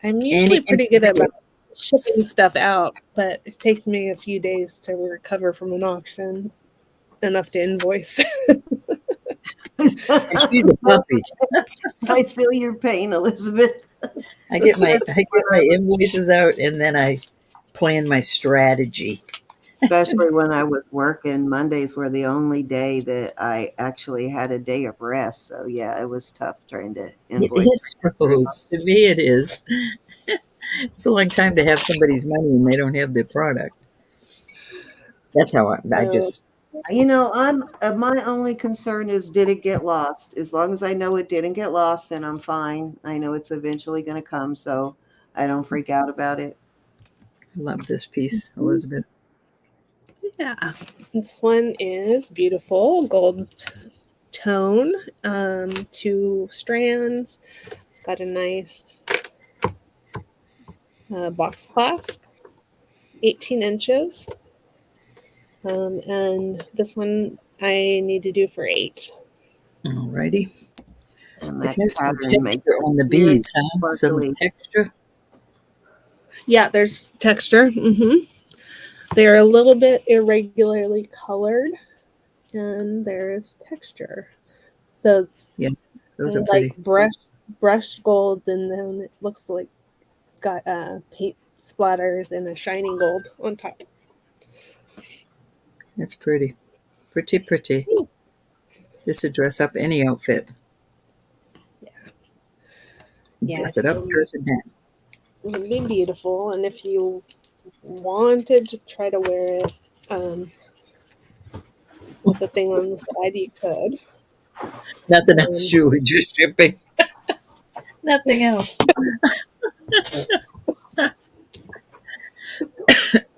S3: I'm usually pretty good about shipping stuff out, but it takes me a few days to recover from an auction enough to invoice.
S2: And she's a puppy.
S1: I feel your pain, Elizabeth.
S2: I get my invoices out, and then I plan my strategy.
S1: Especially when I was working, Mondays were the only day that I actually had a day of rest. So yeah, it was tough trying to
S2: It
S1: invoice.
S2: is, Rose. To me, it is. It's a long time to have somebody's money and they don't have their product. That's how I
S3: So,
S2: just.
S1: You know, I'm my only concern is did it get lost? As long as I know it didn't get lost, then I'm fine. I know it's eventually going to come, so I don't freak out about it.
S2: Love this piece, Elizabeth.
S3: yeah. This one is beautiful. Gold tone. 2 strands. It's got a nice box clasp. 18 inches. And this one I need to do for 8.
S2: Alrighty.
S1: And
S2: It
S1: that
S2: has some
S1: pattern makes
S2: texture on the
S1: very
S2: beads, huh? Some
S1: sparkly.
S2: texture.
S3: Yeah, there's texture. They're a little bit irregularly colored, and there's texture. So it's
S2: Yeah, those are
S3: like
S2: pretty.
S3: brushed gold, and then it looks like it's got paint splatters and a shining gold on top.
S2: That's pretty. Pretty, pretty. This would dress up any outfit.
S3: Yeah,
S2: Dress it up, dress it down.
S3: it would be beautiful. And if you wanted to try to wear it with the thing on the side, you could.
S2: Nothing else, Julie, just shipping. Nothing else.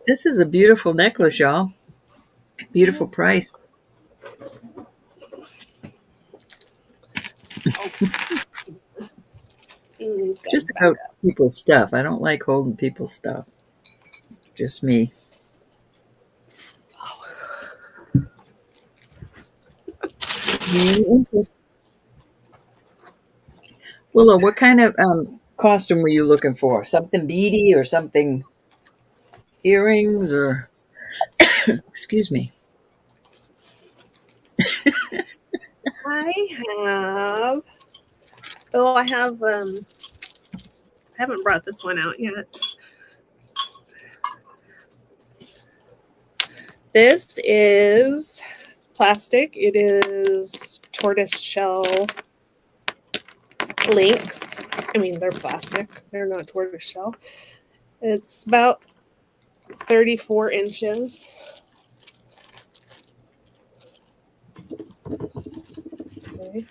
S2: This is a beautiful necklace, y'all. Beautiful price. Just about people's stuff. I don't like holding people's stuff. Just me. Willow, what kind of costume were you looking for? Something beady or something earrings or excuse me.
S3: I haven't brought this one out yet. This is plastic. It is tortoise shell links. I mean, they're plastic. They're not tortoise shell. It's about 34 inches. Okay.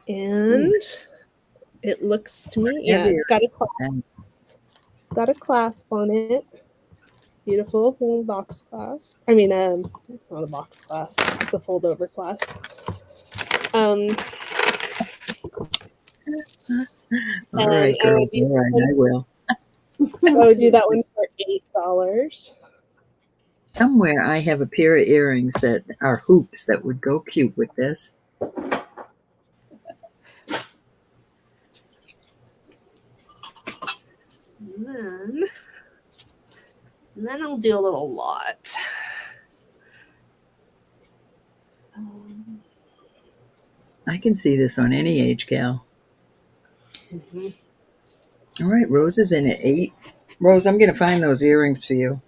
S3: And it looks to me, yeah, it's got a clasp on it. Beautiful little box clasp. I mean, it's not a box clasp. It's a fold over clasp.
S2: All right, girls. All right, I will.
S3: I would do that one for $8.
S2: Somewhere I have a pair of earrings that are hoops that would go cute with this.
S3: And then I'll do a little lot.
S2: I can see this on any age gal. All right, Rose is in at 8. Rose, I'm going to find those earrings for you.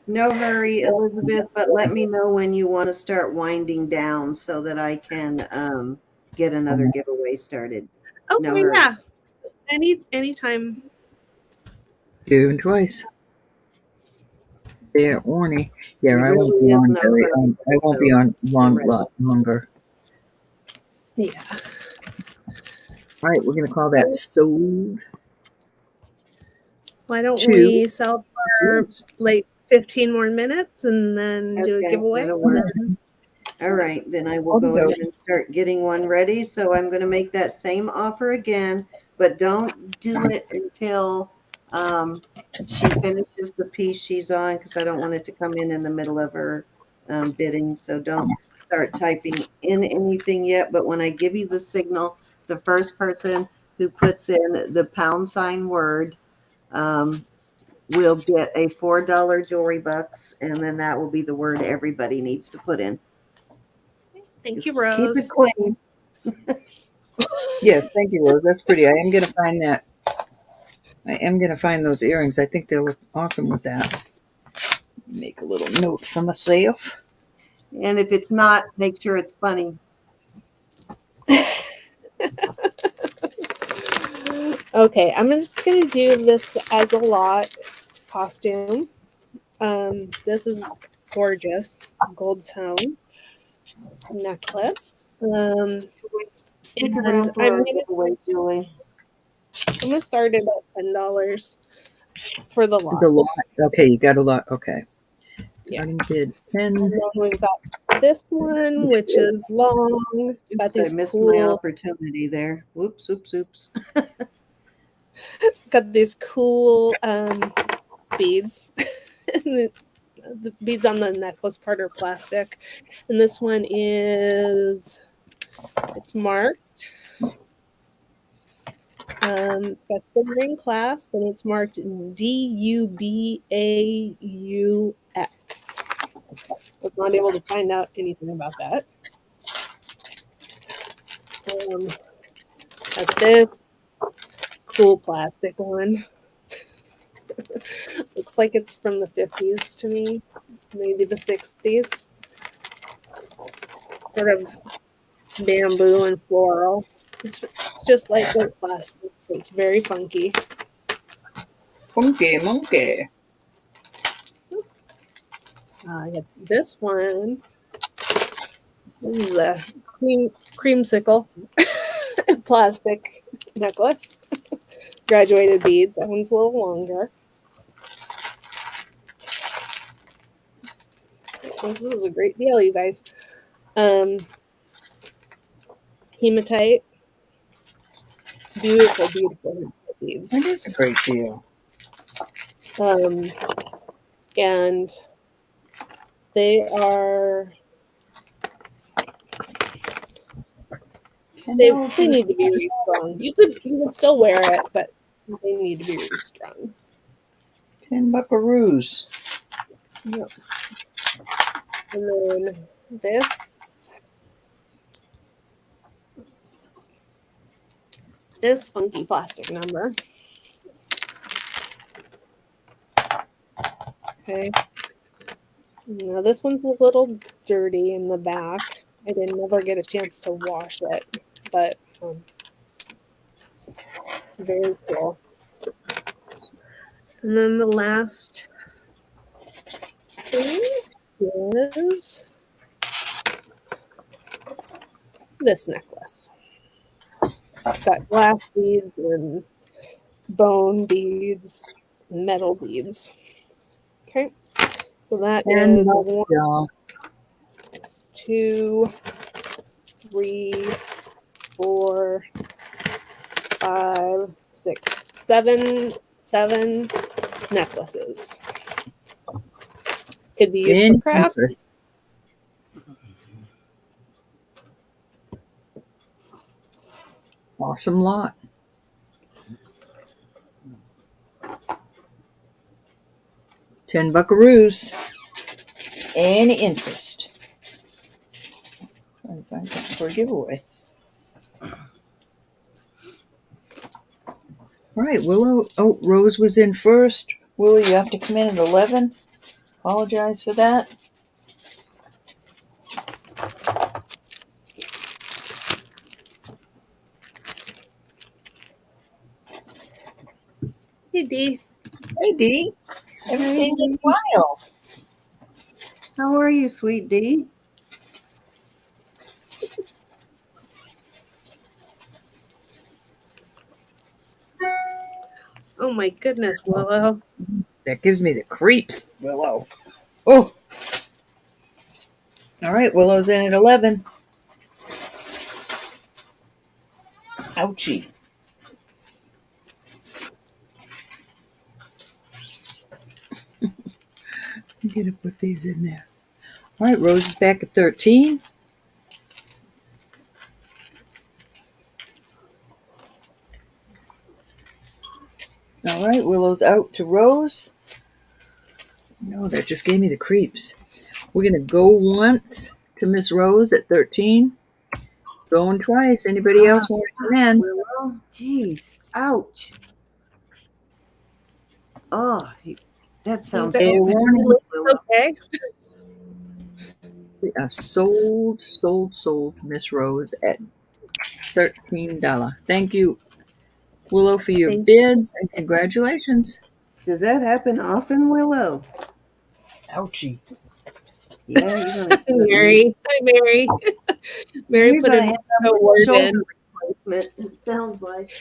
S1: No hurry, Elizabeth, but let me know when you want to start winding down so that I can get another giveaway started.
S3: Okay,
S1: No hurry.
S3: yeah. Anytime.
S2: Doing twice. They're orny. Yeah, I won't
S1: really
S2: be
S1: is
S2: on
S1: no
S2: very.
S1: hurry,
S2: I won't be on lot longer.
S3: Yeah.
S2: All right, we're going to call that sold.
S3: Why don't
S2: Two.
S3: we sell for like 15 more minutes and then do a giveaway?
S1: That'll work. All right, then I will go ahead and start getting one ready. So I'm going to make that same offer again, but don't do it until she finishes the piece she's on, because I don't want it to come in the middle of her bidding. So don't start typing in anything yet. But when I give you the signal, the first person who puts in the # word will get a $4 jewelry bucks, and then that will be the word everybody needs to put in.
S3: Thank you,
S1: Just keep it
S3: Rose.
S1: clean.
S2: Yes, thank you, Rose. That's pretty. I am going to find that. I am going to find those earrings. I think they'll look awesome with that. Make a little note for myself.
S1: And if it's not, make sure it's funny.
S3: Okay, I'm just going to do this as a lot costume. This is gorgeous gold tone necklace.
S1: Stick
S3: And
S1: around for our giveaway, Julie.
S3: I'm gonna start it at $10 for the lot.
S2: The lot. Okay, you got a lot. Okay.
S3: Yeah.
S2: Starting bid 10.
S3: And then we've got this one, which is long. It's got
S1: Oops, I
S3: these
S1: missed my
S3: cool,
S1: opportunity there. Whoops, oops, oops.
S3: got these cool beads. The beads on the necklace part are plastic, and this one is it's marked. It's got the ring clasp, and it's marked DUBAUX. Was not able to find out anything about that. Got this cool plastic one. Looks like it's from the 50s to me, maybe the 60s. Sort of bamboo and floral. It's just like plastic. It's very funky.
S2: Funky monkey.
S3: I got this one. This is a creamsicle plastic necklace. Graduated beads. That one's a little longer. This is a great deal, you guys. Hematite. Beautiful, beautiful beads.
S2: That is a great deal.
S3: And they are they need to be restrung. You could still wear it, but they need to be restrung.
S2: 10 buckaroos.
S3: Yep. And then this funky plastic number. Okay. Now this one's a little dirty in the back. I didn't never get a chance to wash it, but it's very cool. And then the last thing is this necklace. Got glass beads and bone beads, metal beads. Okay, so that
S2: And
S3: is
S2: y'all.
S3: 2, 3, 4, 5, 6, 7 necklaces. Could be used for crafts.
S2: Awesome lot. $10 Any interest? Trying to find something for a giveaway. All right, Willow. Oh, Rose was in first. Willow, you have to come in at 11. Apologize for that.
S3: Hey, Dee.
S2: Hey, Dee. Haven't seen you in a while.
S1: How are you, sweet Dee?
S3: Oh my goodness, Willow.
S2: That gives me the creeps, Willow. Oh. All right, Willow's in at 11. Ouchie. I'm going to put these in there. All right, Rose is back at 13. All right, Willow's out to Rose. No, that just gave me the creeps. We're going to go once to Miss Rose at 13. Going twice. Anybody else want to come in?
S1: Willow, jeez, ouch. Oh, that sounds
S3: But
S2: Fair
S1: so
S2: warning.
S1: painful, Willow.
S3: okay.
S2: We are sold, Miss Rose at $13. Thank you, Willow, for your
S3: Thank
S2: bids and congratulations.
S1: Does that happen often, Willow?
S5: Ouchie.
S1: Yeah, you're gonna
S3: Mary. Hi, Mary. Mary
S1: you're
S3: put
S1: gonna
S3: a
S1: end up with
S3: word
S1: shoulder
S3: in.
S1: replacement. It sounds like.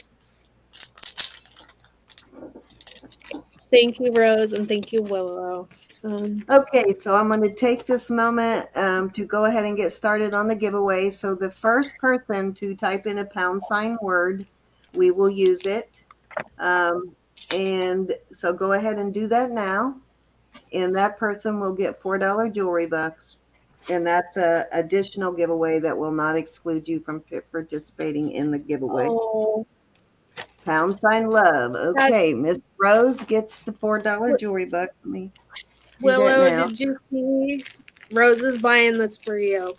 S3: Thank you, Rose, and thank you, Willow.
S1: Okay, so I'm going to take this moment to go ahead and get started on the giveaway. So the first person to type in a # word, we will use it. And so go ahead and do that now. And that person will get $4 jewelry bucks. And that's a additional giveaway that will not exclude you from participating in the giveaway.
S3: Oh,
S1: # love. Okay, Miss Rose gets the $4 jewelry bucks. Let me do that
S3: Willow,
S1: now.
S3: did you see? Rose is buying this for you.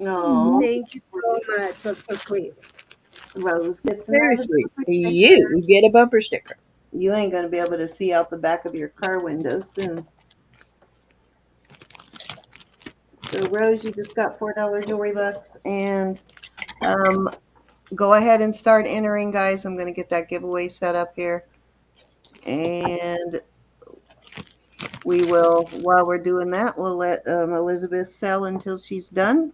S1: Oh,
S3: Thank you so much. That's so sweet.
S1: Rose gets
S2: Very
S1: another
S2: sweet.
S1: bumper sticker.
S2: You get a bumper sticker.
S1: You ain't going to be able to see out the back of your car window soon. So, Rose, you just got $4 jewelry bucks. And go ahead and start entering, guys. I'm going to get that giveaway set up here. And we will, while we're doing that, we'll let Elizabeth sell until she's done.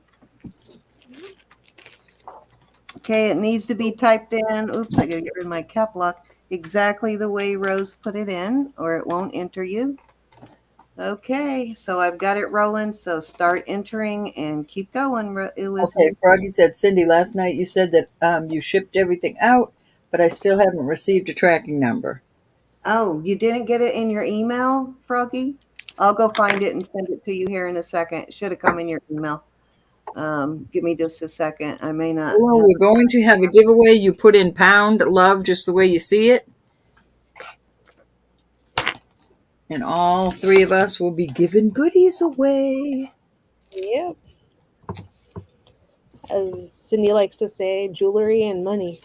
S1: Okay, it needs to be typed in. Oops, I got to get rid of my cap lock. Exactly the way Rose put it in, or it won't enter you. Okay, so I've got it rolling. So start entering and keep going, Elizabeth.
S2: Okay, Froggy said, Cindy, last night you said that you shipped everything out, but I still haven't received a tracking number.
S1: Oh, you didn't get it in your email, Froggy? I'll go find it and send it to you here in a second. It should have come in your email. Give me just a second. I may not.
S2: Well, we're going to have a giveaway. You put in #love just the way you see it. And all three of us will be giving goodies away.
S3: Yep. As Cindy likes to say, jewelry and money.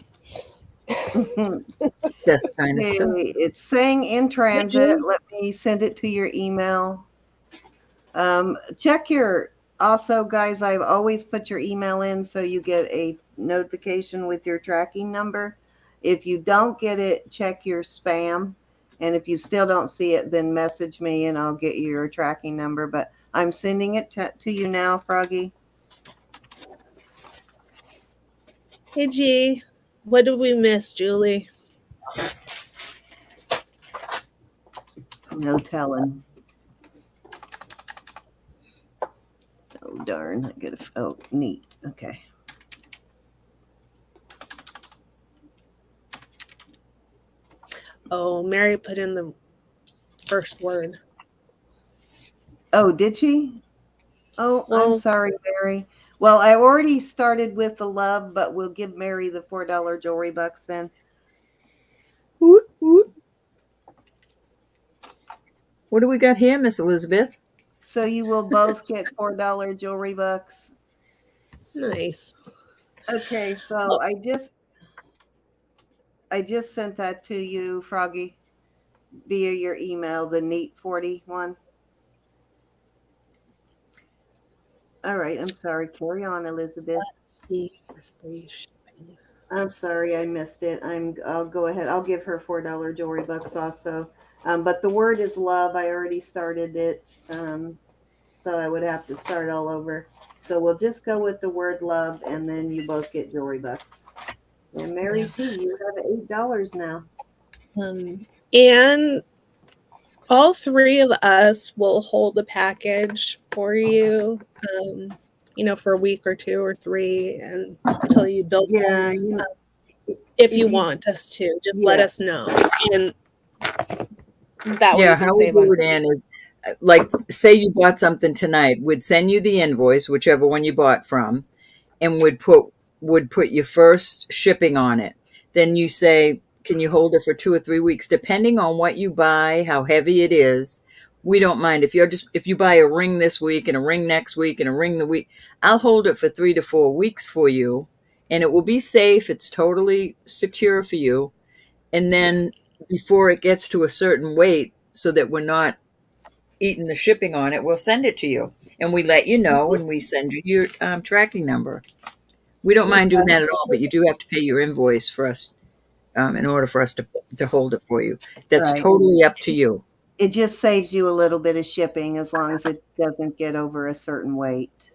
S2: That's kind of stuff.
S1: Okay, it's saying in transit. Let me send it to your email. Check your, also guys, I've always put your email in so you get a notification with your tracking number. If you don't get it, check your spam. And if you still don't see it, then message me and I'll get you your tracking number. But I'm sending it to you now, Froggy.
S3: Hey, G. What did we miss, Julie?
S1: No telling. Oh, darn. I gotta, oh, neat. Okay.
S3: Oh, Mary put in the first word.
S1: Oh, did she? Oh,
S3: Well,
S1: I'm sorry, Mary. Well, I already started with the love, but we'll give Mary the $4 jewelry bucks then.
S2: Woot, woot. What do we got here, Miss Elizabeth?
S1: So you will both get $4 jewelry bucks.
S3: nice.
S1: Okay, so I just sent that to you, Froggy, via your email, the neat 41. All right, I'm sorry. Carry on, Elizabeth. I'm sorry I missed it. I'll go ahead. I'll give her $4 jewelry bucks also. But the word is love. I already started it. So I would have to start all over. So we'll just go with the word love and then you both get jewelry bucks. And Mary T, you have $8 now.
S3: And all three of us will hold a package for you, for a week or 2 or 3 until you build.
S1: Yeah,
S3: if you want us to, just let us know. And that way
S2: how we do it in is, like, say you bought something tonight, we'd send you the invoice, whichever one you bought from, and would put your first shipping on it. Then you say, can you hold it for 2 or 3 weeks? Depending on what you buy, how heavy it is, we don't mind if you buy a ring this week and a ring next week and a ring the week. I'll hold it for 3 to 4 weeks for you, and it will be safe. It's totally secure for you. And then before it gets to a certain weight, so that we're not eating the shipping on it, we'll send it to you, and we let you know, and we send you your tracking number. We don't mind doing that at all, but you do have to pay your invoice for us in order for us to hold it for you. That's
S1: Right.
S2: totally up to you.
S1: It just saves you a little bit of shipping as long as it doesn't get over a certain weight.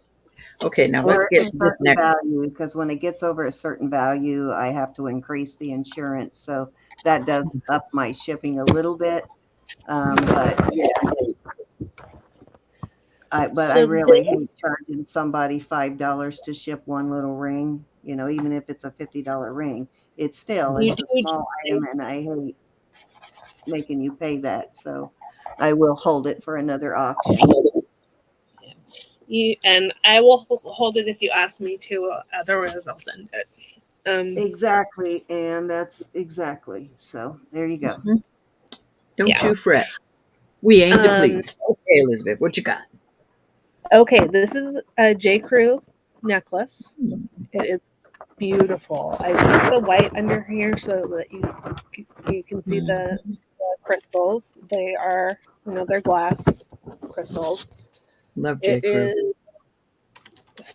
S2: Okay, now let's
S1: Or a
S2: get to this
S1: certain
S2: next.
S1: value, because when it gets over a certain value, I have to increase the insurance. So that does up my shipping a little bit. But yeah, I
S3: So
S1: really hate
S3: this,
S1: charging somebody $5 to ship one little ring. You know, even if it's a $50 ring, it's
S3: you
S1: a
S3: do
S1: small item, and I hate making you pay that. So I will hold it for another auction.
S3: and I will hold it if you ask me to. Otherwise, I'll send it.
S1: Exactly, and that's exactly. So there you go.
S2: Mhm. Don't
S3: Yeah.
S2: you fret. We aim to
S3: Um,
S2: please. Okay, Elizabeth, what you got?
S3: Okay, this is a J. Crew necklace. It is beautiful. I put the white under here so that you can see the crystals. They are, they're glass crystals.
S2: Love J.
S3: It
S2: Crew.
S3: is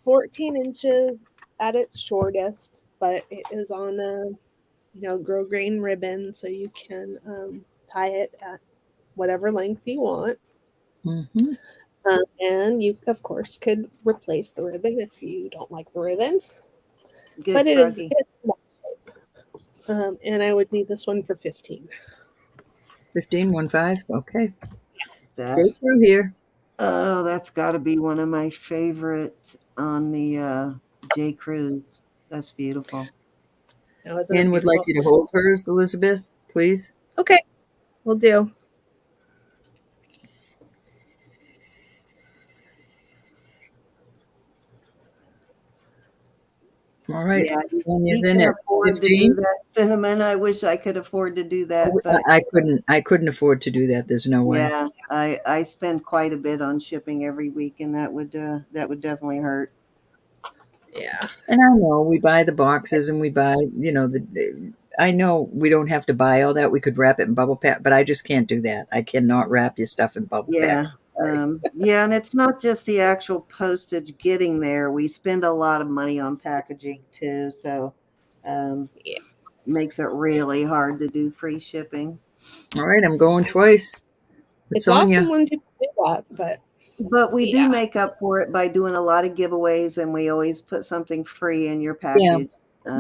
S3: 14 inches at its shortest, but it is on a, grosgrain ribbon, so you can tie it at whatever length you want.
S2: Mm-hmm.
S3: And you, of course, could replace the ribbon if you don't like the ribbon.
S1: Good,
S3: But it's
S1: Froggy.
S3: and I would need this one for 15.
S2: 15. Okay. J.
S1: That's
S2: Crew here.
S1: that's got to be one of my favorites on the J. Cruise. That's beautiful.
S3: Now, isn't it
S2: And would like
S3: beautiful?
S2: you to hold hers, Elizabeth, please.
S3: Okay, we'll do.
S2: All right.
S1: Yeah,
S2: Sonia's
S1: you
S2: in
S1: can
S2: at
S1: afford to do
S2: 15.
S1: that, Cinnamon. I wish I could afford to do that, but
S2: I couldn't afford to do that. There's no way.
S1: yeah, I spend quite a bit on shipping every week, and that would definitely hurt.
S3: Yeah.
S2: And I know we buy the boxes and we buy, I know we don't have to buy all that. We could wrap it in bubble pack, but I just can't do that. I cannot wrap your stuff in bubble pack.
S1: Yeah. Yeah, and it's not just the actual postage getting there. We spend a lot of money on packaging too, so
S3: Yeah.
S1: makes it really hard to do free shipping.
S2: All right, I'm going twice. With
S3: It's awesome
S2: Sonia.
S3: when people do that, but
S1: But we do
S3: yeah.
S1: make up for it by doing a lot of giveaways, and we always put something free in your
S2: Yeah,
S1: package.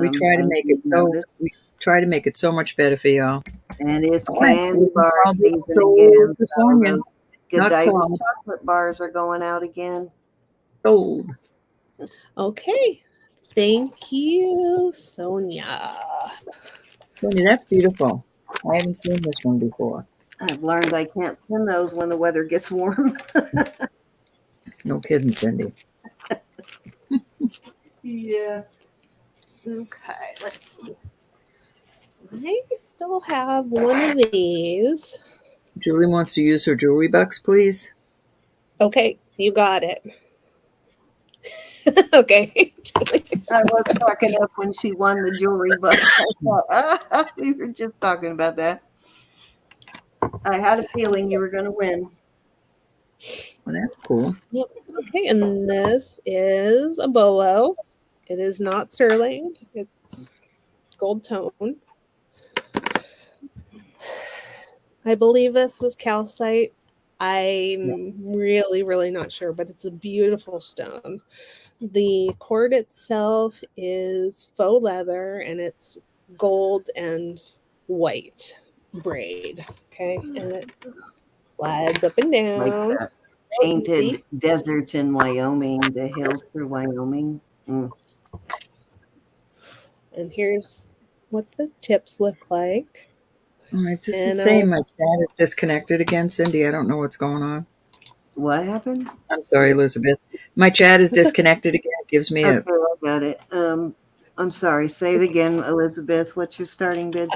S2: we try to
S1: As
S2: make
S1: you've
S2: it so
S1: noticed.
S2: we try to make it so much better for y'all.
S1: And it's
S2: All right,
S1: candy bar
S2: I'll be
S1: season
S2: sold
S1: again.
S2: for
S1: So
S2: Sonia.
S1: those
S2: Not
S1: Godiva
S2: sold.
S1: chocolate bars are going out again.
S2: Sold.
S3: Okay. Thank you, Sonia.
S2: Sonia, that's beautiful. I haven't seen this one before.
S1: I've learned I can't spin those when the weather gets warm.
S2: No kidding, Cindy.
S1: Yeah.
S3: Okay, let's see. I still have one of these.
S2: Julie wants to use her jewelry bucks, please.
S3: Okay, you got it. Okay.
S1: I was cracking up when she won the jewelry book. I thought, we were just talking about that. I had a feeling you were going to win.
S2: Well, that's cool.
S3: Yep. Okay, and this is a bolo. It is not sterling. It's gold tone. I believe this is calcite. I'm really, really not sure, but it's a beautiful stone. The cord itself is faux leather, and it's gold and white braid. Okay, and it slides up and
S1: Like
S3: down.
S1: the
S3: Oh, you see?
S1: painted deserts in Wyoming, the hills through Wyoming.
S3: And here's what the tips look like.
S2: All right, this is
S3: And
S2: saying my chat is disconnected again, Cindy. I don't know what's going on.
S1: What happened?
S2: I'm sorry, Elizabeth. My chat is disconnected again. It gives me
S1: Okay,
S2: a
S1: I got it. I'm sorry. Say it again, Elizabeth. What's your starting bid?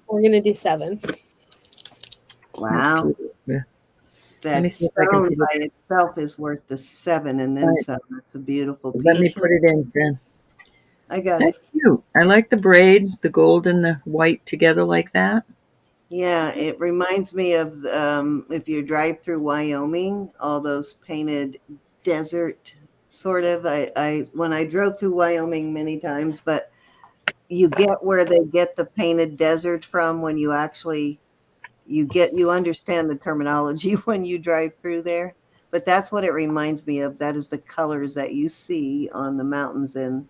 S3: we're going to do 7.
S2: that's
S1: Wow.
S2: cute, Elizabeth. Let me
S1: that
S2: see if I can
S1: stone
S2: put
S1: by
S2: it.
S1: itself is worth the 7 and then
S2: Right.
S1: some. It's a beautiful
S2: Let me
S1: piece.
S2: put it in, Sam.
S1: I got
S2: That's
S1: it.
S2: cute. I like the braid, the gold and the white together like that.
S1: Yeah, it reminds me of if you drive through Wyoming, all those painted desert sort of. I when I drove through Wyoming many times, but you get where they get the painted desert from when you actually you understand the terminology when you drive through there. But that's what it reminds me of. That is the colors that you see on the mountains in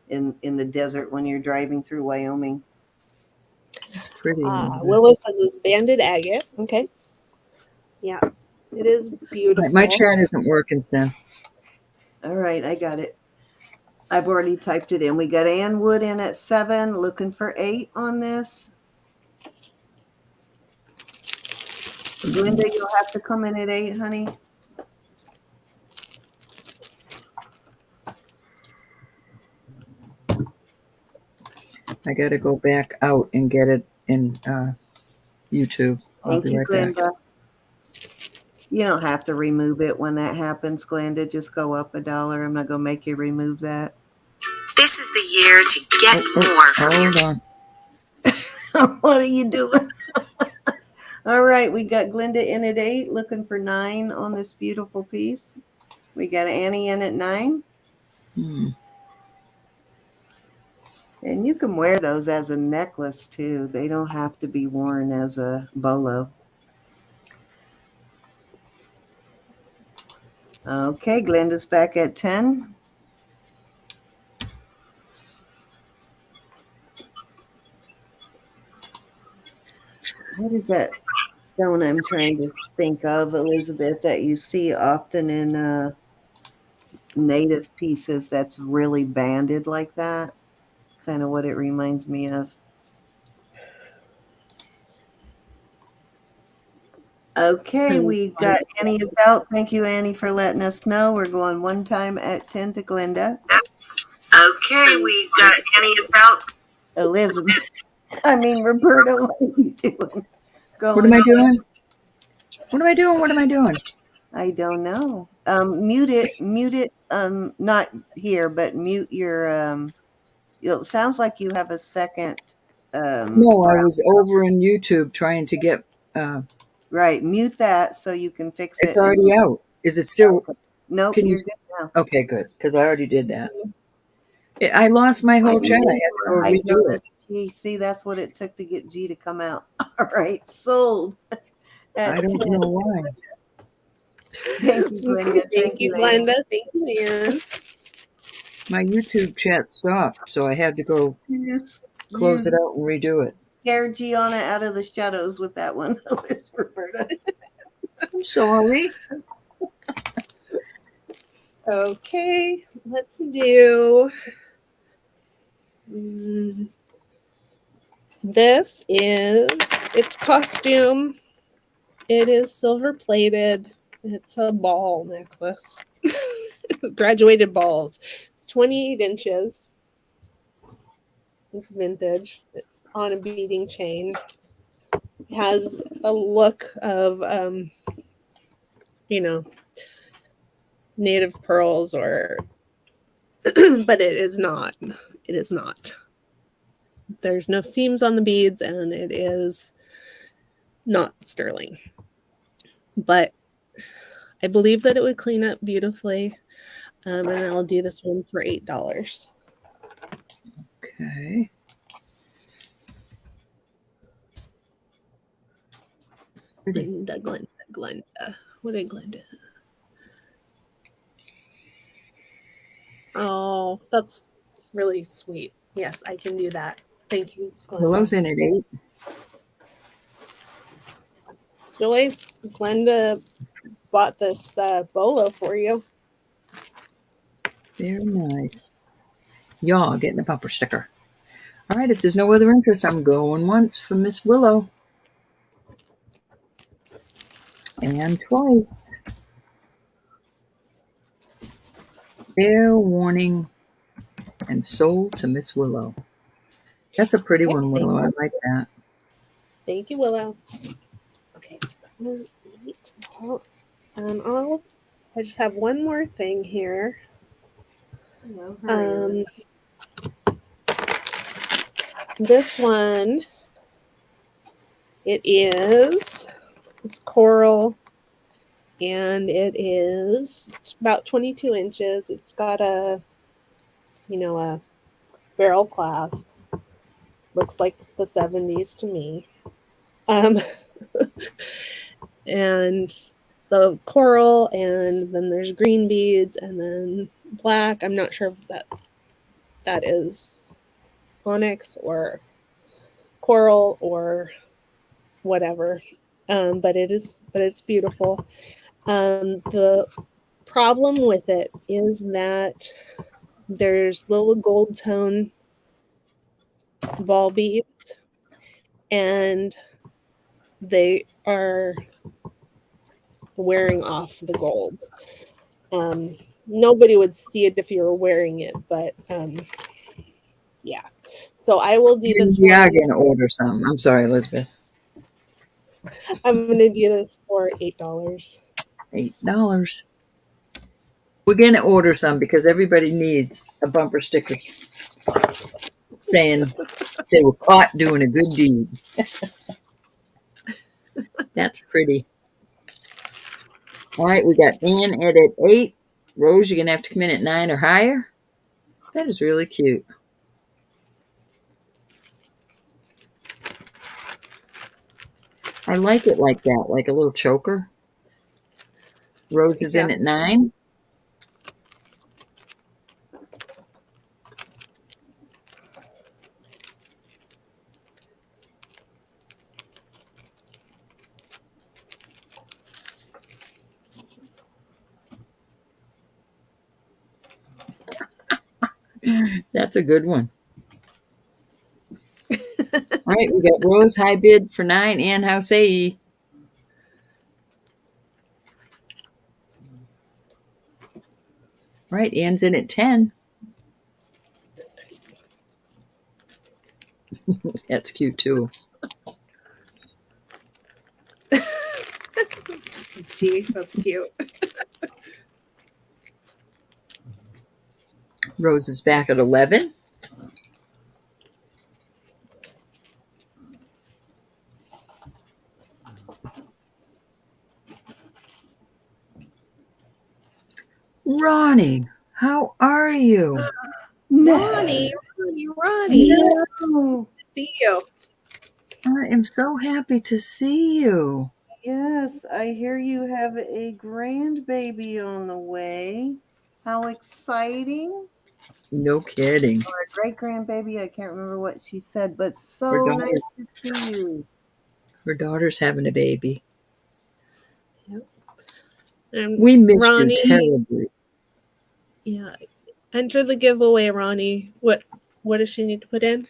S1: the desert when you're driving through Wyoming.
S2: It's pretty, Elizabeth.
S3: Willow says it's banded agate. Okay. Yeah, it is
S2: My
S3: beautiful.
S2: chat isn't working, Sam.
S1: All right, I got it. I've already typed it in. We got Ann Wood in at 7, looking for 8 on this. Linda, you'll have to come in at 8, honey.
S2: I got to go back out and get it in YouTube. I'll
S1: Thank
S2: be
S1: you,
S2: right back.
S1: Glenda. You don't have to remove it when that happens, Glenda. Just go up $1. I'm not going to make you remove that.
S6: This is the year to get more from your.
S2: Hold on.
S1: What are you doing? All right, we got Glenda in at 8, looking for 9 on this beautiful piece. We got Annie in at 9. And you can wear those as a necklace too. They don't have to be worn as a bolo. Okay, Glenda's back at 10. What is that stone I'm trying to think of, Elizabeth, that you see often in native pieces that's really banded like that? Kind of what it reminds me of. Okay, we got Annie is out. Thank you, Annie, for letting us know. We're going one time at 10 to Glenda. Okay, we got Annie is out. Elizabeth. Roberta, what are you doing?
S2: What am
S1: Going.
S2: I doing? What am I doing? What am I doing?
S1: I don't know. Mute it. Not here, but mute your. It sounds like you have a second.
S2: No, I
S1: Brow.
S2: was over in YouTube trying to get.
S1: Right, mute that so you can fix
S2: It's
S1: it. And
S2: already out. Is it still?
S1: nope,
S2: Can you?
S1: you're good now.
S2: Okay, good. Because I already did that. I lost my whole chat. I had to go
S1: I
S2: redo
S1: noticed.
S2: it.
S1: Gee, see, that's what it took to get G to come out. All right, sold
S2: I
S1: at
S2: don't
S1: 10.
S2: know why.
S1: Thank you, Glenda.
S3: Thank you,
S1: Annie.
S3: Glenda. Thank you, Aaron.
S2: My YouTube chat stopped, so I had to go close
S1: You
S2: it out and redo it.
S1: scared Gianna out of the shadows with that one, Roberta.
S2: I'm sorry.
S3: Okay, let's do. This is its costume. It is silver plated. It's a ball necklace. Graduated balls. It's 28 inches. It's vintage. It's on a beading chain. It has a look of, native pearls or, but it is not. It is not. There's no seams on the beads and it is not sterling. But I believe that it would clean up beautifully. And I'll do this one for $8.
S2: Okay.
S3: Glenda. What did Glenda? Oh, that's really sweet. Yes, I can do that. Thank you,
S2: Willow's
S3: Glenda.
S2: in at 8.
S3: Joyce, Glenda bought this bolo for you.
S2: Very nice. Y'all getting a bumper sticker. All right, if there's no other interest, I'm going once for Miss Willow. And twice. Fair warning and sold to Miss Willow. That's a pretty one, Willow. I like that.
S3: Thank you, Willow. Okay, so that was 8. I just have one more thing here.
S1: No, hurry.
S3: This one, it's coral, and it is about 22 inches. It's got a barrel clasp. Looks like the 70s to me. And so coral, and then there's green beads, and then black. I'm not sure if that is onyx or coral or whatever. But it's beautiful. The problem with it is that there's little gold tone ball beads, and they are wearing off the gold. Nobody would see it if you were wearing it, but yeah. So I will do this.
S2: We are going to order some. I'm sorry, Elizabeth.
S3: I'm going to do this for $8.
S2: $8. We're going to order some because everybody needs a bumper sticker saying they were caught doing a good deed. That's pretty. All right, we got Ann at 8. Rose, you're going to have to come in at 9 or higher. That is really cute. I like it like that, like a little choker. Rose is in at 9. That's a good one. All right, we got Rose high bid for 9. Ann, how say ye? All right, Ann's in at 10. That's cute too.
S3: Gee, that's cute.
S2: Rose is back at 11. Ronnie, how are you?
S3: Ronnie.
S1: No.
S3: See you.
S2: I am so happy to see you.
S1: Yes, I hear you have a grandbaby on the way. How exciting.
S2: No kidding.
S1: Or a great grandbaby. I can't remember what she said, but
S2: Her
S1: so
S2: daughter-
S1: nice to see you.
S2: Her daughter's having a baby.
S3: And
S2: We missed
S3: Ronnie,
S2: you terribly.
S3: yeah. Enter the giveaway, Ronnie. What does she need to put in?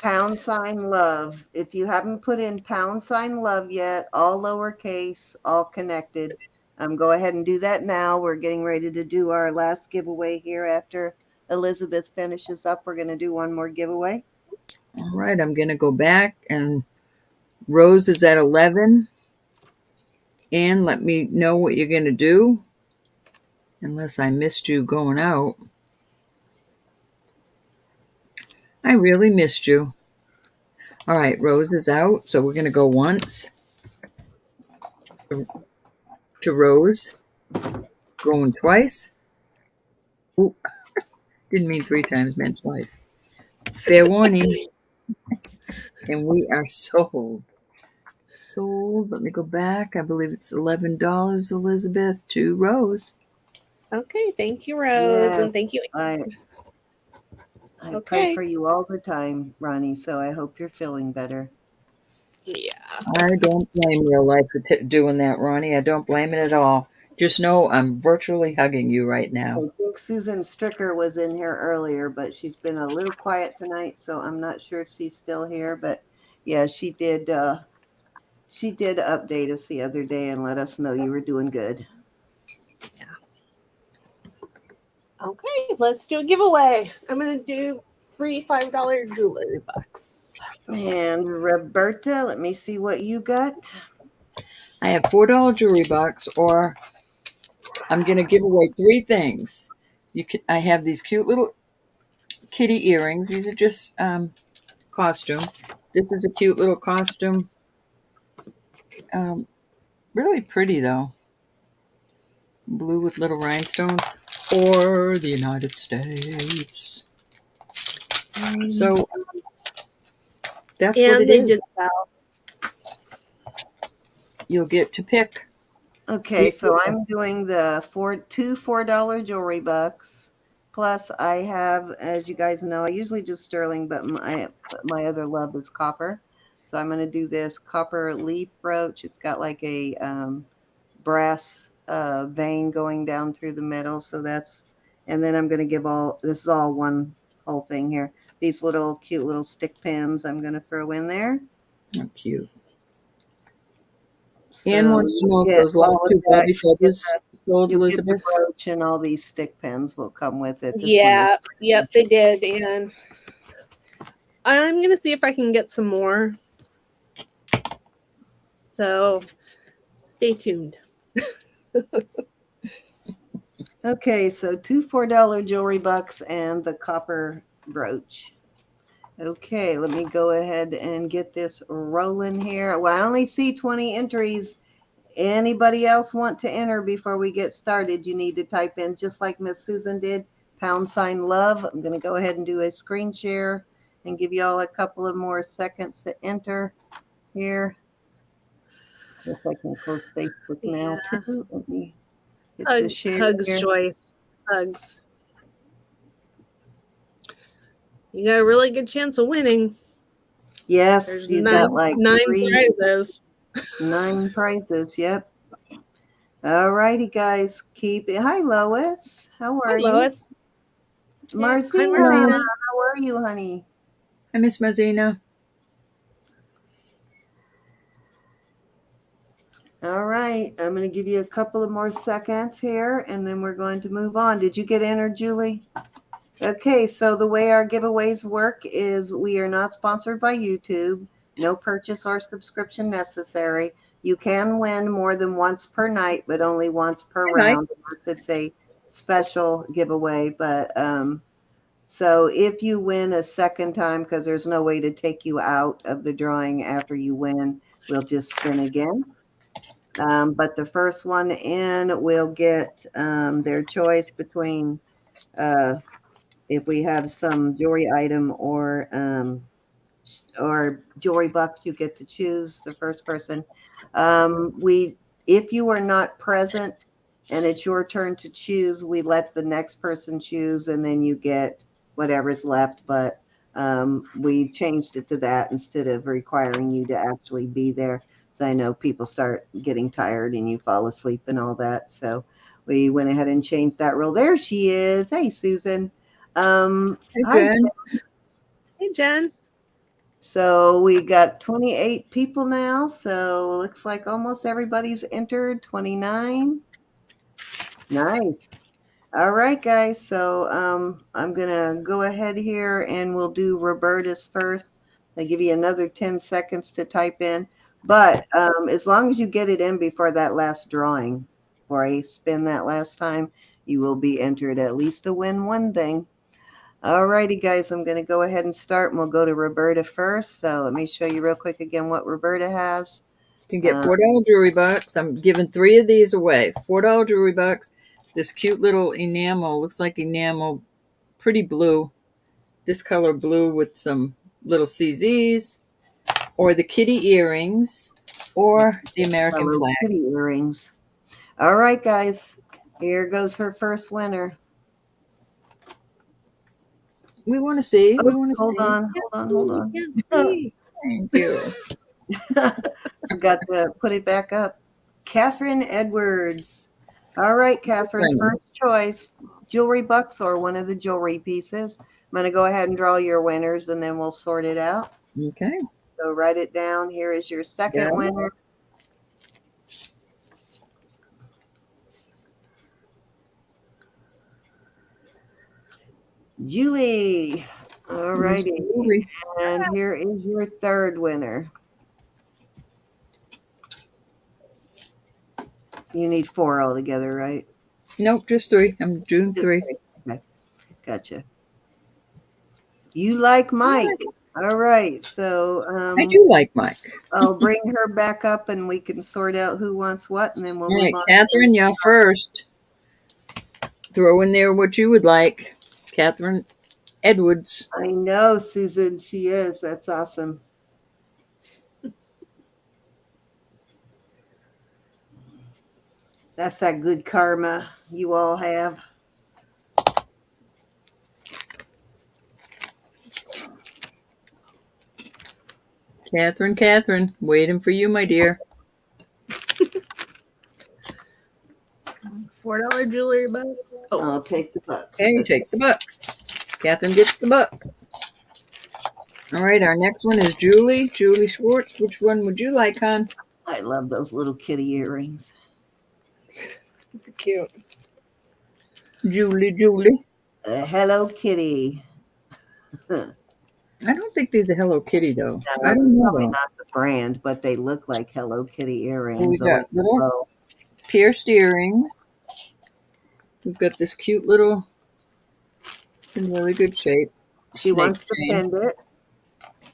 S1: # love. If you haven't put in # love yet, all lowercase, all connected, go ahead and do that now. We're getting ready to do our last giveaway here after Elizabeth finishes up. We're going to do one more giveaway.
S2: All right, I'm going to go back, and Rose is at 11. Ann, let me know what you're going to do, unless I missed you going out. I really missed you. All right, Rose is out, so we're going to go once to Rose, going twice. Ooh, didn't mean 3 times, meant twice. Fair warning. And we are sold. Sold. Let me go back. I believe it's $11, Elizabeth, to Rose.
S3: Okay, thank you, Rose,
S1: Yes,
S3: and thank you.
S1: I pray for you all the time, Ronnie, so I hope you're feeling better.
S3: Yeah.
S2: I don't blame real life for doing that, Ronnie. I don't blame it at all. Just know I'm virtually hugging you right now.
S1: I think Susan Stricker was in here earlier, but she's been a little quiet tonight, so I'm not sure if she's still here. But yeah, she did update us the other day and let us know you were doing good.
S3: Okay, let's do a giveaway. I'm going to do 3 $5 jewelry bucks.
S1: And Roberta, let me see what you got.
S2: I have $4 jewelry box or I'm going to give away 3 things. I have these cute little kitty earrings. These are just costume. This is a cute little costume. Really pretty though. Blue with little rhinestones. Or the United States. So that's what
S3: And
S2: it
S3: they
S2: is.
S3: did sell.
S2: You'll get to pick.
S1: Okay, so I'm doing the two $4 jewelry bucks. Plus, I have, as you guys know, I usually do sterling, but my other love is copper. So I'm going to do this copper leaf brooch. It's got like a brass vein going down through the middle. So that's, and then I'm going to give this is all one whole thing here. These little cute little stick pins I'm going to throw in there.
S2: Oh, cute.
S1: So
S2: Anne wants to know if those last 2 bobby feathers sold,
S1: you'll get the
S2: Elizabeth.
S1: brooch and all these stick pins will come with it.
S3: Yeah, yep, they did. And I'm going to see if I can get some more. So stay tuned.
S1: Okay, so 2 $4 jewelry bucks and the copper brooch. Okay, let me go ahead and get this rolling here. Well, I only see 20 entries. Anybody else want to enter before we get started? You need to type in, just like Miss Susan did, #love. I'm going to go ahead and do a screen share and give you all a couple of more seconds to enter here. Guess I can close Facebook now too. Let me hit the share
S3: Hugs,
S1: here.
S3: Joyce. Hugs. You got a really good chance of winning.
S1: Yes,
S3: There's
S1: you
S3: nine,
S1: got like
S3: nine prizes.
S1: 9 prizes. Yep. All righty, guys. Keep it. Hi, Lois. How are
S3: Hi,
S1: you?
S3: Lois.
S1: Marcina,
S3: Hi, Marcina.
S1: how are you, honey?
S2: Hi, Miss Mazina.
S1: All right. I'm going to give you a couple of more seconds here, and then we're going to move on. Did you get entered, Julie? Okay, so the way our giveaways work is we are not sponsored by YouTube. No purchase or subscription necessary. You can win more than once per night, but only once per round. Unless it's a special giveaway. But so if you win a second time, because there's no way to take you out of the drawing after you win, we'll just spin again. But the first one in will get their choice between if we have some jewelry item or jewelry bucks, you get to choose the first person. If you are not present and it's your turn to choose, we let the next person choose, and then you get whatever's left. But we changed it to that instead of requiring you to actually be there. So I know people start getting tired and you fall asleep and all that. So we went ahead and changed that rule. There she is. Hey, Susan.
S2: Hey,
S1: Hi.
S2: Jen.
S3: Hey, Jen.
S1: So we got 28 people now. So looks like almost everybody's entered. 29. Nice. All right, guys. So I'm gonna go ahead here and we'll do Roberta's first. I'll give you another 10 seconds to type in. But as long as you get it in before that last drawing, before I spin that last time, you will be entered at least to win one thing. All righty, guys, I'm going to go ahead and start, and we'll go to Roberta first. So let me show you real quick again what Roberta has.
S2: You can get $4 jewelry bucks. I'm giving 3 of these away. $4 jewelry bucks. This cute little enamel, looks like enamel, pretty blue. This color blue with some little CZs, or the kitty earrings, or the American flag.
S1: Kitty earrings. All right, guys, here goes her first winner.
S2: We want to see. We want to see.
S1: Hold on.
S2: Thank you.
S1: Forgot to put it back up. Catherine Edwards. All right, Catherine, first choice, jewelry bucks or one of the jewelry pieces. I'm going to go ahead and draw your winners, and then we'll sort it out.
S2: Okay.
S1: So write it down. Here is your second winner. Julie. All righty. And here is your third winner. You need 4 altogether, right?
S2: Nope, just 3. I'm June
S1: Just
S2: 3.
S1: three. Okay, gotcha. You like Mike. All right. So
S2: I do like Mike.
S1: I'll bring her back up and we can sort out who wants what, and then we'll
S2: All
S1: move
S2: right,
S1: on.
S2: Catherine, you're first. Throw in there what you would like. Catherine Edwards.
S1: I know, Susan. She is. That's awesome. That's that good karma you all have.
S2: Catherine, waiting for you, my dear.
S3: $4 jewelry box. Oh,
S1: I'll take the bucks.
S2: Okay, you take the bucks. Catherine gets the bucks. All right, our next one is Julie Schwartz. Which one would you like, hon?
S1: I love those little kitty earrings.
S3: cute.
S2: Julie.
S1: Hello Kitty.
S2: I don't think these are Hello Kitty, though.
S1: No,
S2: I don't know,
S1: probably
S2: though.
S1: not the brand, but they look like Hello Kitty earrings.
S2: Well, we
S1: I
S2: got
S1: like the
S2: little
S1: bow.
S2: pierced earrings. We've got this cute little, it's in really good shape.
S1: She
S2: Snake
S1: wants to
S2: chain.
S1: pend it.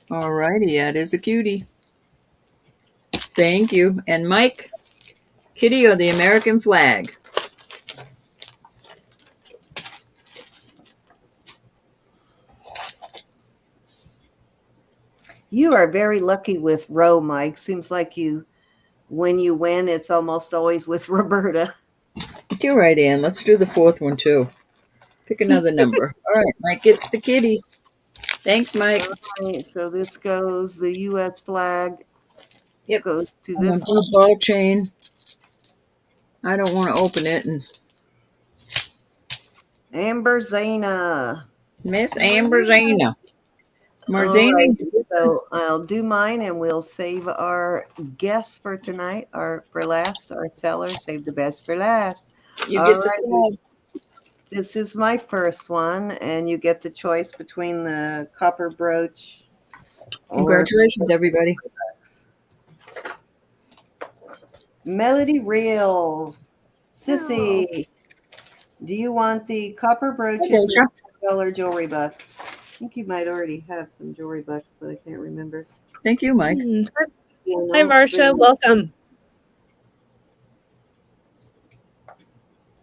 S2: All righty, that is a cutie. Thank you. And Mike, Kitty or the American flag?
S1: You are very lucky with Roe, Mike. Seems like when you win, it's almost always with Roberta.
S2: You're right, Ann. Let's do the 4th one, too. Pick another number. All right, Mike gets the kitty. Thanks, Mike.
S1: All right, so this goes, the U.S. flag
S2: Yep.
S1: goes to
S2: I'm
S1: this.
S2: a ball chain. I don't want to open it. And
S1: Amber Zana.
S2: Miss Amber Zana.
S1: All
S2: Marzana.
S1: right, so I'll do mine and we'll save our guests for tonight, or for last, our seller. Save the best for last.
S2: You
S1: All
S2: get the
S1: right,
S2: flag.
S1: this is my first one, and you get the choice between the copper brooch.
S2: Congratulations, everybody.
S1: Melody Reel. Sissy, do you want the copper brooches or $1 jewelry bucks? I think you might already have some jewelry bucks, but I can't remember.
S2: Thank you, Mike.
S3: Hi, Marcia. Welcome.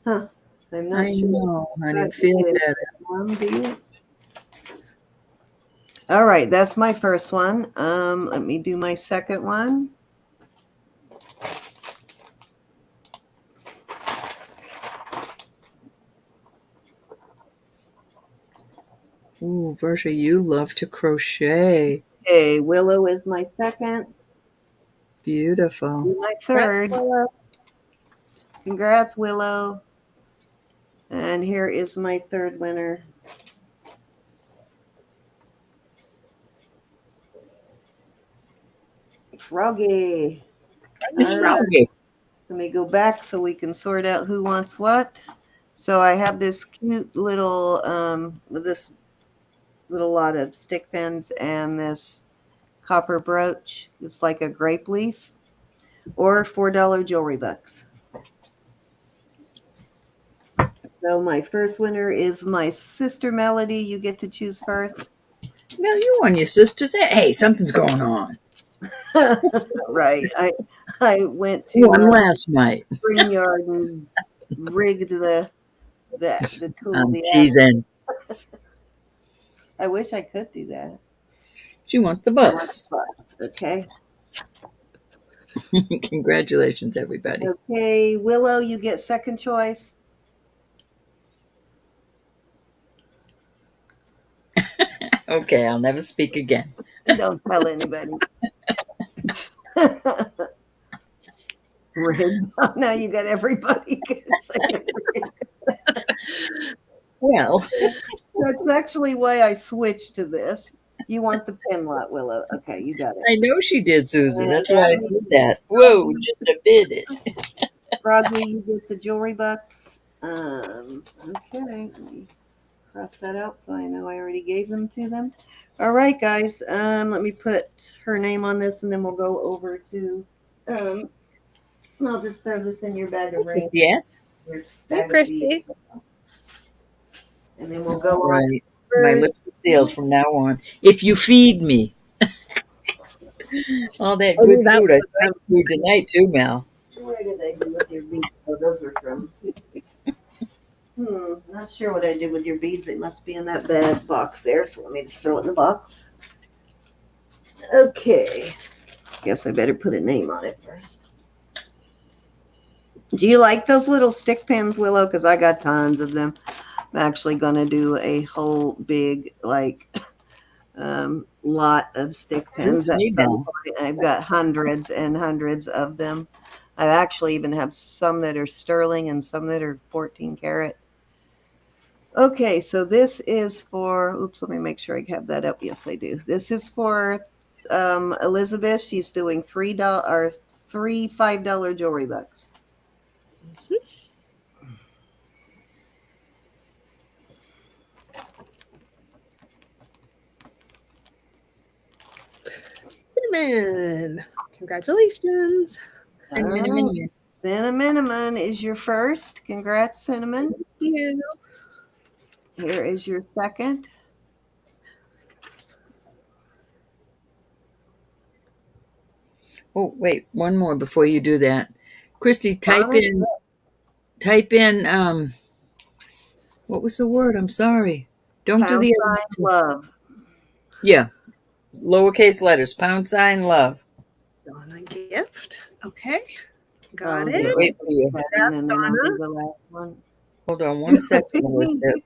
S1: Huh. I'm not
S2: I
S1: sure.
S2: know, honey. Feel better.
S1: Do you? All right, that's my first one. Let me do my second one.
S2: Ooh, Versha, you love to crochet.
S1: Okay, Willow is my second.
S2: Beautiful.
S1: My third. Congrats, Willow. And here is my third winner. Froggy.
S2: Miss Froggy.
S1: Let me go back so we can sort out who wants what. So I have this cute little, with this little lot of stick pins and this copper brooch. It's like a grape leaf, or $4 jewelry bucks. So my first winner is my sister Melody. You get to choose first.
S2: Well, you won your sister's. Hey, something's going on.
S1: Right. I went to
S2: One last night.
S1: StreamYard and rigged the tool.
S2: I'm
S1: the
S2: teasing.
S1: app. I wish I could do that.
S2: She wants the bucks.
S1: Okay.
S2: Congratulations, everybody.
S1: Okay, Willow, you get second choice.
S2: Okay, I'll never speak again.
S1: Don't tell anybody. Rigged. Now you got everybody.
S2: Well,
S1: that's actually why I switched to this. You want the pin lot, Willow. Okay, you got it.
S2: I know she did, Susan. That's why I said that. Whoa, just a minute.
S1: Broadway, you get the jewelry bucks. Okay, let me cross that out so I know I already gave them to them. All right, guys. Let me put her name on this, and then we'll go over to. I'll just throw this in your bag of rings.
S2: Yes.
S3: Hey, Christy.
S1: And then we'll go
S2: All
S1: on.
S2: right. My lips are sealed from now on. If you feed me. All that
S3: Oh,
S2: good
S3: that
S2: food. I
S3: was
S2: saw you food tonight too, Mel.
S1: Where did I do with your beads? Oh, those are from. Not sure what I did with your beads. They must be in that bad box there. So let me just throw it in the box. Okay. Guess I better put a name on it first. Do you like those little stick pins, Willow? Because I got tons of them. I'm actually going to do a whole big, like, lot of stick pins
S2: Suits
S1: at
S2: me,
S1: some
S2: Mel.
S1: point. I've got hundreds and hundreds of them. I actually even have some that are sterling and some that are 14 karat. Okay, so this is for, oops, let me make sure I have that up. Yes, I do. This is for Elizabeth. She's doing $3 or three $5 jewelry bucks.
S3: Cinnamon. Congratulations.
S2: Cinnamon.
S1: Cinnamon is your first. Congrats, Cinnamon.
S3: Yeah.
S1: Here is your second.
S2: Oh, wait, one more before you do that. Christy, type
S1: Donna?
S2: in, what was the word? I'm sorry. Don't do
S1: Pound
S2: the
S1: sign
S2: other.
S1: love.
S2: Yeah, lowercase letters, £sign love.
S3: Donna gift. Okay. Got
S1: Oh,
S3: it.
S1: here, I'll
S2: Wait
S1: put
S2: for you.
S1: that in
S3: Congrats,
S1: and then I'll do
S3: Donna.
S1: the last one.
S2: Hold on one second, Elizabeth.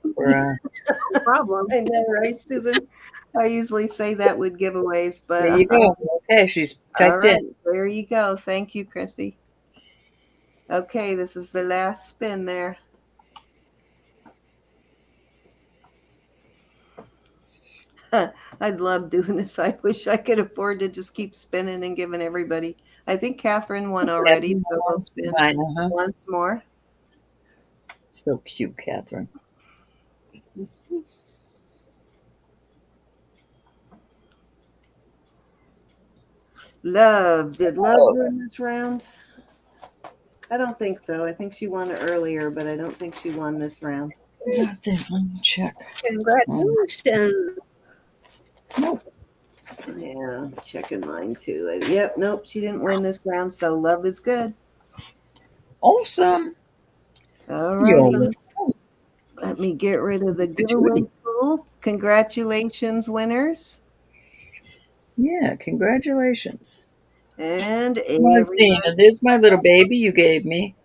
S3: No problem.
S1: I know, right, Susan? I usually say that with giveaways, but
S2: There you go. Okay, she's
S1: all
S2: typed
S1: right,
S2: in.
S1: there you go. Thank you, Chrissy. Okay, this is the last spin there. I'd love doing this. I wish I could afford to just keep spinning and giving everybody. I think Catherine won already, so we'll spin
S2: Mine,
S1: once more.
S2: So cute, Catherine.
S1: Love. Did Love
S2: Oh.
S1: win this round? I don't think so. I think she won earlier, but I don't think she won this round.
S2: Let me check.
S3: Congratulations.
S2: Nope.
S1: Yeah, checking mine too. Yep, nope, she didn't win this round, so Love is good.
S2: Awesome.
S1: All
S2: You're
S1: righty.
S2: welcome.
S1: Let me get rid of the
S2: Good
S1: giveaway
S2: job.
S1: tool. Congratulations, winners.
S2: Yeah, congratulations.
S1: And
S2: I'm
S1: everybody.
S2: seeing it. There's my little baby you gave me.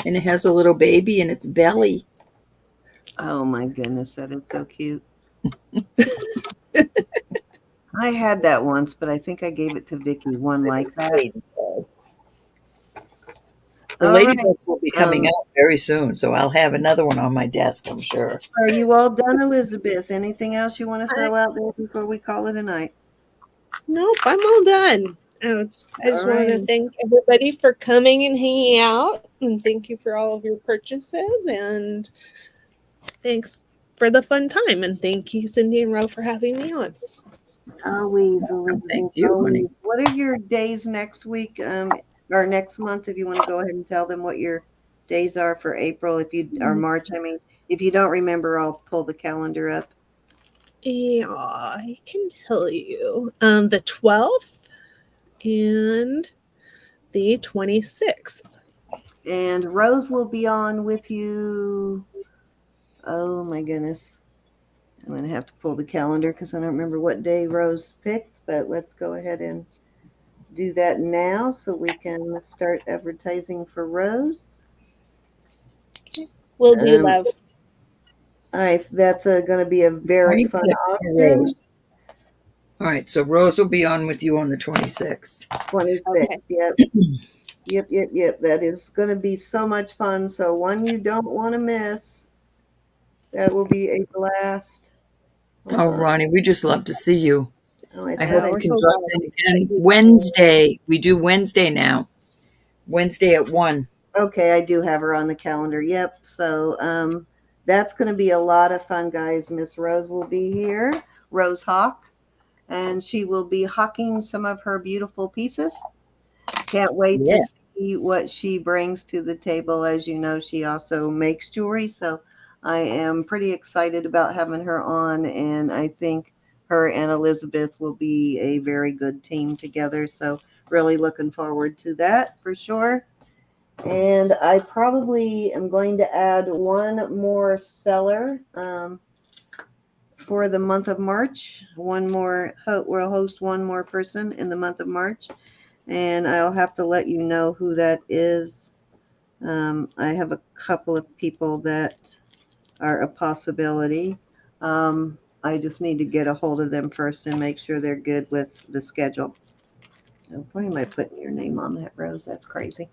S2: And it has a little baby in its belly.
S1: Oh my goodness, that is so cute. I had that once, but I think I gave it to Vicky, one like that.
S2: The
S1: All right.
S2: ladybugs will be coming out very soon, so I'll have another one on my desk, I'm sure.
S1: Are you all done, Elizabeth? Anything else you want to throw out there before we call it a night?
S3: Nope, I'm all done. I just want to
S1: Alrighty.
S3: thank everybody for coming and hanging out, and thank you for all of your purchases, and thanks for the fun time, and thank you, Cindy and Ro, for having me on.
S1: Always,
S2: Thank
S1: Elizabeth.
S2: you, honey.
S1: Always. What are your days next week, or next month? If you want to go ahead and tell them what your days are for April, if you or March. I mean, if you don't remember, I'll pull the calendar up.
S3: Yeah, I can tell you. The 12th and the 26th.
S1: And Rose will be on with you. Oh my goodness. I'm going to have to pull the calendar because I don't remember what day Rose picked, but let's go ahead and do that now so we can start advertising for Rose.
S3: Will do, love.
S1: That's going to be a very fun
S2: 26th for
S1: auction.
S2: Rose. All right, so Rose will be on with you on the 26th.
S1: 26,
S3: Okay.
S1: yep. Yep. That is going to be so much fun. So one you don't want to miss. That will be a blast.
S2: Oh, Ronnie, we just love to see you.
S1: Oh, I
S2: I
S1: thought
S2: hope
S1: I
S2: you
S3: we're
S2: can
S3: so
S2: drop
S3: glad.
S2: in again. Wednesday. We do Wednesday now. Wednesday at 1.
S1: Okay, I do have her on the calendar. Yep. So that's going to be a lot of fun, guys. Miss Rose will be here, Rose Hawk, and she will be hawking some of her beautiful pieces. Can't wait
S2: Yeah.
S1: to see see what she brings to the table. As you know, she also makes jewelry, so I am pretty excited about having her on, and I think her and Elizabeth will be a very good team together. So really looking forward to that for sure. And I probably am going to add one more seller for the month of March. One more, we'll host one more person in the month of March, and I'll have to let you know who that is. I have a couple of people that are a possibility. I just need to get a hold of them first and make sure they're good with the schedule. Oh, why am I putting your name on that, Rose? That's crazy.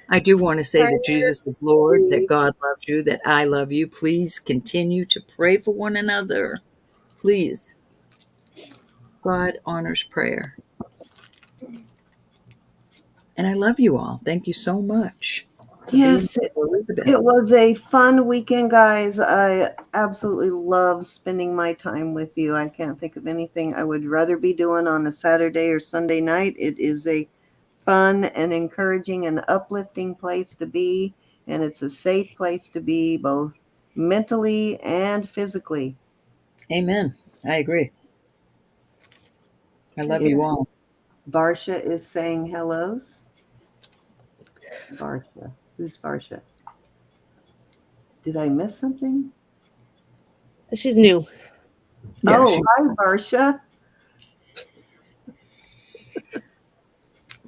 S2: I do want to say that Jesus is Lord, that God loves you, that I love you. Please continue to pray for one another. Please. God honors prayer. And I love you all. Thank you so much for being
S1: Yes,
S2: here, Elizabeth.
S1: it was a fun weekend, guys. I absolutely love spending my time with you. I can't think of anything I would rather be doing on a Saturday or Sunday night. It is a fun and encouraging and uplifting place to be, and it's a safe place to be, both mentally and physically.
S2: Amen. I agree. I love
S1: If
S2: you all.
S1: Varsha is saying hellos. Varsha. Who's Varsha? Did I miss something?
S3: She's new.
S2: Yeah,
S1: Hi, Varsha.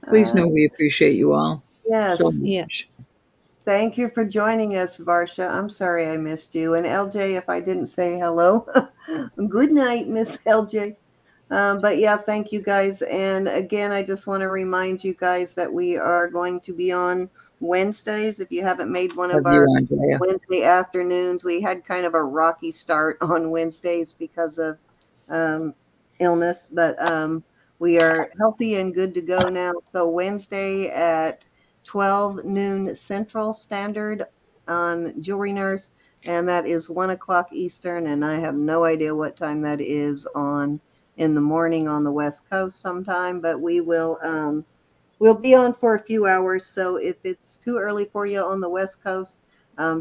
S2: please know we appreciate you all so
S1: Yes.
S2: much.
S3: Yeah.
S1: Thank you for joining us, Varsha. I'm sorry I missed you. And LJ, if I didn't say hello, good night, Miss LJ. But yeah, thank you guys. And again, I just want to remind you guys that we are going to be on Wednesdays. If you haven't made one
S2: Love
S1: of
S2: you,
S1: our
S2: Andrea.
S1: Wednesday afternoons, we had kind of a rocky start on Wednesdays because of illness, but we are healthy and good to go now. So Wednesday at 12 noon Central Standard on Jewelry Nurse, and that is 1 o'clock Eastern, and I have no idea what time that is on in the morning on the West Coast sometime, but we'll be on for a few hours. So if it's too early for you on the West Coast,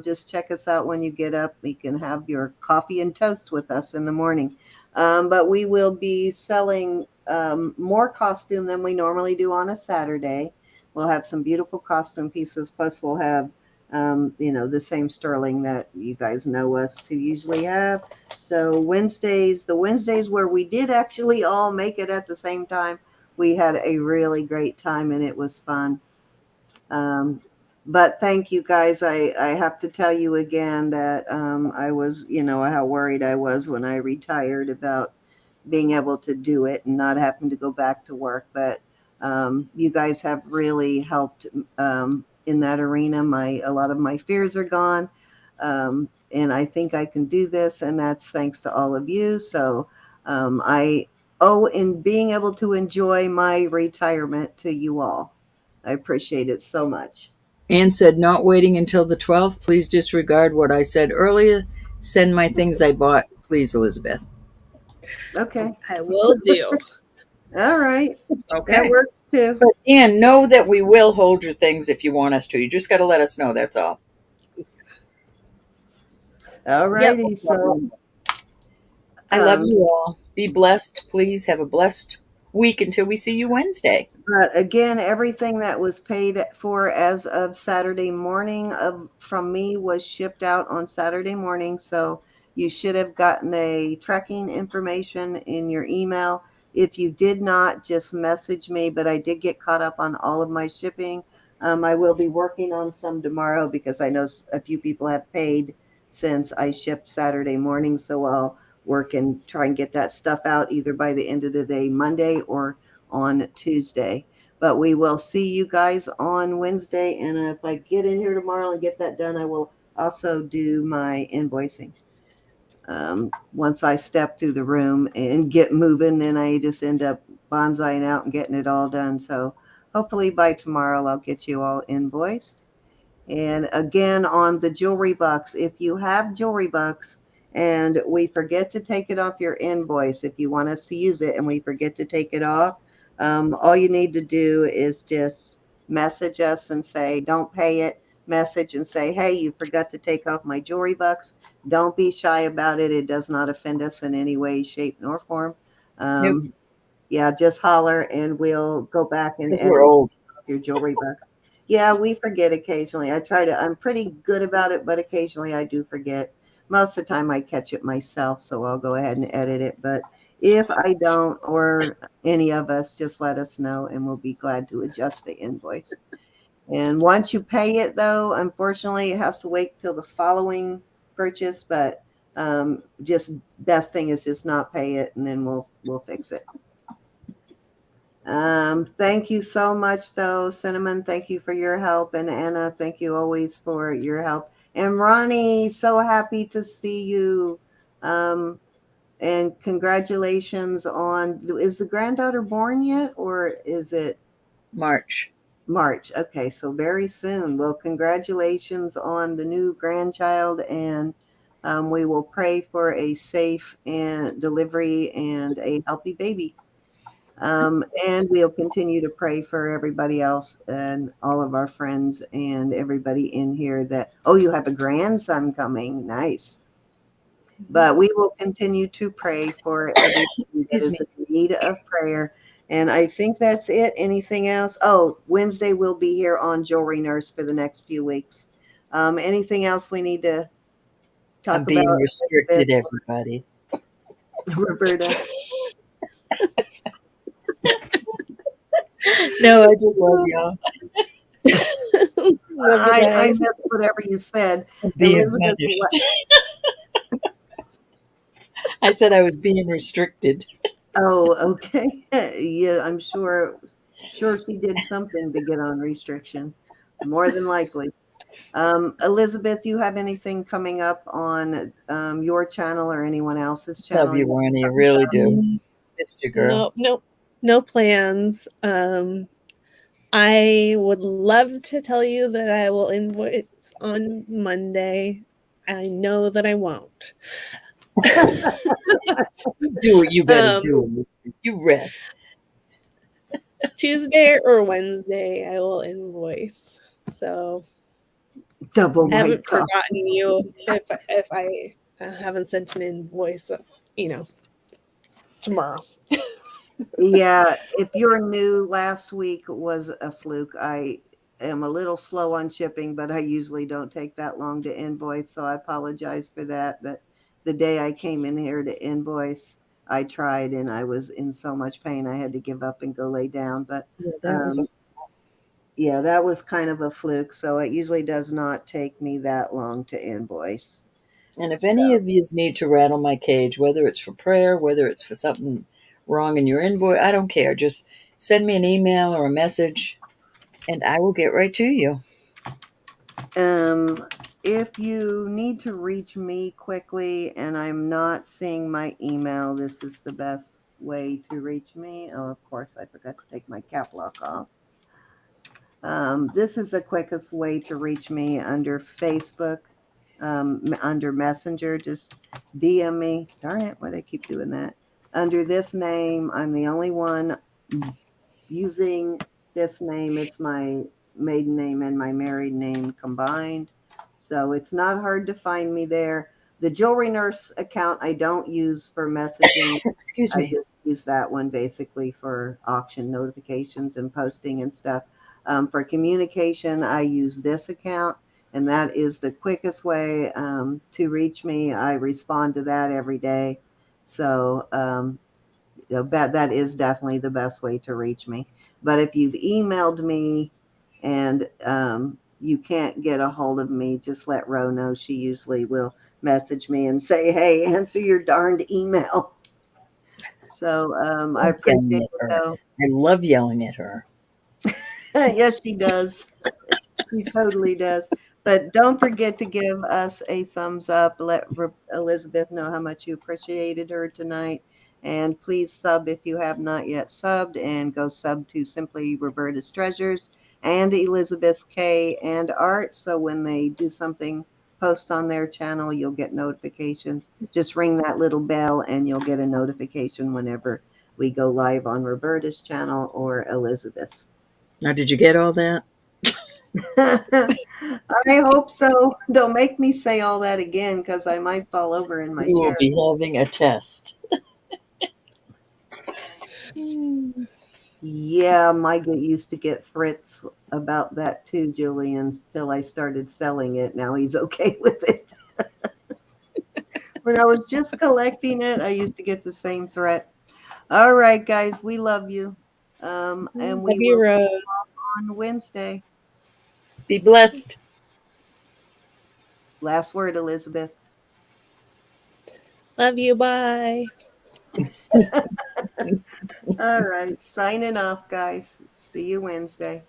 S1: just check us out when you get up. You can have your coffee and toast with us in the morning. But we will be selling more costume than we normally do on a Saturday. We'll have some beautiful costume pieces. Plus, we'll have, the same sterling that you guys know us to usually have. So the Wednesdays where we did actually all make it at the same time, we had a really great time and it was fun. But thank you guys. I have to tell you again that I was, how worried I was when I retired about being able to do it and not having to go back to work. But you guys have really helped in that arena. A lot of my fears are gone. And I think I can do this, and that's thanks to all of you. So I owe in being able to enjoy my retirement to you all. I appreciate it so much.
S2: Anne said, not waiting until the 12th. Please disregard what I said earlier. Send my things I bought, please, Elizabeth.
S1: Okay.
S3: I will do.
S1: All right. That
S2: Okay.
S1: works too.
S2: But Anne, know that we will hold your things if you want us to. You just got to let us know. That's all.
S1: All righty.
S3: Yep.
S1: So
S2: I love you all. Be blessed. Please have a blessed week until we see you Wednesday.
S1: but again, everything that was paid for as of Saturday morning from me was shipped out on Saturday morning. So you should have gotten a tracking information in your email. If you did not, just message me. But I did get caught up on all of my shipping. I will be working on some tomorrow because I know a few people have paid since I shipped Saturday morning. So I'll work and try and get that stuff out either by the end of the day, Monday, or on Tuesday. But we will see you guys on Wednesday. And if I get in here tomorrow and get that done, I will also do my invoicing. Once I step through the room and get moving, then I just end up bonsaiing out and getting it all done. So hopefully by tomorrow, I'll get you all invoiced. And again, on the jewelry box, if you have jewelry box and we forget to take it off your invoice, if you want us to use it and we forget to take it off, all you need to do is just message us and say, don't pay it. Message and say, hey, you forgot to take off my jewelry bucks. Don't be shy about it. It does not offend us in any way, shape, nor form.
S2: Nope,
S1: Yeah, just holler and we'll go back and
S2: because we're
S1: edit
S2: old.
S1: your jewelry bucks. Yeah, we forget occasionally. I'm pretty good about it, but occasionally I do forget. Most of the time I catch it myself, so I'll go ahead and edit it. But if I don't, or any of us, just let us know and we'll be glad to adjust the invoice. And once you pay it, though, unfortunately, it has to wait till the following purchase. But just best thing is just not pay it, and then we'll fix it. Thank you so much, though, Cinnamon. Thank you for your help, and Anna, thank you always for your help. And Ronnie, so happy to see you. And congratulations on. Is the granddaughter born yet, or is it
S2: March.
S1: March? Okay, so very soon. Well, congratulations on the new grandchild, and we will pray for a safe and delivery and a healthy baby. And we'll continue to pray for everybody else and all of our friends and everybody in here that, oh, you have a grandson coming. Nice. But we will continue to pray for everybody that
S2: Excuse
S1: is
S2: me.
S1: in need of prayer. And I think that's it. Anything else? Oh, Wednesday we'll be here on Jewelry Nurse for the next few weeks. Anything else we need to
S2: I'm
S1: talk about,
S2: being restricted, everybody.
S1: Roberta?
S2: No, I just love y'all.
S3: Love you
S1: I
S3: guys.
S1: missed whatever you said.
S2: I'm being
S1: Elizabeth,
S2: punished. I said I was being restricted.
S1: oh, okay. Yeah, I'm sure she did something to get on restriction. More than likely. Elizabeth, you have anything coming up on your channel or anyone else's
S2: Love
S1: channel?
S2: you, Warnie. I really do. Missed you, girl.
S3: No plans. I would love to tell you that I will invoice on Monday. I know that I won't.
S2: Do what you better
S3: Um,
S2: do. You rest.
S3: Tuesday or Wednesday, I will invoice. So
S1: Double
S3: I
S1: white
S3: haven't
S1: coffee.
S3: forgotten you if I haven't sent an invoice, tomorrow.
S1: Yeah, if you're new, last week was a fluke. I am a little slow on shipping, but I usually don't take that long to invoice, so I apologize for that. But the day I came in here to invoice, I tried and I was in so much pain I had to give up and go lay down. But
S2: Yeah, that was.
S1: yeah, that was kind of a fluke. So it usually does not take me that long to invoice.
S2: And if
S1: So,
S2: any of you need to rattle my cage, whether it's for prayer, whether it's for something wrong in your invoice, I don't care. Just send me an email or a message, and I will get right to you.
S1: if you need to reach me quickly and I'm not seeing my email, this is the best way to reach me. Oh, of course, I forgot to take my cap lock off. This is the quickest way to reach me under Facebook, under Messenger. Just DM me. Darn it, why do I keep doing that? Under this name, I'm the only one using this name. It's my maiden name and my married name combined. So it's not hard to find me there. The Jewelry Nurse account I don't use for messaging.
S2: Excuse
S1: I
S2: me.
S1: just use that one basically for auction notifications and posting and stuff. For communication, I use this account, and that is the quickest way to reach me. I respond to that every day. So that is definitely the best way to reach me. But if you've emailed me and you can't get a hold of me, just let Ro know. She usually will message me and say, hey, answer your darned email. So I
S2: Love yelling
S1: appreciate
S2: at
S1: it,
S2: her.
S1: though.
S2: I love yelling at her.
S1: Yes, she does. She totally does. But don't forget to give us a thumbs up. Let Elizabeth know how much you appreciated her tonight. And please sub if you have not yet subbed, and go sub to Simply Roberta's Treasures and Elizabeth K and Art. So when they do something, post on their channel, you'll get notifications. Just ring that little bell and you'll get a notification whenever we go live on Roberta's channel or Elizabeth's.
S2: Now, did you get all that?
S1: I hope so. Don't make me say all that again because I might fall over in my
S2: We will
S1: chair.
S2: be having a test.
S1: Yeah, used to get threats about that too, Julian, until I started selling it. Now he's okay with it. When I was just collecting it, I used to get the same threat. All right, guys, we love you. And
S3: Love
S1: we
S3: you,
S1: will see
S3: Rose.
S1: you on Wednesday.
S2: Be blessed.
S1: Last word, Elizabeth.
S3: Love you. Bye.
S1: All right, signing off, guys. See you Wednesday.